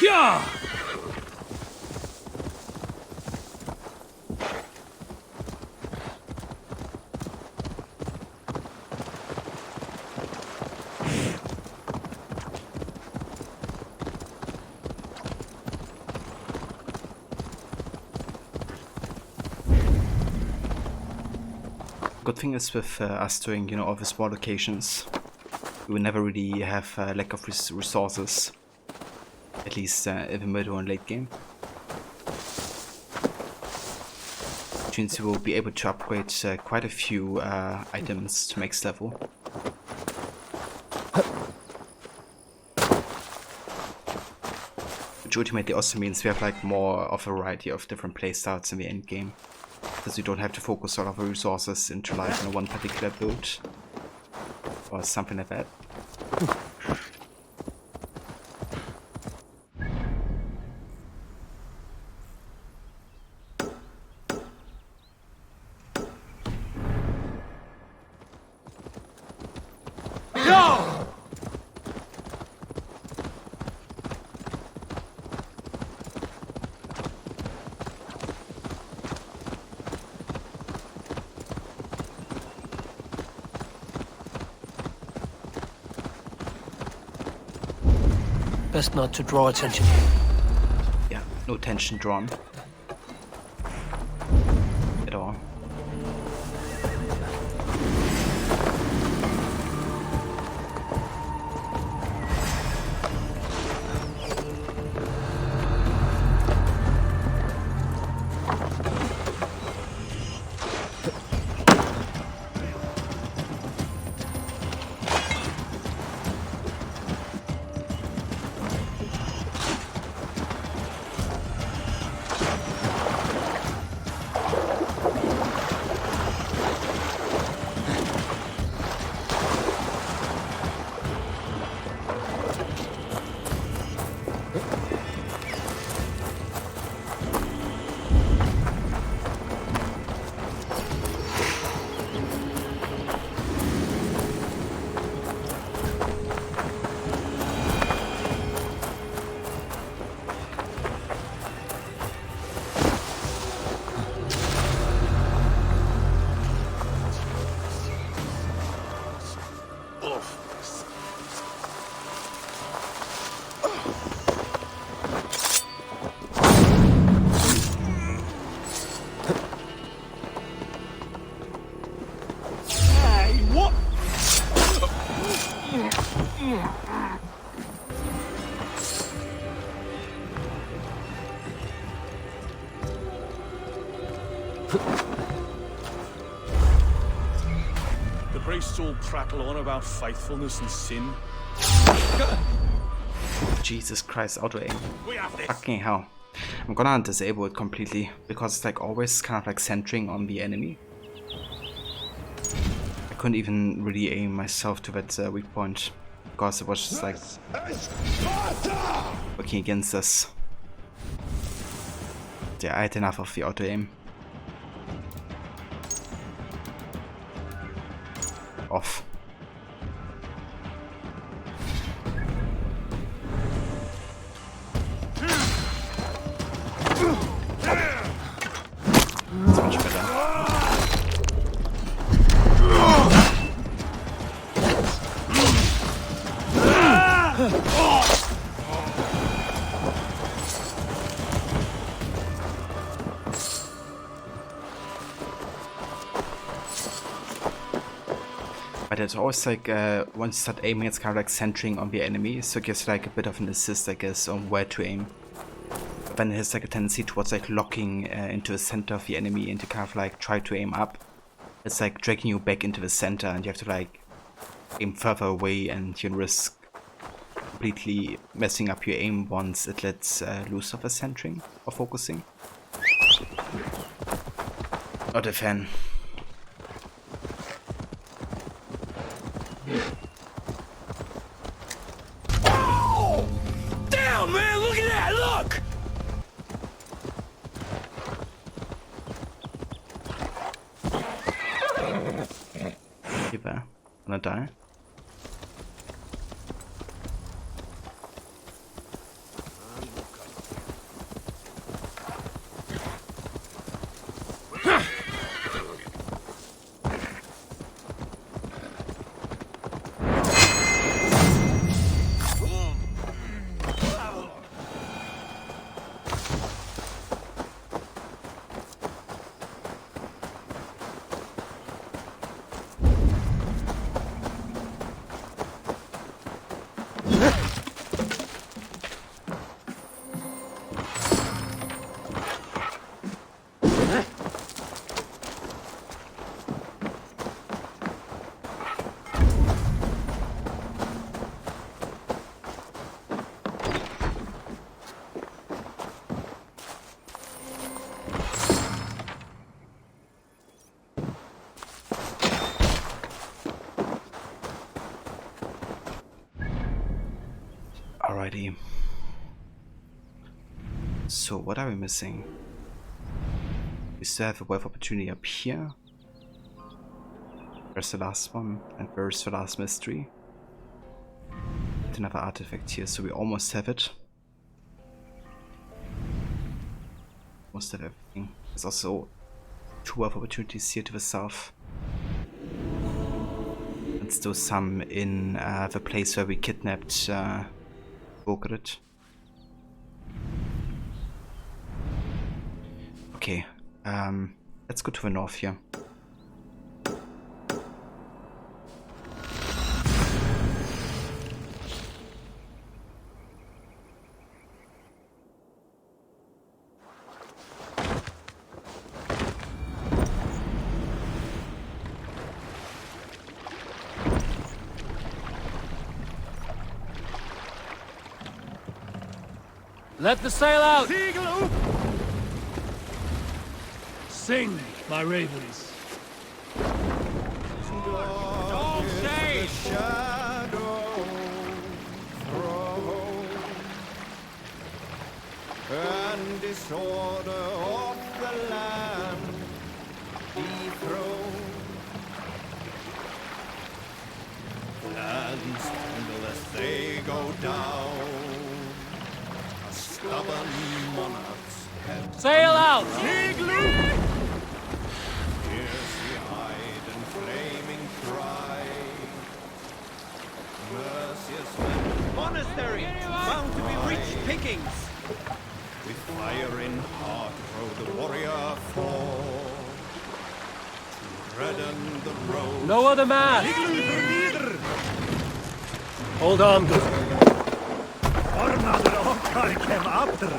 Yeah! Good thing is with us doing, you know, all the small locations, we will never really have lack of resources, at least in the middle and late game. Which means we will be able to upgrade quite a few items to max level. Which ultimately also means we have like more of a variety of different playstyles in the end game. Because you don't have to focus all of the resources into like, you know, one particular build or something like that. Best not to draw attention. Yeah, no attention drawn. At all. The priests all prattle on about faithfulness and sin. Jesus Christ, auto aim. Fucking hell. I'm gonna disable it completely because it's like always kind of like centering on the enemy. I couldn't even really aim myself to that weak point because it was just like working against us. Yeah, I had enough of the auto aim. Off. That's much better. But it's always like once you start aiming, it's kind of like centering on the enemy, so it gives like a bit of an assist, I guess, on where to aim. But then it has like a tendency towards like locking into the center of the enemy and to kind of like try to aim up. It's like dragging you back into the center and you have to like aim further away and you risk completely messing up your aim once it lets loose of the centering or focusing. Not a fan. Damn, man, look at that, look! Keeper, gonna die. Alrighty. So what are we missing? We still have a wave opportunity up here. Where's the last one? And where's the last mystery? Another artifact here, so we almost have it. Almost have everything. There's also two wave opportunities here to the south. And still some in the place where we kidnapped Burgred. Okay, let's go to the north here. Let the sail out! Sing, my ravens. Don't say! And disorder of the land dethroned. Lands tremble as they go down. A stubborn monarch's head. Sail out! Fiercely eyed and flaming cry. Mercious men. Monastery, found to be rich pickings. With fire in heart rode the warrior forth to redden the road. No other man! Hold on, good. Ornader okkar kem aftur.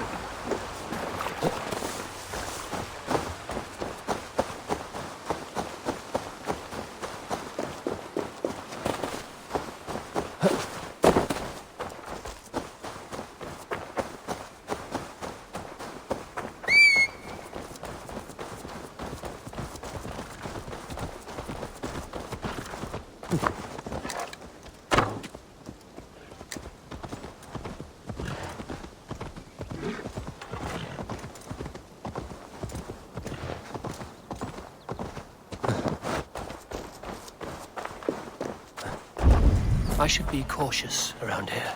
I should be cautious around here.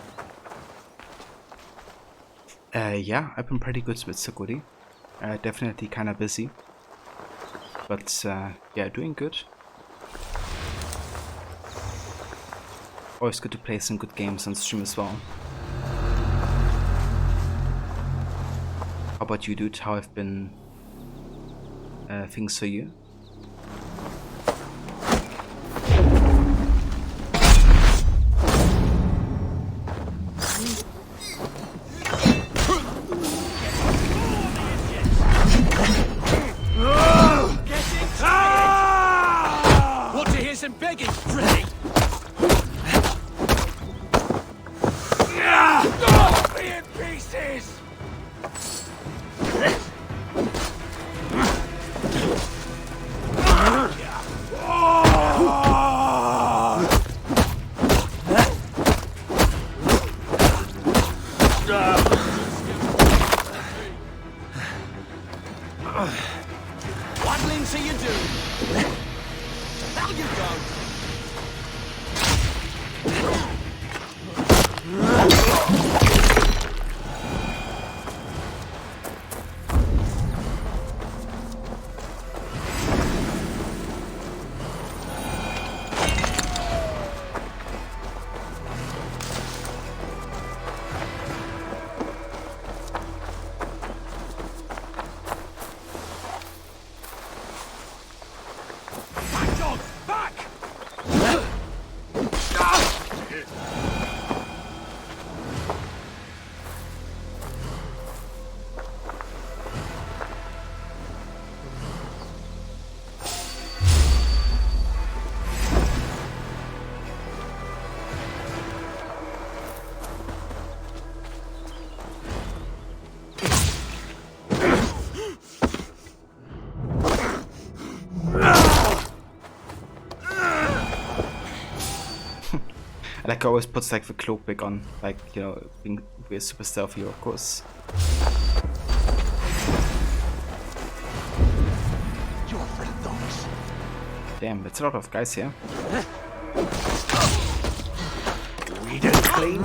Yeah, I've been pretty good with Saguri. Definitely kind of busy. But yeah, doing good. Always good to play some good games on stream as well. How about you, dude? How have been things for you? Like always puts like the cloak back on, like, you know, being we're super stealthy, of course. Damn, that's a lot of guys here. We did clean.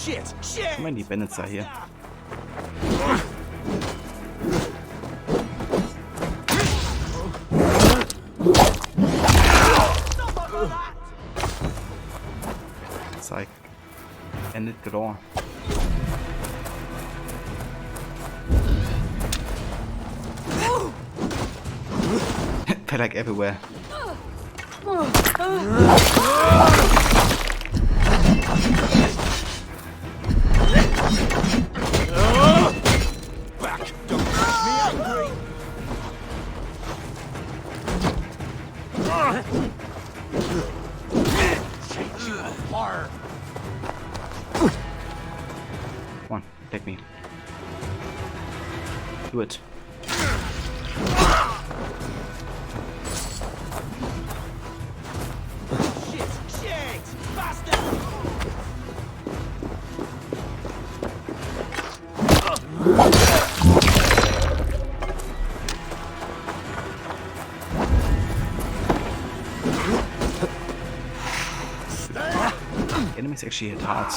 Shit! Shit! How many bandits are here? It's like ended galore. They're like everywhere. Back! Don't make me angry! Change you apart! Come on, take me. Do it. Shit! Shit! Bastard! Enemies actually hit hard.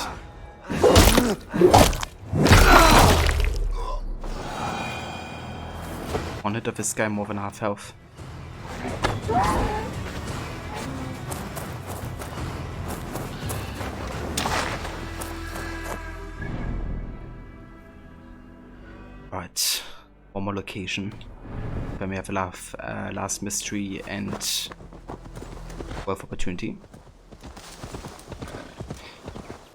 One hit of this guy more than half health. Right, one more location. Then we have a last mystery and wealth opportunity.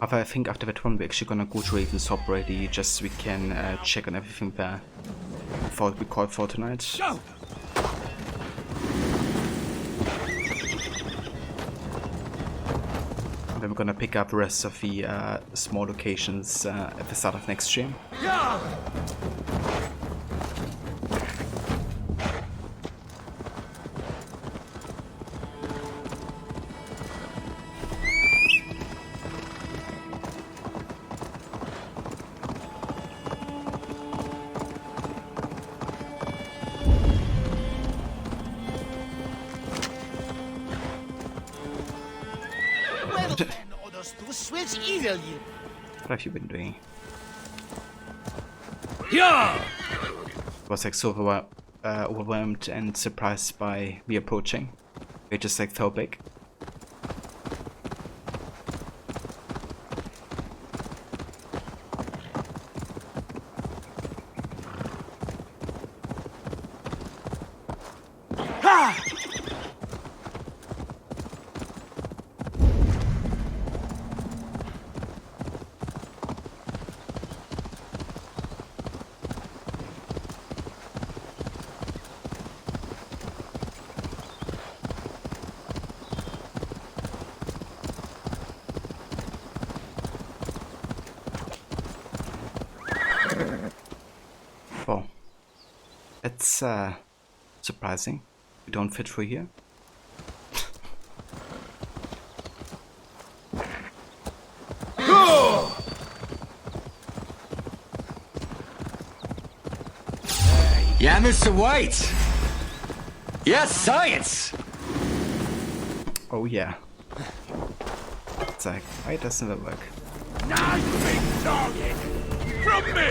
But I think after that one we're actually gonna go to Raven's Hop already, just so we can check on everything there before we call for tonight. Go! And then we're gonna pick up the rest of the small locations at the start of next stream. Yeah! What have you been doing? Yeah! I was like so overwhelmed and surprised by me approaching. It just like fell back. Well, that's surprising. We don't fit for here. Yeah, Mr. White! Yes, science! Oh yeah. It's like, why doesn't it work? Nice big target! From me!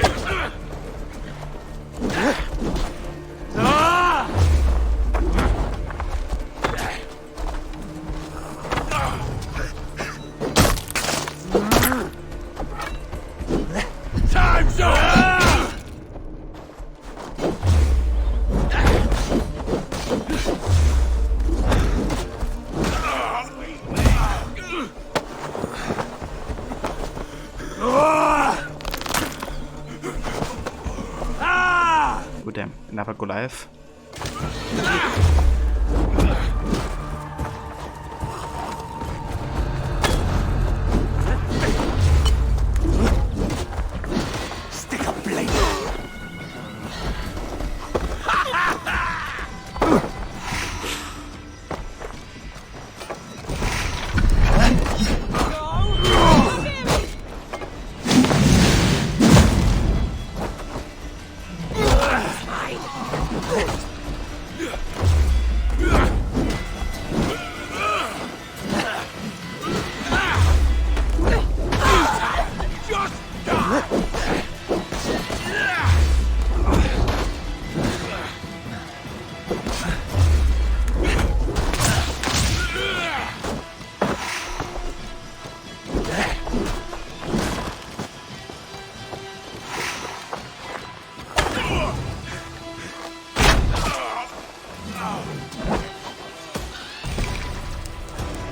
Time's up! Oh damn, another Goliath. Stick a blade!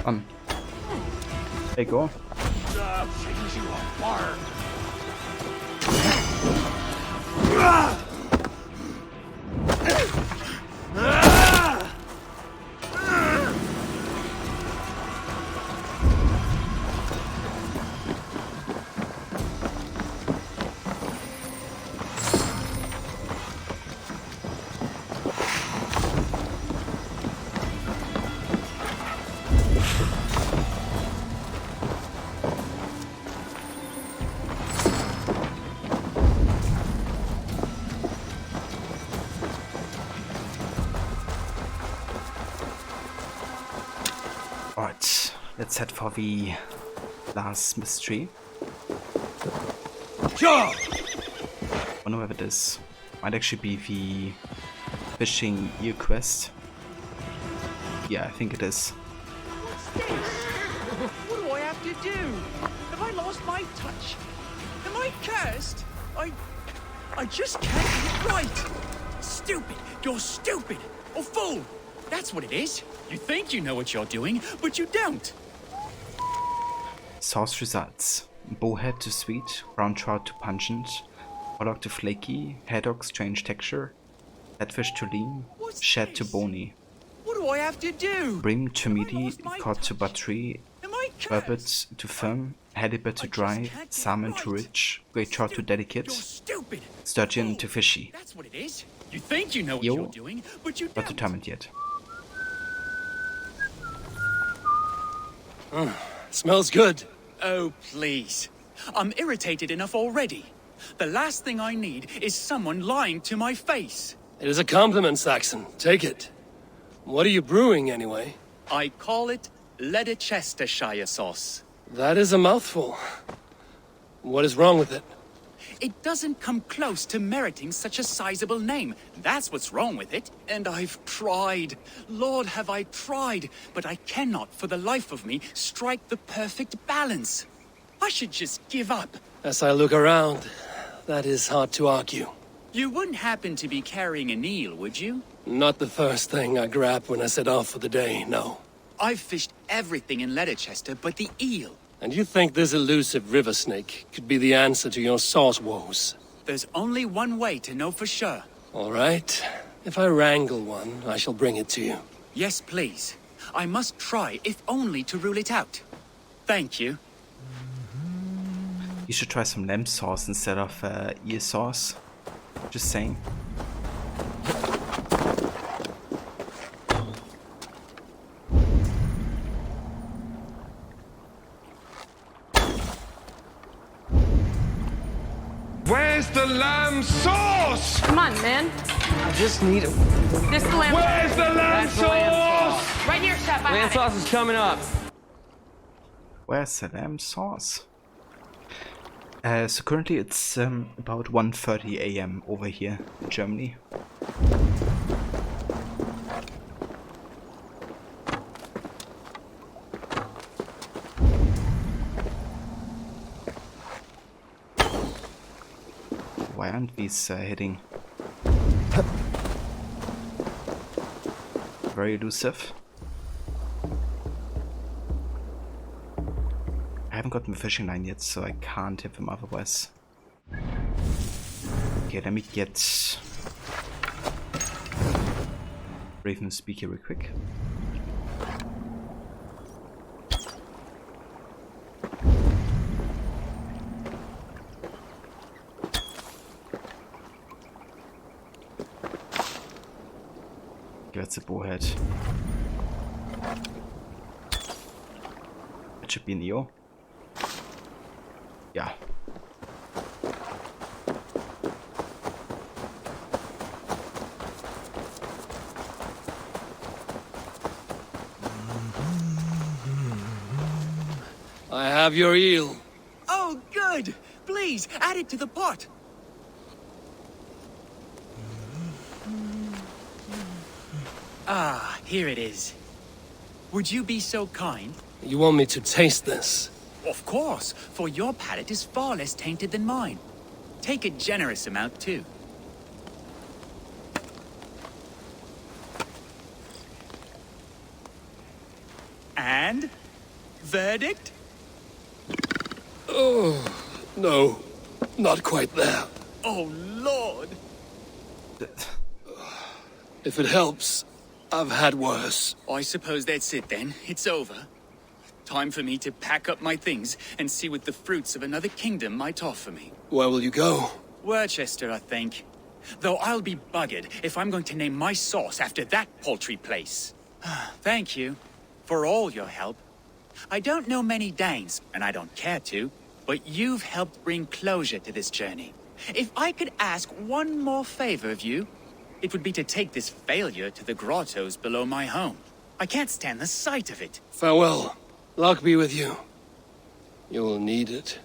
On. There you go. Things you are. Alright, let's head for the last mystery. I wonder where it is. Might actually be the fishing ear quest. Yeah, I think it is. What do I have to do? Have I lost my touch? Am I cursed? I just can't get it right. Stupid. You're stupid. Or fool. That's what it is. You think you know what you're doing, but you don't. Sauce results. Bowhead to sweet, brown trout to pungent, pollock to flaky, haddock strange texture, catfish to lean, shad to bony. What do I have to do? Bream to meaty, cod to buttery, burbot to firm, halibut to dry, salmon to rich, great trout to delicate, sturgeon to fishy. That's what it is. You think you know what Yo, you're doing, but you not don't. determined yet. Smells good. Oh, please. I'm irritated enough already. The last thing I need is someone lying to my face. It is a compliment, Saxon. Take it. What are you brewing, anyway? I call it Leicestershire sauce. That is a mouthful. What is wrong with it? It doesn't come close to meriting such a sizable name. That's what's wrong with it. And I've tried. Lord, have I tried. But I cannot, for the life of me, strike the perfect balance. I should just give up. As I look around, that is hard to argue. You wouldn't happen to be carrying an eel, would you? Not the first thing I grab when I set off for the day, no. I've fished everything in Leicester but the eel. And you think this elusive river snake could be the answer to your sauce woes? There's only one way to know for sure. All right. If I wrangle one, I shall bring it to you. Yes, please. I must try, if only to rule it out. Thank you. You should try some lamb sauce instead of ear sauce. Just saying. Where's the lamb sauce? Come on, man. I just need it. This is the lamb Where's the lamb That's the lamb sauce? Right here, Chef. I Lamb had it. sauce is coming up. Where's the lamb sauce? So currently it's about 1:30 AM over here in Germany. Why aren't these hitting? Very elusive. I haven't gotten the fishing line yet, so I can't hit them otherwise. Okay, let me get Raven speak here real quick. Okay, that's a bowhead. It should be an eel. Yeah. I have your eel. Oh, good. Please, add it to the pot. Ah, here it is. Would you be so kind? You want me to taste this? Of course, for your palate is far less tainted than mine. Take a generous amount, too. And Verdict? Oh, no. Not quite there. Oh, Lord! If it helps, I've had worse. I suppose that's it then. It's over. Time for me to pack up my things and see what the fruits of another kingdom might offer me. Where will you go? Worcester, I think. Though I'll be buggered if I'm going to name my sauce after that paltry place. Thank you for all your help. I don't know many Danes, and I don't care to, but you've helped bring closure to this journey. If I could ask one more favor of you, it would be to take this failure to the grottos below my home. I can't stand the sight of it. Farewell. Luck be with you. You will need it.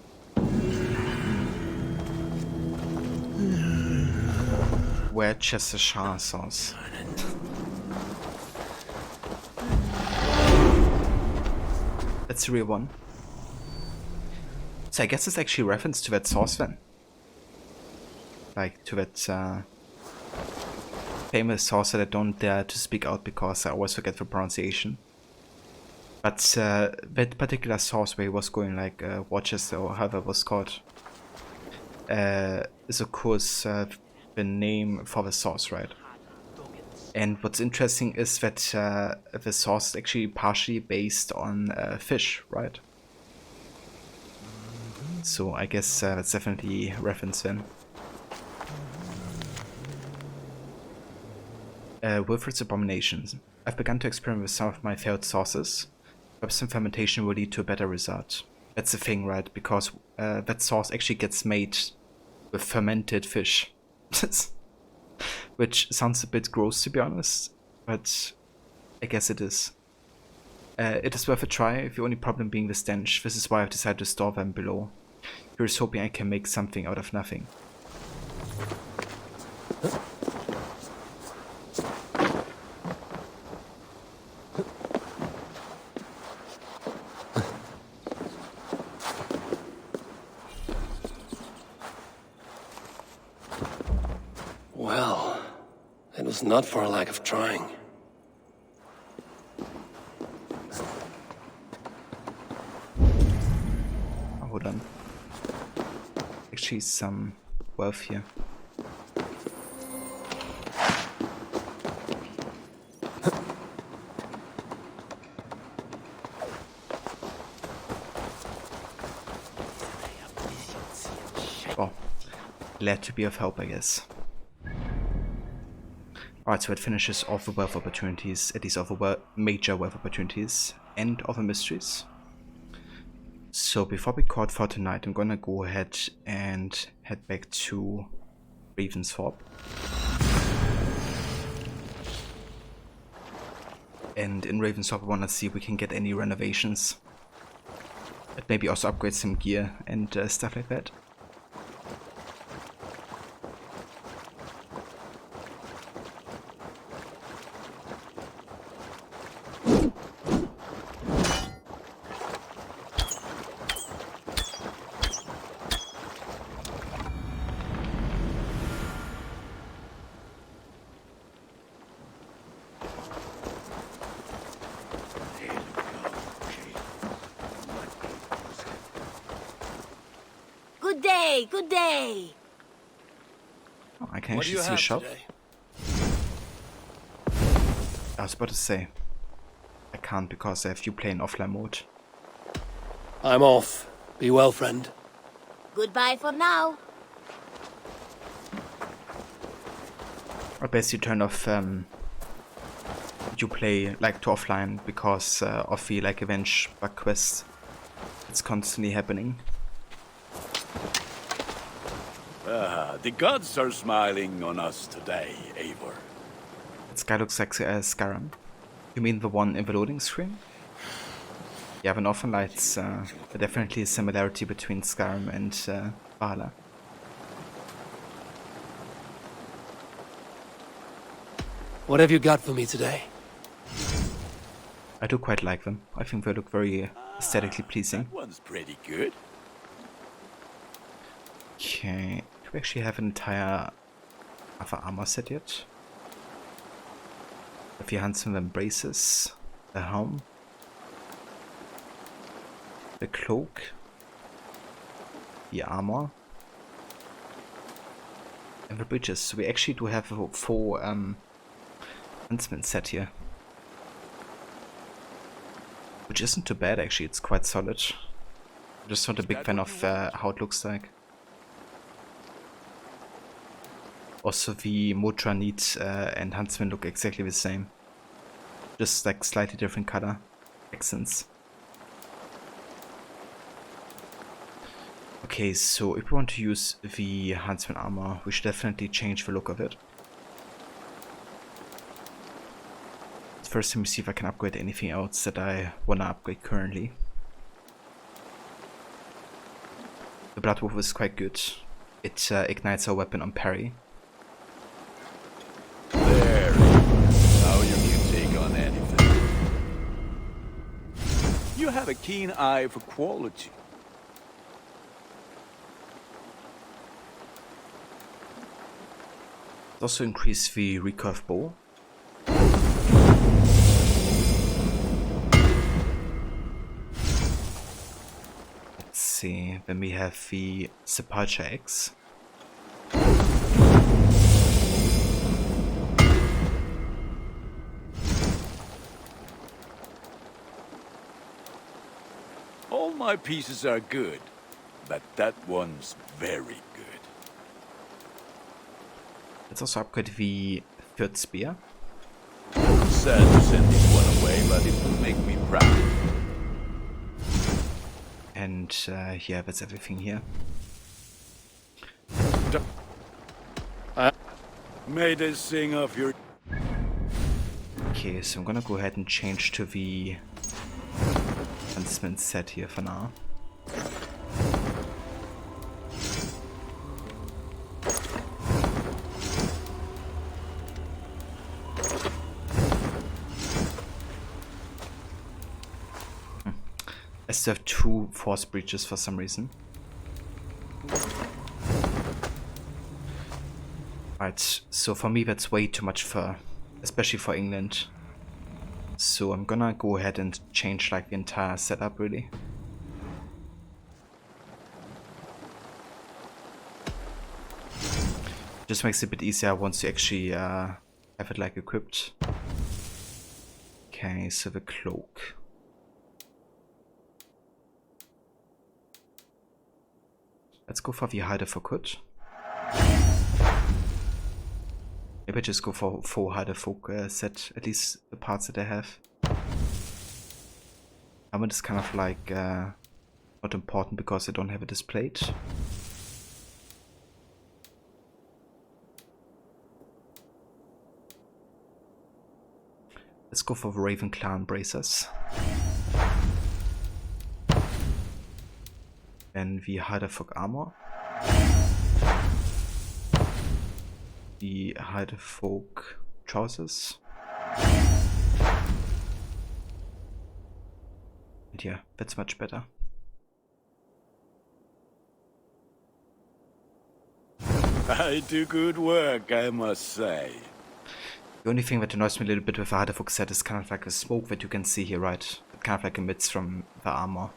Worcestershire sauce. That's the real one. So I guess it's actually a reference to that sauce then. Like to that famous sauce that I don't dare to speak out because I always forget the pronunciation. But that particular sauce where he was going, like Worcester or however it was called, is of course the name for the sauce, right? And what's interesting is that the sauce is actually partially based on fish, right? So I guess that's definitely a reference then. Wilfred's Abominations. I've begun to experiment with some of my failed sauces. Perhaps some fermentation will lead to a better result. That's the thing, right? Because that sauce actually gets made with fermented fish. Which sounds a bit gross, to be honest, but I guess it is. It is worth a try, the only problem being the stench. This is why I've decided to store them below. Here's hoping I can make something out of nothing. Well, it was not for a lack of trying. Oh, hold on. Actually, some wealth here. Oh, glad to be of help, I guess. Alright, so it finishes off the wealth opportunities, at least of the major wealth opportunities, and of the mysteries. So before we call it for tonight, I'm gonna go ahead and head back to Ravensthorpe. And in Ravensthorpe I wanna see if we can get any renovations. And maybe also upgrade some gear and stuff like that. Good day, good day. Oh, I can actually see a shop. I was about to say, I can't because I have you playing offline mode. I'm off. Be well, friend. Goodbye for now. I basically turned off you play like to offline because of the like revenge bug quest. It's constantly happening. The gods are smiling on us today, Eivor. This guy looks like Skyrim. You mean the one in the loading screen? Yeah, the Northern Lights are definitely a similarity between Skyrim and Valhalla. What have you got for me today? I do quite like them. I think they look very aesthetically pleasing. That one's pretty good. Okay, do we actually have an entire other armor set yet? Have you handsome embraces, the helm? the cloak, the armor, and the breeches. So we actually do have a full huntsman set here, which isn't too bad actually. It's quite solid. I'm just not a big fan of how it looks like. Also, the Motra Need and Huntsman look exactly the same, just like slightly different color accents. Okay, so if we want to use the Huntsman armor, we should definitely change the look of it. First, let me see if I can upgrade anything else that I want to upgrade currently. The Bloodwolf is quite good. It ignites our weapon on parry. There. Now you can take on anything. You have a keen eye for quality. Also increase the recurve bow. Let's see, then we have the Sepulture Axe. All my pieces are good, but that one's very good. Let's also upgrade the third spear. Sad to send this one away, but it will make me proud. And yeah, that's everything here. May they sing of your... Okay, so I'm gonna go ahead and change to the Huntsman set here for now. I still have 2 force breaches for some reason. Right, so for me that's way too much fur, especially for England. So I'm gonna go ahead and change like the entire setup really. Just makes it a bit easier once you actually have it like equipped. Okay, so the cloak. Let's go for the Hider for Kut. Maybe I just go for full Hider folk set, at least the parts that I have. Helmet is kind of like not important because I don't have it displayed. Let's go for the Raven Clan bracers. Then the Heidefolk armor. The Heidefolk trousers. And yeah, that's much better. I do good work, I must say. The only thing that annoys me a little bit with the Heidefolk set is kind of like the smoke that you can see here, right? It kind of like emits from the armor.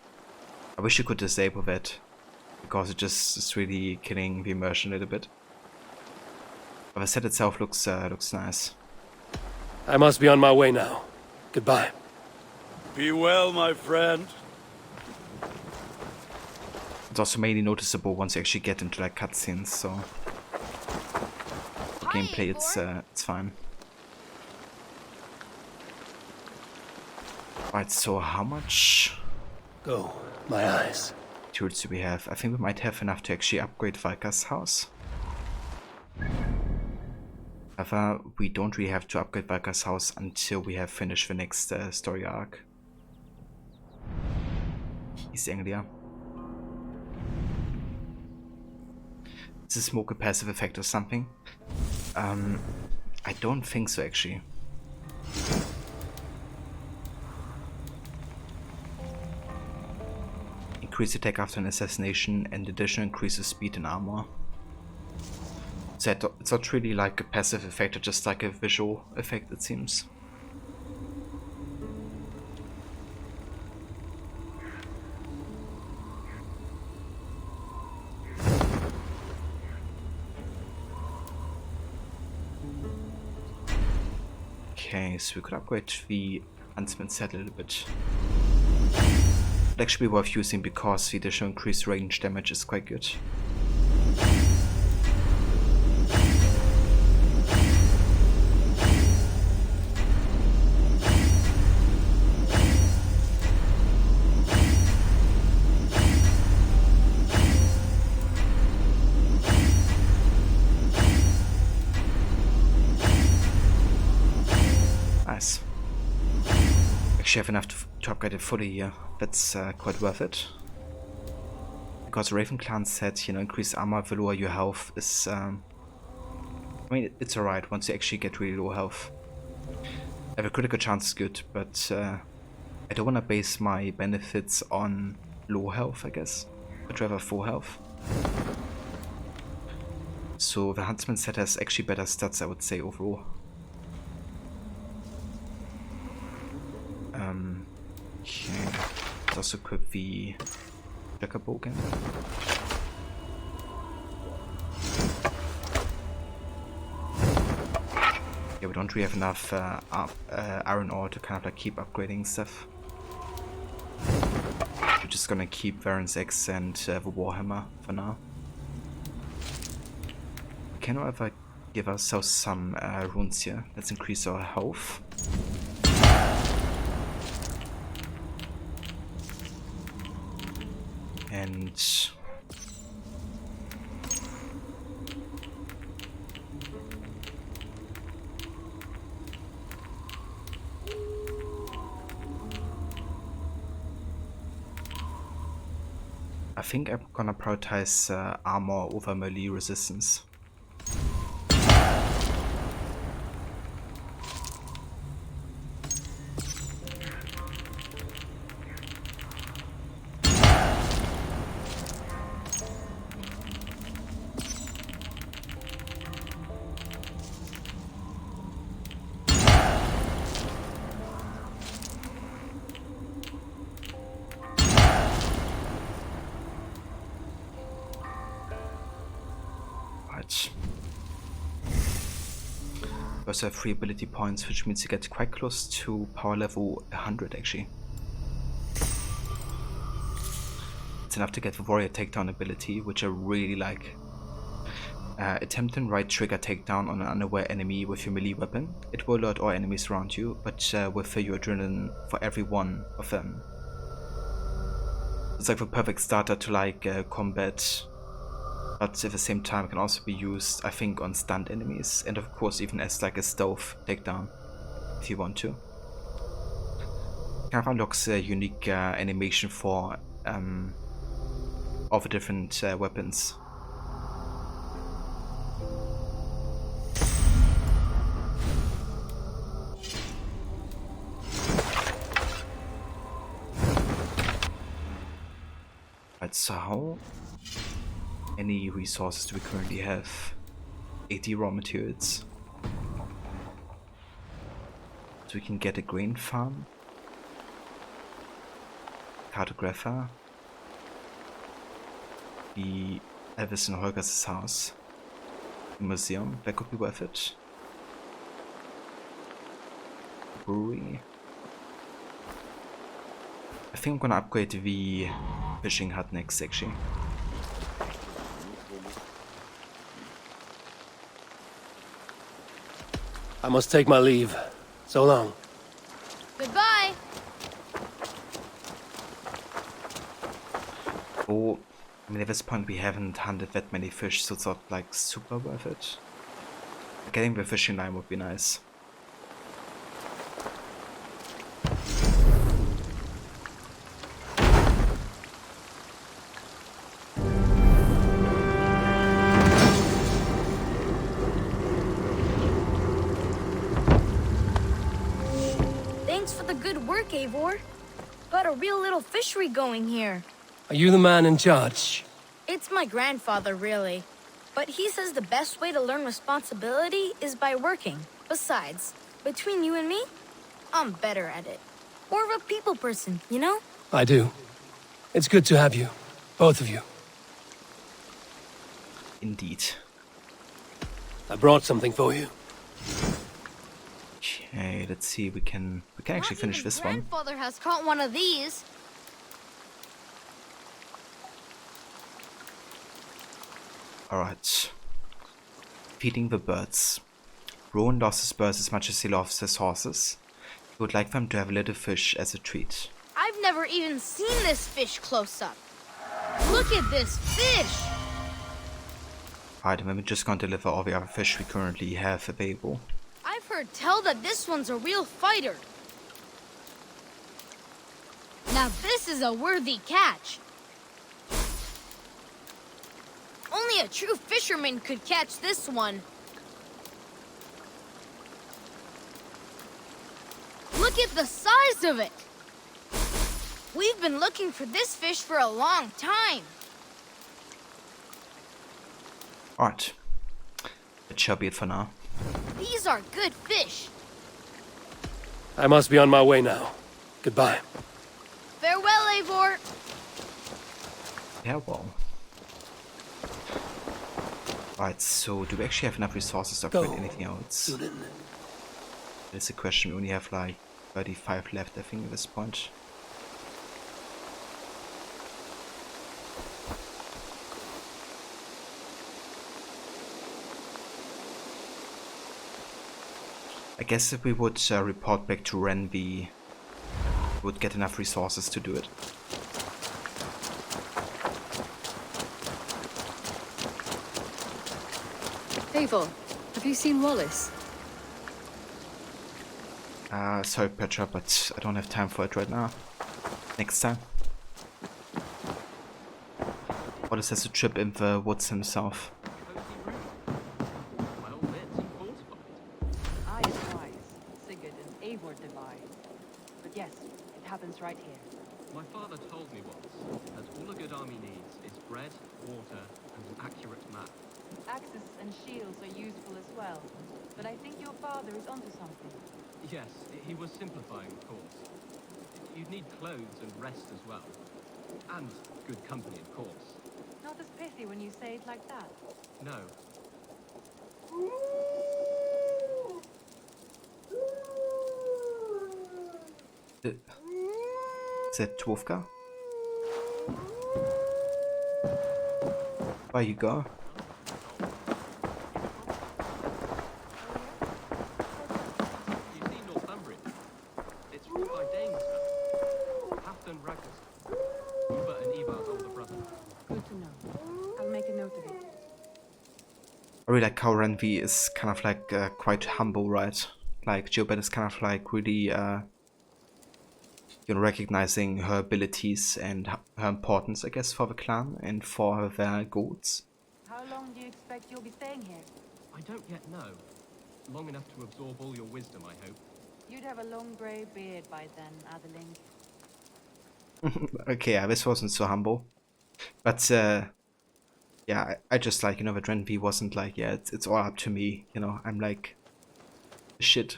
I wish you could disable that, because it just is really killing the immersion a little bit. But the set itself looks nice. I must be on my way now. Goodbye. Be well, my friend. It's also mainly noticeable once you actually get into like cutscenes, so the gameplay it's fine. Right, so how much Go, my eyes. tools do we have? I think we might have enough to actually upgrade Valka's house. However, we don't really have to upgrade Valka's house until we have finished the next story arc. East Anglia. Is the smoke a passive effect or something? I don't think so actually. Increase attack after an assassination and additional increases speed and armor. So it's not really like a passive effect, it's just like a visual effect it seems. Okay, so we could upgrade the Huntsman set a little bit. It'd actually be worth using because the additional increased range damage is quite good. Nice. Actually, I have enough to upgrade it fully here. That's quite worth it. Because Raven Clan said, you know, increased armor the lower your health is. I mean, it's alright once you actually get really low health. Have a critical chance is good, but I don't want to base my benefits on low health, I guess. I'd rather full health. So the Huntsman set has actually better stats, I would say, overall. Okay, let's also equip the Jacker Bow again. Yeah, we don't really have enough iron ore to kind of like keep upgrading stuff. We're just gonna keep Varen's Axe and the Warhammer for now. Can we ever give ourselves some runes here? Let's increase our health. And I think I'm gonna prioritize armor over melee resistance. We also have 3 ability points, which means you get quite close to power level 100 actually. It's enough to get the warrior takedown ability, which I really like. Attempt and right trigger takedown on an unaware enemy with your melee weapon. It will alert all enemies around you, but will fill your adrenaline for every one of them. It's like the perfect starter to like combat, but at the same time it can also be used, I think, on stunned enemies, and of course even as like a stealth takedown, if you want to. Kind of unlocks a unique animation for all the different weapons. Right, so how many resources do we currently have? 80 raw materials. So we can get a grain farm, cartographer, the Elvis and Holger's house, the museum, that could be worth it. Brewery. I think I'm gonna upgrade the fishing hut next actually. I must take my leave. So long. Goodbye. Oh, I mean, at this point we haven't hunted that many fish, so it's not like super worth it. Getting the fishing line would be nice. Thanks for the good work, Eivor. Got a real little fishery going here. Are you the man in charge? It's my grandfather, really. But he says the best way to learn responsibility is by working. Besides, between you and me, I'm better at it. More of a people person, you know? I do. It's good to have you. Both of you. Indeed. I brought something for you. Okay, let's see. We can actually finish this one. Grandfather has caught one of these. Alright. Feeding the birds. Rowan loves his birds as much as he loves his horses. He would like them to have a little fish as a treat. I've never even seen this fish close up. Look at this fish! Alright, and then we're just gonna deliver all the other fish we currently have available. I've heard tell that this one's a real fighter. Now this is a worthy catch. Only a true fisherman could catch this one. Look at the size of it. We've been looking for this fish for a long time. Alright. That shall be it for now. These are good fish. I must be on my way now. Goodbye. Farewell, Eivor. Yeah, well. Right, so do we actually have enough resources to upgrade anything else? That's a question. We only have like 35 left, I think, at this point. I guess if we would report back to Ren, we would get enough resources to do it. Eivor, have you seen Wallace? Sorry, Petra, but I don't have time for it right now. Next time. Wallace has to trip in the woods himself. I advise Sigurd and Eivor divide. But yes, it happens right here. My father told me once that all a good army needs is bread, water, and an accurate map. Axes and shields are useful as well, but I think your father is onto something. Yes, he was simplifying, of course. You'd need clothes and rest as well. And good company, of course. Not as pithy when you say it like that. No. Is that Twofka? Where you go? I really like how Renvi is kind of like quite humble, right? Like Gilbert is kind of like really, you know, recognizing her abilities and her importance, I guess, for the clan and for their goals. How long do you expect you'll be staying here? I don't yet know. Long enough to absorb all your wisdom, I hope. You'd have a long grey beard by then, Adeling. Okay, yeah, this wasn't so humble. But, yeah, I just like, you know, that Renvi wasn't like, yeah, it's all up to me, you know, I'm like, shit.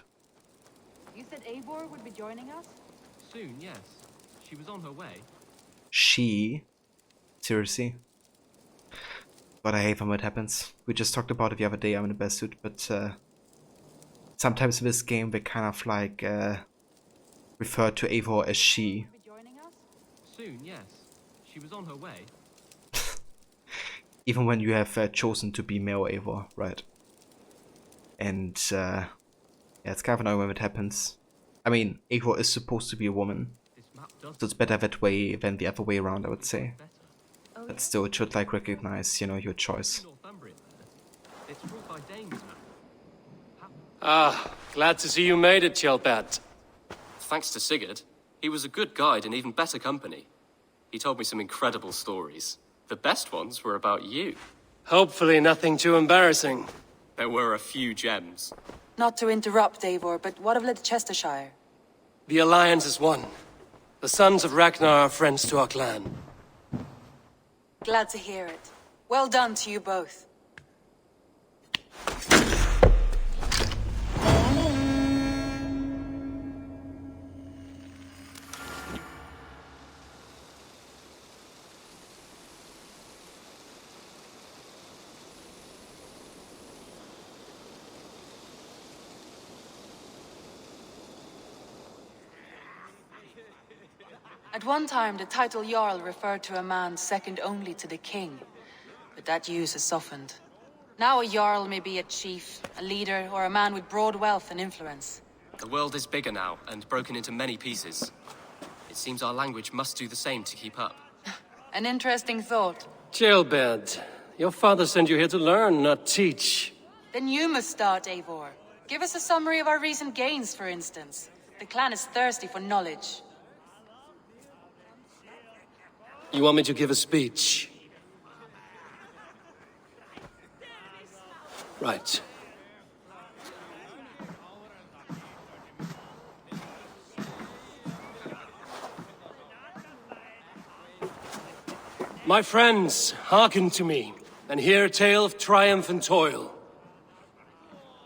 You said Eivor would be joining us? Soon, yes. She was on her way. She? Seriously? But I hate when that happens. We just talked about it the other day, I'm in a best suit, but, sometimes in this game they kind of like, refer to Eivor as she. Soon, yes. She was on her way. Even when you have chosen to be male Eivor, right? And yeah, it's kind of annoying when it happens. I mean, Eivor is supposed to be a woman, so it's better that way than the other way around, I would say. But still, it should like recognize, you know, your choice. Ah, glad to see you made it, Kjellbert. Thanks to Sigurd. He was a good guide and even better company. He told me some incredible stories. The best ones were about you. Hopefully nothing too embarrassing. There were a few gems. Not to interrupt, Eivor, but what of Leicestershire? The Alliance is one. The sons of Ragnar are friends to our clan. Glad to hear it. Well done to you both. At one time, the title Jarl referred to a man second only to the king. But that use has softened. Now a Jarl may be a chief, a leader, or a man with broad wealth and influence. The world is bigger now, and broken into many pieces. It seems our language must do the same to keep up. An interesting thought. Chilbert, your father sent you here to learn, not teach. Then you must start, Eivor. Give us a summary of our recent gains, for instance. The clan is thirsty for knowledge. You want me to give a speech? Right. My friends, hearken to me, and hear a tale of triumph and toil.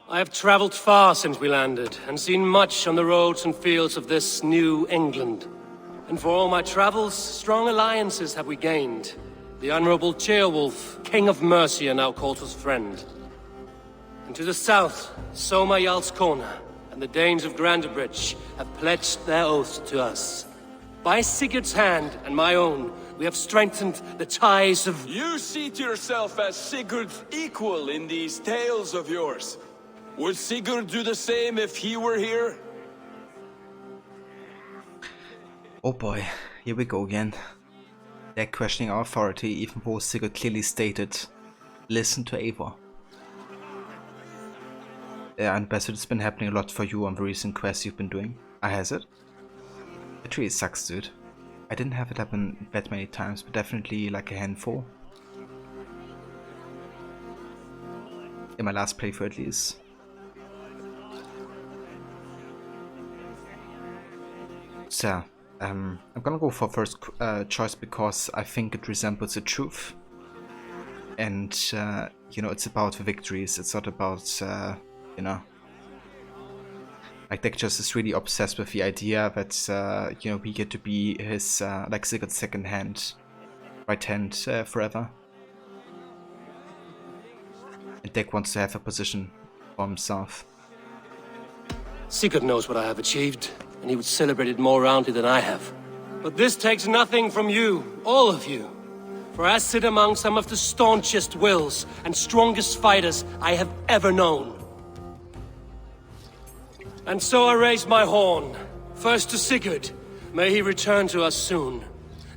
I have traveled far since we landed, and seen much on the roads and fields of this new England. And for all my travels, strong alliances have we gained. The Honorable Ceolwulf, King of Mercia, now calls us friend. And to the south, Soma Jarl's Corner, and the Danes of Grandebridge have pledged their oath to us. By Sigurd's hand and my own, we have strengthened the ties of... You seat yourself as Sigurd's equal in these tales of yours. Would Sigurd do the same if he were here? Oh boy, here we go again. They're questioning our authority, even though Sigurd clearly stated, listen to Eivor. Yeah, and Bassett, it's been happening a lot for you on the recent quests you've been doing. Has it? It really sucks, dude. I didn't have it happen that many times, but definitely like a handful. In my last playthrough at least. So, I'm gonna go for first choice because I think it resembles the truth. And, you know, it's about the victories, it's not about, you know... Like, Deck just is really obsessed with the idea that, you know, we get to be his, like, Sigurd's second hand, right hand, forever. And Deck wants to have a position for himself. Sigurd knows what I have achieved, and he would celebrate it more roundly than I have. But this takes nothing from you, all of you. For I sit among some of the staunchest wills and strongest fighters I have ever known. And so I raise my horn, first to Sigurd, may he return to us soon,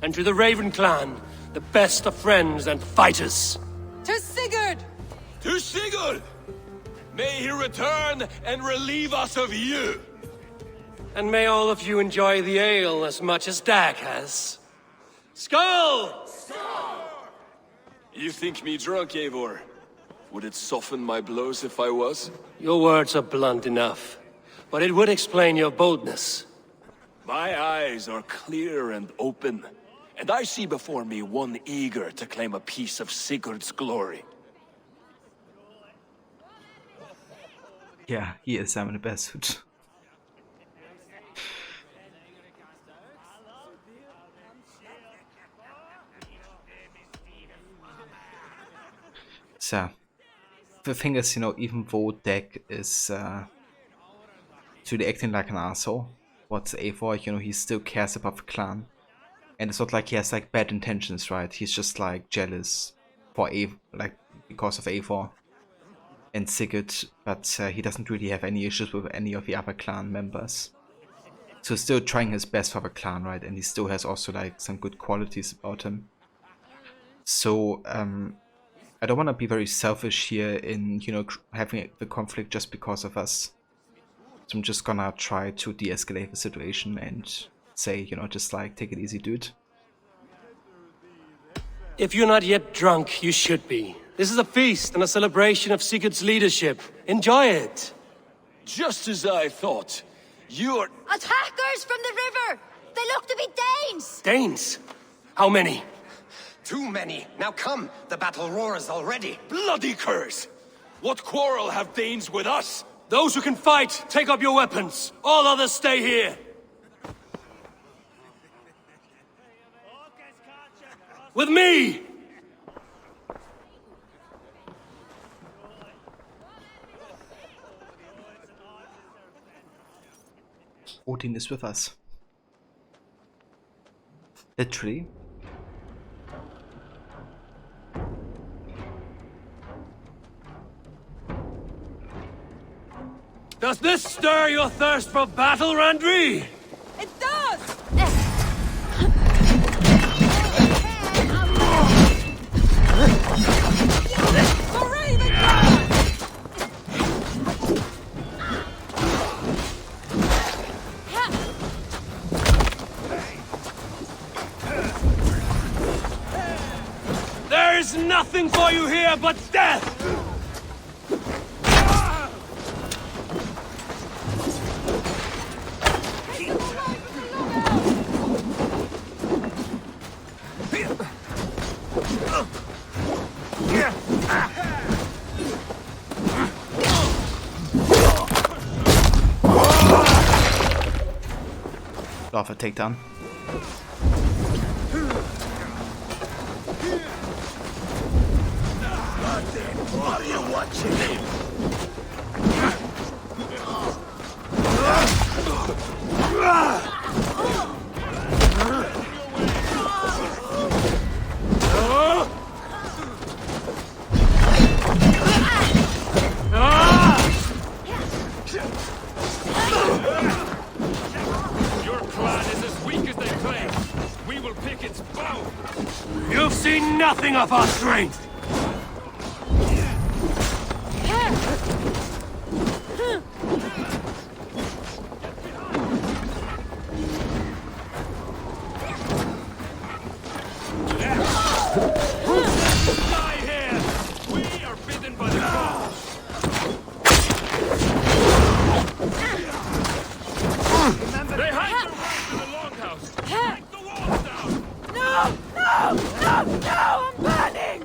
and to the Raven clan, the best of friends and fighters. To Sigurd! To Sigurd! May he return and relieve us of you! And may all of you enjoy the ale as much as Dag has. Skull! You think me drunk, Eivor? Would it soften my blows if I was? Your words are blunt enough. But it would explain your boldness. My eyes are clear and open, and I see before me one eager to claim a piece of Sigurd's glory. Yeah, he is Simon the Best. So, the thing is, you know, even though Deck is really acting like an asshole, what's Eivor, you know, he still cares about the clan. And it's not like he has like bad intentions, right? He's just like jealous for like because of Eivor and Sigurd, but he doesn't really have any issues with any of the other clan members. So he's still trying his best for the clan, right? And he still has also like some good qualities about him. So I don't want to be very selfish here in, you know, having the conflict just because of us. So I'm just gonna try to de-escalate the situation and say, you know, just like, take it easy, dude. If you're not yet drunk, you should be. This is a feast and a celebration of Sigurd's leadership. Enjoy it. Just as I thought. You're... Attackers from the river! They look to be Danes! Danes? How many? Too many. Now come, the battle roars already. Bloody curse! What quarrel have Danes with us? Those who can fight, take up your weapons. All others stay here. With me! Odin is with us. Literally. Does this stir your thirst for battle, Randri? It does! There is nothing for you here but death! Off a takedown. What are you watching him? Your clan is as weak as they claim. We will pick its bone. You've seen nothing of our strength. Die here. We are bidden by the gods. They hide their way to the longhouse. Break the walls down. No! No! No! No! I'm burning!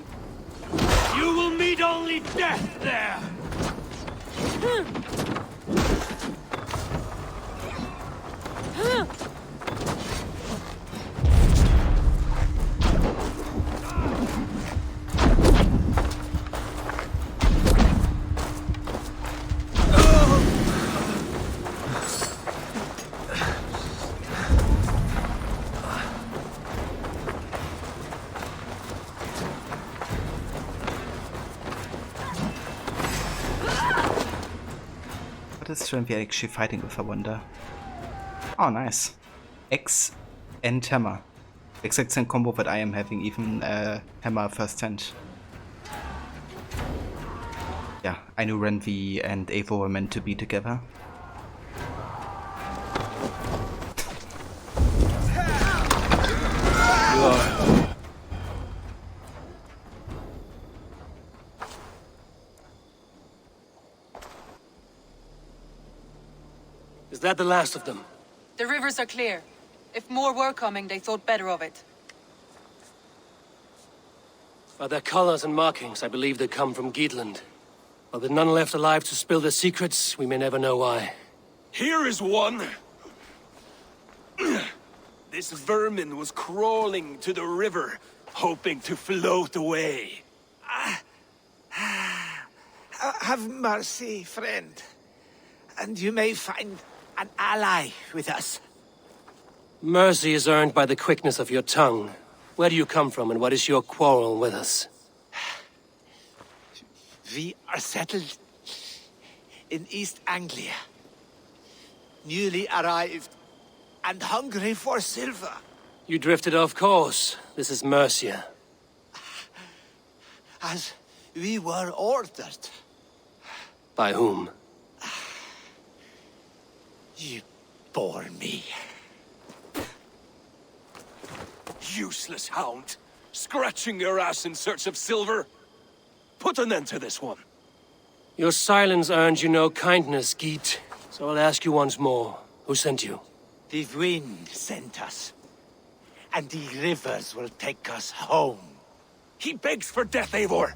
You will meet only death there. What is Trinity actually fighting with, I wonder? Oh, nice. X and hammer. Exact same combo that I am having, even hammer first hand. Yeah, I knew Renvi and Eivor were meant to be together. Is that the last of them? The rivers are clear. If more were coming, they thought better of it. By their colors and markings, I believe they come from Geatland. While there are none left alive to spill their secrets, we may never know why. Here is one. This vermin was crawling to the river, hoping to float away. Have mercy, friend. And you may find an ally with us. Mercy is earned by the quickness of your tongue. Where do you come from, and what is your quarrel with us? We are settled in East Anglia. Newly arrived and hungry for silver. You drifted off course. This is Mercia. As we were ordered. By whom? You bore me. Useless hound! Scratching your ass in search of silver! Put an end to this one! Your silence earned you no kindness, Geet. So I'll ask you once more. Who sent you? The wind sent us. And the rivers will take us home. He begs for death, Eivor!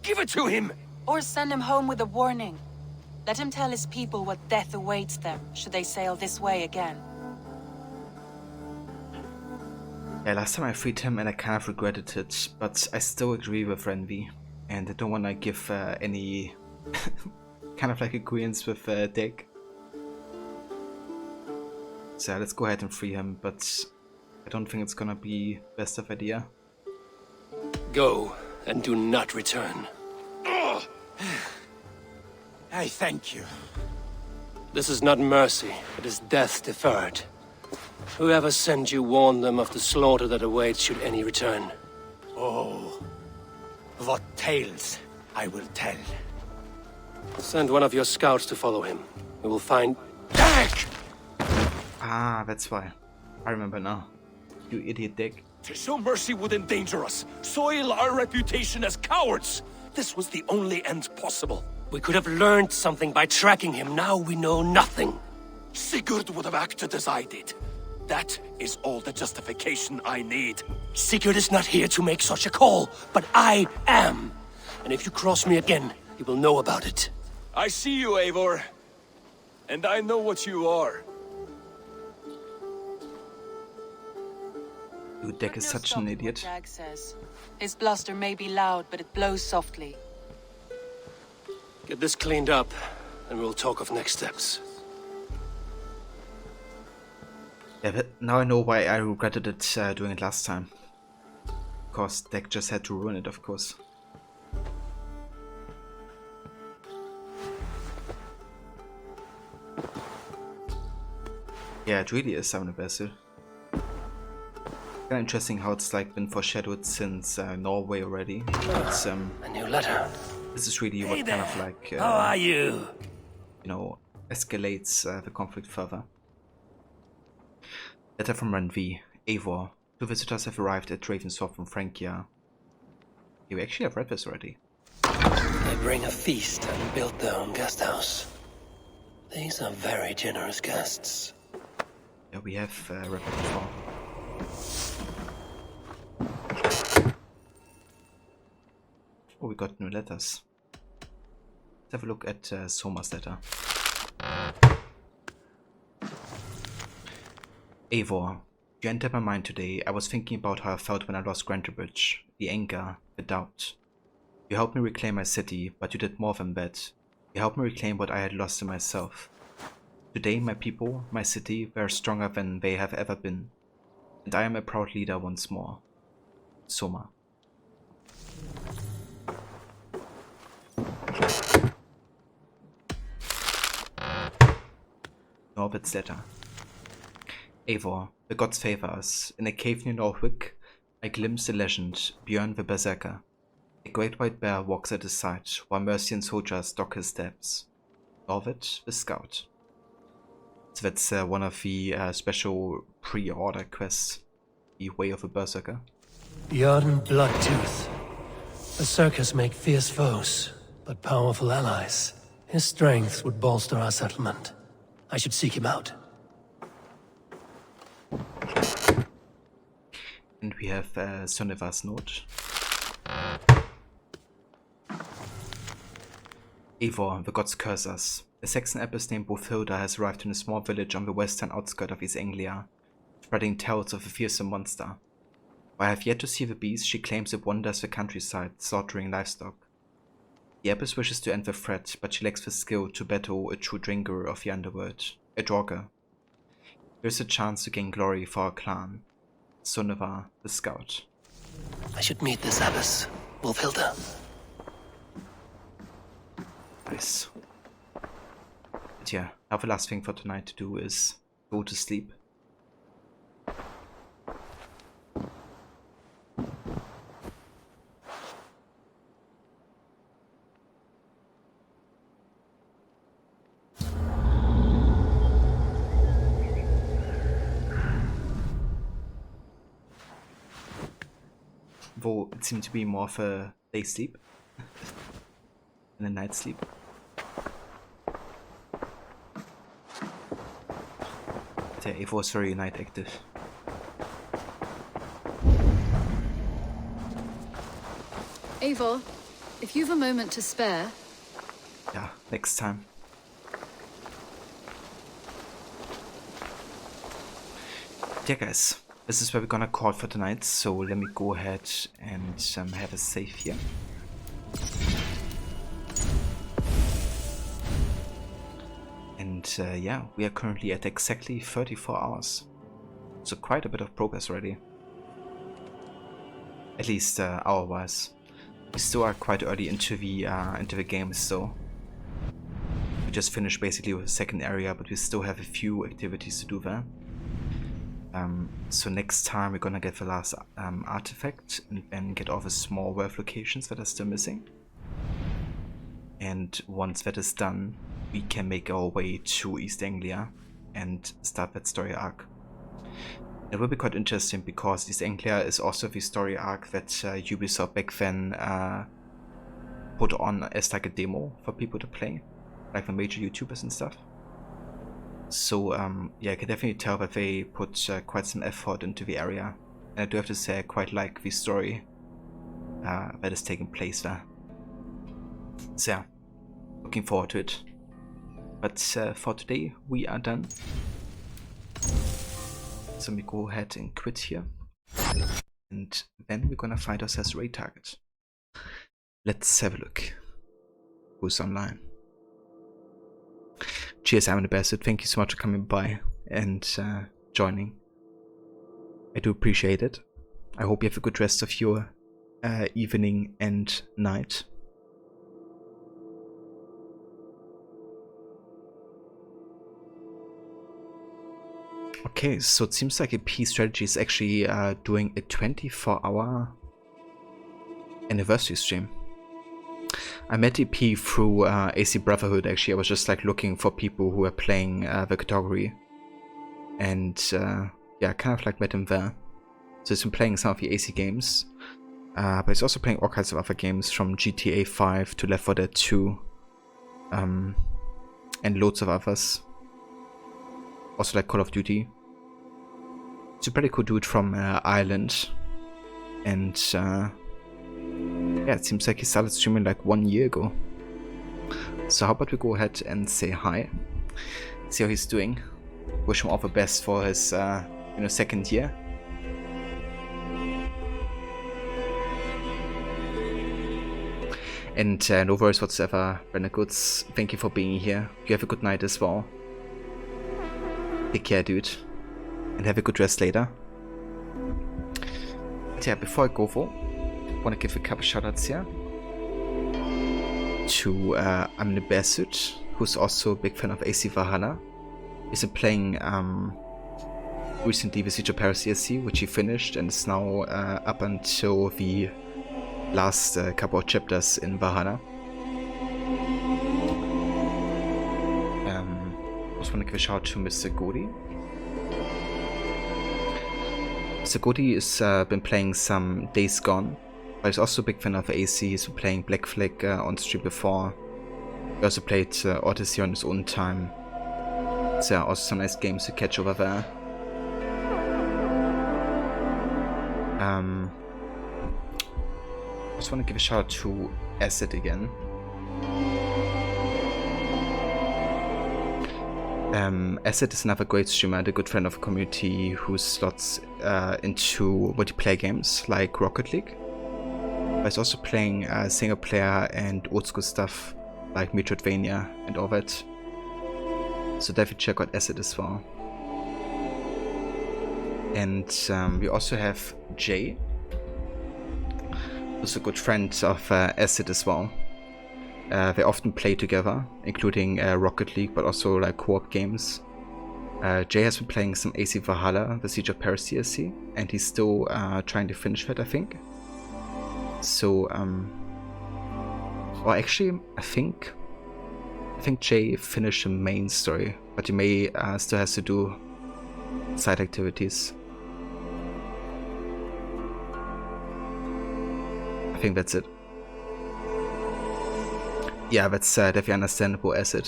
Give it to him! Or send him home with a warning. Let him tell his people what death awaits them, should they sail this way again. Yeah, last time I freed him and I kind of regretted it, but I still agree with Renvi. And I don't want to give any kind of like agreements with Dick. So let's go ahead and free him, but I don't think it's gonna be best of idea. Go, and do not return. I thank you. This is not mercy, it is death deferred. Whoever sent you warned them of the slaughter that awaits should any return. Oh, what tales I will tell. Send one of your scouts to follow him. We will find... Ah, that's why. I remember now. You idiot dick. To show mercy would endanger us, soil our reputation as cowards. This was the only end possible. We could have learned something by tracking him. Now we know nothing. Sigurd would have acted as I did. That is all the justification I need. Sigurd is not here to make such a call, but I am. And if you cross me again, you will know about it. I see you, Eivor. And I know what you are. You dick is such an idiot. Dag says. His bluster may be loud, but it blows softly. Get this cleaned up, and we'll talk of next steps. Yeah, but now I know why I regretted it doing it last time. Because Deck just had to ruin it, of course. Yeah, it really is Simon Basil. Kind of interesting how it's like been foreshadowed since Norway already. It's, a new letter. This is really what kind of like How are you? You know, escalates the conflict further. Letter from Ranvi. Eivor. 2 visitors have arrived at Ravensthorpe from Francia. You actually have read this already. They bring a feast and built their own guest house. These are very generous guests. Yeah, we have read it before. Oh, we got new letters. Let's have a look at Soma's letter. Eivor, you entered my mind today. I was thinking about how I felt when I lost Grantebridge. The anger, the doubt. You helped me reclaim my city, but you did more than that. You helped me reclaim what I had lost in myself. Today, my people, my city, were stronger than they have ever been. And I am a proud leader once more. Soma. Norbert's letter. Eivor, the gods favor us. In a cave near Norwich, I glimpse the legend, Björn the Berserker. A great white bear walks at his side, while Mercian soldiers stalk his steps. Norvit, the scout. So that's one of the special pre-order quests. The Way of a Berserker. Bjorn Bloodtooth. Berserkers make fierce foes, but powerful allies. His strength would bolster our settlement. I should seek him out. And we have Sunniva's note. Eivor, the gods curse us. A Saxon abbess named Bothilda has arrived in a small village on the western outskirts of East Anglia, spreading tales of a fearsome monster. While I have yet to see the beast, she claims it wanders the countryside, slaughtering livestock. The abbess wishes to end the threat, but she lacks the skill to battle a true drinker of the underworld, a draugr. Here's a chance to gain glory for our clan. Sunniva, the scout. I should meet this abbess, Wolfhilda. Nice. But yeah, now the last thing for tonight to do is go to sleep. Though it seemed to be more of a day sleep than a night sleep. But yeah, Eivor was very night active. Eivor, if you've a moment to spare... Yeah, next time. Yeah guys, this is where we're gonna call for tonight, so let me go ahead and have a save here. And yeah, we are currently at exactly 34 hours. So quite a bit of progress already. At least hour-wise. We still are quite early into the game, so we just finished basically with the second area, but we still have a few activities to do there. So next time we're gonna get the last artifact and get all the small werewolf locations that are still missing. And once that is done, we can make our way to East Anglia and start that story arc. It will be quite interesting because East Anglia is also the story arc that Ubisoft back then put on as like a demo for people to play, like the major YouTubers and stuff. So yeah, I can definitely tell that they put quite some effort into the area, and I do have to say I quite like the story that is taking place there. So yeah, looking forward to it. But for today we are done. So we go ahead and quit here, and then we're gonna find ourselves a raid target. Let's have a look who's online. Cheers, I'm the best. Thank you so much for coming by and joining. I do appreciate it. I hope you have a good rest of your evening and night. Okay, so it seems like AP Strategy is actually doing a 24-hour anniversary stream. I met EP through AC Brotherhood. Actually, I was just like looking for people who were playing the category, and yeah, I kind of like met him there. So he's been playing some of the AC games, but he's also playing all kinds of other games from GTA 5 to Left 4 Dead 2, and loads of others. Also like Call of Duty. He's a pretty cool dude from Ireland, and yeah, it seems like he started streaming like 1 year ago. So how about we go ahead and say hi, see how he's doing, wish him all the best for his you know, second year. And no worries whatsoever, Brenna Goods, thank you for being here. You have a good night as well. Take care, dude, and have a good rest later. But yeah, before I go though, I want to give a couple shoutouts here to I'm the Bearsuit, who's also a big fan of AC Valhalla. He's been playing recently the Siege of Paris DLC, which he finished, and is now up until the last couple of chapters in Valhalla. I just want to give a shout out to Mr. Godi. Mr. Godi has been playing some Days Gone, but he's also a big fan of AC. He's been playing Black Flag on stream before. He also played Odyssey on his own time. So yeah, also some nice games to catch over there. I just want to give a shout out to Acid again. Acid is another great streamer and a good friend of the community who slots into multiplayer games like Rocket League. But he's also playing single player and old school stuff like Metroidvania and all that. So definitely check out Acid as well. And we also have Jay, who's a good friend of Acid as well. They often play together, including Rocket League, but also like co-op games. Jay has been playing some AC Valhalla, the Siege of Paris DLC, and he's still trying to finish that, I think. So, or actually, I think Jay finished the main story, but he may still has to do side activities. I think that's it. Yeah, that's definitely understandable, Acid.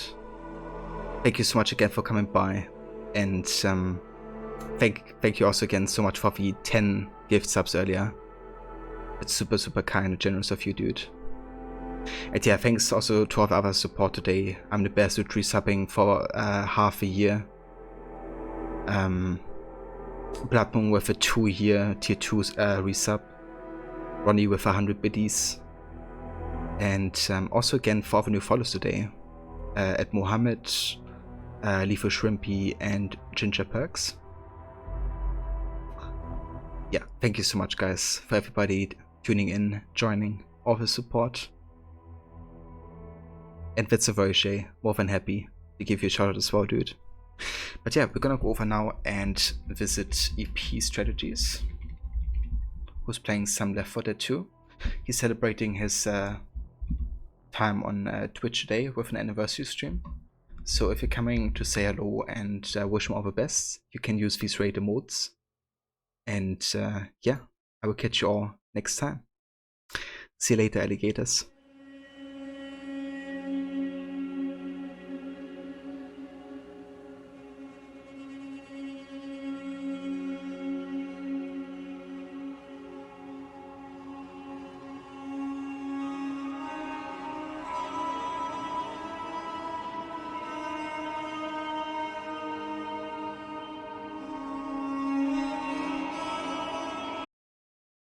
Thank you so much again for coming by, and thank you also again so much for the 10 gift subs earlier. It's super kind and generous of you, dude. And yeah, thanks also to all the other support today. I'm the best with resubbing for half a year. Blood Moon with a 2-year tier 2 resub. Ronnie with 100 biddies. And also again for the new follows today. At Mohammed, Leafo Shrimpy, and Ginger Perks. yeah, thank you so much, guys, for everybody tuning in, joining, all the support. And that's a very more than happy to give you a shout out as well, dude. But yeah, we're gonna go over now and visit EP Strategies, who's playing some Left 4 Dead 2. He's celebrating his time on Twitch today with an anniversary stream. So if you're coming to say hello and wish him all the best, you can use these raid emotes. And yeah, I will catch you all next time. See you later, alligators.